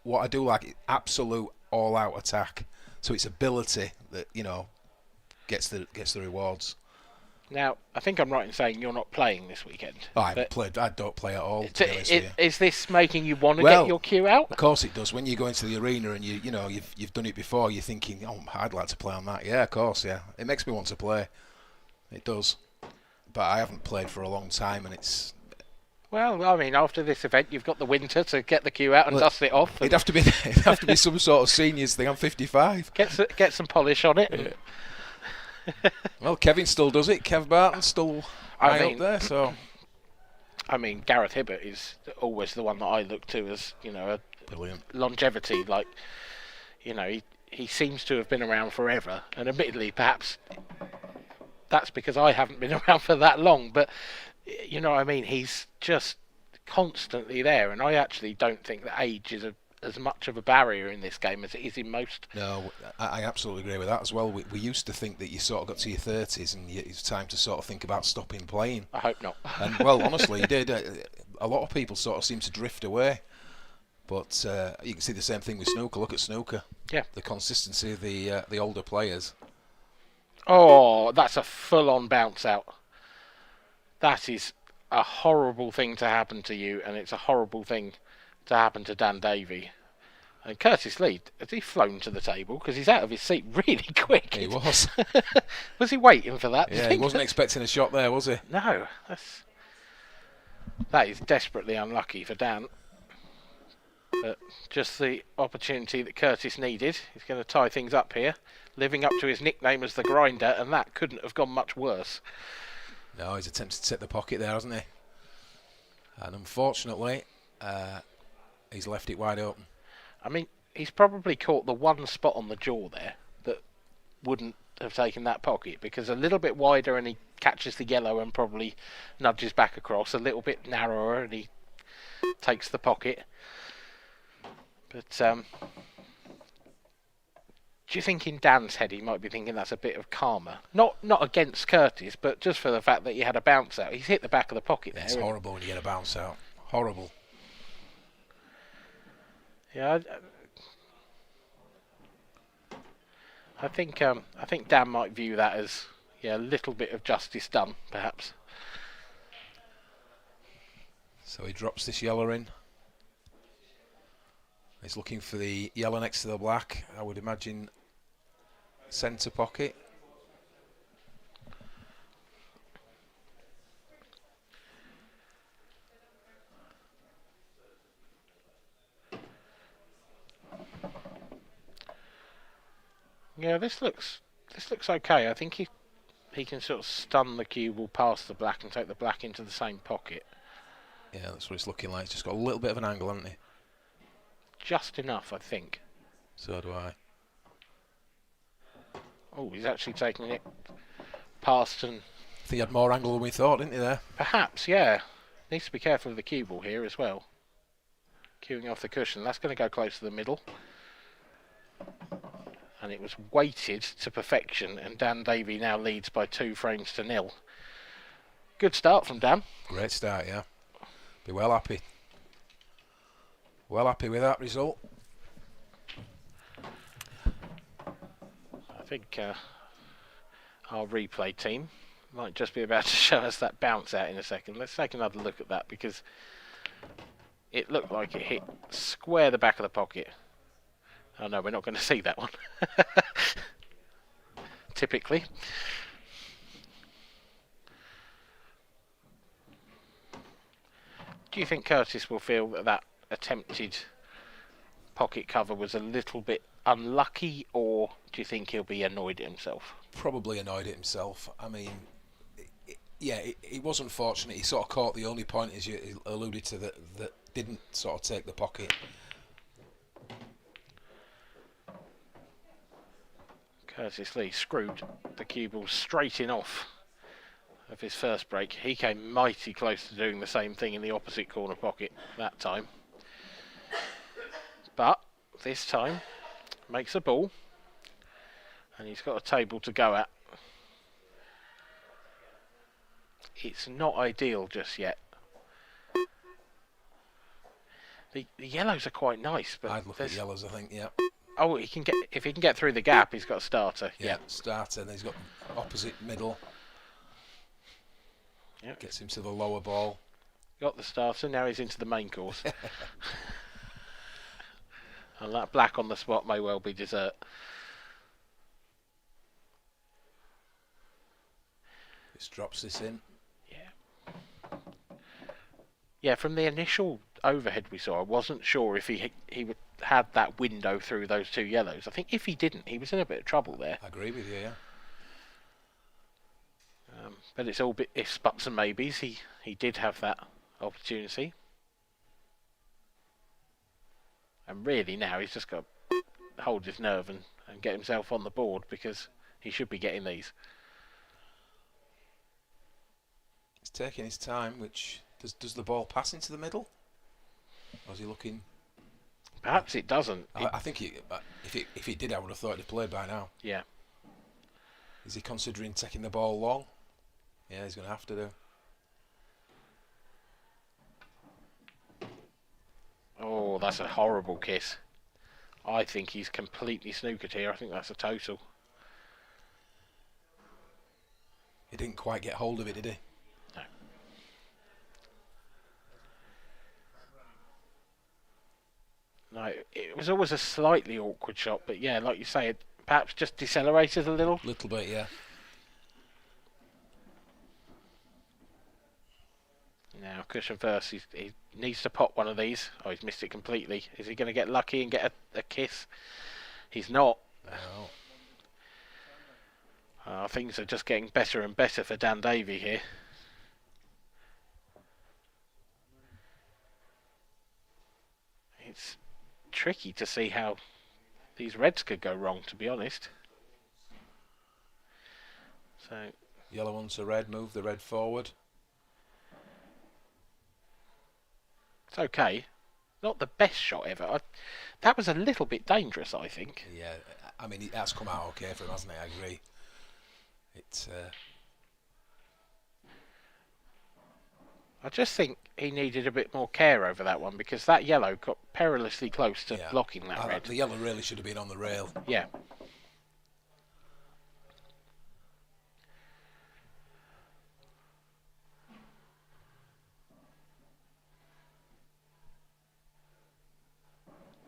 what I do like. Absolute all-out attack. So it's ability that gets the rewards. Now, I think I'm right in saying you're not playing this weekend. I don't play at all. To be honest with you. Is this making you want to get your cue out? Of course it does. When you go into the arena and you've done it before, you're thinking, oh, I'd like to play on that. Yeah, of course, yeah. It makes me want to play. It does. But I haven't played for a long time, and it's... Well, I mean, after this event, you've got the winter to get the cue out and dust it off. It'd have to be some sort of seniors thing. I'm 55. Get some polish on it. Yeah. Well, Kevin still does it. Kev Barton's still high up there. So, I mean, Gareth Hibbert is always the one that I look to as a brilliant longevity. Like, he seems to have been around forever, and admittedly, perhaps that's because I haven't been around for that long. But you know what I mean? He's just constantly there, and I actually don't think that age is as much of a barrier in this game as it is in most. No, I absolutely agree with that as well. We used to think that you sort of got to your 30s and it's time to sort of think about stopping playing. I hope not. And well, honestly, you did. A lot of people sort of seem to drift away. But you can see the same thing with snooker. Look at snooker. Yeah. The consistency of the older players. Oh, that's a full-on bounce out. That is a horrible thing to happen to you, and it's a horrible thing to happen to Dan Davey. And Curtis Lee, has he flown to the table? Because he's out of his seat really quick. He was. Was he waiting for that? Yeah, he wasn't expecting a shot there, was he? No. That is desperately unlucky for Dan. But just the opportunity that Curtis needed. He's going to tie things up here, living up to his nickname as the Grinder, and that couldn't have gone much worse. No, he's attempted to set the pocket there, hasn't he? And unfortunately, he's left it wide open. I mean, he's probably caught the one spot on the jaw there that wouldn't have taken that pocket, because a little bit wider and he catches the yellow and probably nudges back across, a little bit narrower and he takes the pocket. But Do you think in Dan's head he might be thinking that's a bit of karma? Not against Curtis, but just for the fact that he had a bounce out. He's hit the back of the pocket there. It's horrible when you get a bounce out. Horrible. Yeah, I think Dan might view that as a little bit of justice done, perhaps. So he drops this yellow in. He's looking for the yellow next to the black. I would imagine centre pocket. Yeah, this looks okay. I think he can sort of stun the cue ball past the black and take the black into the same pocket. Yeah, that's what it's looking like. It's just got a little bit of an angle, hasn't he? Just enough, I think. So do I. Oh, he's actually taking it past and... I think he had more angle than we thought, didn't he, there? Perhaps, yeah. Needs to be careful of the cue ball here as well. Cueing off the cushion. That's going to go close to the middle. And it was weighted to perfection, and Dan Davey now leads by 2-0. Good start from Dan. Great start, yeah. Be well happy. Well happy with that result. I think our replay team might just be about to show us that bounce out in a second. Let's take another look at that, because it looked like it hit square the back of the pocket. Oh no, we're not going to see that one. Typically. Do you think Curtis will feel that attempted pocket cover was a little bit unlucky, or do you think he'll be annoyed at himself? Probably annoyed at himself. I mean, it wasn't fortunate. He sort of caught the only point, as you alluded to, that didn't sort of take the pocket. Curtis Lee screwed the cue ball straight in off of his first break. He came mighty close to doing the same thing in the opposite corner pocket that time. But this time makes a ball, and he's got a table to go at. It's not ideal just yet. The yellows are quite nice, but I'd look at yellows, I think, yeah. Oh, if he can get through the gap, he's got a starter. Yeah, starter. Then he's got opposite middle. Yep. Gets him to the lower ball. Got the starter. Now he's into the main course. And that black on the spot may well be dessert. Just drops this in. Yeah, from the initial overhead we saw, I wasn't sure if he had that window through those two yellows. I think if he didn't, he was in a bit of trouble there. I agree with you, yeah. But it's all bit ifs, buts and maybes. He did have that opportunity. And really now he's just got to hold his nerve and get himself on the board, because he should be getting these. He's taking his time, which... Does the ball pass into the middle? Or is he looking... Perhaps it doesn't. I think if it did, I would have thought it'd played by now. Yeah. Is he considering taking the ball long? Yeah, he's going to have to do. Oh, that's a horrible kiss. I think he's completely snookered here. I think that's a total. He didn't quite get hold of it, did he? No. No, it was always a slightly awkward shot, but yeah, like you say, it perhaps just decelerated a little. Little bit, yeah. Now, cushion first. He needs to pop one of these. Oh, he's missed it completely. Is he going to get lucky and get a kiss? He's not. No. Things are just getting better and better for Dan Davey here. It's tricky to see how these reds could go wrong, to be honest. So, yellow onto red, move the red forward. It's okay. not the best shot ever. That was a little bit dangerous, I think. Yeah, I mean, it has come out okay for him, hasn't it? I agree. It's. I just think he needed a bit more care over that one, because that yellow got perilously close to blocking that red. The yellow really should have been on the rail. Yeah.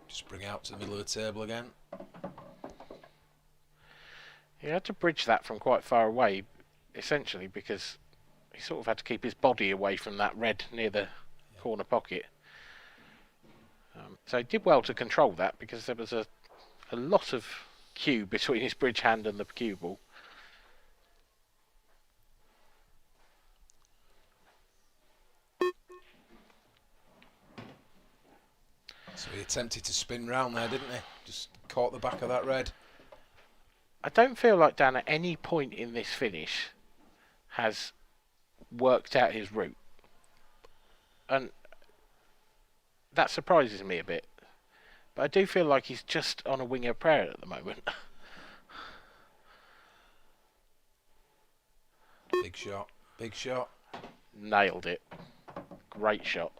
Just bring it out to the middle of the table again. He had to bridge that from quite far away, essentially, because he sort of had to keep his body away from that red near the corner pocket. So he did well to control that, because there was a lot of cue between his bridge hand and the cue ball. So he attempted to spin round there, didn't he? Just caught the back of that red. I don't feel like Dan at any point in this finish has worked out his route. And that surprises me a bit. But I do feel like he's just on a wing of prayer at the moment. Big shot. Big shot. Nailed it. Great shot.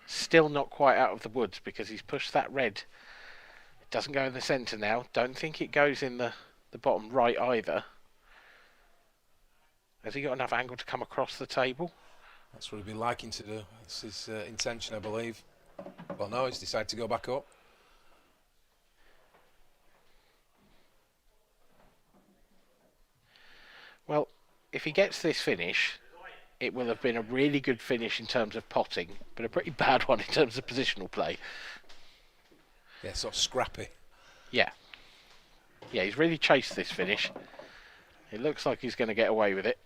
Still not quite out of the woods, because he's pushed that red. It doesn't go in the centre now. Don't think it goes in the bottom right either. Has he got enough angle to come across the table? That's what he'd be liking to do. That's his intention, I believe. Well, no, he's decided to go back up. Well, if he gets this finish, it will have been a really good finish in terms of potting, but a pretty bad one in terms of positional play. Yeah, sort of scrappy. Yeah. Yeah, he's really chased this finish. It looks like he's going to get away with it.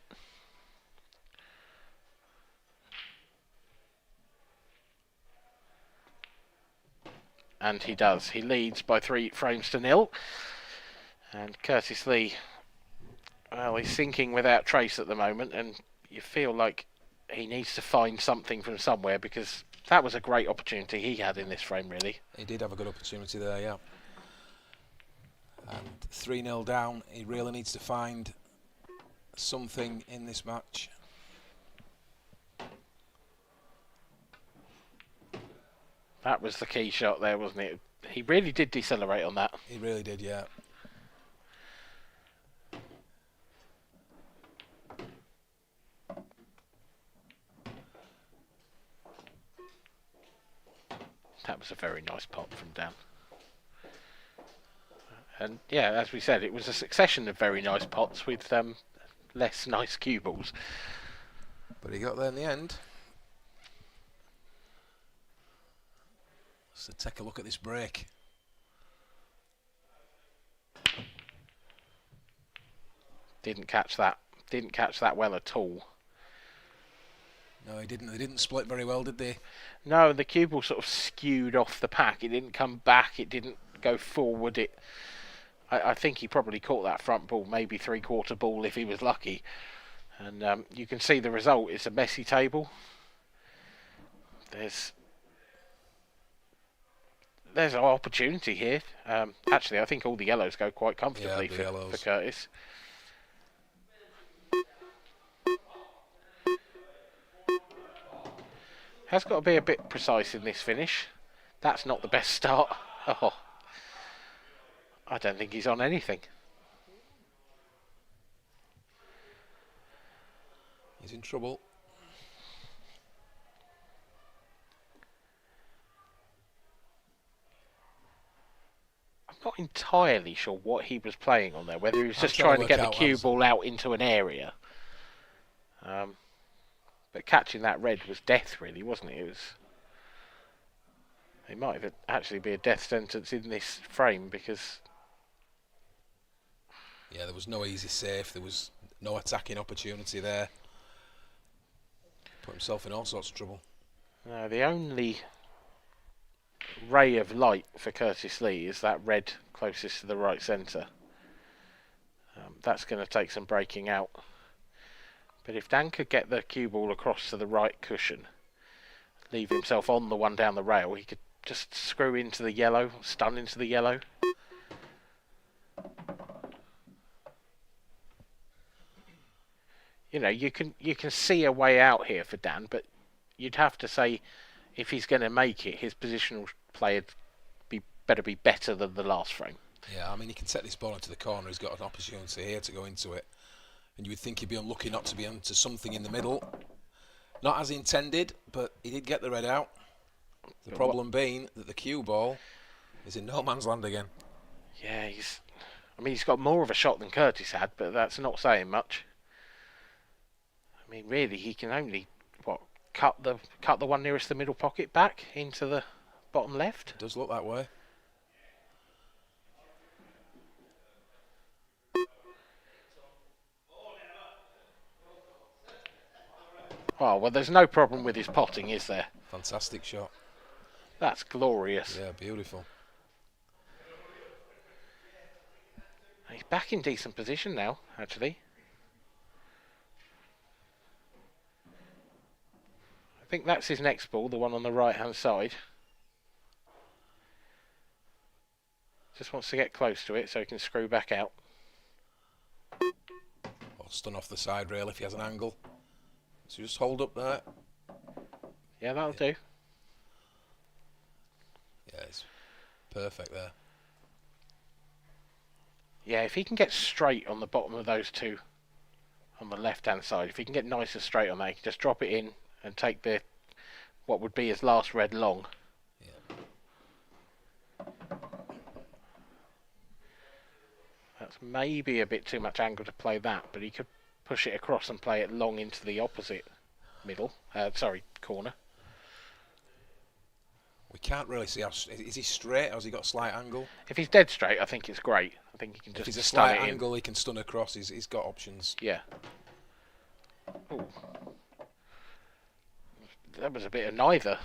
And he does. He leads by 3 frames to 0. And Curtis Lee, well, he's sinking without trace at the moment, and you feel like he needs to find something from somewhere, because that was a great opportunity he had in this frame, really. He did have a good opportunity there, yeah. And 3-0 down, he really needs to find something in this match. That was the key shot there, wasn't it? He really did decelerate on that. He really did, yeah. That was a very nice pot from Dan. And yeah, as we said, it was a succession of very nice pots with less nice cue balls. But he got there in the end. So take a look at this break. Didn't catch that. Didn't catch that well at all. No, he didn't. They didn't split very well, did they? No, the cue ball sort of skewed off the pack. It didn't come back. It didn't go forward. I think he probably caught that front ball, maybe 3/4 ball if he was lucky. And you can see the result. It's a messy table. There's an opportunity here. Actually, I think all the yellows go quite comfortably for Curtis. Has got to be a bit precise in this finish. That's not the best start. Oh, I don't think he's on anything. He's in trouble. I'm not entirely sure what he was playing on there, whether he was just trying to get the cue ball out into an area. But catching that red was death, really, wasn't it? It might have actually be a death sentence in this frame, because... Yeah, there was no easy safe. There was no attacking opportunity there. Put himself in all sorts of trouble. No, the only ray of light for Curtis Lee is that red closest to the right centre. That's going to take some breaking out. But if Dan could get the cue ball across to the right cushion, leave himself on the one down the rail, he could just screw into the yellow, stun into the yellow. You know, you can see a way out here for Dan, but you'd have to say if he's going to make it, his positional play better be better than the last frame. Yeah, I mean, he can set this ball into the corner. He's got an opportunity here to go into it, and you would think he'd be unlucky not to be onto something in the middle. Not as intended, but he did get the red out. The problem being that the cue ball is in no man's land again. Yeah, he's got more of a shot than Curtis had, but that's not saying much. I mean, really, he can only cut the one nearest the middle pocket back into the bottom left. It does look that way. Oh, well, there's no problem with his potting, is there? Fantastic shot. That's glorious. Yeah, beautiful. He's back in decent position now, actually. I think that's his next ball, the one on the right-hand side. Just wants to get close to it so he can screw back out. Or stun off the side rail if he has an angle. So just hold up there. Yeah, that'll do. Yeah, it's perfect there. Yeah, if he can get straight on the bottom of those two on the left-hand side, if he can get nice and straight on that, he can just drop it in and take what would be his last red long. Yeah. That's maybe a bit too much angle to play that, but he could push it across and play it long into the opposite corner. We can't really see is he straight or has he got a slight angle? If he's dead straight, I think it's great. I think he can just if he's a stun slight it angle, he can stun across. He's got options. Yeah. Ooh. That was a bit of neither.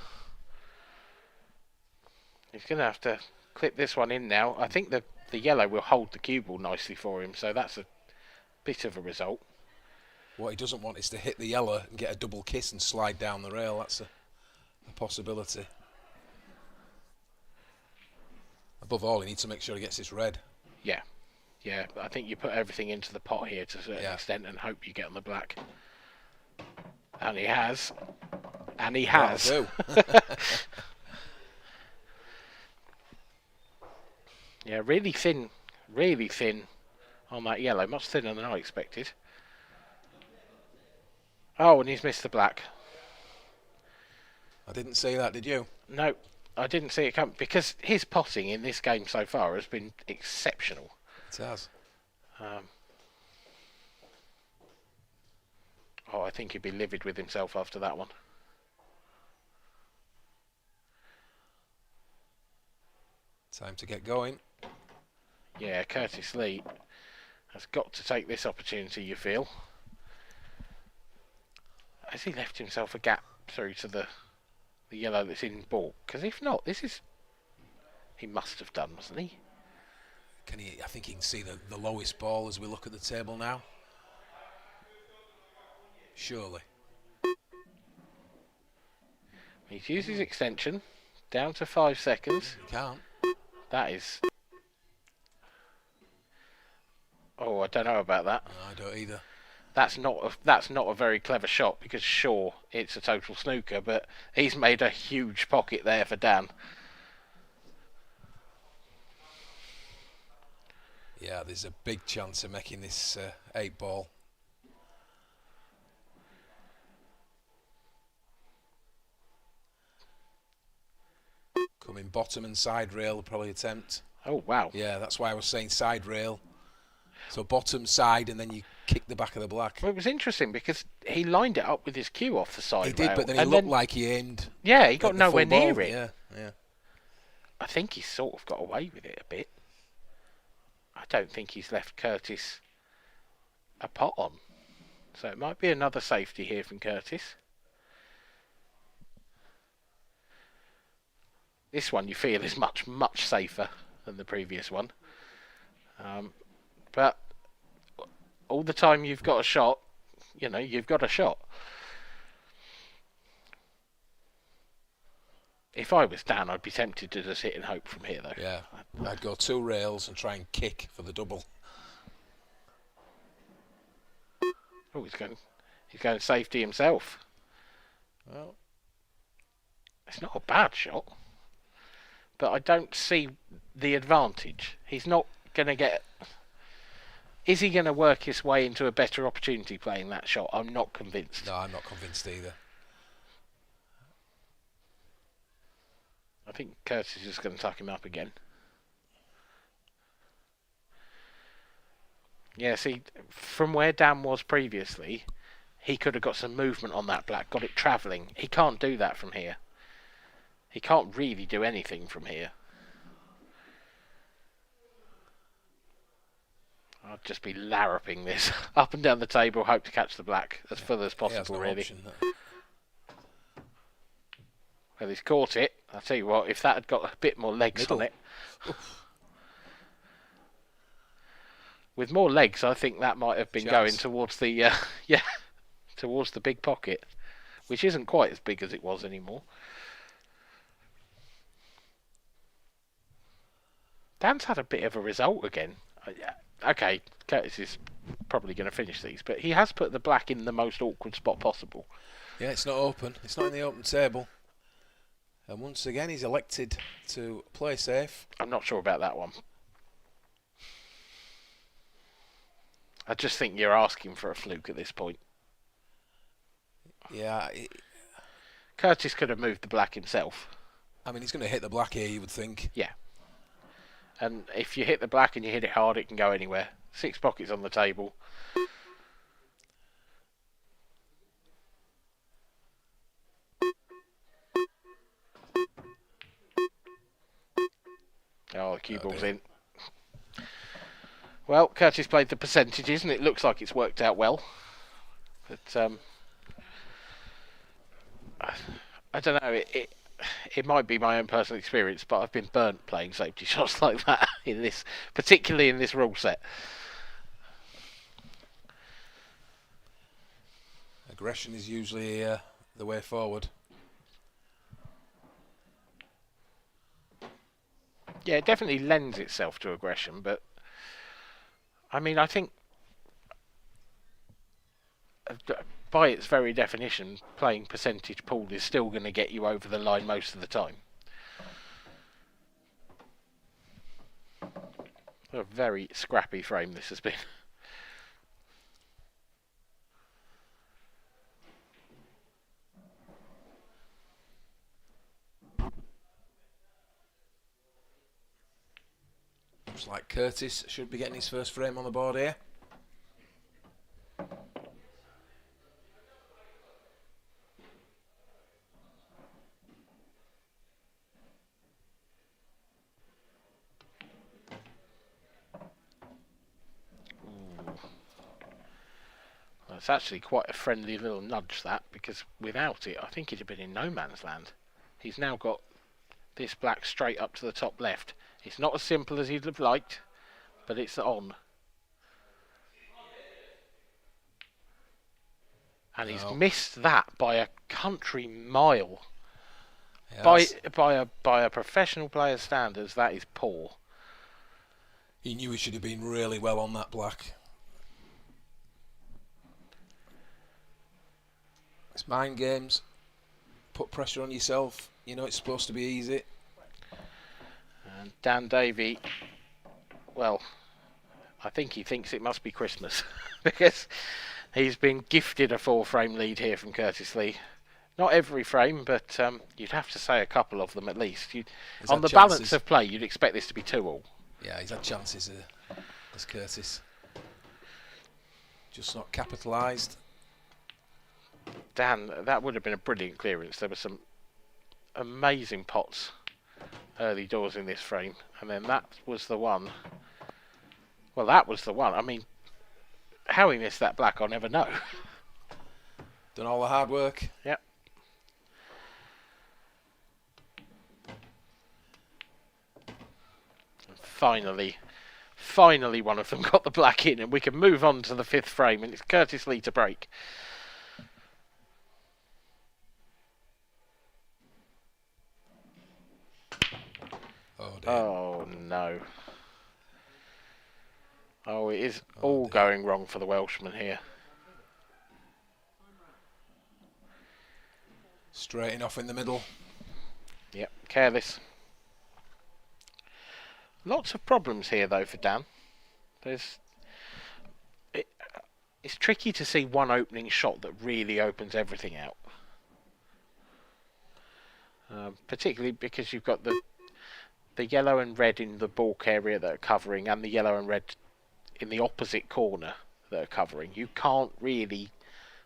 He's going to have to clip this one in now. I think the yellow will hold the cue ball nicely for him, so that's a bit of a result. What he doesn't want is to hit the yellow and get a double kiss and slide down the rail. That's a possibility. Above all, he needs to make sure he gets this red. Yeah. Yeah, I think you put everything into the pot here to a certain extent and hope you get on the black. And he has. And he has. That'll do. Yeah, really thin on that yellow. Much thinner than I expected. Oh, and he's missed the black. I didn't see that, did you? No, I didn't see it come because his potting in this game so far has been exceptional. It has. I think he'd be livid with himself after that one. Time to get going. Yeah, Curtis Lee has got to take this opportunity, you feel. Has he left himself a gap through to the yellow that's in ball? Because if not, he must have done, mustn't he? I think he can see the lowest ball as we look at the table now. Surely. He's used his extension down to 5 seconds. He can't. That is... Oh, I don't know about that. No, I don't either. That's not a very clever shot because sure, it's a total snooker, but he's made a huge pocket there for Dan. Yeah, there's a big chance of making this 8 ball. Coming bottom and side rail will probably attempt. Oh, wow. Yeah, that's why I was saying side rail. So bottom, side, and then you kick the back of the black. Well, it was interesting because he lined it up with his cue off the side. He did, but then he looked like he aimed. Yeah, he got nowhere near it. Yeah. I think he's sort of got away with it a bit. I don't think he's left Curtis a pot on. So it might be another safety here from Curtis. This one you feel is much, much safer than the previous one. But all the time you've got a shot, you've got a shot. If I was Dan, I'd be tempted to just hit and hope from here, though. Yeah, I'd go 2 rails and try and kick for the double. Oh, he's going safety himself. Well, it's not a bad shot, but I don't see the advantage. He's not going to get... Is he going to work his way into a better opportunity playing that shot? I'm not convinced. No, I'm not convinced either. I think Curtis is just going to tuck him up again. Yeah, see, from where Dan was previously, he could have got some movement on that black, got it travelling. He can't do that from here. He can't really do anything from here. I'll just be larruping this up and down the table, hope to catch the black as full as possible, really. Option, Well, he's caught it. I'll tell you what, if that had got a bit more legs on it. With more legs, I think that might have been going towards the, towards the big pocket, which isn't quite as big as it was anymore. Dan's had a bit of a result again. Okay, Curtis is probably going to finish these, but he has put the black in the most awkward spot possible. Yeah, it's not open. It's not in the open table. And once again, he's elected to play safe. I'm not sure about that one. I just think you're asking for a fluke at this point. Yeah. Curtis could have moved the black himself. I mean, he's going to hit the black here, you would think. Yeah. And if you hit the black and you hit it hard, it can go anywhere. 6 pockets on the table. Oh, the cue ball's in. Well, Curtis played the percentages, and it looks like it's worked out well. But I don't know. It might be my own personal experience, but I've been burnt playing safety shots like that particularly in this rule set. Aggression is usually the way forward. Yeah, it definitely lends itself to aggression, but I mean, I think by its very definition, playing percentage pool is still going to get you over the line most of the time. A very scrappy frame this has been. Looks like Curtis should be getting his first frame on the board here. It's actually quite a friendly little nudge, that, because without it, I think he'd have been in no man's land. He's now got this black straight up to the top left. It's not as simple as he'd have liked, but it's on. And he's missed that by a country mile. Yes. By a professional player's standards, that is poor. He knew he should have been really well on that black. It's mind games. Put pressure on yourself. You know it's supposed to be easy. And Dan Davey, well, I think he thinks it must be Christmas because he's been gifted a 4-frame lead here from Curtis Lee. Not every frame, but you'd have to say a couple of them at least. On the balance of play, you'd expect this to be 2-all. Yeah, he's had chances as Curtis. Just not capitalised. Dan, that would have been a brilliant clearance. There were some amazing pots early doors in this frame, and then that was the one. Well, that was the one. I mean, how he missed that black, I'll never know. Done all the hard work. Yep. And finally one of them got the black in, and we can move on to the 5th frame, and it's Curtis Lee to break. dear. Oh no. Oh, it is all going wrong for the Welshman here. Straighting off in the middle. Yep, careless. Lots of problems here though for Dan. It's tricky to see one opening shot that really opens everything out. Particularly because you've got the yellow and red in the balk area that are covering, and the yellow and red in the opposite corner that are covering. You can't really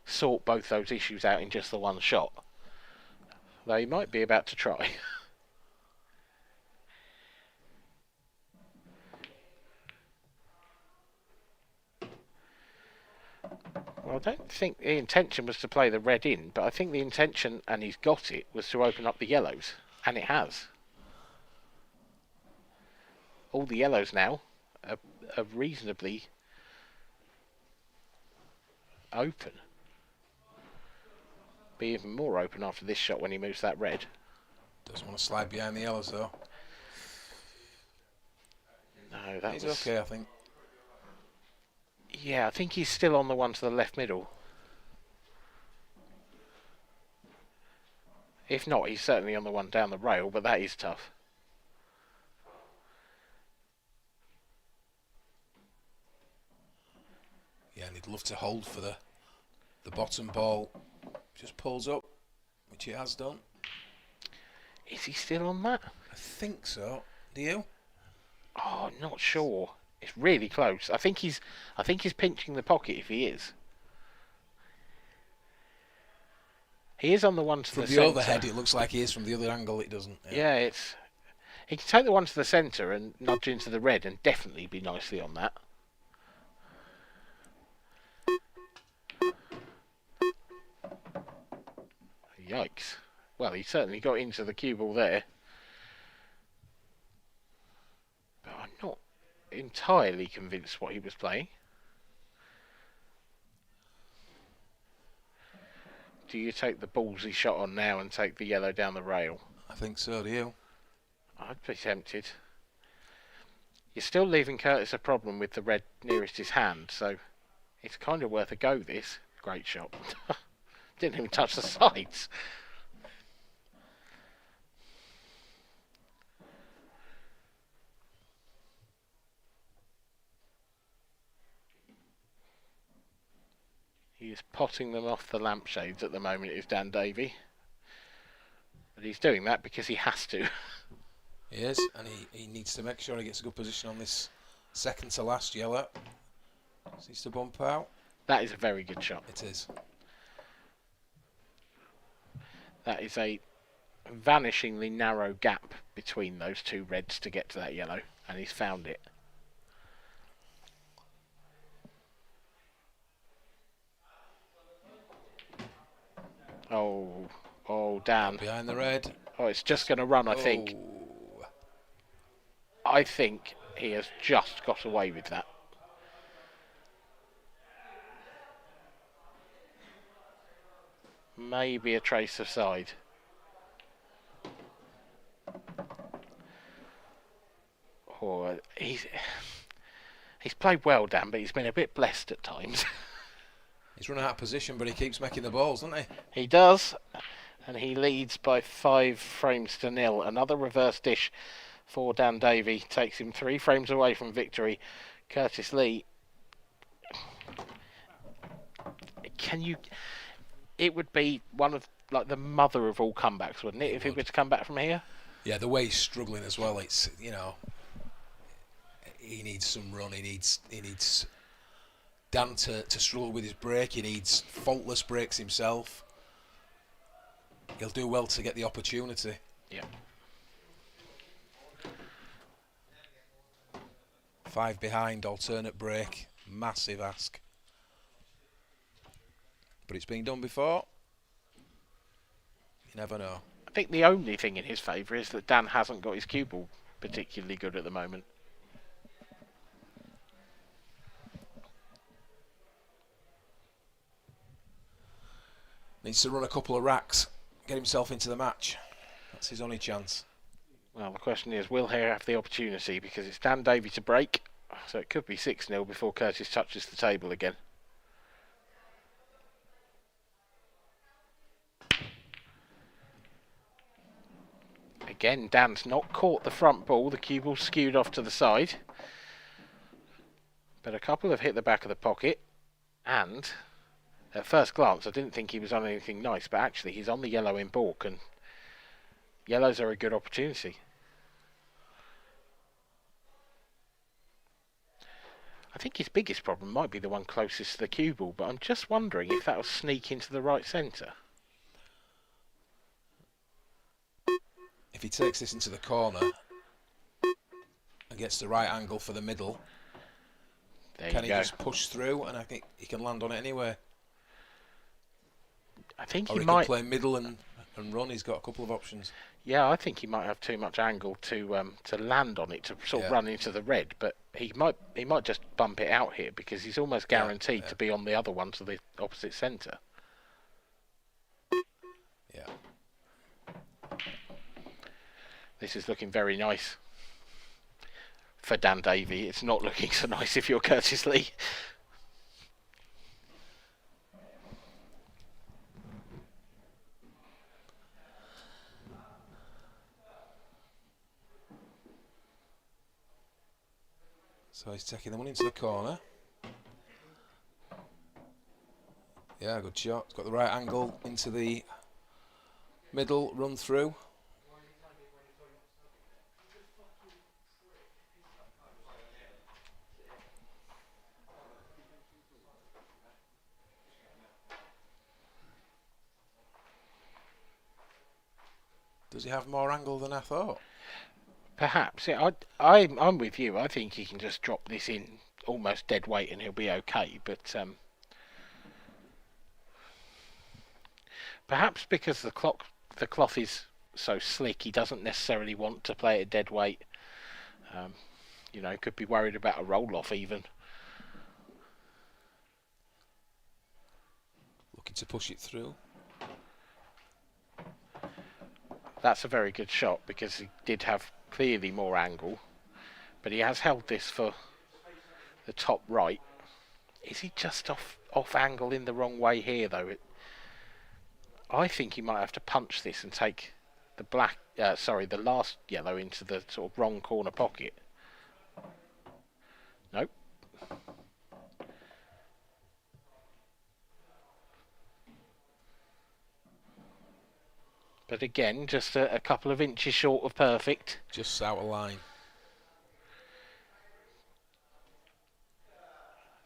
sort both those issues out in just the one shot. Though he might be about to try. Well, I don't think the intention was to play the red in, but I think the intention, and he's got it, was to open up the yellows. And it has. All the yellows now are reasonably open. Be even more open after this shot when he moves that red. Doesn't want to slide behind the yellows though. No, that He's was okay, I think. Yeah, I think he's still on the one to the left middle. If not, he's certainly on the one down the rail, but that is tough. Yeah, and he'd love to hold for the bottom ball. Just pulls up, which he has done. Is he still on that? I think so. Do you? Oh, I'm not sure. It's really close. I think he's pinching the pocket if he is. He is on the one to from the the centre. overhead, it looks like he is. From the other angle, it doesn't. Yeah, he can take the one to the centre and nudge into the red and definitely be nicely on that. Yikes. Well, he certainly got into the cue ball there. But I'm not entirely convinced what he was playing. Do you take the ballsy shot on now and take the yellow down the rail? I think so, do you? I'd be tempted. You're still leaving Curtis a problem with the red nearest his hand, so it's kind of worth a go, this. Great shot. Didn't even touch the sides. He is potting them off the lampshades at the moment, is Dan Davey. But he's doing that because he has to. He is, and he needs to make sure he gets a good position on this second to last yellow. Needs to bump out. That is a very good shot. It is. That is a vanishingly narrow gap between those two reds to get to that yellow, and he's found it. Oh, Dan. Behind the red. Oh, it's just going to run, I think. I think he has just got away with that. Maybe a trace of side. Oh, he's played well, Dan, but he's been a bit blessed at times. He's run out of position, but he keeps making the balls, doesn't he? He does, and he leads by 5 frames to 0. Another reverse dish for Dan Davey takes him 3 frames away from victory. Curtis Lee, it would be one of like the mother of all comebacks, wouldn't it, if he were to come back from here? Yeah, the way he's struggling as well. It's he needs some run. He needs Dan to struggle with his break. He needs faultless breaks himself. He'll do well to get the opportunity. Yeah. 5 behind, alternate break, massive ask. But it's been done before. You never know. I think the only thing in his favour is that Dan hasn't got his cue ball particularly good at the moment. Needs to run a couple of racks, get himself into the match. That's his only chance. Well, the question is, will he have the opportunity? Because it's Dan Davey to break, so it could be 6-0 before Curtis touches the table again. Again, Dan's not caught the front ball. The cue ball skewed off to the side. But a couple have hit the back of the pocket. And at first glance, I didn't think he was on anything nice, but actually he's on the yellow in baulk, and yellows are a good opportunity. I think his biggest problem might be the one closest to the cue ball, but I'm just wondering if that'll sneak into the right centre. If he takes this into the corner and gets the right angle for the middle, can he just push through, and I think he can land on it anyway. I think or he might might play middle and run. He's got a couple of options. Yeah, I think he might have too much angle to land on it, to sort of run into the red, but he might just bump it out here because he's almost guaranteed to be on the other one to the opposite centre. Yeah. This is looking very nice for Dan Davey. It's not looking so nice if you're Curtis Lee. So he's taking the one into the corner. Yeah, good shot. He's got the right angle into the middle, run through. Does he have more angle than I thought? Perhaps. Yeah, I'm with you. I think he can just drop this in almost dead weight and he'll be okay. But perhaps because the cloth is so slick, he doesn't necessarily want to play it dead weight. You know, could be worried about a roll off even. Looking to push it through. That's a very good shot because he did have clearly more angle, but he has held this for the top right. Is he just off angle in the wrong way here though? I think he might have to punch this and take the the last yellow into the sort of wrong corner pocket. Nope. But again, just a couple of inches short of perfect. Just out of line.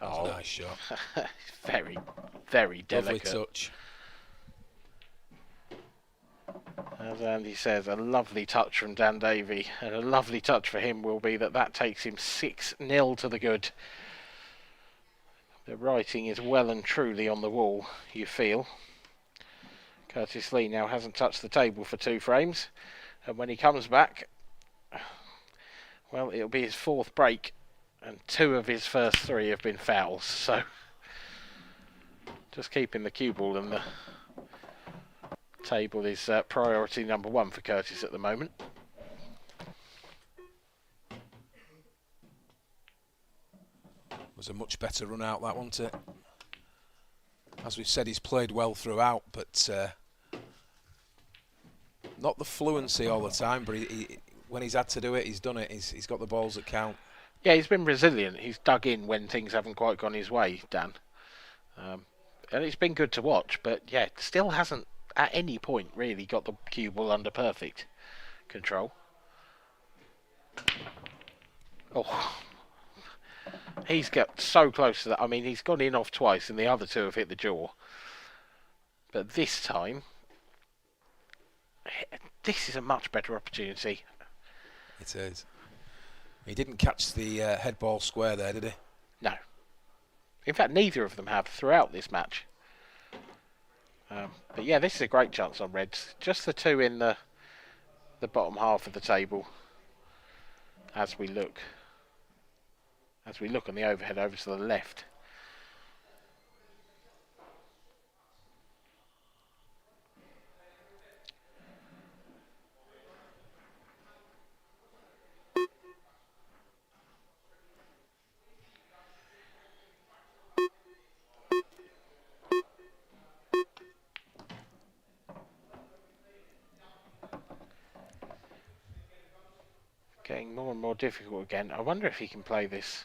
That's a nice shot. Very, very delicate. Lovely touch. As Andy says, a lovely touch from Dan Davey, and a lovely touch for him will be that takes him 6-0 to the good. The writing is well and truly on the wall, you feel. Curtis Lee now hasn't touched the table for 2 frames, and when he comes back, well, it'll be his 4th break, and 2 of his first 3 have been fouls, so just keeping the cue ball and the table is priority number 1 for Curtis at the moment. Was a much better run out, that, wasn't it? As we've said, he's played well throughout, but not the fluency all the time, but when he's had to do it, he's done it. He's got the balls that count. Yeah, he's been resilient. He's dug in when things haven't quite gone his way, Dan. And it's been good to watch, but yeah, still hasn't at any point really got the cue ball under perfect control. Oh, he's got so close to that. I mean, he's gone in off twice and the other 2 have hit the jaw. But this time, this is a much better opportunity. It is. He didn't catch the head ball square there, did he? No. In fact, neither of them have throughout this match. But yeah, this is a great chance on Reds. Just the 2 in the bottom half of the table as we look on the overhead over to the left. getting more and more difficult again. I wonder if he can play this.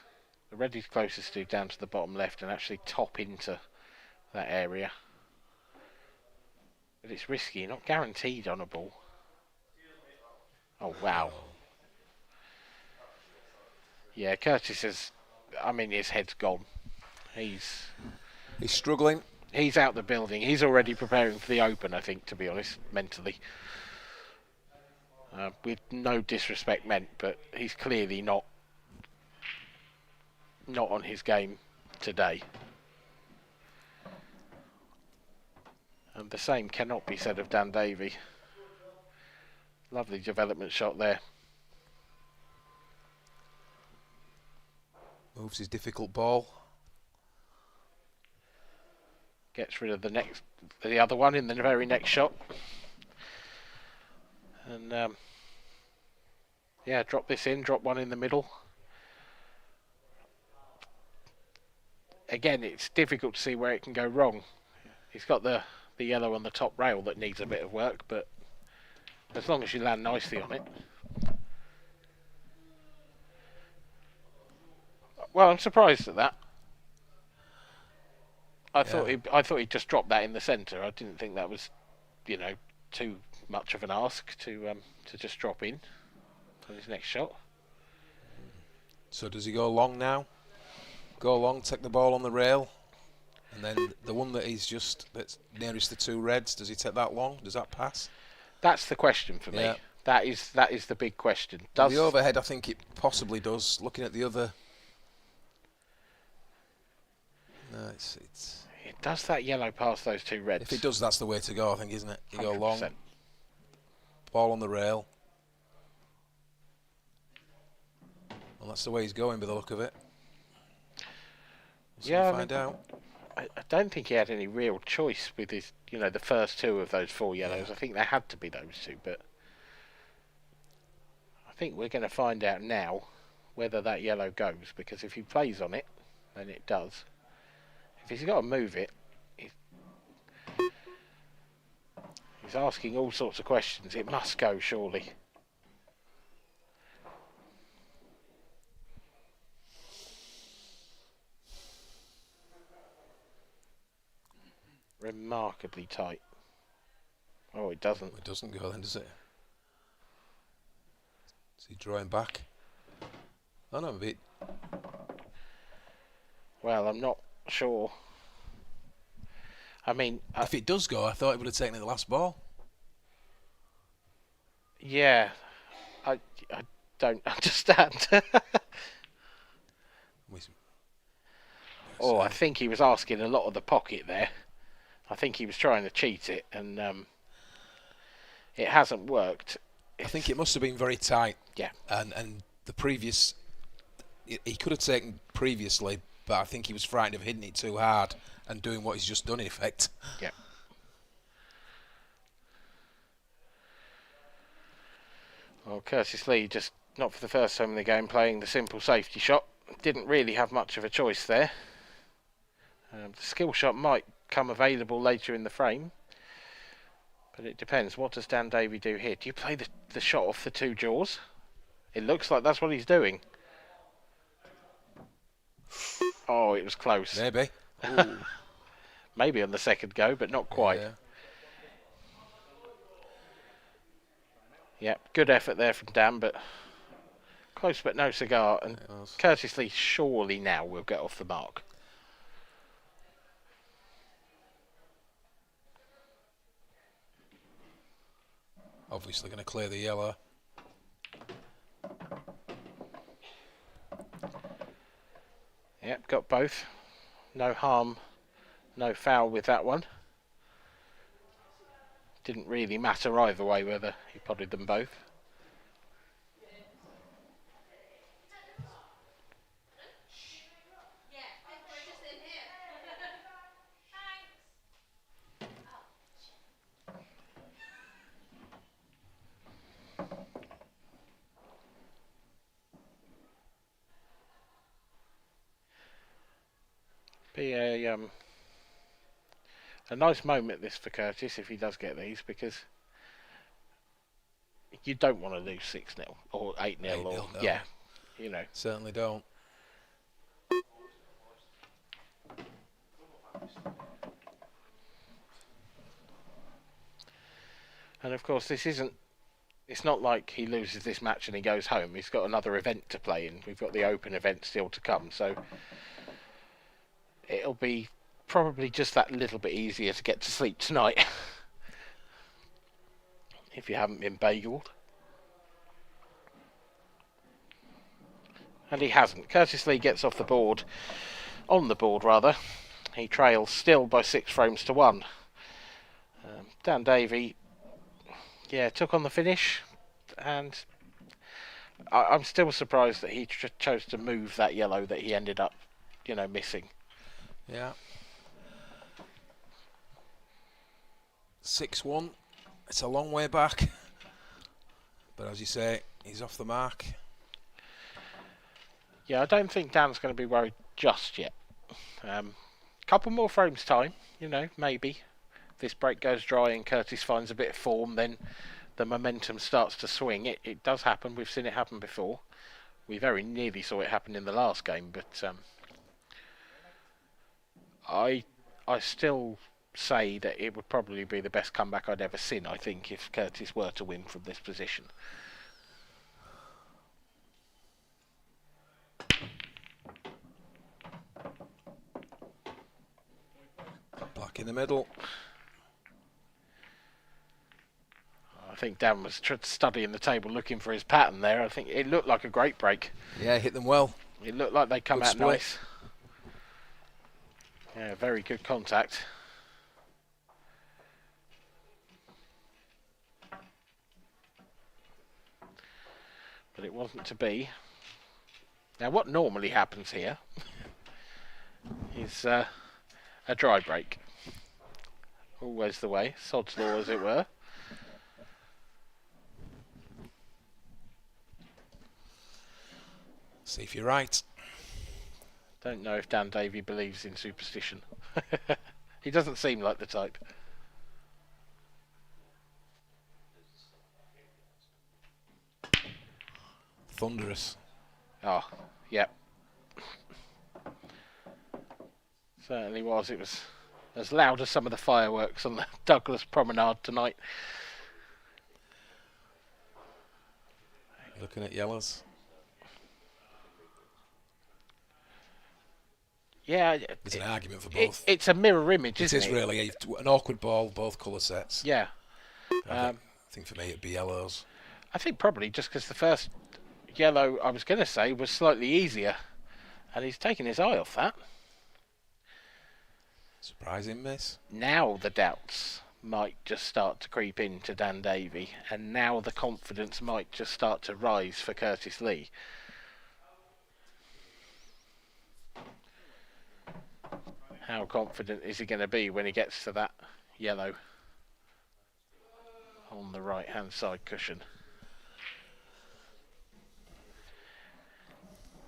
The red he's closest to down to the bottom left and actually top into that area. But it's risky, not guaranteed on a ball. Oh, wow. Yeah, Curtis is... I mean, his head's gone. He's struggling. He's out the building. He's already preparing for the Open, I think, to be honest, mentally. With no disrespect meant, but he's clearly not on his game today. And the same cannot be said of Dan Davey. Lovely development shot there. Moves his difficult ball. Gets rid of the other one in the very next shot. And yeah, drop this in, drop one in the middle. Again, it's difficult to see where it can go wrong. He's got the yellow on the top rail that needs a bit of work, but as long as you land nicely on it. Well, I'm surprised at that. I thought he'd just drop that in the centre. I didn't think that was, too much of an ask to just drop in on his next shot. So does he go long now? Go long, take the ball on the rail, and then the one that's nearest the two reds, does he take that long? Does that pass? That's the question for me. That is the big question. The overhead, I think it possibly does. Looking at the other, no, it does that yellow past those two reds. If it does, that's the way to go, I think, isn't it? You 100%. Go long, ball on the rail, and that's the way he's going by the look of it. We'll find out. I don't think he had any real choice with his, the first two of those four yellows. I think there had to be those two, but I think we're going to find out now whether that yellow goes, because if he plays on it, then it does. If he's got to move it, he's asking all sorts of questions. It must go, surely. Remarkably tight. Oh, it doesn't. It doesn't go then, does it? Is he drawing back? Oh no, a bit. Well, I'm not sure. I mean, if it does go, I thought it would have taken the last ball. Yeah, I don't understand. I think he was asking a lot of the pocket there. I think he was trying to cheat it, and it hasn't worked. I think it must have been very tight. Yeah. And the previous, he could have taken previously, but I think he was frightened of hitting it too hard and doing what he's just done, in effect. Yeah. Well, Curtis Lee, just not for the first time in the game, playing the simple safety shot. Didn't really have much of a choice there. The skill shot might come available later in the frame, but it depends. What does Dan Davey do here? Do you play the shot off the two jaws? It looks like that's what he's doing. Oh, it was close. Maybe. Maybe on the second go, but not quite. Yeah, good effort there from Dan, but close but no cigar. And Curtis Lee surely now will get off the mark. Obviously going to clear the yellow. Yep, got both. No harm, no foul with that one. Didn't really matter either way whether he potted them both. Be a nice moment this for Curtis if he does get these, because he you don't want to lose 6-0 or 8-0 or 8-0, no. yeah, you know. Certainly don't. And of course, it's not like he loses this match and he goes home. He's got another event to play in. We've got the Open event still to come, so it'll be probably just that little bit easier to get to sleep tonight. If you haven't been bageled. And he hasn't. Curtis Lee gets off the board, on the board rather. He trails still by 6 frames to 1. Dan Davey, yeah, took on the finish, and I'm still surprised that he chose to move that yellow that he ended up, missing. Yeah. 6-1. It's a long way back, but as you say, he's off the mark. Yeah, I don't think Dan's going to be worried just yet. Couple more frames time, maybe. If this break goes dry and Curtis finds a bit of form, then the momentum starts to swing. It does happen. We've seen it happen before. We very nearly saw it happen in the last game, but I still say that it would probably be the best comeback I'd ever seen, I think, if Curtis were to win from this position. Black in the middle. I think Dan was studying the table looking for his pattern there. I think it looked like a great break. Yeah, hit them well. It looked like they come Good out split. nice. Yeah, very good contact. But it wasn't to be. Now, what normally happens here is a dry break. Always the way, sod's law as it were. See if you're right. Don't know if Dan Davey believes in superstition. He doesn't seem like the type. Thunderous. Oh, yep. Certainly was. It was as loud as some of the fireworks on the Douglas Promenade tonight. Looking at yellows. Yeah, There's an argument for both. It's a mirror image, isn't it? It is really an awkward ball, both colour sets. Yeah. I think for me it'd be yellows. I think probably just because the first yellow, I was going to say, was slightly easier. And he's taken his eye off that. Surprising miss. Now the doubts might just start to creep into Dan Davey. And now the confidence might just start to rise for Curtis Lee. How confident is he going to be when he gets to that yellow on the right hand side cushion?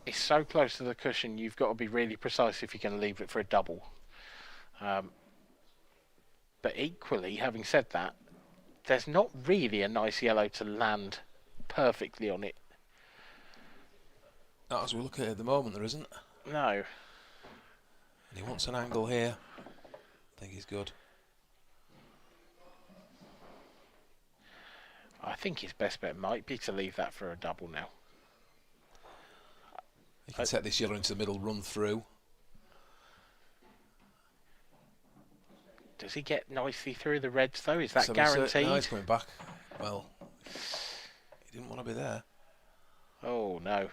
It's so close to the cushion, you've got to be really precise if you're going to leave it for a double. But equally, having said that, there's not really a nice yellow to land perfectly on it. Not as we look at it at the moment, there isn't. No. And he wants an angle here. I think he's good. I think his best bet might be to leave that for a double now. He can set this yellow into the middle, run through. Does he get nicely through the reds though? Is that So guaranteed? No, he's coming back. Well, he didn't want to be there. Oh no.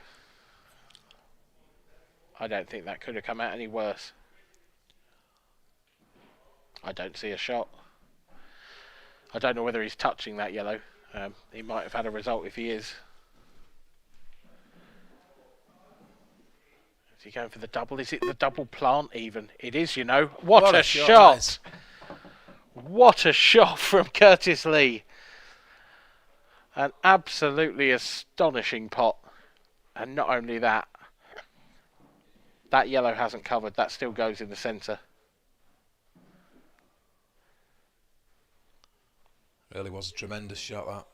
I don't think that could have come out any worse. I don't see a shot. I don't know whether he's touching that yellow. He might have had a result if he is. Is he going for the double? Is it the double plant even? It is, you know. What a shot! What a shot from Curtis Lee. An absolutely astonishing pot. And not only that, that yellow hasn't covered. That still goes in the centre. Really was a tremendous shot, that.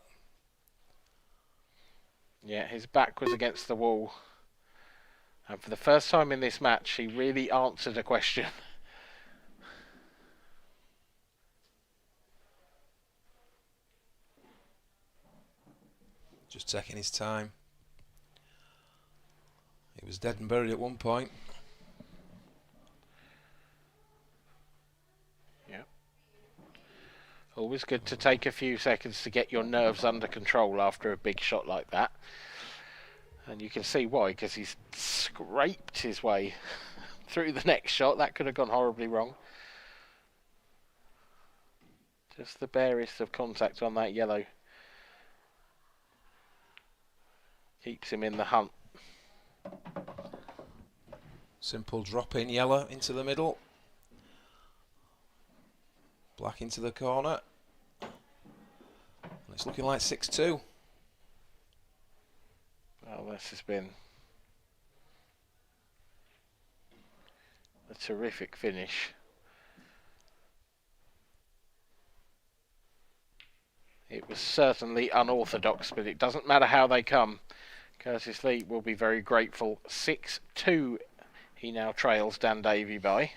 Yeah, his back was against the wall. And for the first time in this match, he really answered a question. Just taking his time. He was dead and buried at one point. Yeah. Always good to take a few seconds to get your nerves under control after a big shot like that. And you can see why, because he's scraped his way through the next shot. That could have gone horribly wrong. Just the barest of contact on that yellow. Keeps him in the hunt. Simple drop in yellow into the middle. Black into the corner. And it's looking like 6-2. Well, this has been a terrific finish. It was certainly unorthodox, but it doesn't matter how they come. Curtis Lee will be very grateful. 6-2 he now trails Dan Davey by.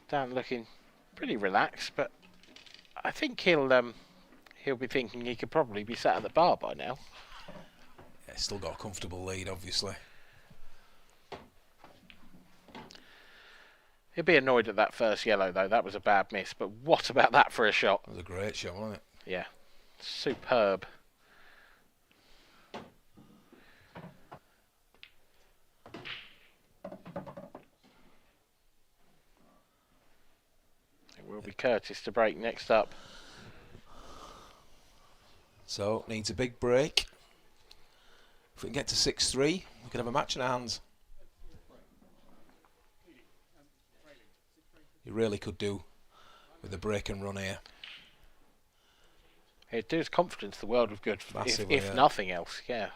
Dan looking pretty relaxed, but I think he'll be thinking he could probably be sat at the bar by now. Yeah, still got a comfortable lead, obviously. He'll be annoyed at that first yellow, though. That was a bad miss. But what about that for a shot? That was a great shot, wasn't it? Yeah. Superb. It will be Curtis to break next up. So, needs a big break. If we can get to 6-3, we can have a match in our hands. You really could do with a break and run here. It does confidence the world of good, Massively, if yeah. nothing else, yeah.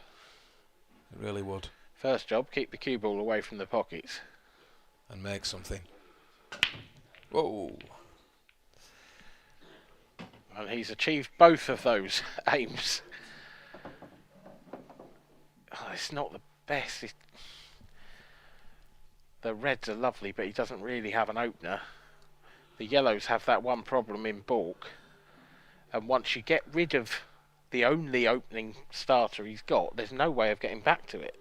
It really would. First job, keep the cue ball away from the pockets. And make something. Whoa. And he's achieved both of those aims. Oh, it's not the best. The reds are lovely, but he doesn't really have an opener. The yellows have that one problem in balk. And once you get rid of the only opening starter he's got, there's no way of getting back to it.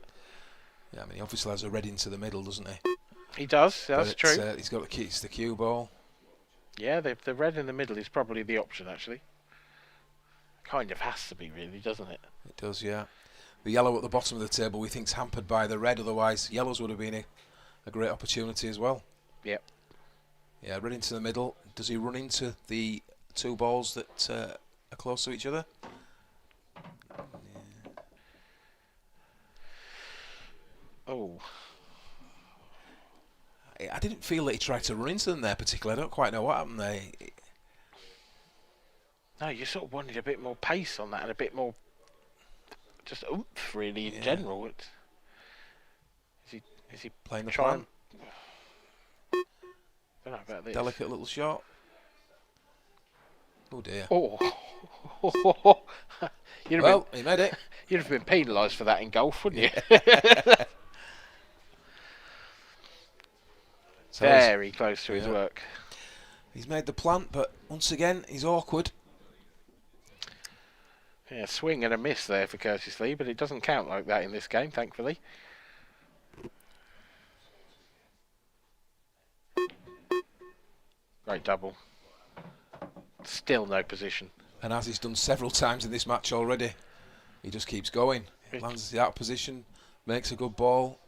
Yeah, I mean, he obviously has a red into the middle, doesn't he? He does, that's true. He's got to keep the cue ball. Yeah, the red in the middle is probably the option, actually. Kind of has to be, really, doesn't it? It does, yeah. The yellow at the bottom of the table we think's hampered by the red, otherwise yellows would have been a great opportunity as well. Yep. Yeah, red into the middle. Does he run into the two balls that are close to each other? Yeah. Oh. I didn't feel that he tried to run into them there particularly. I don't quite know what happened there. No, you sort of wanted a bit more pace on that and a bit more just oomph, really, in general. Is he playing the trying? plan? Don't know about this. Delicate little shot. Oh dear. Oh. He made it. You'd have been penalised for that in golf, wouldn't you? So very close to his work. He's made the plant, but once again, he's awkward. Yeah, swing and a miss there for Curtis Lee, but it doesn't count like that in this game, thankfully. Great double. Still no position. And as he's done several times in this match already, he just keeps going. Lands out of position, makes a good ball.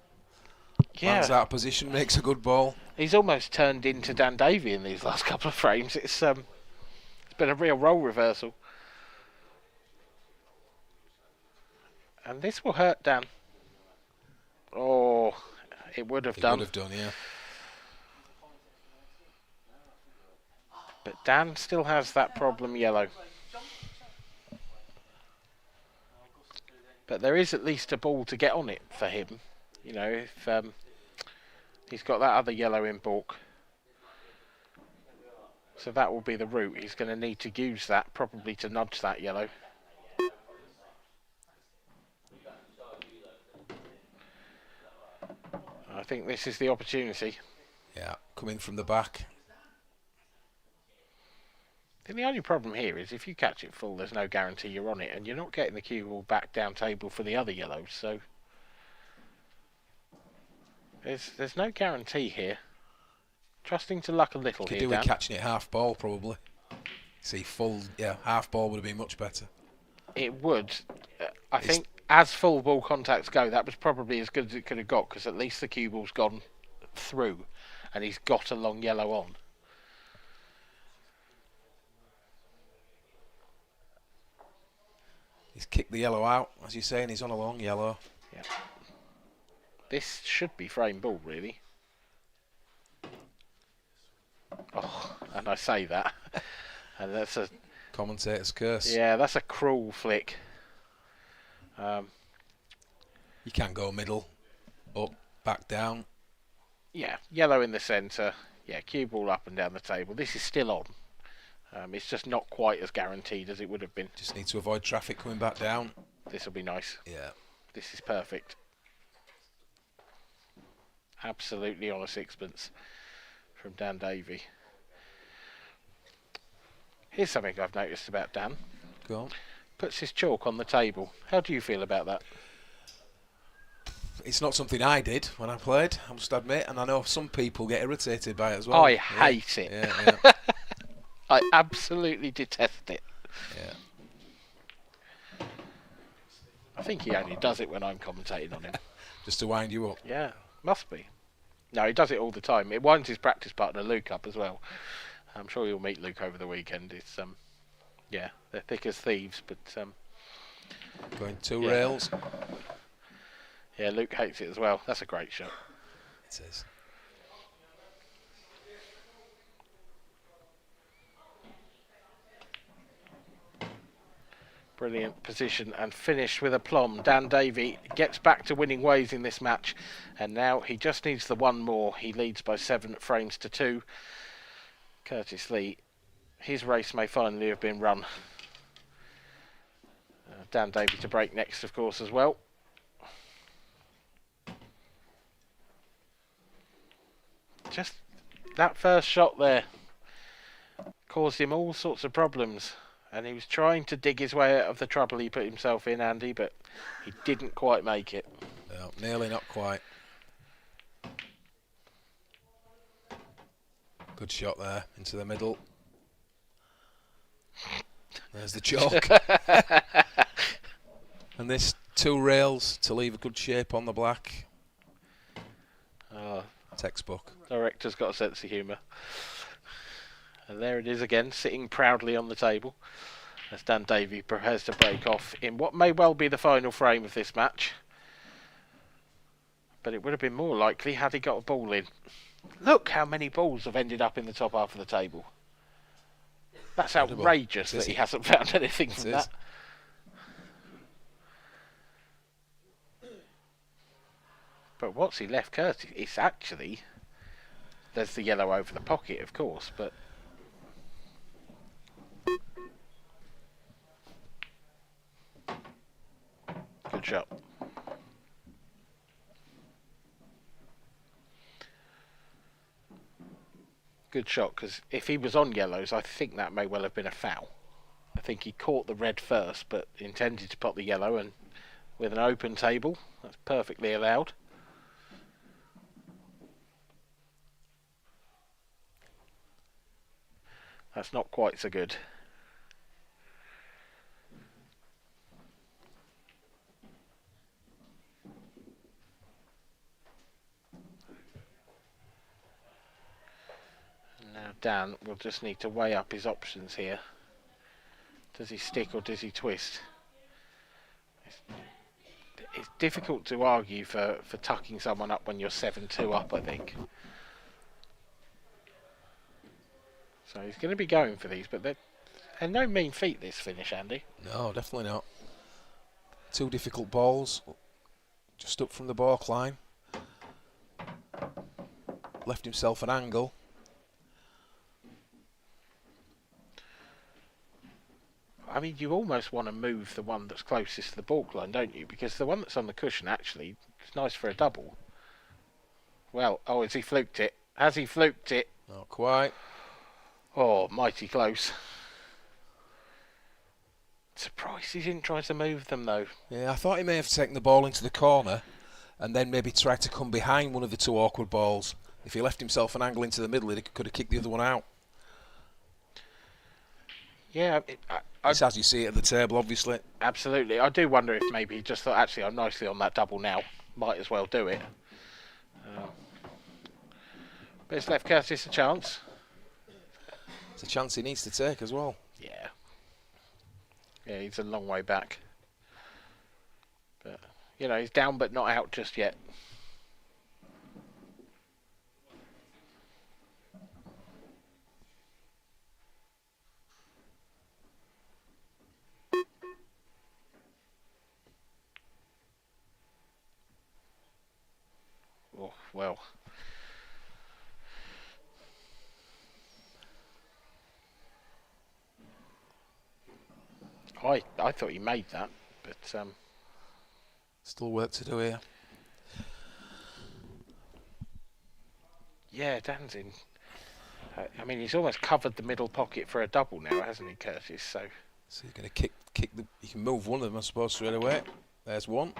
Yeah. Lands out of position, makes a good ball. He's almost turned into Dan Davey in these last couple of frames. It's been a real role reversal. And this will hurt Dan. Oh, it would have done. It would have done, yeah. But Dan still has that problem yellow. But there is at least a ball to get on it for him. You know, if he's got that other yellow in balk. So that will be the route. He's going to need to use that, probably to nudge that yellow. I think this is the opportunity. Yeah, coming from the back. I think the only problem here is if you catch it full, there's no guarantee you're on it, and you're not getting the cue ball back down table for the other yellows, so there's no guarantee here. Trusting to luck a little Could here, do with Dan. catching it half ball, probably. See, full, yeah, half ball would have been much better. It would. I think as full ball contacts go, that was probably as good as it could have got, because at least the cue ball's gone through, and he's got a long yellow on. He's kicked the yellow out, as you're saying, he's on a long yellow. Yeah. This should be frame ball, really. Oh, and I say that. And that's a... Commentator's curse. Yeah, that's a cruel flick. You can go middle, up, back down. Yeah, yellow in the centre. Yeah, cue ball up and down the table. This is still on. It's just not quite as guaranteed as it would have been. Just need to avoid traffic coming back down. This will be nice. Yeah. This is perfect. Absolutely on a sixpence from Dan Davey. Here's something I've noticed about Dan. Go on. Puts his chalk on the table. How do you feel about that? It's not something I did when I played, I must admit, and I know some people get irritated by it as well. I hate it. Yeah. I absolutely detest it. Yeah. I think he only does it when I'm commentating on him. Just to wind you up. Yeah, must be. No, he does it all the time. It winds his practice partner Luke up as well. I'm sure you'll meet Luke over the weekend. It's yeah, they're thick as thieves, but Going two rails. Yeah, Luke hates it as well. That's a great shot. It is. Brilliant position and finish with aplomb. Dan Davey gets back to winning ways in this match, and now he just needs the one more. He leads by 7 frames to 2. Curtis Lee, his race may finally have been run. Dan Davey to break next, of course, as well. Just that first shot there caused him all sorts of problems, and he was trying to dig his way out of the trouble he put himself in, Andy, but he didn't quite make it. No, nearly, not quite. Good shot there into the middle. There's the chalk. And this 2 rails to leave a good shape on the black. Oh, textbook. Director's got a sense of humour. And there it is again, sitting proudly on the table as Dan Davey prepares to break off in what may well be the final frame of this match. But it would have been more likely had he got a ball in. Look how many balls have ended up in the top half of the table. That's outrageous that he hasn't found anything from that. But what's he left Curtis? It's actually... There's the yellow over the pocket, of course, but... Good shot. Good shot, because if he was on yellows, I think that may well have been a foul. I think he caught the red first, but intended to pot the yellow, and with an open table, that's perfectly allowed. That's not quite so good. Now Dan will just need to weigh up his options here. Does he stick or does he twist? It's difficult to argue for tucking someone up when you're 7-2 up, I think. So he's going to be going for these, but they're no mean feat, this finish, Andy. No, definitely not. 2 difficult balls, just up from the baulk line. Left himself an angle. I mean, you almost want to move the one that's closest to the baulk line, don't you? Because the one that's on the cushion, actually, it's nice for a double. Well, oh, has he fluked it? Has he fluked it? Not quite. Oh, mighty close. Surprised he didn't try to move them, though. Yeah, I thought he may have taken the ball into the corner and then maybe tried to come behind one of the two awkward balls. If he left himself an angle into the middle, he could have kicked the other one out. Yeah, It's as you see it at the table, obviously. absolutely. I do wonder if maybe he just thought, actually, I'm nicely on that double now. Might as well do it. But it's left Curtis a chance. It's a chance he needs to take as well. Yeah. Yeah, he's a long way back. But, you know, he's down but not out just yet. Oh, well. I thought he made that, but Still work to do here. yeah, Dan's in. I mean, he's almost covered the middle pocket for a double now, hasn't he, Curtis? So he's going to kick the. You can move one of them, I suppose, straight away. There's one.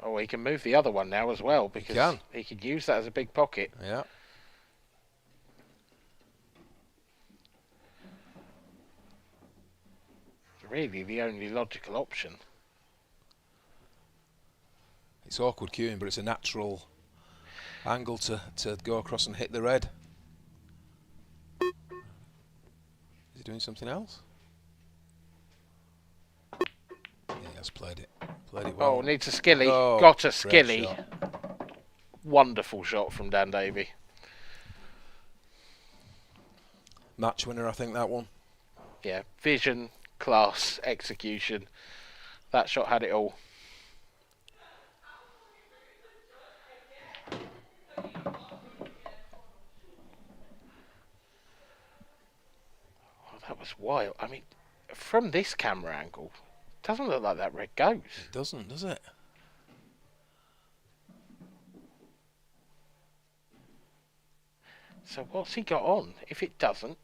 oh, he can move the other one now as well because he can use that as a big pocket. Yeah. Really, the only logical option. It's awkward queuing, but it's a natural angle to go across and hit the red. Is he doing something else? Yeah, he has played it. Played it well. Oh, needs a skilly. Oh, Got a great skilly. shot. Wonderful shot from Dan Davey. Match winner, I think, that one. Yeah, vision, class, execution. That shot had it all. Oh, that was wild. I mean, from this camera angle, it doesn't look like that red goes. It doesn't, does it? So what's he got on? If it doesn't,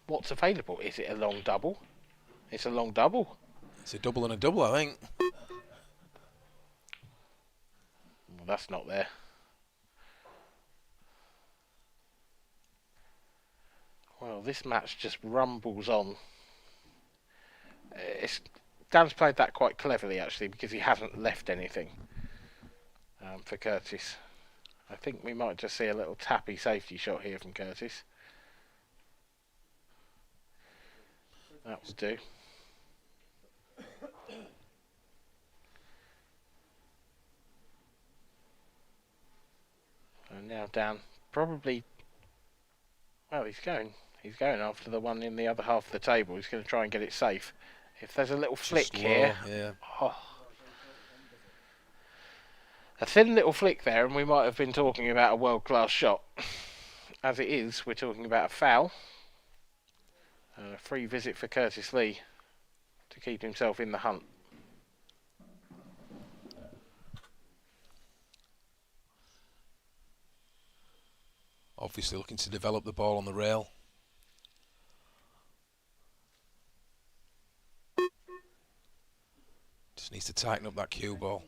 what's available? Is it a long double? It's a long double. It's a double and a double, I think. Well, that's not there. Well, this match just rumbles on. Dan's played that quite cleverly, actually, because he hasn't left anything for Curtis. I think we might just see a little tappy safety shot here from Curtis. That will do. And now Dan probably. Well, he's going after the one in the other half of the table. He's going to try and get it safe. If there's a little flick here, yeah. oh, a thin little flick there, and we might have been talking about a world-class shot. As it is, we're talking about a foul. And a free visit for Curtis Lee to keep himself in the hunt. Obviously looking to develop the ball on the rail. Just needs to tighten up that cue ball.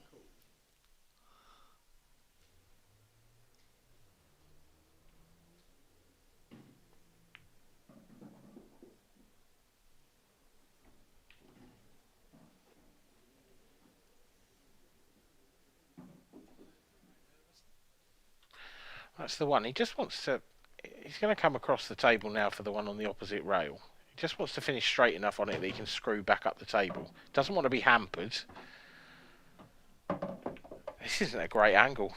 That's the one. He just wants to. He's going to come across the table now for the one on the opposite rail. He just wants to finish straight enough on it that he can screw back up the table. Doesn't want to be hampered. This isn't a great angle.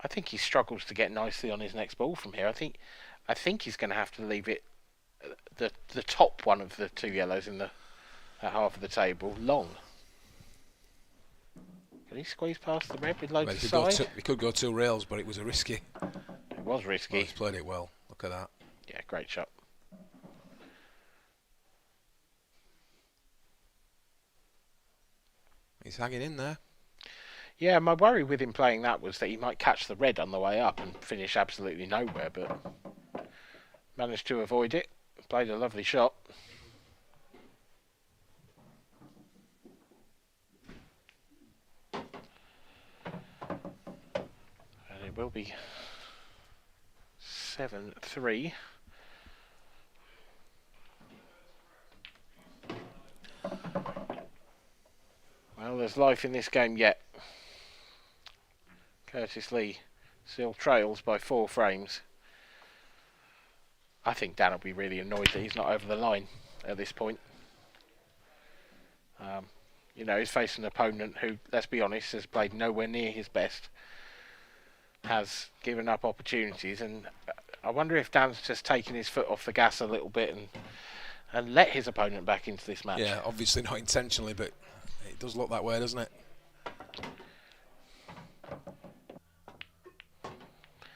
I think he struggles to get nicely on his next ball from here. I think he's going to have to leave it the top one of the two yellows in that half of the table long. Can he squeeze past the red with loads of side? He could go two rails, but it was a risky. It was risky. Well, he's played it well. Look at that. Yeah, great shot. He's hanging in there. Yeah, my worry with him playing that was that he might catch the red on the way up and finish absolutely nowhere, but managed to avoid it. Played a lovely shot. And it will be 7-3. Well, there's life in this game yet. Curtis Lee still trails by 4 frames. I think Dan will be really annoyed that he's not over the line at this point. You know, he's facing an opponent who, let's be honest, has played nowhere near his best. Has given up opportunities, and I wonder if Dan's just taken his foot off the gas a little bit and let his opponent back into this match. Yeah, obviously not intentionally, but it does look that way, doesn't it?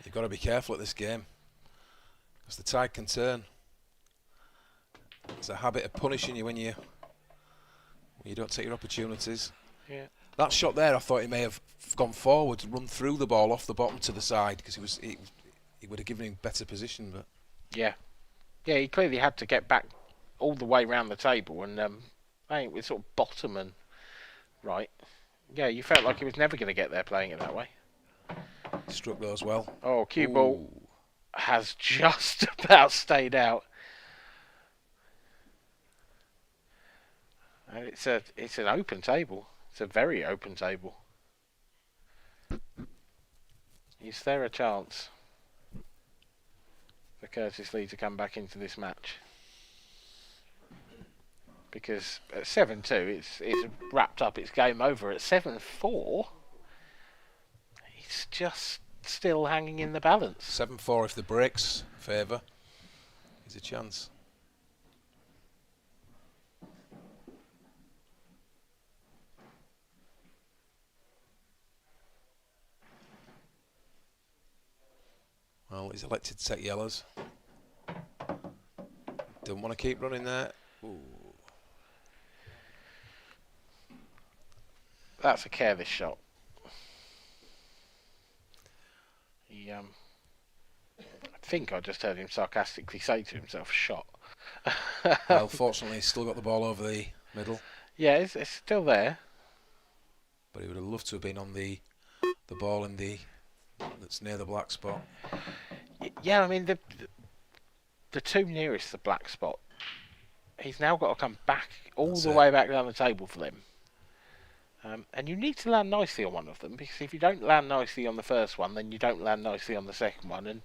You've got to be careful at this game, because the tide can turn. It's a habit of punishing you when you don't take your opportunities. Yeah. That shot there, I thought he may have gone forward, run through the ball off the bottom to the side, because he would have given him better position. But yeah, he clearly had to get back all the way round the table, and I think with sort of bottom and right. Yeah, you felt like he was never going to get there playing it that way. Struck those well. Oh, cue ball has just about stayed out. And it's an open table. It's a very open table. Is there a chance for Curtis Lee to come back into this match? Because at 7-2, it's wrapped up. It's game over. At 7-4, he's just still hanging in the balance. 7-4 if the breaks favour. There's a chance. Well, he's elected to take yellows. Don't want to keep running there. Ooh. That's a careless shot. I think I just heard him sarcastically say to himself, shot. Well, fortunately, he's still got the ball over the middle. Yeah, it's still there. But he would have loved to have been on the ball in that's near the black spot. Yeah, I mean, the two nearest the black spot, he's now got to come back all the way back down the table for them. And you need to land nicely on one of them, because if you don't land nicely on the first one, then you don't land nicely on the second one, and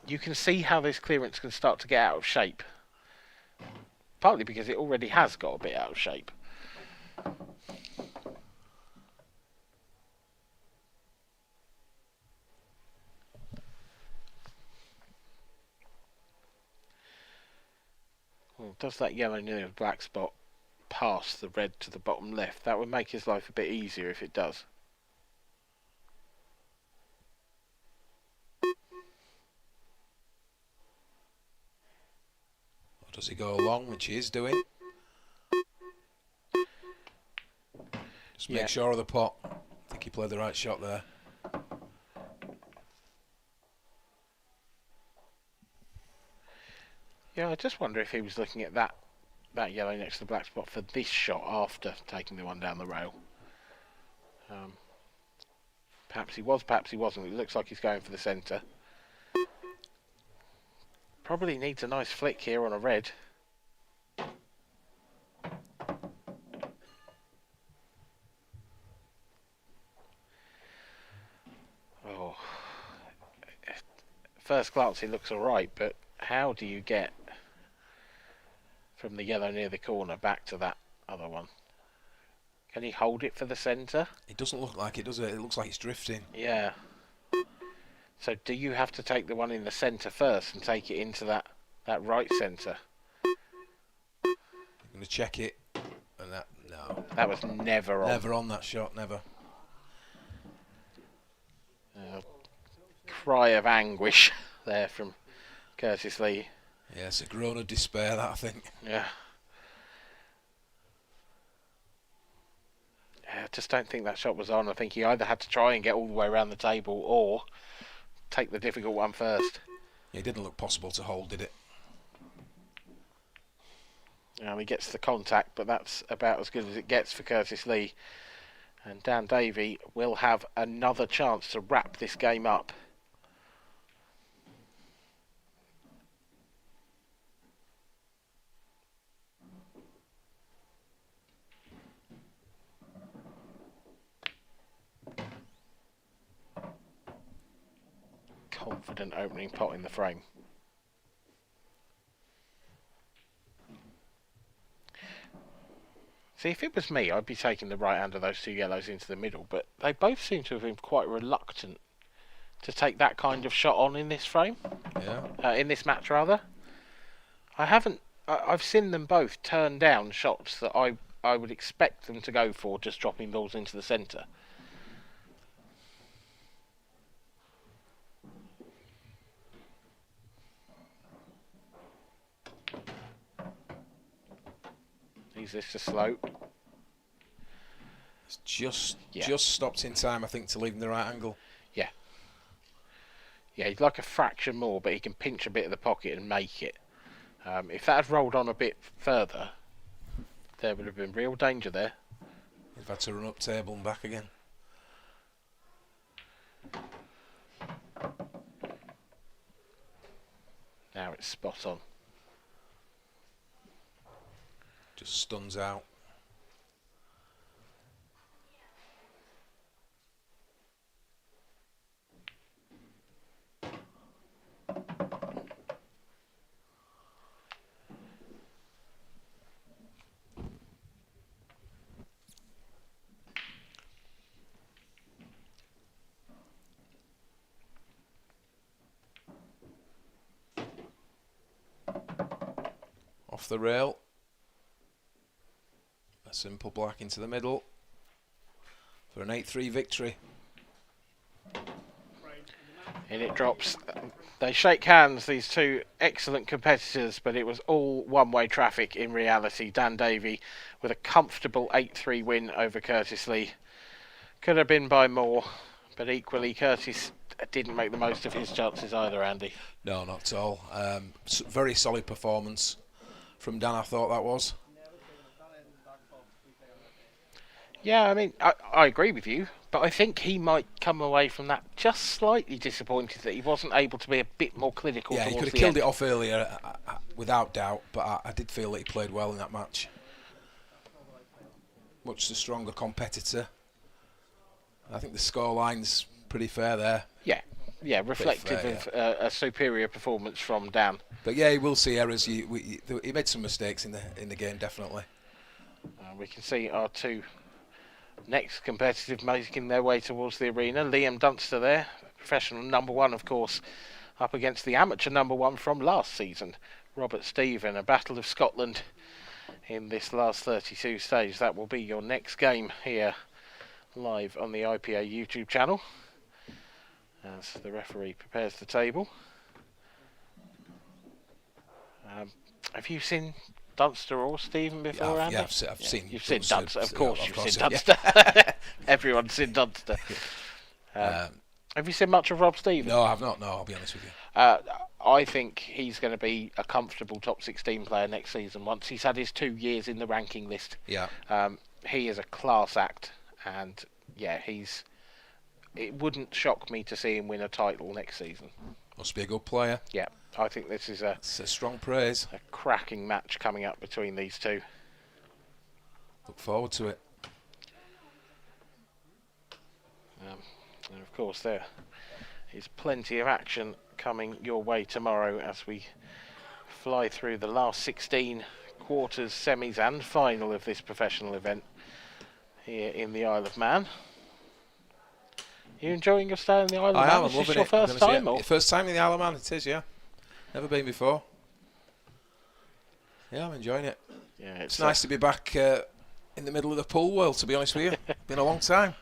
you can see how this clearance can start to get out of shape. Partly because it already has got a bit out of shape. Well, does that yellow near the black spot pass the red to the bottom left? That would make his life a bit easier if it does. Or does he go along, which he is doing? Just make sure of the pot. I think he played the right shot there. Yeah, I just wonder if he was looking at that yellow next to the black spot for this shot after taking the one down the rail. Perhaps he was, perhaps he wasn't. It looks like he's going for the centre. Probably needs a nice flick here on a red. Oh, first glance he looks alright, but how do you get from the yellow near the corner back to that other one? Can he hold it for the centre? It doesn't look like it, does it? It looks like it's drifting. Yeah. So do you have to take the one in the centre first and take it into that right centre? I'm going to check it. And no. That was never on. Never on that shot, never. Cry of anguish there from Curtis Lee. Yeah, it's a groan of despair, that, I think. Yeah. just don't think that shot was on. I think he either had to try and get all the way around the table or take the difficult one first. It didn't look possible to hold, did it? He gets the contact, but that's about as good as it gets for Curtis Lee. And Dan Davey will have another chance to wrap this game up. Confident opening pot in the frame. See, if it was me, I'd be taking the right hand of those two yellows into the middle, but they both seem to have been quite reluctant to take that kind of shot on in this frame. Yeah. In this match, rather. I've seen them both turn down shots that I would expect them to go for, just dropping balls into the centre. Is this a slope? It's just stopped in time, I think, to leave him the right angle. Yeah. Yeah, he'd like a fraction more, but he can pinch a bit of the pocket and make it. If that had rolled on a bit further, there would have been real danger there. He'd have had to run up table and back again. Now it's spot on. Just stuns out. Off the rail. A simple black into the middle for an 8-3 victory. And it drops. They shake hands, these two excellent competitors, but it was all one-way traffic in reality. Dan Davey with a comfortable 8-3 win over Curtis Lee. Could have been by more, but equally Curtis didn't make the most of his chances either, Andy. No, not at all. Very solid performance from Dan, I thought that was. Yeah, I mean, I agree with you, but I think he might come away from that just slightly disappointed that he wasn't able to be a bit more clinical. Yeah, he could have killed it off earlier, without doubt, but I did feel that he played well in that match. Much the stronger competitor. I think the scoreline's pretty fair there. Yeah, reflective of a superior performance from Dan. But yeah, he will see errors. He made some mistakes in the game, definitely. We can see our two next competitive making their way towards the arena. Liam Dunster there, professional number one, of course, up against the amateur number one from last season, Robert Stephen. A battle of Scotland in this last 32 stage. That will be your next game here live on the IPA YouTube channel as the referee prepares the table. Have you seen Dunster or Stephen before, Andy? Yeah, I've seen. You've seen Dunster, of course. You've seen yeah. Dunster. Everyone's seen Dunster. Have you seen much of Rob Stephen? No, I've not. No, I'll be honest with you. I think he's going to be a comfortable top 16 player next season once he's had his 2 years in the ranking list. Yeah. He is a class act, and yeah, it wouldn't shock me to see him win a title next season. Must be a good player. Yeah, I think this is It's a strong praise. a cracking match coming up between these two. Look forward to it. And of course there is plenty of action coming your way tomorrow as we fly through the last 16 quarters, semis and final of this professional event here in the Isle of Man. You enjoying your stay in the Isle of Man? I am. Is I'm this loving your it. first time? Or? First time in the Isle of Man, it is, yeah. Never been before. Yeah, I'm enjoying it. Yeah, it's nice to be back in the middle of the pool world, to be honest with you. Been a long time.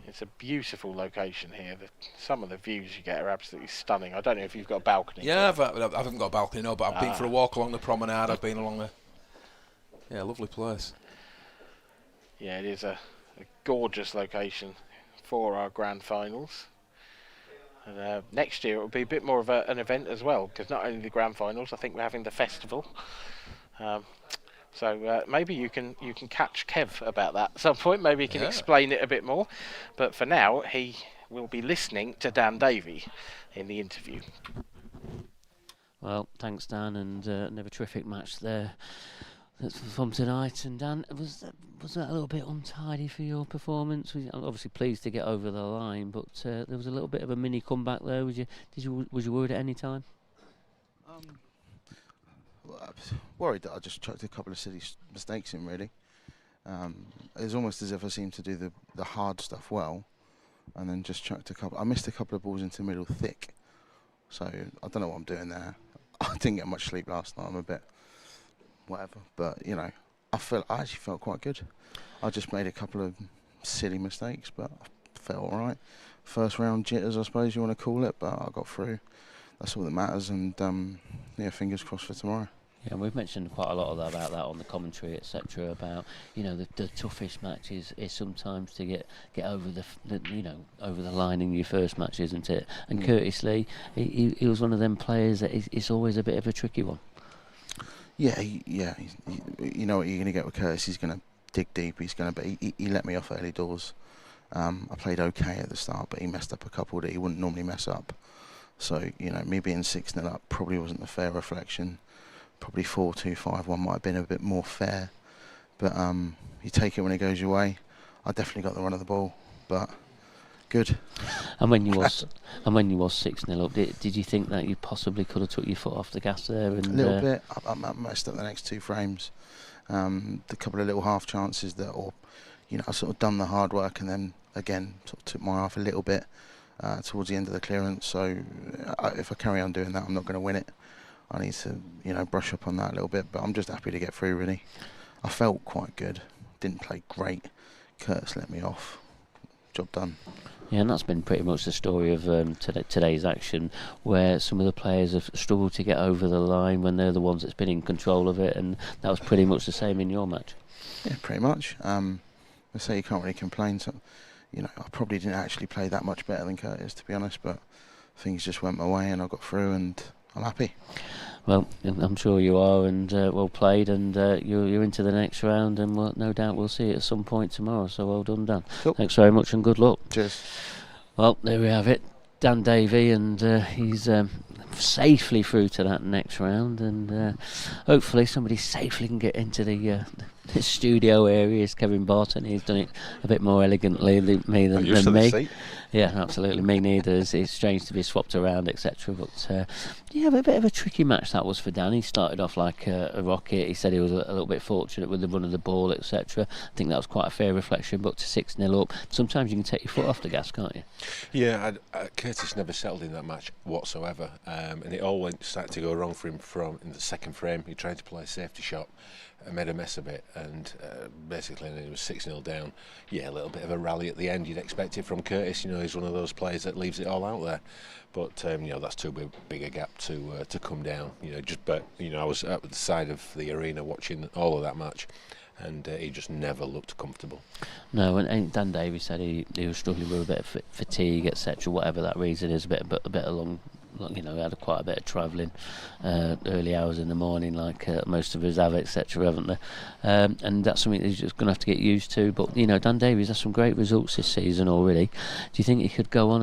It's a beautiful location here. Some of the views you get are absolutely stunning. I don't know if you've got a balcony. Yeah, I haven't got a balcony, no, but I've been for a walk along the promenade. I've been along the... Yeah, lovely place. Yeah, it is a gorgeous location for our grand finals. And next year it will be a bit more of an event as well, because not only the grand finals, I think we're having the festival. So maybe you can catch Kev about that at some point. Maybe he can explain it a bit more. But for now, he will be listening to Dan Davey in the interview. Well, thanks, Dan, and another terrific match there from tonight. And Dan, was that a little bit untidy for your performance? I'm obviously pleased to get over the line, but there was a little bit of a mini comeback there. Was you worried at any time? Well, I was worried that I just chucked a couple of silly mistakes in, really. It was almost as if I seemed to do the hard stuff well, and then just chucked a couple. I missed a couple of balls into the middle thick, so I don't know what I'm doing there. I didn't get much sleep last night. I'm a bit whatever, but I actually felt quite good. I just made a couple of silly mistakes, but I felt all right. First round jitters, I suppose you want to call it, but I got through. That's all that matters, and fingers crossed for tomorrow. Yeah, we've mentioned quite a lot about that on the commentary, etc. About the toughest match is sometimes to get over over the line in your first match, isn't it? And Curtis Lee, he was one of them players that it's always a bit of a tricky one. Yeah, you know what you're going to get with Curtis. He's going to dig deep. He let me off early doors. I played okay at the start, but he messed up a couple that he wouldn't normally mess up. So, me being 6-0 up probably wasn't a fair reflection. Probably 4-2, 5-1 might have been a bit more fair. But you take it when it goes your way. I definitely got the run of the ball, but good. And when you was 6-0 up, did you think that you possibly could have took your foot off the gas there? And, a little bit. I messed up the next two frames. The couple of little half chances I sort of done the hard work and then again sort of took my half a little bit towards the end of the clearance. So if I carry on doing that, I'm not going to win it. I need to, brush up on that a little bit. But I'm just happy to get through, really. I felt quite good. Didn't play great. Curtis let me off. Job done. Yeah, and that's been pretty much the story of today's action, where some of the players have struggled to get over the line when they're the ones that's been in control of it, and that was pretty much the same in your match. Yeah, pretty much. I say you can't really complain. So, I probably didn't actually play that much better than Curtis, to be honest, but things just went my way and I got through and I'm happy. Well, I'm sure you are, and well played, and you're into the next round, and no doubt we'll see it at some point tomorrow, so well done, Dan. Cool. Thanks very much and good luck. Cheers. Well, there we have it. Dan Davey, and he's safely through to that next round, and hopefully somebody safely can get into the studio area. Is Kevin Barton. He's done it a bit more elegantly than me. Yeah, absolutely. Me neither. It's strange to be swapped around, etc. But yeah, a bit of a tricky match that was for Dan. He started off like a rocket. He said he was a little bit fortunate with the run of the ball, etc. I think that was quite a fair reflection. But to 6-0 up, sometimes you can take your foot off the gas, can't you? Yeah, Curtis never settled in that match whatsoever, and it all started to go wrong for him in the second frame. He tried to play a safety shot, made a mess of it, and basically he was 6-0 down. Yeah, a little bit of a rally at the end you'd expect it from Curtis. He's one of those players that leaves it all out there, but that's too big a gap to come down. I was at the side of the arena watching all of that match, and he just never looked comfortable. No, and Dan Davies said he was struggling with a bit of fatigue, etc. Whatever that reason is, a bit of long. He had quite a bit of travelling early hours in the morning, like most of us have, etc., haven't they? And that's something he's just going to have to get used to. But Dan Davies has some great results this season already. Do you think he could go on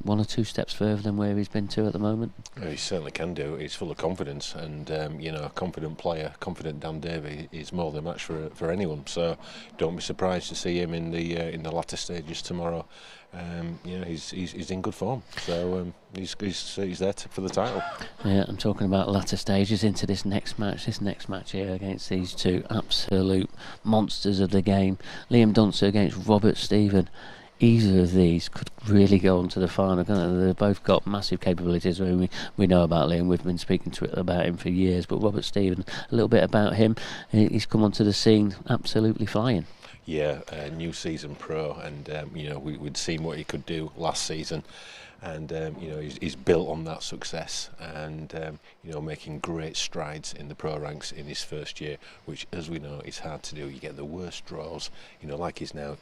one or two steps further than where he's been to at the moment? He certainly can do. He's full of confidence, and a confident player, confident Dan Davies is more than a match for anyone. So don't be surprised to see him in the latter stages tomorrow. He's in good form, so he's there for the title. Yeah, I'm talking about latter stages into this next match here against these two absolute monsters of the game. Liam Dunster against Robert Stephen. Either of these could really go on to the final, can't they? They've both got massive capabilities. I mean, we know about Liam, we've been speaking about him for years, but Robert Stephen, a little bit about him. He's come onto the scene absolutely flying. Yeah, new season pro, and we'd seen what he could do last season, and he's built on that success, and making great strides in the pro ranks in his first year, which, as we know, is hard to do. You get the worst draws, like he's got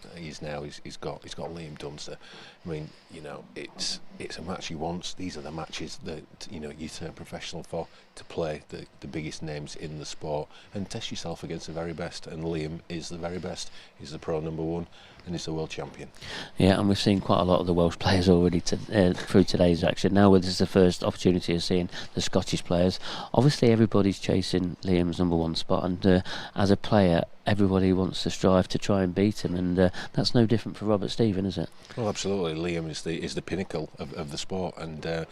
Liam Dunster. I mean, it's a match he wants. These are the matches that you turn professional for, to play the biggest names in the sport and test yourself against the very best. And Liam is the very best. He's the pro number one, and he's the world champion. Yeah, and we've seen quite a lot of the Welsh players already through today's action. Now this is the first opportunity of seeing the Scottish players. Obviously everybody's chasing Liam's number one spot, and as a player everybody wants to strive to try and beat him, and that's no different for Robert Stephen, is it? Well, absolutely. Liam is the pinnacle of the sport, and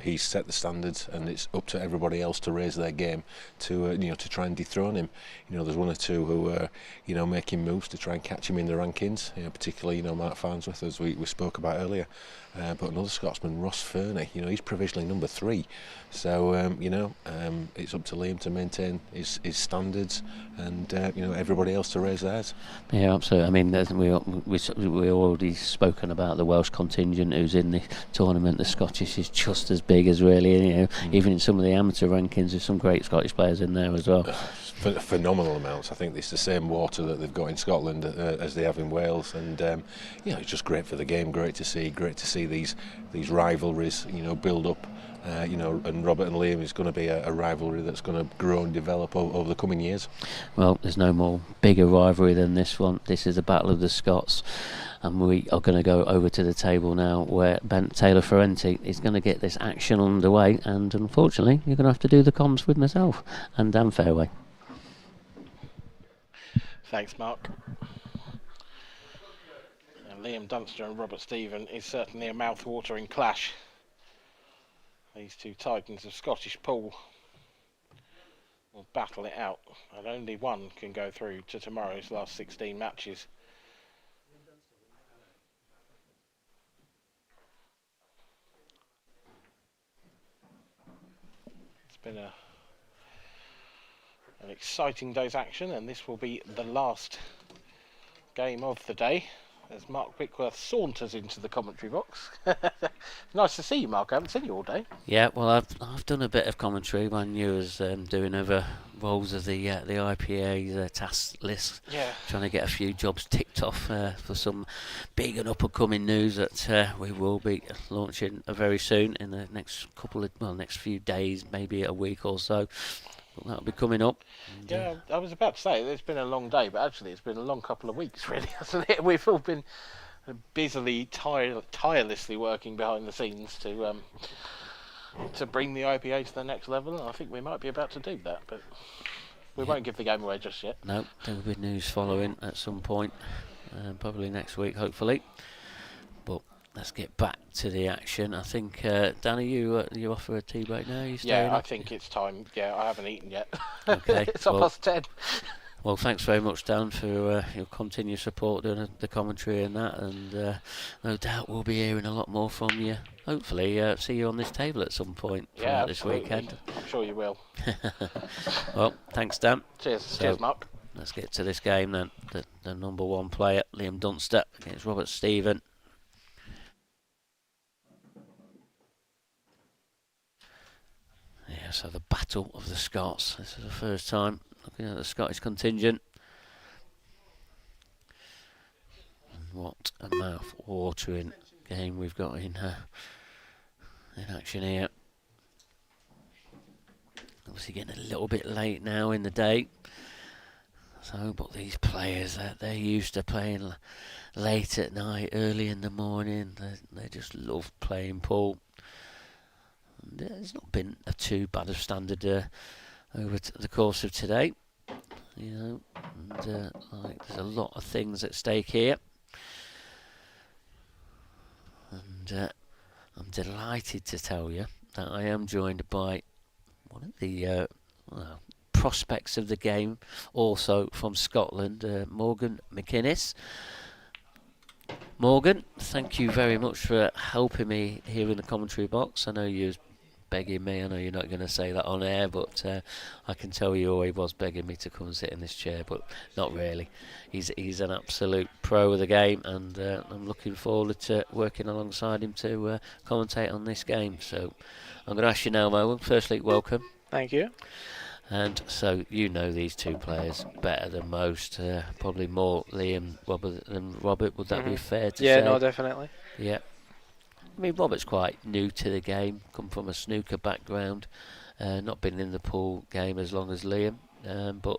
he's set the standards, and it's up to everybody else to raise their game to try and dethrone him. There's one or two who are making moves to try and catch him in the rankings. Particularly Mark Farnsworth, as we spoke about earlier. But another Scotsman, Ross Fernie, he's provisionally number 3. So it's up to Liam to maintain his standards, and everybody else to raise theirs. Yeah, absolutely. I mean, we already spoken about the Welsh contingent who's in the tournament. The Scottish is just as big as really. Even in some of the amateur rankings, there's some great Scottish players in there as well. Phenomenal amounts. I think it's the same water that they've got in Scotland as they have in Wales, and it's just great for the game. Great to see these rivalries build up. And Robert and Liam is going to be a rivalry that's going to grow and develop over the coming years. Well, there's no more bigger rivalry than this one. This is the Battle of the Scots, and we are going to go over to the table now, where Taylor Ferrenti is going to get this action underway, and unfortunately you're going to have to do the comms with myself and Dan Fairway. Thanks, Mark. And Liam Dunster and Robert Stephen is certainly a mouth-watering clash. These two titans of Scottish pool will battle it out, and only one can go through to tomorrow's last 16 matches. It's been an exciting day's action, and this will be the last game of the day as Mark Wickworth saunters into the commentary box. Nice to see you, Mark. I haven't seen you all day. Yeah, well, I've done a bit of commentary when you was doing other roles of the IPA task list. Yeah. Trying to get a few jobs ticked off for some big and up-and-coming news that we will be launching very soon in the next next few days, maybe a week or so. But that'll be coming up. Yeah, I was about to say it's been a long day, but actually it's been a long couple of weeks, really, hasn't it? We've all been busily, tirelessly working behind the scenes to bring the IPA to the next level, and I think we might be about to do that, but we won't give the game away just yet. No, there will be news following at some point, probably next week, hopefully. But let's get back to the action. I think, Danny, you off for a tea break now? Yeah, I think it's time. Yeah, I haven't eaten yet. Okay. It's 10:30. Well, thanks very much, Dan, for your continued support doing the commentary and that, and no doubt we'll be hearing a lot more from you. Hopefully, see you on this table at some point this weekend. I'm sure you will. Well, thanks, Dan. Cheers, cheers, Mark. Let's get to this game then. The number one player, Liam Dunster, against Robert Stephen. Yeah, so the Battle of the Scots. This is the first time looking at the Scottish contingent. And what a mouth-watering game we've got in action here. Obviously getting a little bit late now in the day. So, but these players, they're used to playing late at night, early in the morning. They just love playing pool. And it's not been too bad of standard over the course of today, and there's a lot of things at stake here, and I'm delighted to tell you that I am joined by one of the prospects of the game, also from Scotland, Morgan McInnes. Morgan, thank you very much for helping me here in the commentary box. I know you was begging me. I know you're not going to say that on air, but I can tell you he was begging me to come and sit in this chair, but not really. He's an absolute pro of the game, and I'm looking forward to working alongside him to commentate on this game. So I'm going to ask you now, Mo. Firstly, welcome. Thank you. And so you know these two players better than most, probably more Liam than Robert. Would that be fair to say? Yeah, no, definitely. Yeah. I mean, Robert's quite new to the game, come from a snooker background, not been in the pool game as long as Liam, but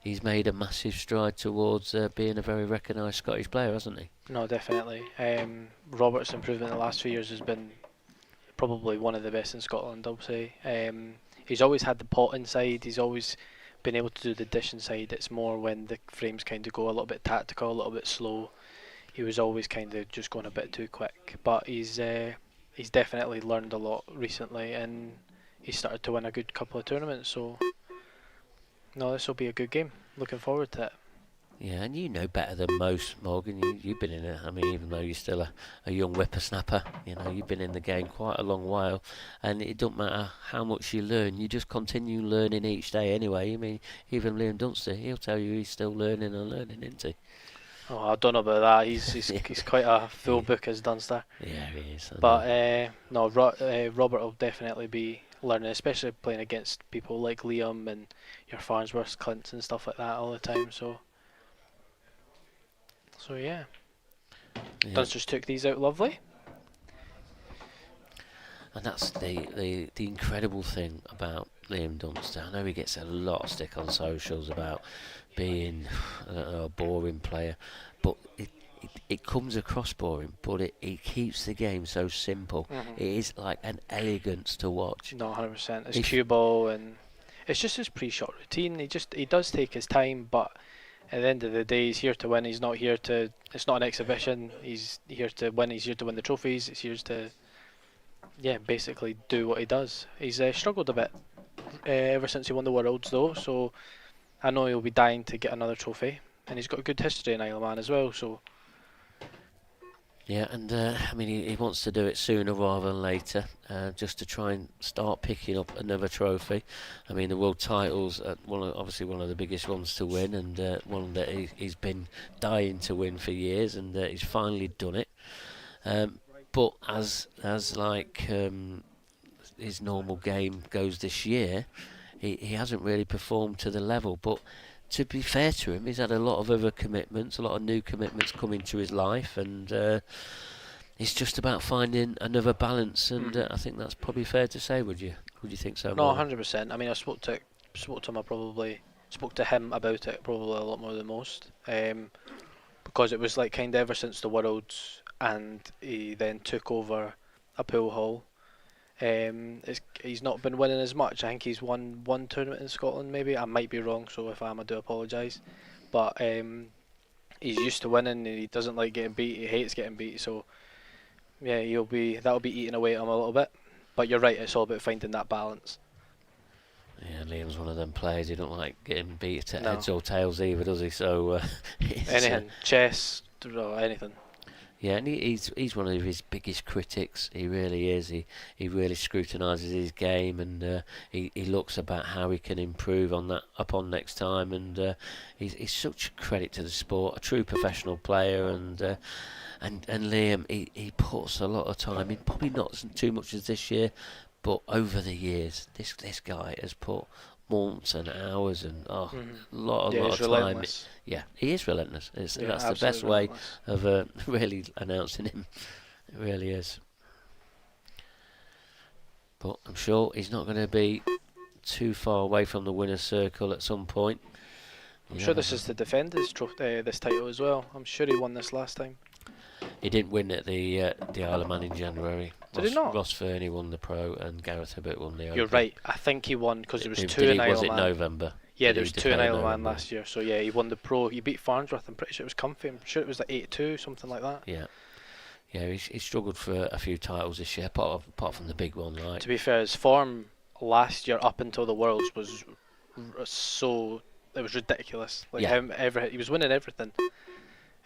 he's made a massive stride towards being a very recognised Scottish player, hasn't he? No, definitely. Robert's improvement in the last few years has been probably one of the best in Scotland, I'll say. He's always had the pot inside, he's always been able to do the dish inside. It's more when the frames kind of go a little bit tactical, a little bit slow. He was always kind of just going a bit too quick, but he's definitely learned a lot recently, and he started to win a good couple of tournaments. So, no, this will be a good game. Looking forward to it. Yeah, and you know better than most, Morgan. You've been in it. I mean, even though you're still a young whippersnapper, you know, you've been in the game quite a long while, and it don't matter how much you learn, you just continue learning each day anyway. I mean, even Liam Dunster, he'll tell you he's still learning and learning, isn't he? Oh, I don't know about that. He's quite a full book as Dunster. Yeah, he is. But no, Robert will definitely be learning, especially playing against people like Liam and your Farnsworth, Clints and stuff like that all the time. So yeah. Dunster's took these out lovely. And that's the incredible thing about Liam Dunster. I know he gets a lot of stick on socials about being a boring player, but it comes across boring, but it keeps the game so simple. It is like an elegance to watch. No, 100%. His cue ball, and it's just his pre-shot routine. He does take his time, but at the end of the day, he's here to win. He's not here to. It's not an exhibition. He's here to win. He's here to win the trophies. He's here to, basically do what he does. He's struggled a bit ever since he won the Worlds, though. So I know he'll be dying to get another trophy, and he's got a good history in Isle of Man as well. So. Yeah, and I mean, he wants to do it sooner rather than later, just to try and start picking up another trophy. I mean, the world titles, obviously one of the biggest ones to win, and one that he's been dying to win for years, and he's finally done it. But as like his normal game goes this year, he hasn't really performed to the level. But to be fair to him, he's had a lot of other commitments, a lot of new commitments come into his life, and it's just about finding another balance. And I think that's probably fair to say. Would you think so? No, 100%. I mean, I spoke to him. I probably spoke to him about it probably a lot more than most, because it was like kind of ever since the Worlds, and he then took over a pool hall. He's not been winning as much. I think he's won one tournament in Scotland, maybe. I might be wrong, so if I am, I do apologise. But he's used to winning, and he doesn't like getting beat. He hates getting beat. So yeah, that'll be eating away at him a little bit. But you're right, it's all about finding that balance. Yeah, Liam's one of them players. He don't like getting beat at heads or tails either, does he? So anything, chess, anything. Yeah, and he's one of his biggest critics. He really is. He really scrutinises his game, and he looks about how he can improve on that upon next time. And he's such a credit to the sport, a true professional player. And Liam, he puts a lot of time in. Probably not too much as this year, but over the years, this guy has put months and hours and a lot of time. Relentless. Yeah, he is relentless. That's the best way of really announcing him. It really is. But I'm sure he's not going to be too far away from the winner's circle at some point. I'm sure this is to defend this title as well. I'm sure he won this last time. He didn't win at the Isle of Man in January. Did he not? Ross Fernie won the Pro and Gareth Hibbert won the Open. You're right. I think he won because there was two in Isle of Man. Was it November? Yeah, there was two in Isle of Man last year. So yeah, he won the Pro. He beat Farnsworth. I'm pretty sure it was comfy. I'm sure it was like 8-2, something like that. Yeah. Yeah, he struggled for a few titles this year, apart from the big one, right? To be fair, his form last year up until the Worlds was it was ridiculous. Like he was winning everything.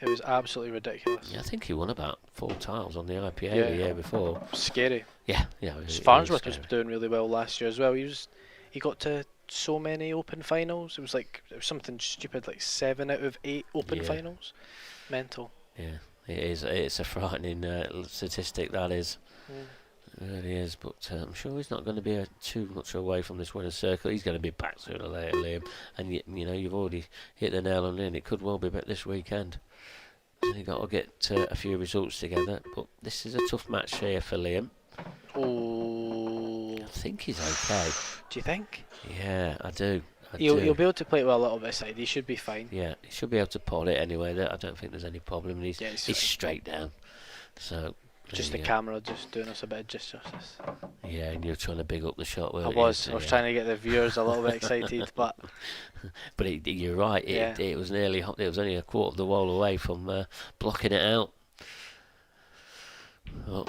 It was absolutely ridiculous. Yeah, I think he won about 4 titles on the IPA Yeah. the year before. Scary. Yeah, yeah. Farnsworth was doing really well last year as well. He got to so many Open finals. It was something stupid, like 7 out of 8 Open finals. Mental. Yeah, it is. It's a frightening statistic, that is. It really is, but I'm sure he's not going to be too much away from this winner's circle. He's going to be back sooner or later, Liam. And you know, you've already hit the nail on the head. It could well be back this weekend. So you've got to get a few results together. But this is a tough match here for Liam. Oh, I think he's okay. Do you think? Yeah, I do. He'll be able to play it with a little bit of side. He should be fine. Yeah, he should be able to pot it anyway. I don't think there's any problem. He's fine. straight down. So just the camera just doing us a bit of justice. Yeah, and you're trying to big up the shot. I was trying to get the viewers a little bit excited, but you're right. It was nearly. It was only a quarter of the wall away from blocking it out. Well,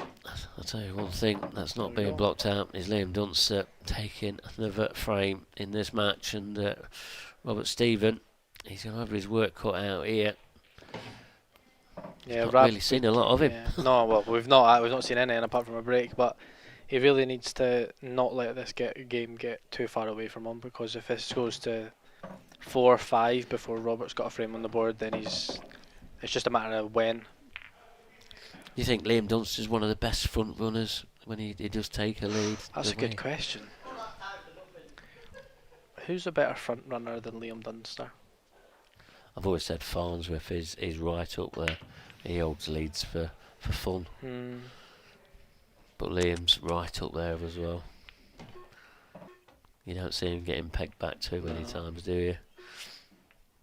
I'll tell you one thing that's not being blocked out is Liam Dunster taking another frame in this match, and Robert Stephen, he's going to have his work cut out here. Yeah, not really seen a lot of him. Yeah. No, well, we've not seen anything apart from a break, but he really needs to not let this game get too far away from him, because if this goes to 4 or 5 before Robert's got a frame on the board, then it's just a matter of when. You think Liam Dunster's one of the best front runners when he does take a lead? That's a good question. Who's a better front runner than Liam Dunster? I've always said Farnsworth is right up there. He holds leads for fun. But Liam's right up there as well. You don't see him getting pegged back too many times, do you?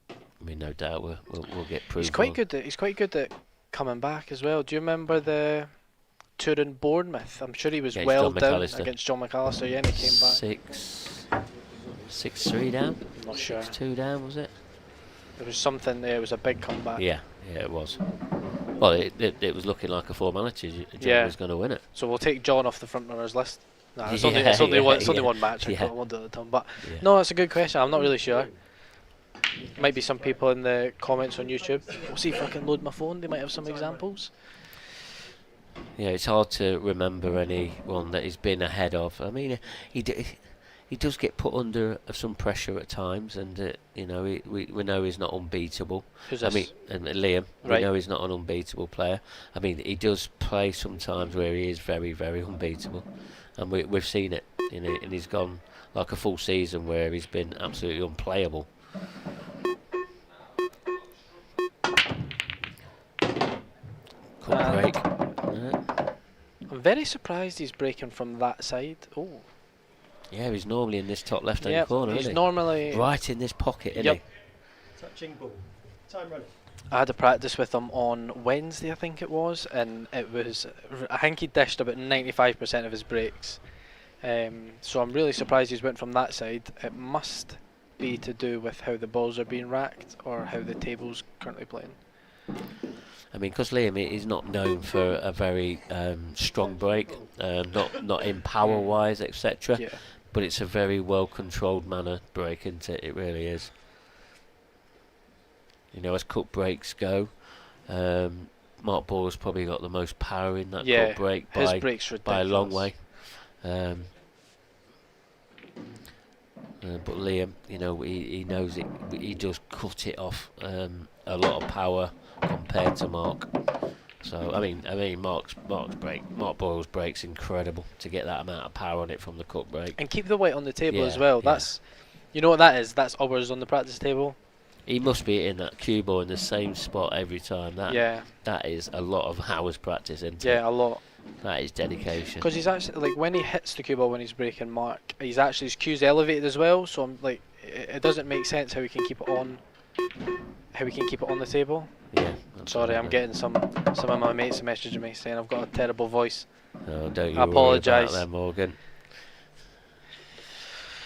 I mean, no doubt we'll get proof. He's quite good at coming back as well. Do you remember the tour in Bournemouth? I'm sure he was well down against John McAllister. Yeah, and he came back. 6-3 down. I'm not sure. 6-2 down, was it? There was something there. It was a big comeback. Yeah, it was. Well, it was looking like a formality. John was going to win it. So we'll take John off the front runners list. No, it's only one match. I can't do it at the time. But no, it's a good question. I'm not really sure. Might be some people in the comments on YouTube. We'll see if I can load my phone. They might have some examples. Yeah, it's hard to remember anyone that he's been ahead of. I mean, he does get put under some pressure at times, and you know, we know he's not unbeatable. Who's this? I mean, and Liam, right. We know he's not an unbeatable player. I mean, he does play sometimes where he is very, very unbeatable, and we've seen it. You know, and he's gone like a full season where he's been absolutely unplayable. Cut break. I'm very surprised he's breaking from that side. Oh. Yeah, he's normally in this top left-hand corner, he's isn't he? normally right in this pocket, isn't he? Touching ball. Time running. I had a practice with him on Wednesday, I think it was, and I think he dished about 95% of his breaks. So I'm really surprised he's went from that side. It must be to do with how the balls are being racked or how the table's currently playing. I mean, because Liam is not known for a very strong break, not in power-wise, etc. Yeah. But it's a very well-controlled manner break, isn't it? It really is. You know, as cut breaks go, Mark Ball's probably got the most power in that cut break his break's by a long way. But Liam, you know, he knows it. He does cut it off a lot of power compared to Mark. So I mean, Mark Boyle's break's incredible to get that amount of power on it from the cut break. And keep the weight on the table as well. That's, you know what that is? That's hours on the practice table. He must be in that cue ball in the same spot every time. That is a lot of hours practice, isn't it? Yeah, a lot. That is dedication. Because he's actually, like, when he hits the cue ball when he's breaking Mark, his cue's elevated as well. So I'm like, it doesn't make sense how he can keep it on. How we can keep it on the table. Yeah. Sorry, I'm getting some of my mates messaging me saying I've got a terrible voice. Oh, don't you I apologise. worry about that, Morgan.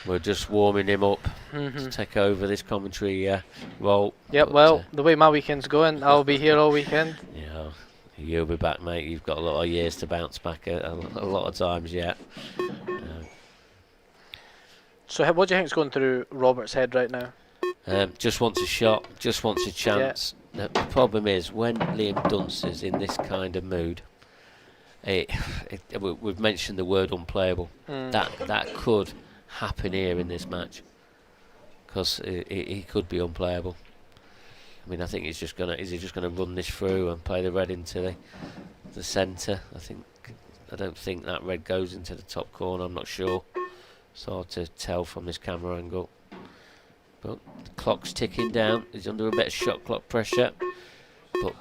We're just warming him up to take over this commentary role. Yep, well, the way my weekend's going, I'll be here all weekend. Yeah, you'll be back, mate. You've got a lot of years to bounce back a lot of times yet. So what do you think's going through Robert's head right now? Just wants a shot, just wants a chance. the problem is when Liam Dunster's in this kind of mood, we've mentioned the word unplayable. That could happen here in this match, because he could be unplayable. I mean, I think is he just gonna run this through and play the red into the centre? I don't think that red goes into the top corner. I'm not sure. It's hard to tell from this camera angle. But the clock's ticking down. He's under a bit of shot clock pressure. But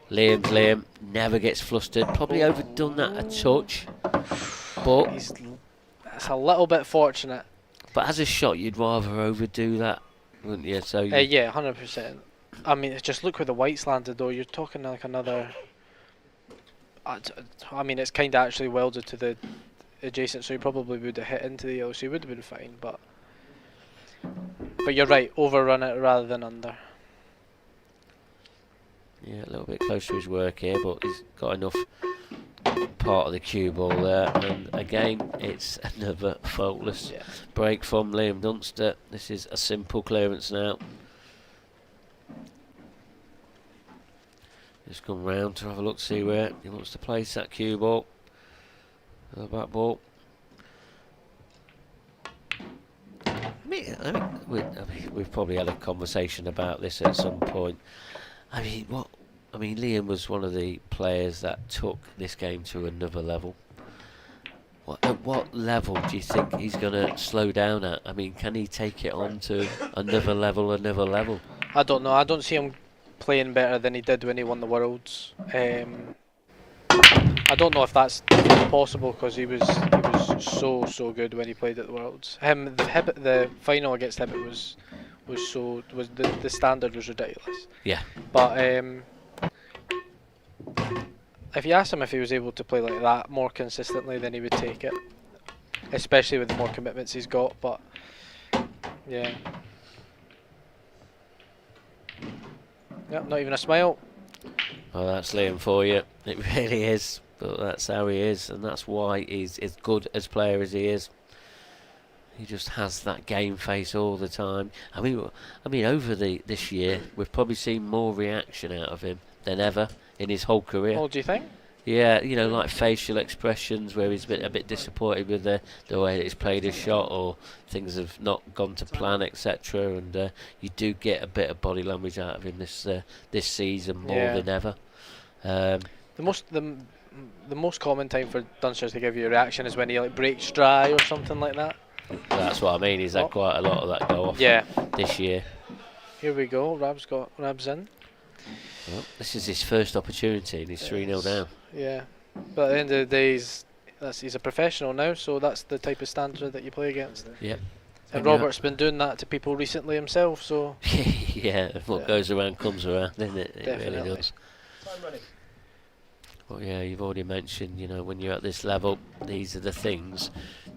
Liam never gets flustered. Probably overdone that a touch. But that's a little bit fortunate. But as a shot, you'd rather overdo that, wouldn't you? So yeah, 100%. I mean, just look where the white's landed, though. You're talking like another. I mean, it's kind of actually welded to the adjacent, so he probably would have hit into the yellow, so he would have been fine. But you're right, overrun it rather than under. Yeah, a little bit close to his work here, but he's got enough part of the cue ball there. And again, it's another faultless break from Liam Dunster. This is a simple clearance now. Just come round to have a look, see where he wants to place that cue ball. The back ball. We've probably had a conversation about this at some point. Liam was one of the players that took this game to another level. At what level do you think he's going to slow down at? I mean, can he take it on to another level? I don't know. I don't see him playing better than he did when he won the Worlds. I don't know if that's possible, because he was so good when he played at the Worlds. The final against Hibbett was the standard was ridiculous. Yeah. But if you asked him if he was able to play like that more consistently, then he would take it, especially with the more commitments he's got. But yeah. Yep, not even a smile. Well, that's Liam for you. It really is. But that's how he is, and that's why he's as good as player as he is. He just has that game face all the time. I mean, over this year, we've probably seen more reaction out of him than ever in his whole career. Oh, do you think? Yeah, like facial expressions where he's a bit disappointed with the way that he's played his shot, or things have not gone to plan, etc. And you do get a bit of body language out of him this season more than ever. The most common time for Dunster to give you a reaction is when he breaks dry or something like that. That's what I mean. He's had quite a lot of that go off this year. Here we go. Rab's in. Well, this is his first opportunity, and he's 3-0 down. Yeah, but at the end of the day, he's a professional now, so that's the type of standard that you play against. Yep. And Robert's been doing that to people recently himself, so. Yeah, what goes around comes around, doesn't it? It Definitely. really does. Well, yeah, you've already mentioned, when you're at this level, these are the things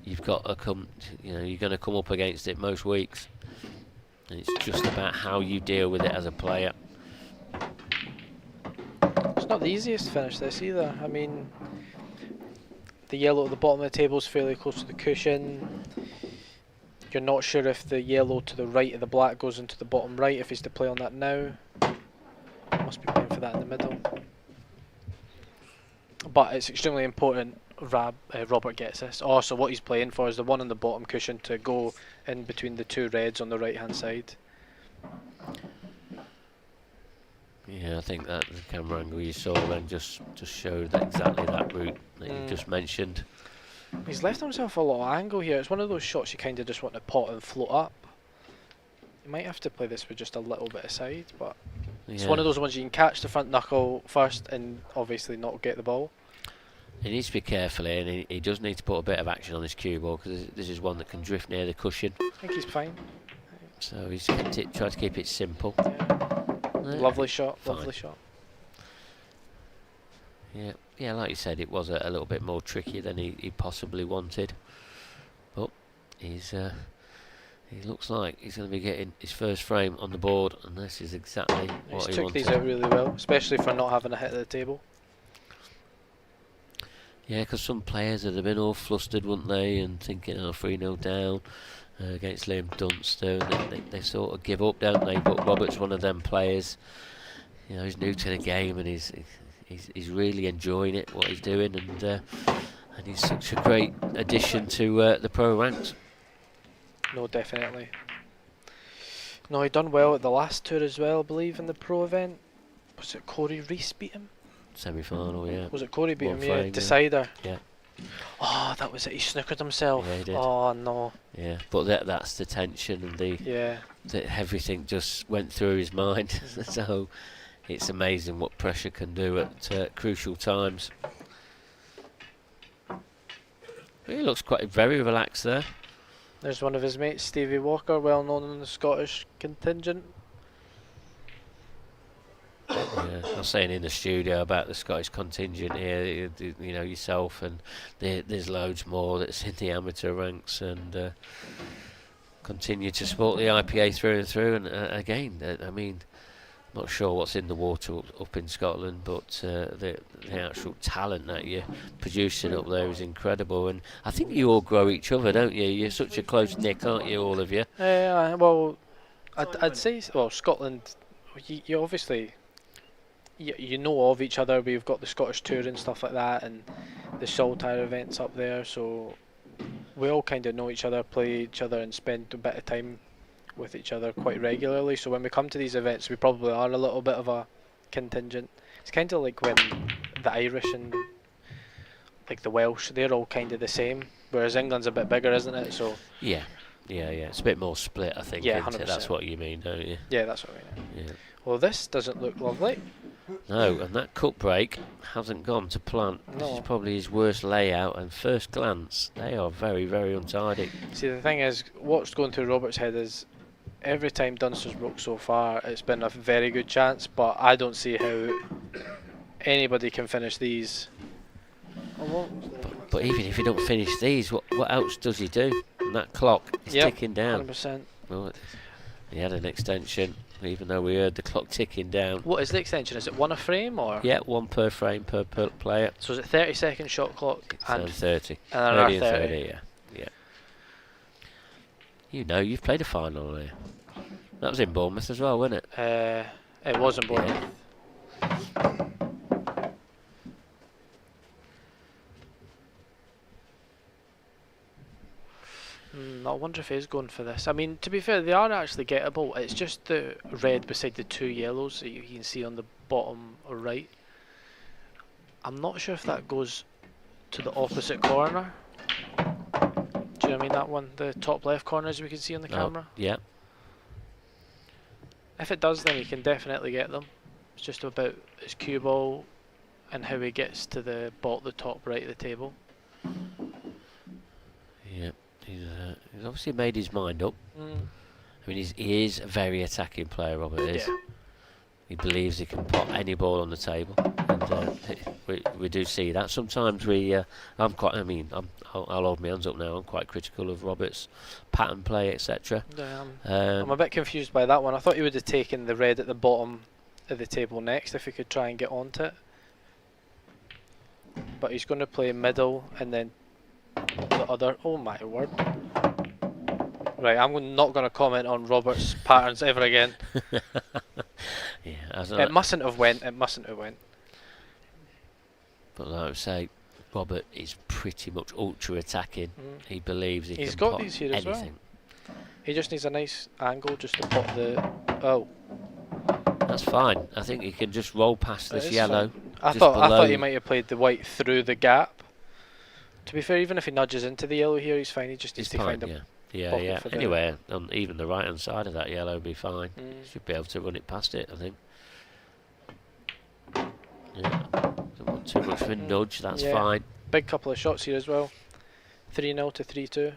you've got to come. You're going to come up against it most weeks, and it's just about how you deal with it as a player. It's not the easiest to finish this either. I mean, the yellow at the bottom of the table is fairly close to the cushion. You're not sure if the yellow to the right of the black goes into the bottom right, if he's to play on that now. Must be playing for that in the middle. But it's extremely important Robert gets this. So what he's playing for is the one on the bottom cushion to go in between the two reds on the right hand side. Yeah, I think that the camera angle you saw then just showed exactly that route that you just mentioned. He's left himself a lot of angle here. It's one of those shots you kind of just want to pot and float up. You might have to play this with just a little bit of side, but it's one of those ones you can catch the front knuckle first and obviously not get the ball. He needs to be careful here, and he does need to put a bit of action on this cue ball, because this is one that can drift near the cushion. I think he's fine. So he's tried to keep it simple. Lovely shot, Fine. lovely shot. Yeah, like you said, it was a little bit more tricky than he possibly wanted. But he looks like he's going to be getting his first frame on the board, and this is exactly what he wanted. He's took these out really well, especially for not having a hit at the table. Yeah, because some players would have been all flustered, wouldn't they, and thinking, 3-0 down against Liam Dunster, and they sort of give up, don't they? But Robert's one of them players. you know, he's new to the game and he's really enjoying it, what he's doing, and he's such a great addition to the pro ranks. No, definitely. No, he done well at the last tour as well, I believe, in the pro event. Was it Corey Reese beat him? Semi-final, yeah. Was it Corey beat One him? Yeah, frame, decider. Yeah. Oh, that was it. He snookered himself. Yeah, he did. Oh no. Yeah, but that's the tension and that everything just went through his mind. So it's amazing what pressure can do at crucial times. He looks quite very relaxed there. There's one of his mates, Stevie Walker, well known in the Scottish contingent. Yeah, I was saying in the studio about the Scottish contingent here, you know, yourself, and there's loads more that's in the amateur ranks, and continue to support the IPA through and through. And again, I mean, not sure what's in the water up in Scotland, but the actual talent that you're producing up there is incredible. And I think you all grow each other, don't you? You're such a close knit, aren't you, all of you? Well, I'd say, well, Scotland, you obviously, you know of each other. We've got the Scottish Tour and stuff like that, and the Saltire events up there, so we all kind of know each other, play each other, and spend a bit of time with each other quite regularly. So when we come to these events, we probably are a little bit of a contingent. It's kind of like when the Irish and like the Welsh, they're all kind of the same, whereas England's a bit bigger, isn't it? So yeah, it's a bit more split, I think. Yeah, isn't it? 100%. That's what you mean, don't you? Yeah, that's what I mean. Yeah. Well, this doesn't look lovely. No, and that cut break hasn't gone to plan. This No. is probably his worst layout, and first glance, they are very, very untidy. See, the thing is, what's going through Robert's head is every time Dunster's broke so far, it's been a very good chance, but I don't see how anybody can finish these. But even if he don't finish these, what else does he do? And that clock is ticking down. 100%. Well, he had an extension, even though we heard the clock ticking down. What is the extension? Is it one a frame or? Yeah, one per frame per player. So is it 30-second shot clock And 30. and 30 another and 30? 30, yeah. You know, you've played a final there. That was in Bournemouth as well, wasn't it? It was in Bournemouth. I wonder if he's going for this. I mean, to be fair, they are actually gettable. It's just the red beside the two yellows that you can see on the bottom right. I'm not sure if that goes to the opposite corner. Do you know what I mean? That one, the top left corner, as we can see on the camera. Yeah. If it does, then he can definitely get them. It's just about his cue ball and how he gets to the top right of the table. Yeah. He's obviously made his mind up. I mean, he is a very attacking player, Robert is. Yeah. He believes he can put any ball on the table, and we do see that. Sometimes I'll hold my hands up now. I'm quite critical of Robert's pattern play, etc. I'm a bit confused by that one. I thought he would have taken the red at the bottom of the table next if he could try and get onto it. But he's going to play middle and then the other. Oh my word. Right, I'm not going to comment on Robert's patterns ever again. It mustn't have went. It mustn't have went. But like I would say, Robert is pretty much ultra attacking. He believes he He's can got pot these here as anything. well. He just needs a nice angle just to pop the. Oh. That's fine. I think he can just roll past this yellow. I thought he might have played the white through the gap. To be fair, even if he nudges into the yellow here, he's fine. He just needs to find a Yeah. Anyway, on even the right hand side of that yellow would be fine. Should be able to run it past it, I think. Yeah. Don't want too much of a nudge, that's fine. Big couple of shots here as well. 3-0 to 3-2.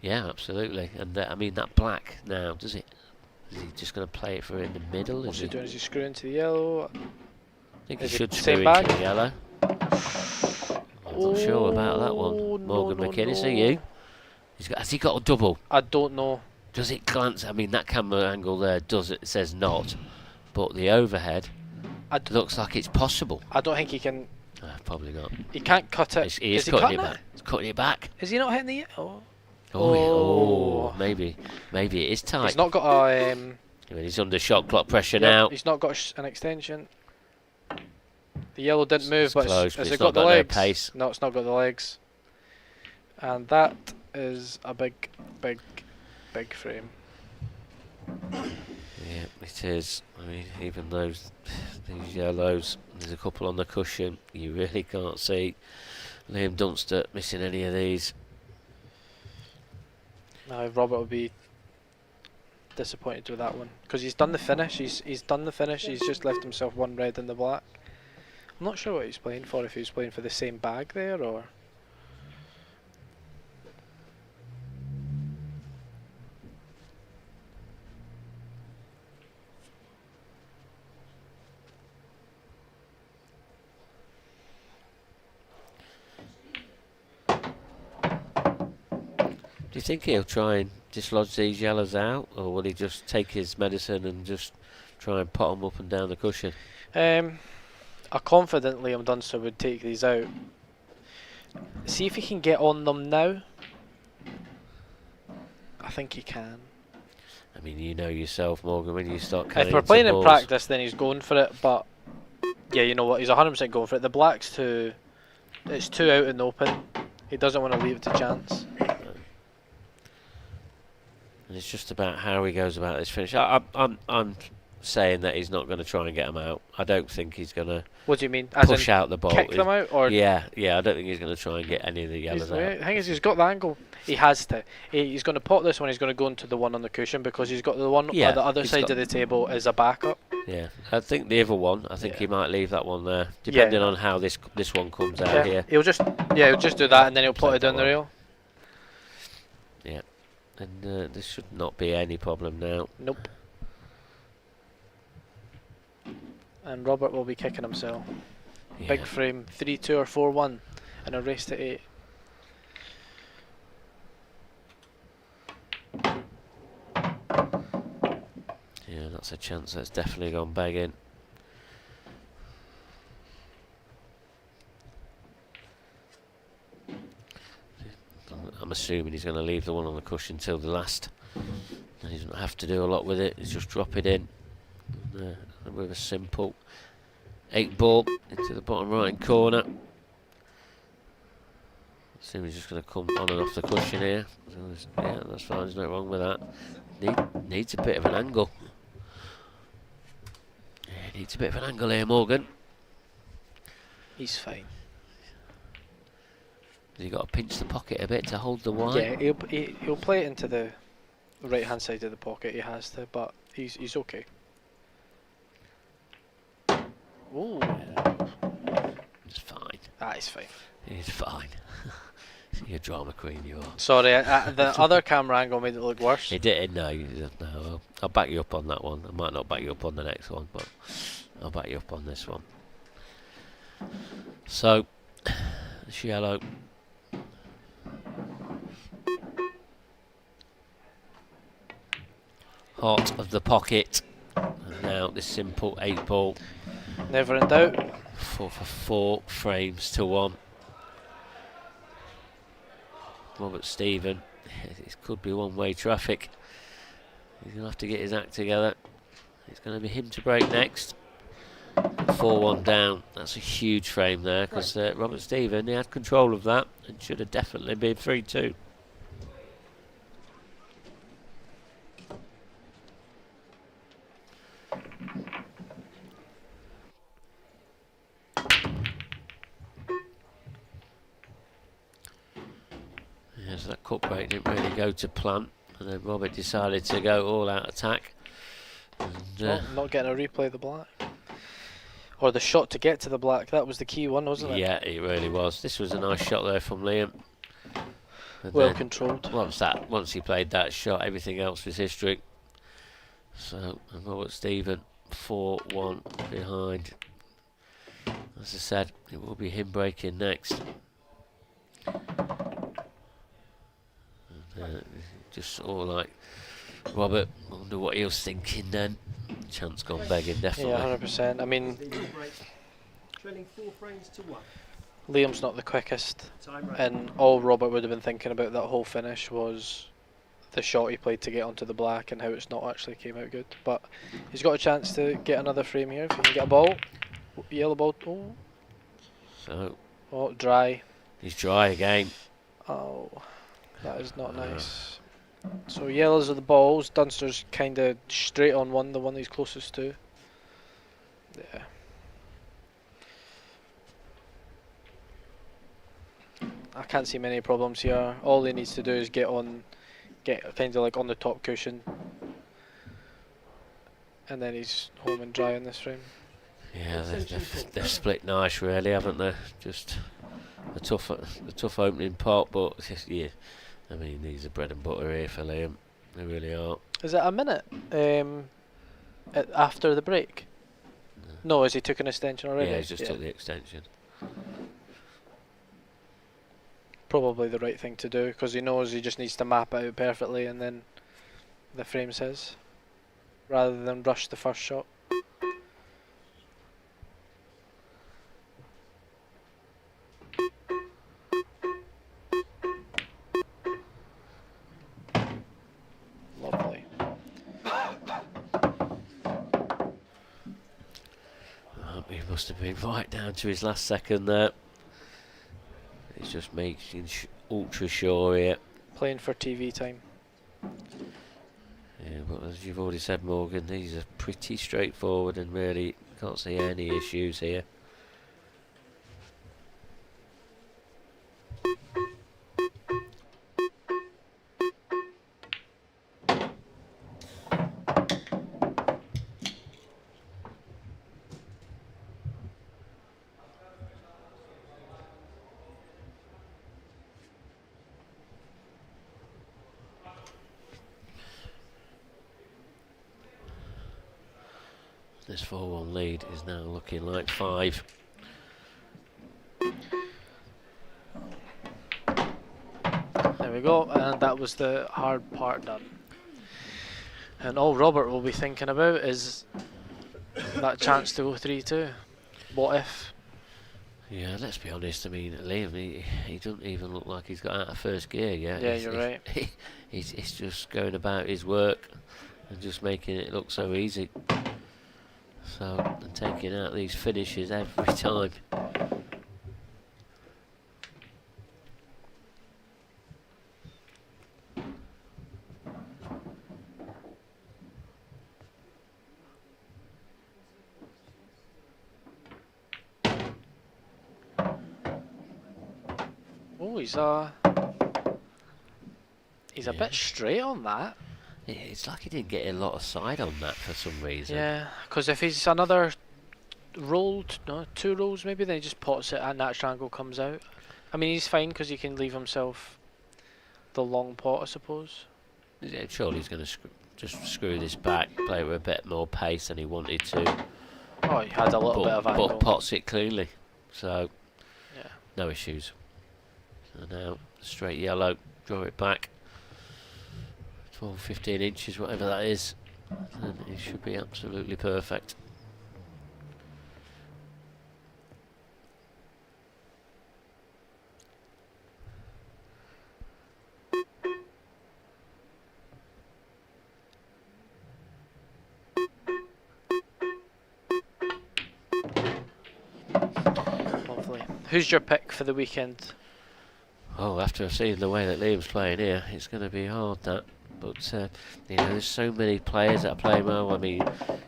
Yeah, absolutely. And I mean, that black now, is he just going to play it for in the middle? What's he doing? Is he screwing into the yellow? I think he should screw into the yellow. I'm not sure about that one. Morgan McInnes, are you? Has he got a double? I don't know. Does it glance? I mean, that camera angle there it says not, but the overhead looks like it's possible. I don't think he can. Probably not. He can't cut it. He's cutting it back. He's cutting it back. Is he not hitting the? Oh, maybe it is tight. He's not got a I mean, he's under shot clock pressure Yep, now. He's not got an extension. The yellow didn't move, It's but close, has but it got the no legs? pace. No, it's not got the legs. And that is a big frame. Yeah, it is. I mean, even these yellows, there's a couple on the cushion. You really can't see Liam Dunster missing any of these. Now Robert will be disappointed with that one because he's done the finish. He's done the finish. He's just left himself one red in the black. I'm not sure what he's playing for. If he was playing for the same bag there or. Do you think he'll try and dislodge these yellows out, or will he just take his medicine and just try and pot them up and down the cushion? I confident Liam Dunster would take these out. See if he can get on them now. I think he can. I mean, you know yourself, Morgan, when you start If carrying we're playing in balls. practice, then he's going for it. But yeah, you know what? He's 100% going for it. The black's too. It's too out in the open. He doesn't want to leave it to chance. And it's just about how he goes about this finish. I'm saying that he's not going to try and get them out. I don't think he's going to. What do you mean? As push in out the ball? kick them out, or yeah. I don't think he's going to try and get any of the yellows out. The thing is, he's got the angle. He has to. He's going to pot this one. He's going to go into the one on the cushion because he's got the one on the other side of the table as a backup. Yeah, I think the other one. I think he might leave that one there, depending on how this one comes out here. He'll just do that and then he'll put it down the rail. Yeah, and this should not be any problem now. Nope. And Robert will be kicking himself. Yeah. Big frame, 3-2 or 4-1, and a race to 8. Yeah, that's a chance that's definitely gone begging. I'm assuming he's going to leave the one on the cushion till the last. And he doesn't have to do a lot with it. He's just drop it in with a simple 8 ball into the bottom right corner. Assume he's just going to come on and off the cushion here. So yeah, that's fine. There's no wrong with that. Needs a bit of an angle. Yeah, needs a bit of an angle here, Morgan. He's fine. Has he got to pinch the pocket a bit to hold the wine? Yeah, he'll play it into the right hand side of the pocket. He has to, but he's okay. Ooh, it's fine. That is fine. He's fine. You're a drama queen, you are. Sorry, the other camera angle made it look worse. He did. No, I'll back you up on that one. I might not back you up on the next one, but I'll back you up on this one. So, it's yellow. Hot of the pocket. And now this simple 8 ball. Never in doubt. 4 for 4 frames to 1. Robert Stephen. It could be one-way traffic. He's going to have to get his act together. It's going to be him to break next. 4-1 down. That's a huge frame there because Robert Stephen, he had control of that and should have definitely been 3-2. Yeah, so that cut break didn't really go to plan, and then Robert decided to go all-out attack. And, not getting a replay of the black. Or the shot to get to the black, that was the key one, wasn't it? Yeah, it really was. This was a nice shot there from Liam. And well then controlled. Once he played that shot, everything else was history. So, and Robert Stephen, 4-1 behind. As I said, it will be him breaking next. And, just sort of like Robert, I wonder what he was thinking then. Chance gone begging, definitely. Yeah, 100%. I mean, trailing 4 frames to 1. Liam's not the quickest, and all Robert would have been thinking about that whole finish was the shot he played to get onto the black and how it's not actually came out good. But he's got a chance to get another frame here if he can get a ball. Yellow ball. Oh, dry. He's dry again. Oh, that is not nice. So yellows are the balls. Dunster's kind of straight on one, the one he's closest to. Yeah. I can't see many problems here. All he needs to do is get kind of like on the top cushion, and then he's home and dry in this frame. Yeah, they've split nice, really, haven't they? Just a tough opening pot, but yeah, I mean, these are bread and butter here for Liam. They really are. Is it a minute after the break? No, has he took an extension already? Yeah, he's just took the extension. Probably the right thing to do, because he knows he just needs to map out perfectly and then the frame's his, rather than rush the first shot. Lovely. He must have been right down to his last second there. He's just making ultra sure here. Playing for TV time. Yeah, but as you've already said, Morgan, these are pretty straightforward and really can't see any issues here. This 4-1 lead is now looking like 5. There we go, and that was the hard part done. And all Robert will be thinking about is that chance to go 3-2. What if? Yeah, let's be honest. I mean, Liam, he doesn't even look like he's got out of first gear yet. Yeah, you're right. He's just going about his work and just making it look so easy. So, and taking out these finishes every time. Oh, he's a bit straight on that. Yeah, it's like he didn't get a lot of side on that for some reason. Yeah, because if he's another rolled, no, 2 rolls maybe, then he just pots it and that triangle comes out. I mean, he's fine because he can leave himself the long pot, I suppose. Yeah, surely he's going to just screw this back, play it with a bit more pace than he wanted to. Oh, he had a little bit of angle. But pots it cleanly, so yeah, no issues. So now, straight yellow, draw it back. 12, 15 inches, whatever that is, and it should be absolutely perfect. Lovely. Who's your pick for the weekend? Oh, after seeing the way that Liam's playing here, it's going to be hard, that. But, you know, there's so many players that are playing well. I mean,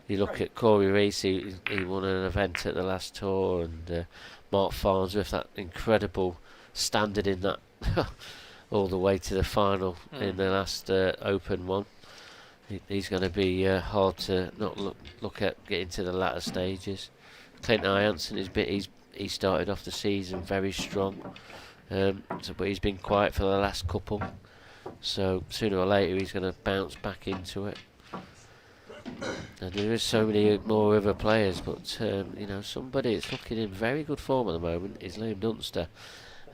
you look at Corey Reese, he won an event at the last tour, and Mark Farnsworth, that incredible standard in that all the way to the final in the last Open one. He's going to be hard to not look at getting to the latter stages. Clinton Ianson, he started off the season very strong, but he's been quiet for the last couple. So sooner or later he's going to bounce back into it. And there is so many more other players, but you know, somebody that's looking in very good form at the moment is Liam Dunster.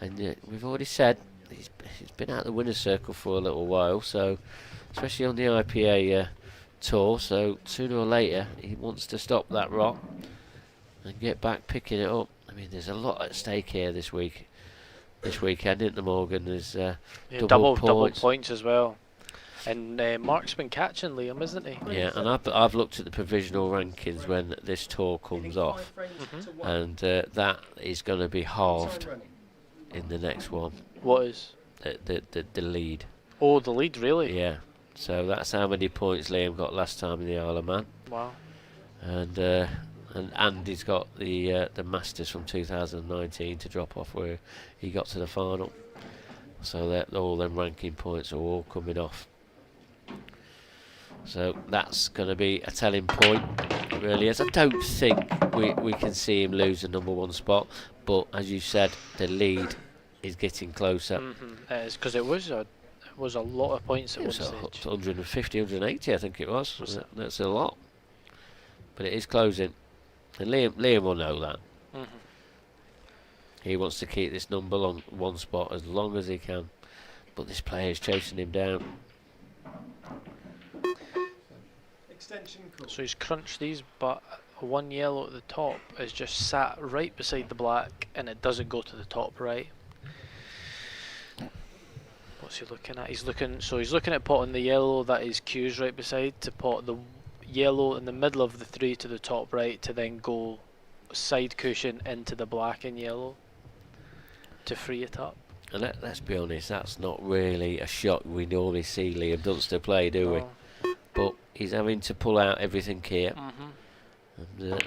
And we've already said he's been out the winner's circle for a little while, so especially on the IPA tour. So sooner or later he wants to stop that rot and get back picking it up. I mean, there's a lot at stake here this weekend, isn't there, Morgan? There's double Double points as well. And Mark's been catching Liam, isn't he? Yeah, and I've looked at the provisional rankings when this tour comes off, and that is going to be halved in the next one. What is? The lead. Oh, the lead, really? Yeah. So that's how many points Liam got last time in the Isle of Man. Wow. And Andy's got the Masters from 2019 to drop off where he got to the final. So that all them ranking points are all coming off. So that's going to be a telling point. It really is. I don't think we can see him lose the #1 spot, but as you said, the lead is getting closer. It is, because it was a lot of points at It one was stage. 150, 180, I think it was. That's a lot. But it is closing. And Liam will know that. He wants to keep this #1 spot as long as he can. But this player is chasing him down. So he's crunched these, but one yellow at the top is just sat right beside the black, and it doesn't go to the top right. What's he looking at? He's looking at potting the yellow that his cue's right beside, to pot the yellow in the middle of the 3 to the top right, to then go side cushion into the black and yellow to free it up. And let's be honest, that's not really a shot we normally see Liam Dunster play, do we? But he's having to pull out everything here. And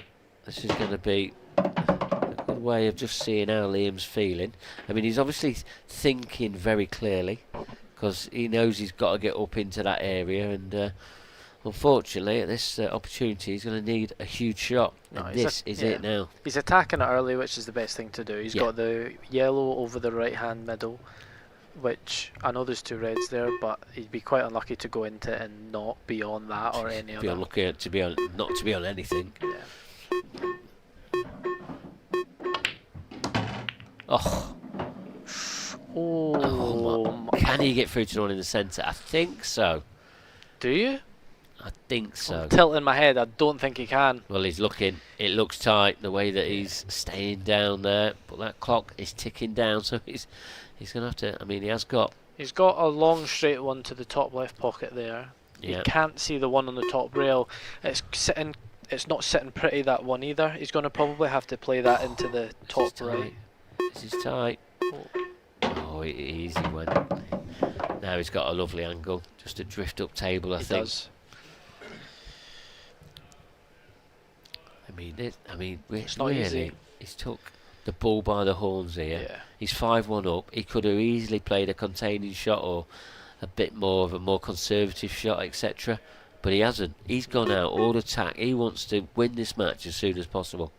this is going to be a good way of just seeing how Liam's feeling. I mean, he's obviously thinking very clearly, because he knows he's got to get up into that area, and unfortunately at this opportunity he's going to need a huge shot. And this is it now. He's attacking it early, which is the best thing to do. He's got the yellow over the right hand middle, which I know there's 2 reds there, but he'd be quite unlucky to go into it and not be on that or any other. Be unlucky to be on, not to be on anything. Can he get through to the one in the centre? I think so. Do you? I think so. I'm tilting my head. I don't think he can. Well, he's looking. It looks tight the way that he's staying down there, but that clock is ticking down, so he's going to have to. I mean, he has got. He's got a long straight one to the top left pocket there. Yeah. You can't see the one on the top rail. It's sitting. It's not sitting pretty, that one either. He's going to probably have to play that into the top right. This is tight. Oh, easy one. Now he's got a lovely angle. Just a drift up table, I think. He does. I mean, it's not really, easy. He's took the bull by the horns here. Yeah. He's 5-1 up. He could have easily played a containing shot or a bit more of a more conservative shot, etc. But he hasn't. He's gone out all attack. He wants to win this match as soon as possible.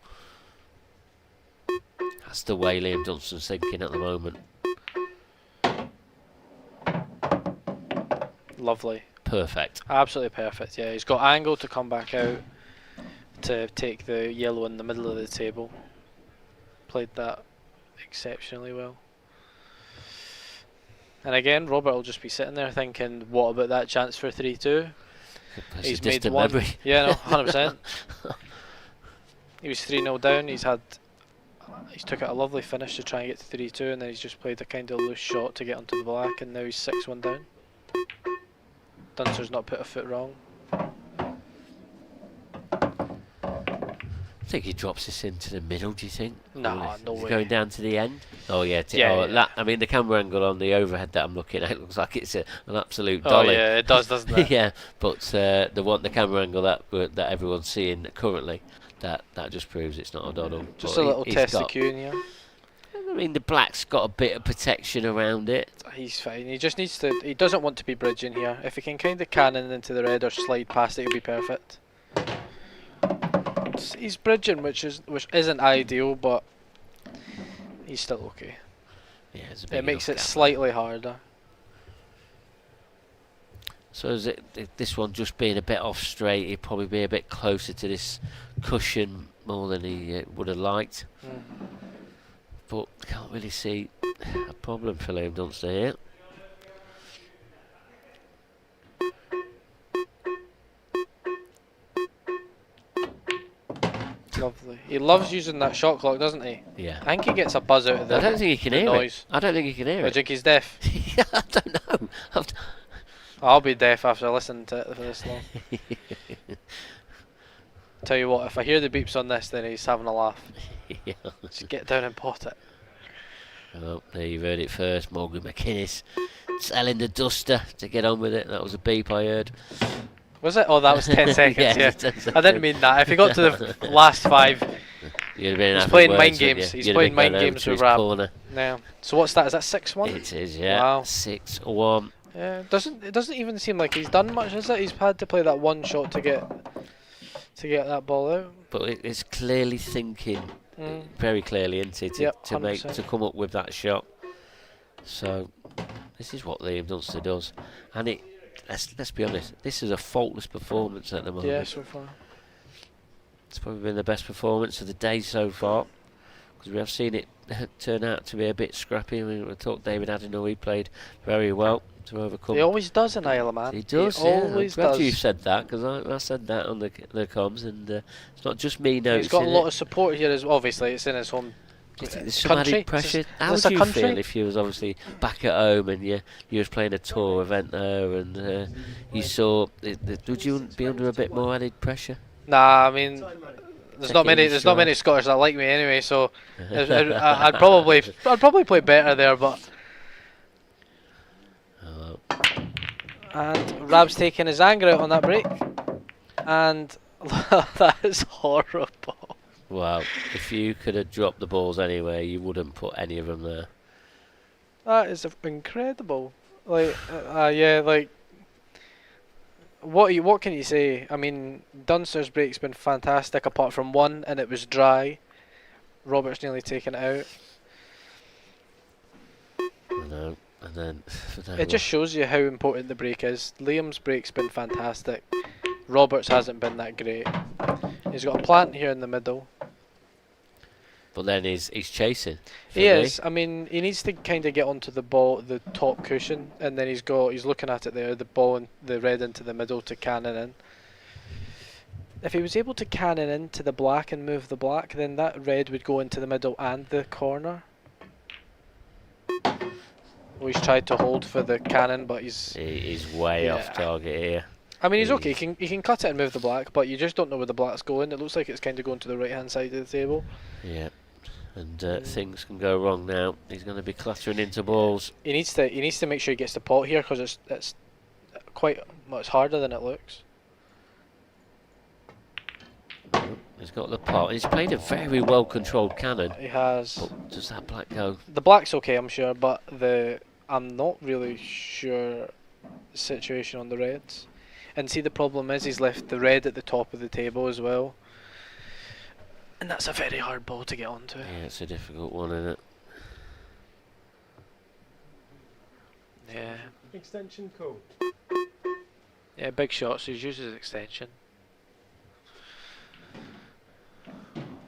That's the way Liam Dunstan's thinking at the moment. Lovely. Perfect. Absolutely perfect, yeah. He's got angle to come back out to take the yellow in the middle of the table. Played that exceptionally well. And again, Robert will just be sitting there thinking, what about that chance for 3-2? He's made one. Memory. Yeah, no, 100%. He was 3-0 down. He's took out a lovely finish to try and get to 3-2, and then he's just played a kind of loose shot to get onto the black, and now he's 6-1 down. Dunster's not put a foot wrong. I think he drops this into the middle, do you think? No, no He's way. going down to the end? Oh, yeah. I mean, the camera angle on the overhead that I'm looking at looks like it's an absolute dolly. Oh, yeah, it does, doesn't it? Yeah, but the camera angle that everyone's seeing currently, that just proves it's not a doddle. Just But a little he's test of got- cue in here. I mean, the black's got a bit of protection around it. He's fine. He just needs to. He doesn't want to be bridging here. If he can kind of cannon into the red or slide past it, he'll be perfect. He's bridging, which isn't ideal, but he's still okay. Yeah, it's a It big makes enough it gap. slightly harder. So is this one just being a bit off straight, he'd probably be a bit closer to this cushion more than he would have liked. But can't really see a problem for Liam Dunster here. Lovely. He loves using that shot clock, doesn't he? Yeah. I think he gets a buzz out of the I don't think he can the hear noise. it. I don't think he can hear I it. think he's deaf. I don't know. I'll be deaf after listening to it for this long. Tell you what, if I hear the beeps on this, then he's having a laugh. Yeah. Just get down and pot it. Oh, there you've heard it first. Morgan McInnes selling the duster to get on with it. That was a beep I heard. Was it? Oh, that was 10 seconds. Yeah, Yeah, 10 seconds. I didn't mean that. If he got to the last 5, You'd have been he's happy playing words, mind wouldn't games. you? He's You'd have playing been mind going over games to with his Rab. corner. Now, so what's that? Is that 6-1? It is, yeah. Wow. 6-1. Yeah, it doesn't even seem like he's done much, is it? He's had to play that one shot to get that ball out. But it's clearly thinking, very clearly, isn't it, Yep, to come up with that shot. So this is what Liam Dunster does, and let's be honest, this is a faultless performance at the moment. Yeah, so far. It's probably been the best performance of the day so far, because we have seen it turn out to be a bit scrappy. I mean, we thought David Adenor, he played very well to overcome. He always does in Isle of Man. He does, He yeah. always I'm glad does. you said that, because I said that on the comms, and it's not just me noticing. He's got a lot of support here as well. Obviously, it's in his home There's some country. added pressure. How Is would this a you country? feel if you was obviously back at home and you was playing a tour event there, and you saw? Would you be under a bit more added pressure? Nah, I mean, there's not many Scottish that like me anyway, so I'd probably play better there, but. And Rab's taking his anger out on that break, and that is horrible. Wow, if you could have dropped the balls anywhere, you wouldn't put any of them there. That is incredible. Like, yeah, like. What can you say? I mean, Dunster's break's been fantastic, apart from one, and it was dry. Robert's nearly taken it out. I know, and then It just shows you how important the break is. Liam's break's been fantastic. Roberts hasn't been that great. He's got a plant here in the middle. But then he's chasing. He is. I mean, he needs to kind of get onto the ball, the top cushion, and then he's looking at it there, the ball and the red into the middle to cannon in. If he was able to cannon into the black and move the black, then that red would go into the middle and the corner. Well, he's tried to hold for the cannon, but he's way off target here. I mean, he's okay. He can cut it and move the black, but you just don't know where the black's going. It looks like it's kind of going to the right hand side of the table. Yeah. And things can go wrong now. He's going to be clattering into balls. He needs to make sure he gets the pot here, because it's quite much harder than it looks. He's got the pot. He's played a very well controlled cannon. He has. But does that black go? The black's okay, I'm sure, but I'm not really sure the situation on the reds. And see, the problem is he's left the red at the top of the table as well. And that's a very hard ball to get onto. Yeah, it's a difficult one, isn't it? Yeah. Extension cool. Yeah, big shots. He's used his extension.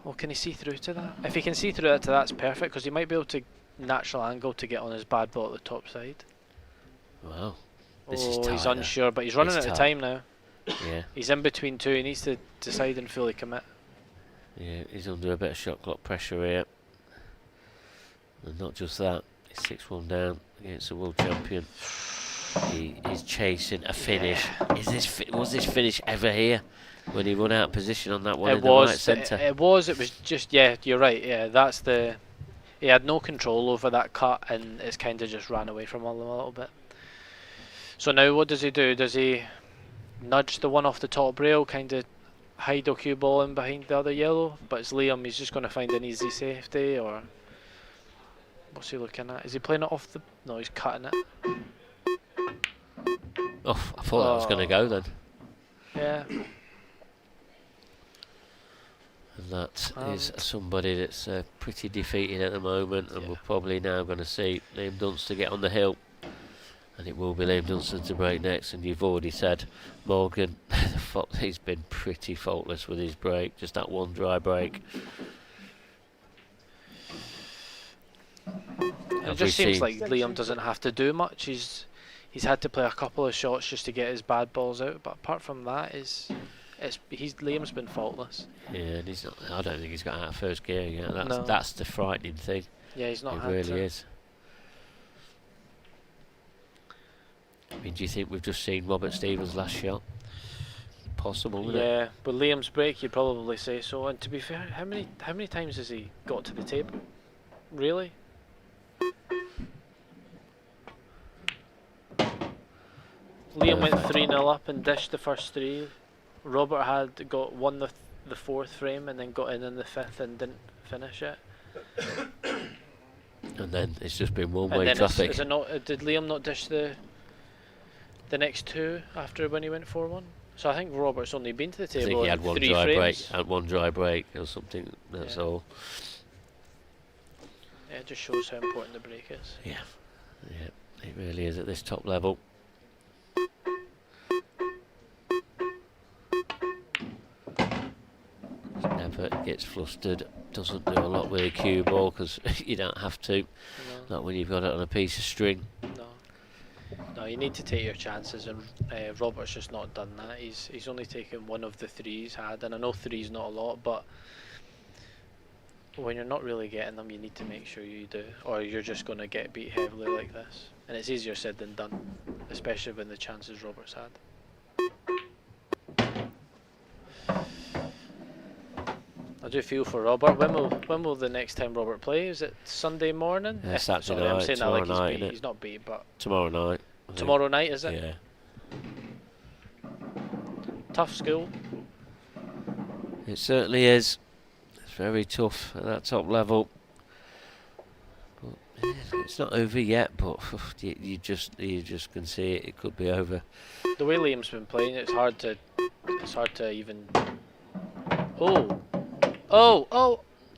Well, can he see through to that? If he can see through to that, that's perfect, because he might be able to natural angle to get on his bad ball at the top side. Wow. This is he's tight, unsure, but he's running It's out of tight. time now. Yeah. He's in between two. He needs to decide and fully commit. Yeah, he's under a bit of shot clock pressure here. And not just that, he's 6-1 down against the world champion. He is chasing a finish. Was this finish ever here when he run out of position on that one in the right centre? It was just, yeah, you're right. Yeah, that's the. He had no control over that cut, and it's kind of just ran away from him a little bit. So now what does he do? Does he nudge the one off the top rail, kind of hide a cue ball in behind the other yellow? But it's Liam, he's just going to find an easy safety, or what's he looking at? Is he playing it off the... No, he's cutting it. Oh, I thought that was going to go then. Yeah. And that is somebody that's pretty defeated at the moment, and we're probably now going to see Liam Dunster get on the hill. And it will be Liam Dunster to break next, and you've already said Morgan, he's been pretty faultless with his break, just that one dry break. It just seems like Liam doesn't have to do much. He's had to play a couple of shots just to get his bad balls out, but apart from that, Liam's been faultless. Yeah, and he's not, I don't think he's got out of first gear yet. No. That's the frightening thing. Yeah, he's not It had really to. is. I mean, do you think we've just seen Robert Stevens' last shot? Possible, isn't it? Yeah, with Liam's break, you'd probably say so. And to be fair, how many times has he got to the table? Really? Liam went 3-0 up and dished the first 3. Robert had won the 4th frame and then got in the 5th and didn't finish it. And then it's just been one-way And then traffic. is it not? Did Liam not dish the next 2 after when he went 4-1? So I think Robert's only been to the I table think he had in one 3 dry break, frames. and one dry break or something. That's all. Yeah, it just shows how important the break is. Yeah, it really is at this top level. Never gets flustered. Doesn't do a lot with a cue ball because you don't have to. No. Not when you've got it on a piece of string. No, you need to take your chances, and Robert's just not done that. He's only taken one of the 3 he's had, and I know 3's not a lot, but when you're not really getting them, you need to make sure you do, or you're just going to get beat heavily like this. And it's easier said than done, especially when the chances Robert's had. I do feel for Robert. When will the next time Robert play? Is it Sunday morning? Yeah, Saturday Sorry, night, I'm saying that tomorrow like night, innit? he's not beat, but Tomorrow night. I think. tomorrow night, is it? Yeah. Tough school. It certainly is. It's very tough at that top level. But it's not over yet, but you just can see it could be over. The way Liam's been playing, it's hard to even. Oh!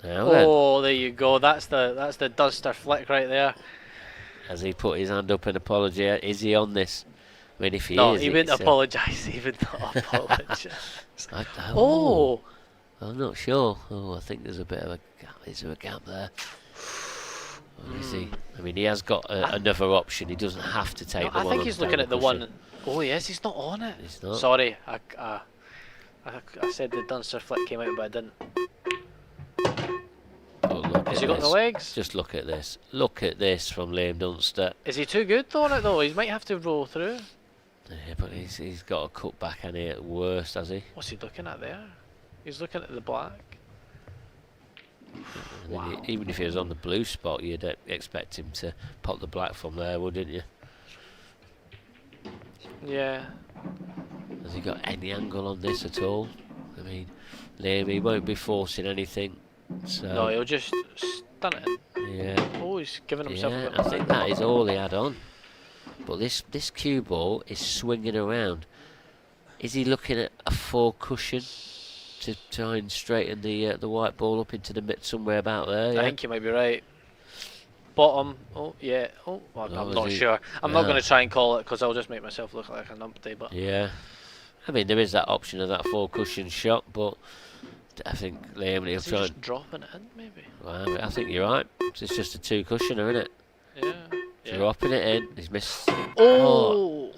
Now There you go. That's the duster flick right there. Has he put his hand up in apology? Is he on this? I mean, if he No, is, he wouldn't apologise. He would not apologise. Oh, I'm not sure. Oh, I think there's a bit of a gap. Is there a gap there? Or is he? I mean, he has got another option. He doesn't have to take the one. I think he's down looking at the cushion. one. Oh, he is. He's not on it. He's not. Sorry, I said the Dunster flick came out, but I didn't. Has he got the legs? Just look at this. Look at this from Liam Dunster. Is he too good on it though? He might have to roll through. Yeah, but he's got a cut back and he at worst, has he? What's he looking at there? He's looking at the black. Wow. Even if he was on the blue spot, you'd expect him to pop the black from there, wouldn't you? Yeah. Has he got any angle on this at all? I mean, Liam, he won't be forcing anything. So No, he'll just stun it. Yeah. Oh, he's giving himself a bit I of think that is all he had on. But this cue ball is swinging around. Is he looking at a 4 cushion to try and straighten the white ball up into the mid somewhere about there? I think you might be right. Bottom. Oh, yeah. Oh, well, Oh, I'm is not he? sure. I'm not Yeah. going to try and call it because I'll just make myself look like a numpty. But Yeah. I mean, there is that option of that 4 cushion shot, but I think Liam will is he try just and. dropping it in, maybe? Well, I think you're right. It's just a 2 cussioner, isn't it? Yeah. Dropping it in. He's missed. Oh!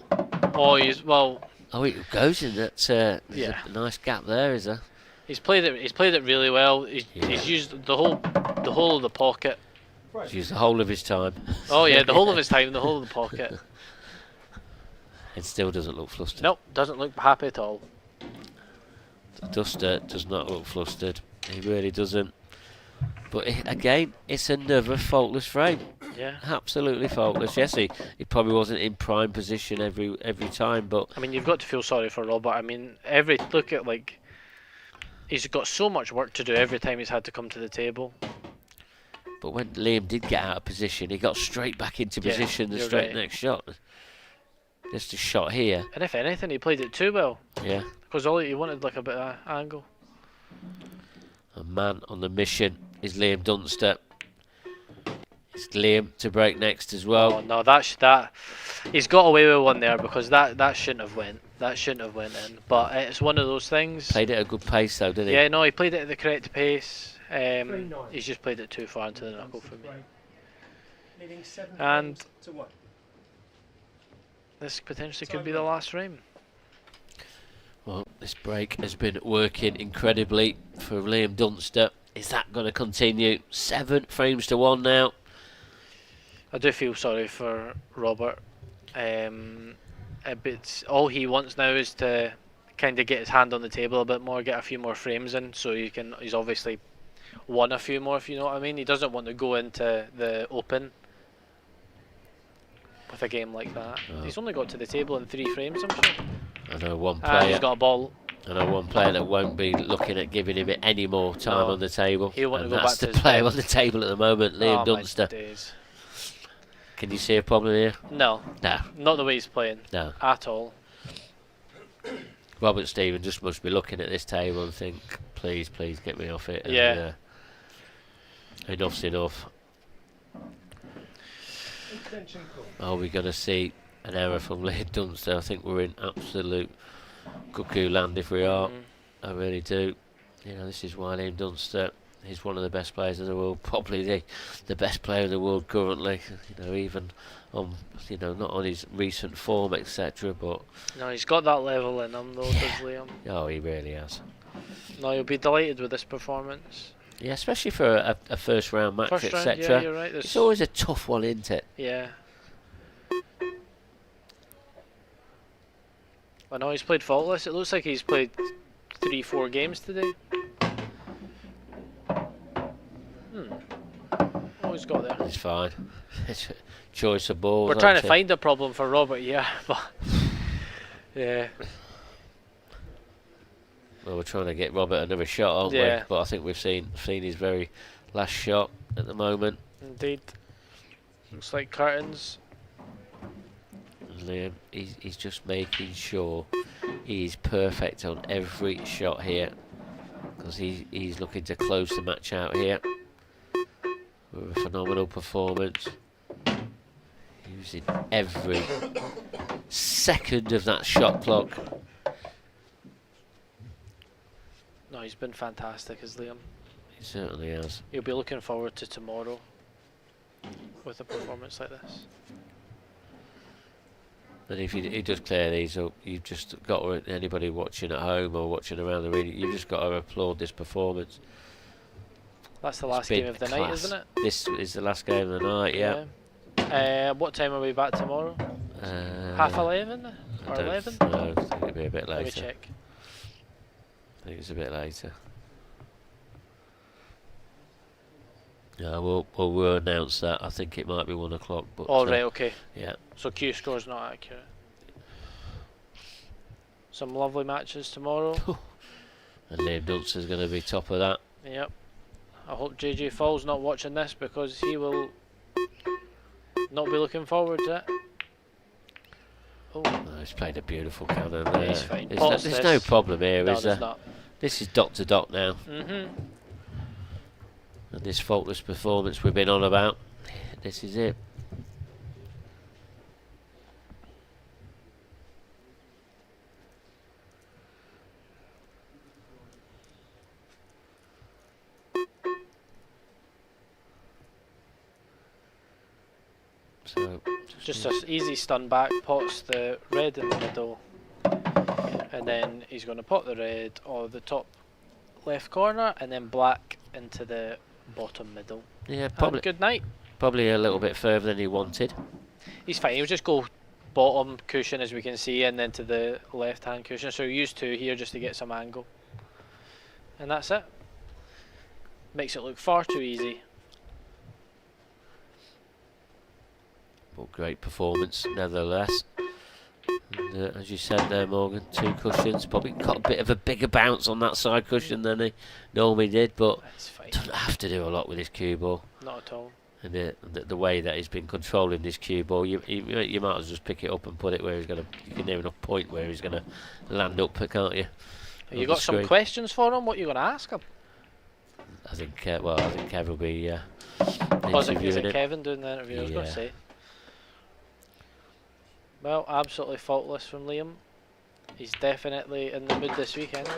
Oh, he's well. Oh, it goes in that. There's Yeah. a nice gap there, is there? He's played it really well. He's used the whole of the pocket. He's used the whole of his time. Oh yeah, the whole of his time, the whole of the pocket. It still doesn't look flustered. Nope, doesn't look happy at all. Duster does not look flustered. He really doesn't. But again, it's another faultless frame. Yeah. Absolutely faultless. Yes, he probably wasn't in prime position every time, but I mean, you've got to feel sorry for Robert. I mean, look at like he's got so much work to do every time he's had to come to the table. But when Liam did get out of position, he got straight back into position the you're straight right. next shot. Just a shot here. And if anything, he played it too well. Yeah. Because all he wanted like a bit of angle. A man on the mission is Liam Dunster. It's Liam to break next as well. Oh no, that he's got away with one there because that shouldn't have went. That shouldn't have went in. But it's one of those things. Played it at a good pace though, didn't he? Yeah, no, he played it at the correct pace. He's just played it too far into the knuckle for me. And this potentially could be the last frame. Well, this break has been working incredibly for Liam Dunster. Is that going to continue? 7 frames to 1 now. I do feel sorry for Robert. But all he wants now is to kind of get his hand on the table a bit more, get a few more frames in, so he's obviously won a few more, if you know what I mean. He doesn't want to go into the Open with a game like that. He's only got to the table in 3 frames, I'm sure. I know one And player. he's got a ball. I know one player that won't be looking at giving him any more time No. on the table. He'll want and to go that's back to the his player bed. on the table at the moment, Liam Oh, my Dunster. days. Can you see a problem here? No. No. Not the way he's playing. No. At all. Robert Stephen just must be looking at this table and think, please get me off it. And, Yeah. Enough's enough. Are we going to see an error from Liam Dunster? I think we're in absolute cuckoo land if we are. I really do. You know, this is why Liam Dunster is one of the best players in the world, probably the best player in the world currently. You know, even on, you know, not on his recent form, etc. But No, he's got that level in him, though, does Liam? oh, he really has. No, you'll be delighted with this performance. Yeah, especially for a first round match, First round, etc. yeah, you're right. It's always a tough one, isn't it? Yeah. I know he's played faultless. It looks like he's played 3-4 games today. Oh, he's got there. It's fine. It's a choice of balls. We're trying to aren't find a problem for Robert, yeah, but yeah. Well, we're trying to get Robert another shot, aren't Yeah. we? But I think we've seen his very last shot at the moment. Indeed. Looks like curtains. Liam, he's just making sure he's perfect on every shot here, because he's looking to close the match out here with a phenomenal performance, using every second of that shot clock. No, he's been fantastic, as Liam. He certainly has. You'll be looking forward to tomorrow with a performance like this. And if he does clear these up, you've just got to, anybody watching at home or watching around the arena, you've just got to applaud this performance. That's the It's last been game of the class. night, isn't it? This is the last game of the night, yeah. What time are we back tomorrow? Half 11? Or 11? No, I think it'll be a bit later. Let me check. I think it's a bit later. Yeah, we'll announce that. I think it might be 1 o'clock. But Oh, right, okay. Yeah. So Q score's not accurate. Some lovely matches tomorrow. And Liam Dunster's going to be top of that. Yep. I hope JJ Fall's not watching this, because he will not be looking forward to it. Oh, he's played a beautiful cannon there. He's fine. There's no problem here, No, is there's there? not. This is dot to dot now. And this faultless performance we've been on about, this is it. So Just an easy stun back, pots the red in the middle, and then he's going to pot the red or the top left corner, and then black into the bottom middle. yeah, And probably good night. probably a little bit further than he wanted. He's fine. He'll just go bottom cushion, as we can see, and then to the left hand cushion. So use 2 here just to get some angle, and that's it. Makes it look far too easy. But great performance nevertheless. And, as you said there, Morgan, 2 cushions. Probably got a bit of a bigger bounce on that side cushion than he normally did, but doesn't have to do a lot with his cue ball. Not at all. And the way that he's been controlling this cue ball, you might as well just pick it up and put it where he's going to. You can near enough point where he's going to land up, can't you? Have you got some questions for him? What are you going to ask him? I think Kev will be Was it interviewing him. Kevin doing the interview? I was going to say. Well, absolutely faultless from Liam. He's definitely in the mood this weekend.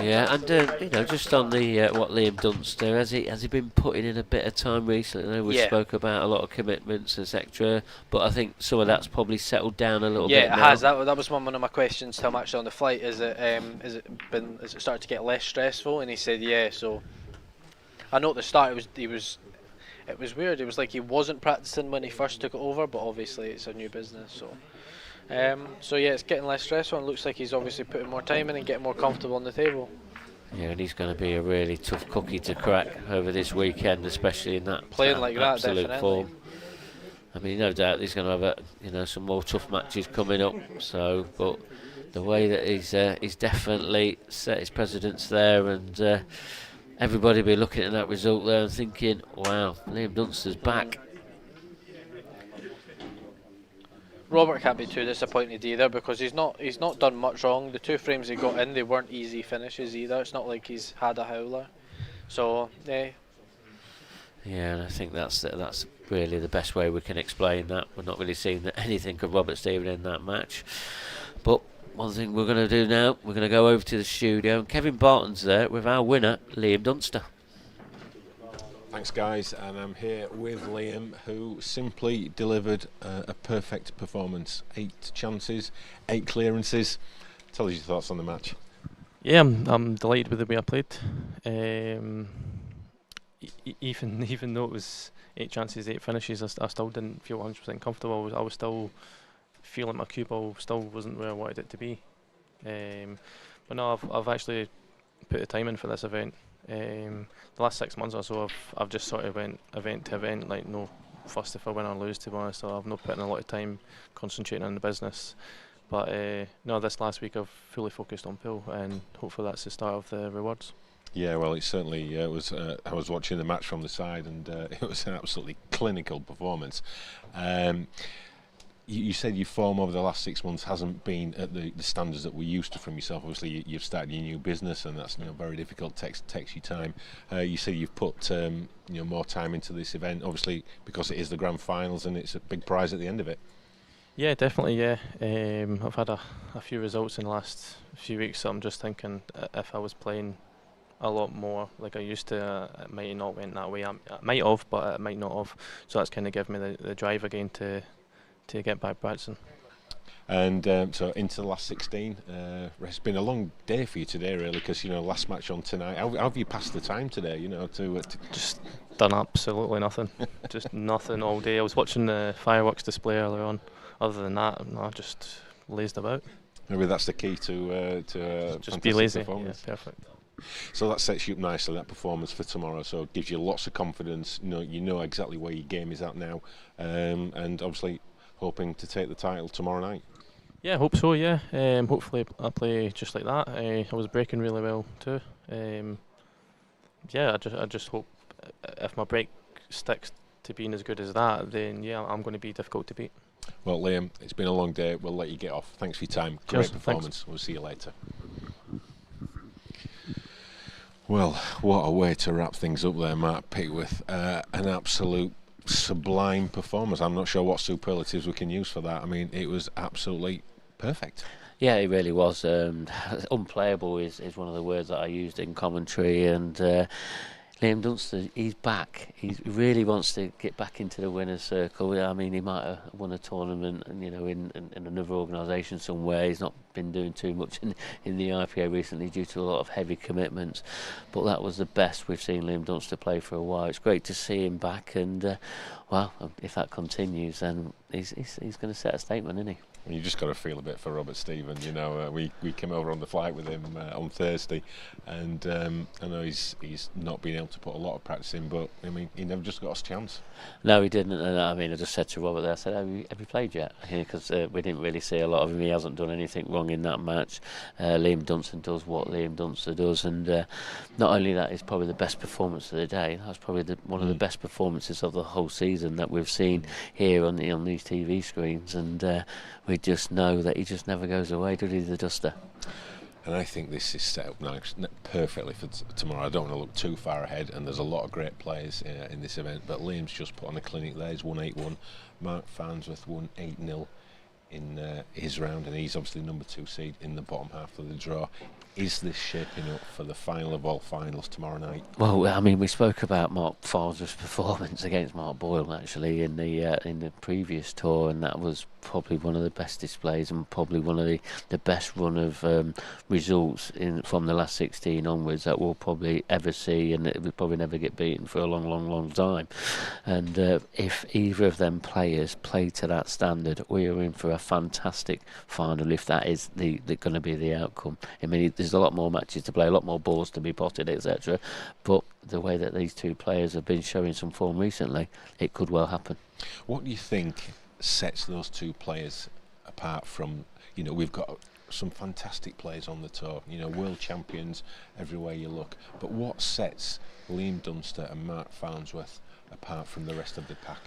Yeah, and you know, just on the what Liam Dunster, has he been putting in a bit of time recently? I know we spoke about a lot of commitments, etc. But I think some of that's probably settled down a little bit. Yeah, it now. has. That was one of my questions to him actually on the flight. Is it started to get less stressful? And he said yeah. So I know at the start it was weird. It was like he wasn't practicing when he first took it over, but obviously it's a new business, so So yeah, it's getting less stressful, and looks like he's obviously putting more time in and getting more comfortable on the table. Yeah, and he's going to be a really tough cookie to crack over this weekend, especially in that Playing like that, absolute definitely. form. I mean, no doubt he's going to have some more tough matches coming up. So, but the way that he's definitely set his precedence there, and everybody be looking at that result there and thinking, "Wow, Liam Dunster's back." Robert can't be too disappointed either, because he's not done much wrong. The 2 frames he got in, they weren't easy finishes either. It's not like he's had a howler. So yeah. Yeah, and I think that's really the best way we can explain that. We're not really seeing anything of Robert Stephen in that match. But one thing we're going to do now, we're going to go over to the studio, and Kevin Barton's there with our winner, Liam Dunster. Thanks, guys, and I'm here with Liam, who simply delivered a perfect performance. 8 chances, 8 clearances. Tell us your thoughts on the match. Yeah, I'm delighted with the way I played. Even though it was 8 chances, 8 finishes, I still didn't feel 100% comfortable. I was still feeling my cue ball still wasn't where I wanted it to be. But no, I've actually put the time in for this event. The last 6 months or so, I've just sort of went event to event, like no fuss if I win or lose, to be honest. So I've not put in a lot of time concentrating on the business. But no, this last week I've fully focused on pool, and hopefully that's the start of the rewards. Yeah, well, it certainly was. I was watching the match from the side, and it was an absolutely clinical performance. You said your form over the last 6 months hasn't been at the standards that we're used to from yourself. Obviously, you've started your new business, and that's very difficult. Takes you time. You say you've put more time into this event, obviously because it is the grand finals and it's a big prize at the end of it. Yeah, definitely. Yeah, I've had a few results in the last few weeks, so I'm just thinking if I was playing a lot more like I used to, it might not went that way. I might have, but it might not have. So that's kind of given me the drive again to get back practicing. And so into the last 16. It's been a long day for you today, really, because last match on tonight. How have you passed the time today? To just done absolutely nothing, just nothing all day. I was watching the fireworks display earlier on. Other than that, I just lazed about. Maybe that's the key to just be lazy. Performance. Yeah, perfect. So that sets you up nicely, that performance for tomorrow. So it gives you lots of confidence. You know exactly where your game is at now, and obviously hoping to take the title tomorrow night. Yeah, I hope so. Yeah, hopefully I play just like that. I was breaking really well too. Yeah, I just hope if my break sticks to being as good as that, then yeah, I'm going to be difficult to beat. Well, Liam, it's been a long day. We'll let you get off. Thanks for your time. Cheers, Great performance. thanks. We'll see you later. Well, what a way to wrap things up there, Mark Pickworth. An absolute sublime performance. I'm not sure what superlatives we can use for that. I mean, it was absolutely perfect. Yeah, it really was. Unplayable is one of the words that I used in commentary, and Liam Dunster, he's back. He really wants to get back into the winner's circle. I mean, he might have won a tournament, in another organisation somewhere. He's not been doing too much in the IPA recently due to a lot of heavy commitments. But that was the best we've seen Liam Dunster play for a while. It's great to see him back, and well, if that continues, then he's going to set a statement, isn't he? You just got to feel a bit for Robert Stephen. We came over on the flight with him on Thursday, and I know he's not been able to put a lot of practice in, but I mean, he never just got his chance. No, he didn't. And I mean, I just said to Robert there, I said, have you played yet? Because we didn't really see a lot of him. He hasn't done anything wrong in that match. Liam Dunster does what Liam Dunster does, and not only that, it's probably the best performance of the day. That's probably one of the best performances of the whole season that we've seen here on these TV screens, and we just know that he just never goes away, does he, the Duster? And I think this is set up nice, perfectly for tomorrow. I don't want to look too far ahead, and there's a lot of great players in this event, but Liam's just put on a clinic there. He's won 8-1. Mark Farnsworth won 8-0 in his round, and he's obviously number 2 seed in the bottom half of the draw. Is this shaping up for the final of all finals tomorrow night? Well, I mean, we spoke about Mark Farnsworth's performance against Mark Boyle actually in the previous tour, and that was probably one of the best displays and probably one of the best run of results from the last 16 onwards that we'll probably ever see, and it will probably never get beaten for a long time. And if either of them players play to that standard, we are in for a fantastic final if that is going to be the outcome. I mean, there's a lot more matches to play, a lot more balls to be potted, etc. But the way that these two players have been showing some form recently, it could well happen. What do you think sets those two players apart from, we've got some fantastic players on the tour, world champions everywhere you look, but what sets Liam Dunster and Mark Farnsworth apart from the rest of the pack?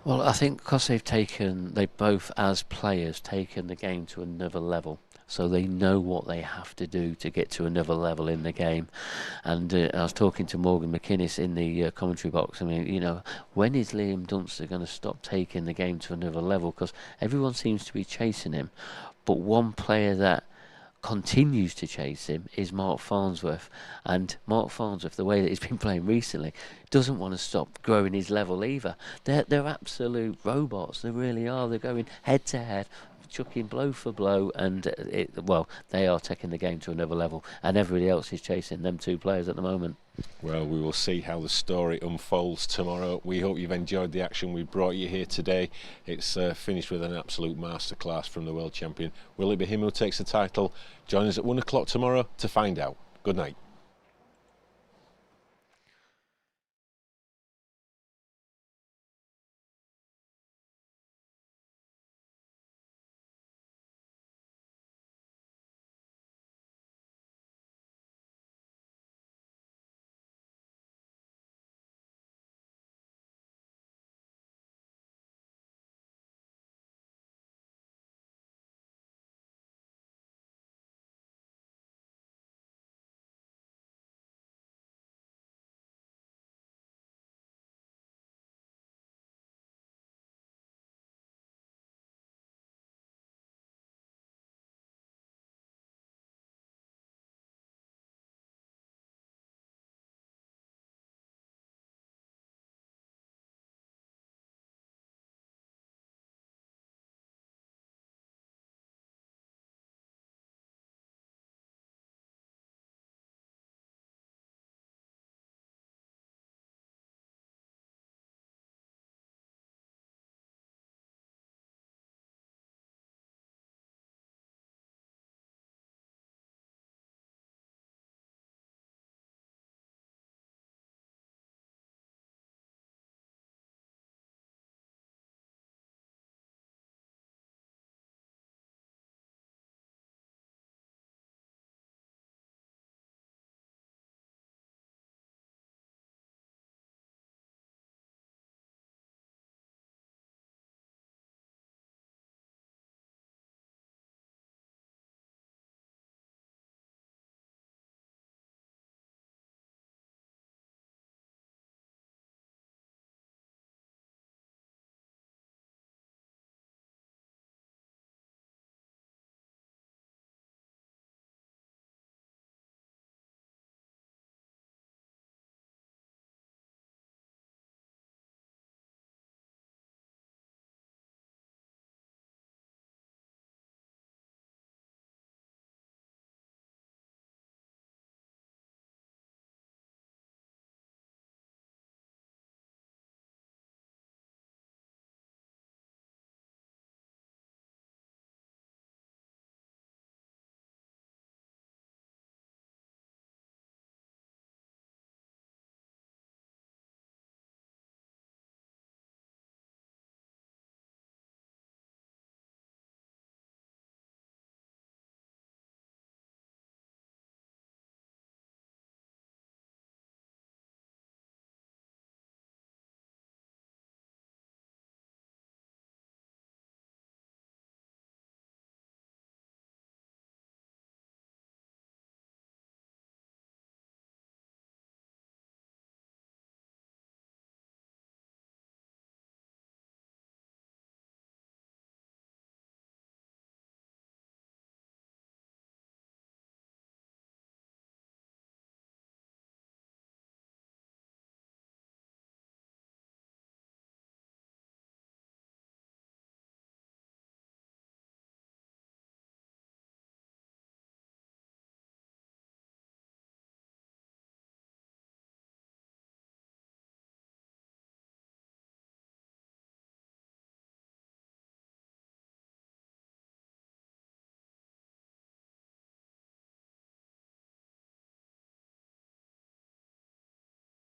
Well, I think because they both as players taken the game to another level, so they know what they have to do to get to another level in the game. And I was talking to Morgan McInnes in the commentary box. I mean, when is Liam Dunster going to stop taking the game to another level? Because everyone seems to be chasing him, but one player that continues to chase him is Mark Farnsworth, and Mark Farnsworth, the way that he's been playing recently, doesn't want to stop growing his level either. They're absolute robots. They really are. They're going head to head, chucking blow for blow, and they are taking the game to another level, and everybody else is chasing them two players at the moment. Well, we will see how the story unfolds tomorrow. We hope you've enjoyed the action we brought you here today. It's finished with an absolute masterclass from the world champion. Will it be him who takes the title? Join us at 1 o'clock tomorrow to find out. Good night.